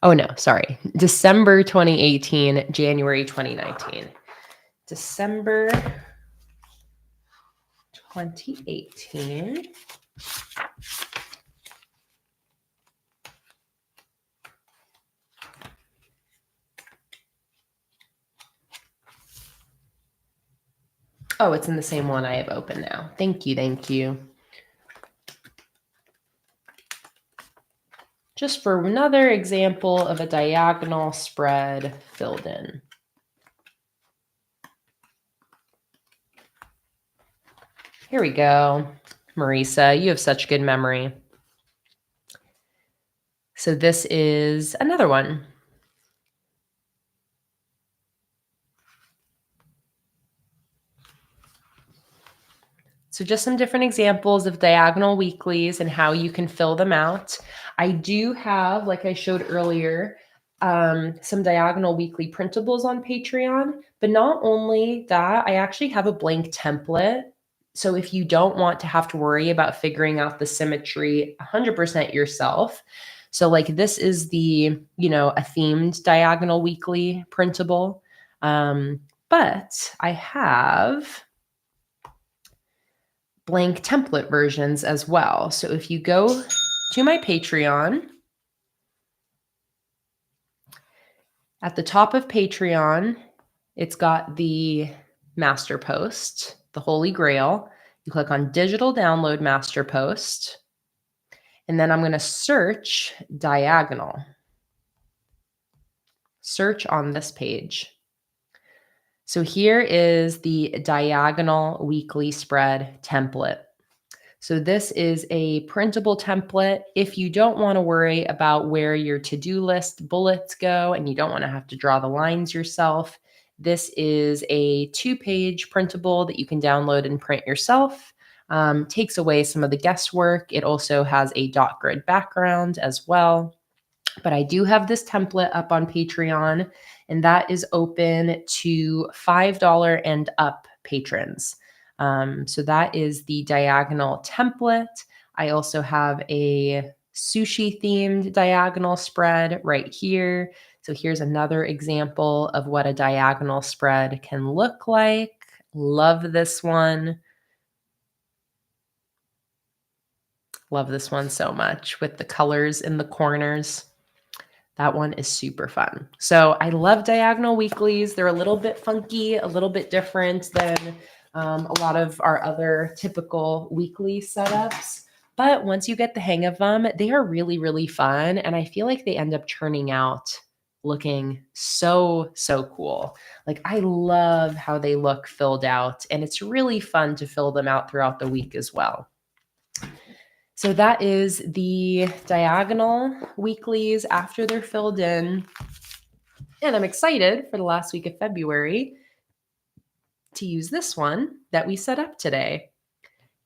Oh no, sorry. December 2018, January 2019. December 2018. Oh, it's in the same one I have open now. Thank you, thank you. Just for another example of a diagonal spread filled in. Here we go. Marisa, you have such good memory. So this is another one. So just some different examples of diagonal weeklies and how you can fill them out. I do have, like I showed earlier, some diagonal weekly printables on Patreon, but not only that, I actually have a blank template. So if you don't want to have to worry about figuring out the symmetry 100% yourself, so like this is the, a themed diagonal weekly printable, but I have blank template versions as well. So if you go to my Patreon, at the top of Patreon, it's got the master post, the Holy Grail. You click on digital download master post, and then I'm going to search diagonal. Search on this page. So here is the diagonal weekly spread template. So this is a printable template. If you don't want to worry about where your to-do list bullets go and you don't want to have to draw the lines yourself, this is a 2-page printable that you can download and print yourself. Takes away some of the guesswork. It also has a dot grid background as well. But I do have this template up on Patreon, and that is open to $5 and up patrons. So that is the diagonal template. I also have a sushi themed diagonal spread right here. So here's another example of what a diagonal spread can look like. Love this one. Love this one so much with the colors in the corners. That one is super fun. So I love diagonal weeklies. They're a little bit funky, a little bit different than a lot of our other typical weekly setups. But once you get the hang of them, they are really, really fun. And I feel like they end up churning out looking so, so cool. Like I love how they look filled out, and it's really fun to fill them out throughout the week as well. So that is the diagonal weeklies after they're filled in. And I'm excited for the last week of February to use this one that we set up today.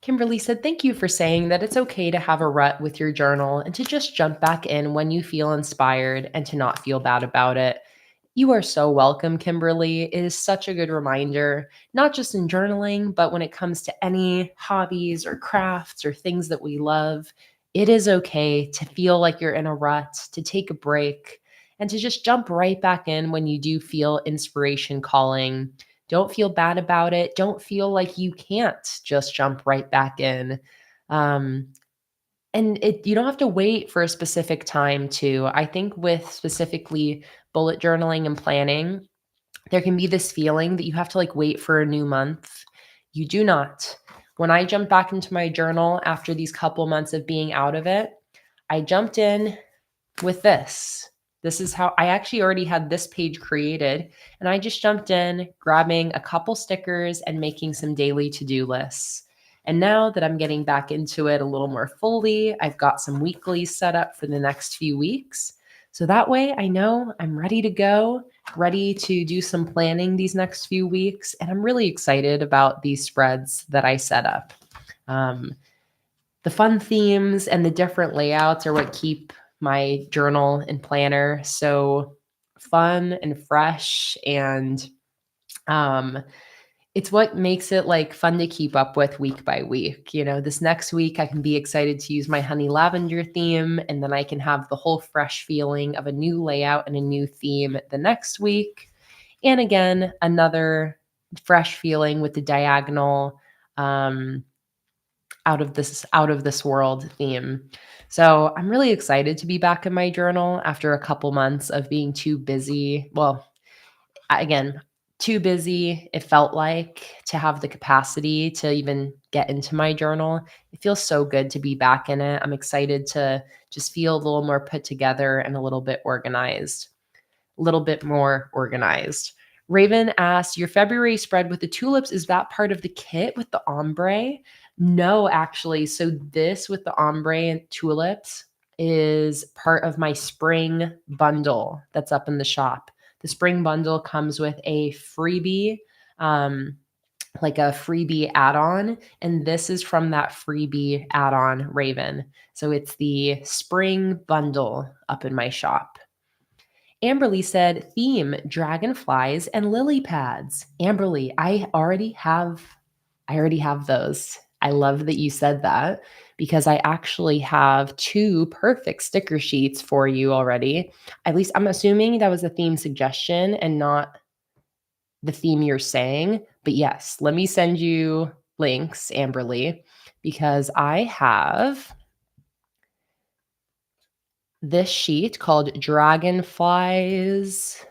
Kimberly said, thank you for saying that it's okay to have a rut with your journal and to just jump back in when you feel inspired and to not feel bad about it. You are so welcome, Kimberly. It is such a good reminder, not just in journaling, but when it comes to any hobbies or crafts or things that we love, it is okay to feel like you're in a rut, to take a break, and to just jump right back in when you do feel inspiration calling. Don't feel bad about it. Don't feel like you can't just jump right back in. Um, you don't have to wait for a specific time to. I think with specifically bullet journaling and planning, there can be this feeling that you have to like wait for a new month. You do not. When I jumped back into my journal after these couple months of being out of it, I jumped in with this. This is how I actually already had this page created, and I just jumped in, grabbing a couple stickers and making some daily to-do lists. And now that I'm getting back into it a little more fully, I've got some weeklies set up for the next few weeks. So that way I know I'm ready to go, ready to do some planning these next few weeks. And I'm really excited about these spreads that I set up. The fun themes and the different layouts are what keep my journal and planner so fun and fresh, and it's what makes it like fun to keep up with week by week. You know, this next week I can be excited to use my honey lavender theme, and then I can have the whole fresh feeling of a new layout and a new theme the next week. And again, another fresh feeling with the diagonal out of this world theme. So I'm really excited to be back in my journal after a couple months of being too busy. Well, again, too busy, it felt like, to have the capacity to even get into my journal. It feels so good to be back in it. I'm excited to just feel a little more put together and a little bit organized. A little bit more organized. Raven asked, your February spread with the tulips, is that part of the kit with the ombre? No, actually. So this with the ombre and tulips is part of my spring bundle that's up in the shop. The spring bundle comes with a freebie, like a freebie add-on, and this is from that freebie add-on, Raven. So it's the spring bundle up in my shop. Amberly said, theme, dragonflies and lily pads. Amberly, I already have those. I love that you said that, because I actually have 2 perfect sticker sheets for you already. At least I'm assuming that was a theme suggestion and not the theme you're saying. But yes, let me send you links, Amberly, because I have this sheet called Dragonflies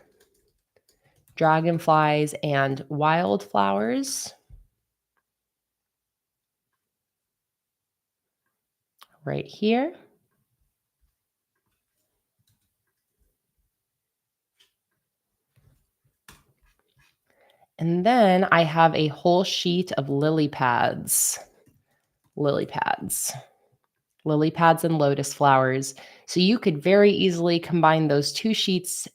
and Wildflowers right here. And then I have a whole sheet of lily pads and lotus flowers. So you could very easily combine those two sheets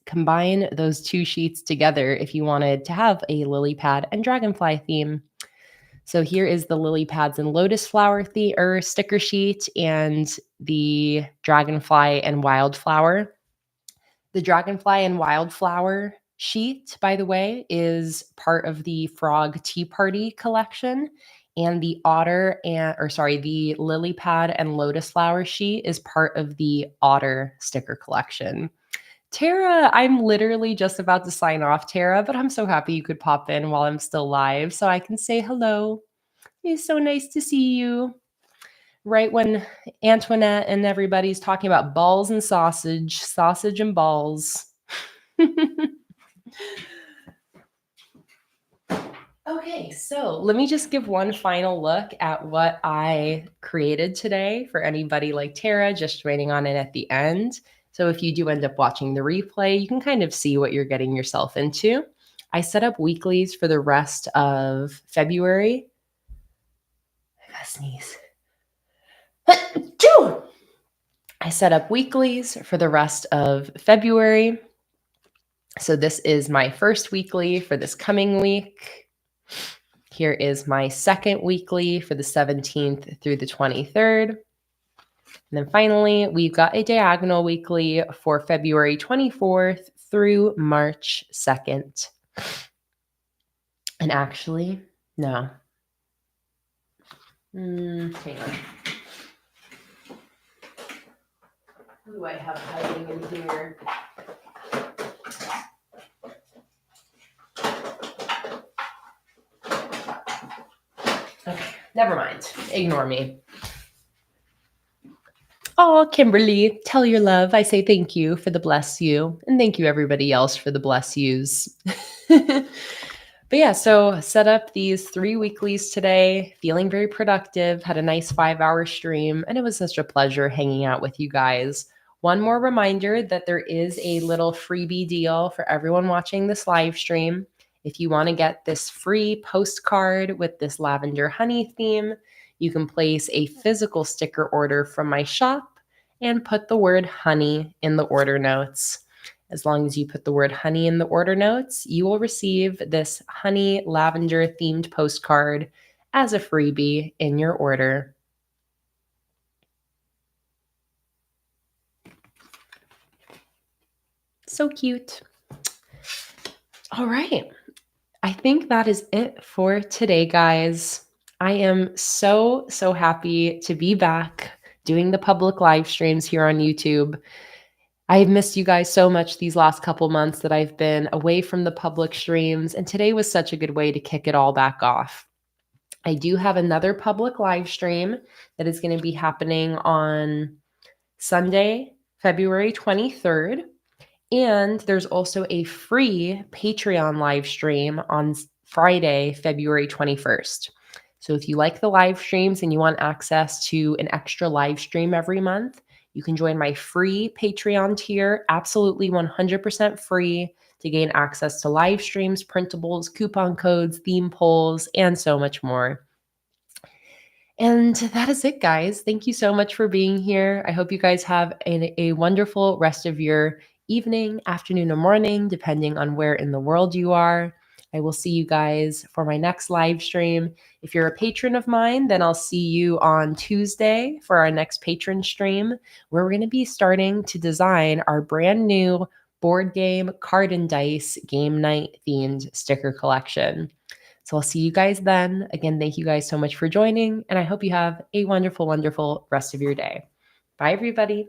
together if you wanted to have a lily pad and dragonfly theme. So here is the lily pads and lotus flower sticker sheet, and the dragonfly and wildflower. The dragonfly and wildflower sheet, by the way, is part of the Frog Tea Party collection. And the the lily pad and lotus flower sheet is part of the Otter sticker collection. Tara, I'm literally just about to sign off, Tara, but I'm so happy you could pop in while I'm still live so I can say hello. It's so nice to see you. Right when Antoinette and everybody's talking about balls and sausage and balls. Okay, so let me just give one final look at what I created today for anybody like Tara just joining on in at the end. So if you do end up watching the replay, you can kind of see what you're getting yourself into. I set up weeklies for the rest of February. I gotta sneeze. I set up weeklies for the rest of February. So this is my first weekly for this coming week. Here is my second weekly for the 17th through the 23rd. And then finally, we've got a diagonal weekly for February 24th through March 2nd. And actually, no. Hang on. Who do I have hiding in here? Okay, never mind. Ignore me. Oh, Kimberly, tell your love I say thank you for the bless you. And thank you everybody else for the bless yous. But yeah, so set up these 3 weeklies today, feeling very productive, had a nice 5-hour stream, and it was such a pleasure hanging out with you guys. One more reminder that there is a little freebie deal for everyone watching this live stream. If you want to get this free postcard with this lavender honey theme, you can place a physical sticker order from my shop and put the word honey in the order notes. As long as you put the word honey in the order notes, you will receive this honey lavender themed postcard as a freebie in your order. So cute. All right. I think that is it for today, guys. I am so happy to be back doing the public live streams here on YouTube. I've missed you guys so much these last couple months that I've been away from the public streams, and today was such a good way to kick it all back off. I do have another public live stream that is going to be happening on Sunday, February 23rd. And there's also a free Patreon live stream on Friday, February 21st. So if you like the live streams and you want access to an extra live stream every month, you can join my free Patreon tier, absolutely 100% free, to gain access to live streams, printables, coupon codes, theme polls, and so much more. And that is it, guys. Thank you so much for being here. I hope you guys have a wonderful rest of your evening, afternoon, or morning, depending on where in the world you are. I will see you guys for my next live stream. If you're a patron of mine, then I'll see you on Tuesday for our next patron stream, where we're going to be starting to design our brand new board game, card and dice, game night themed sticker collection. So I'll see you guys then. Again, thank you guys so much for joining, and I hope you have a wonderful, wonderful rest of your day. Bye, everybody.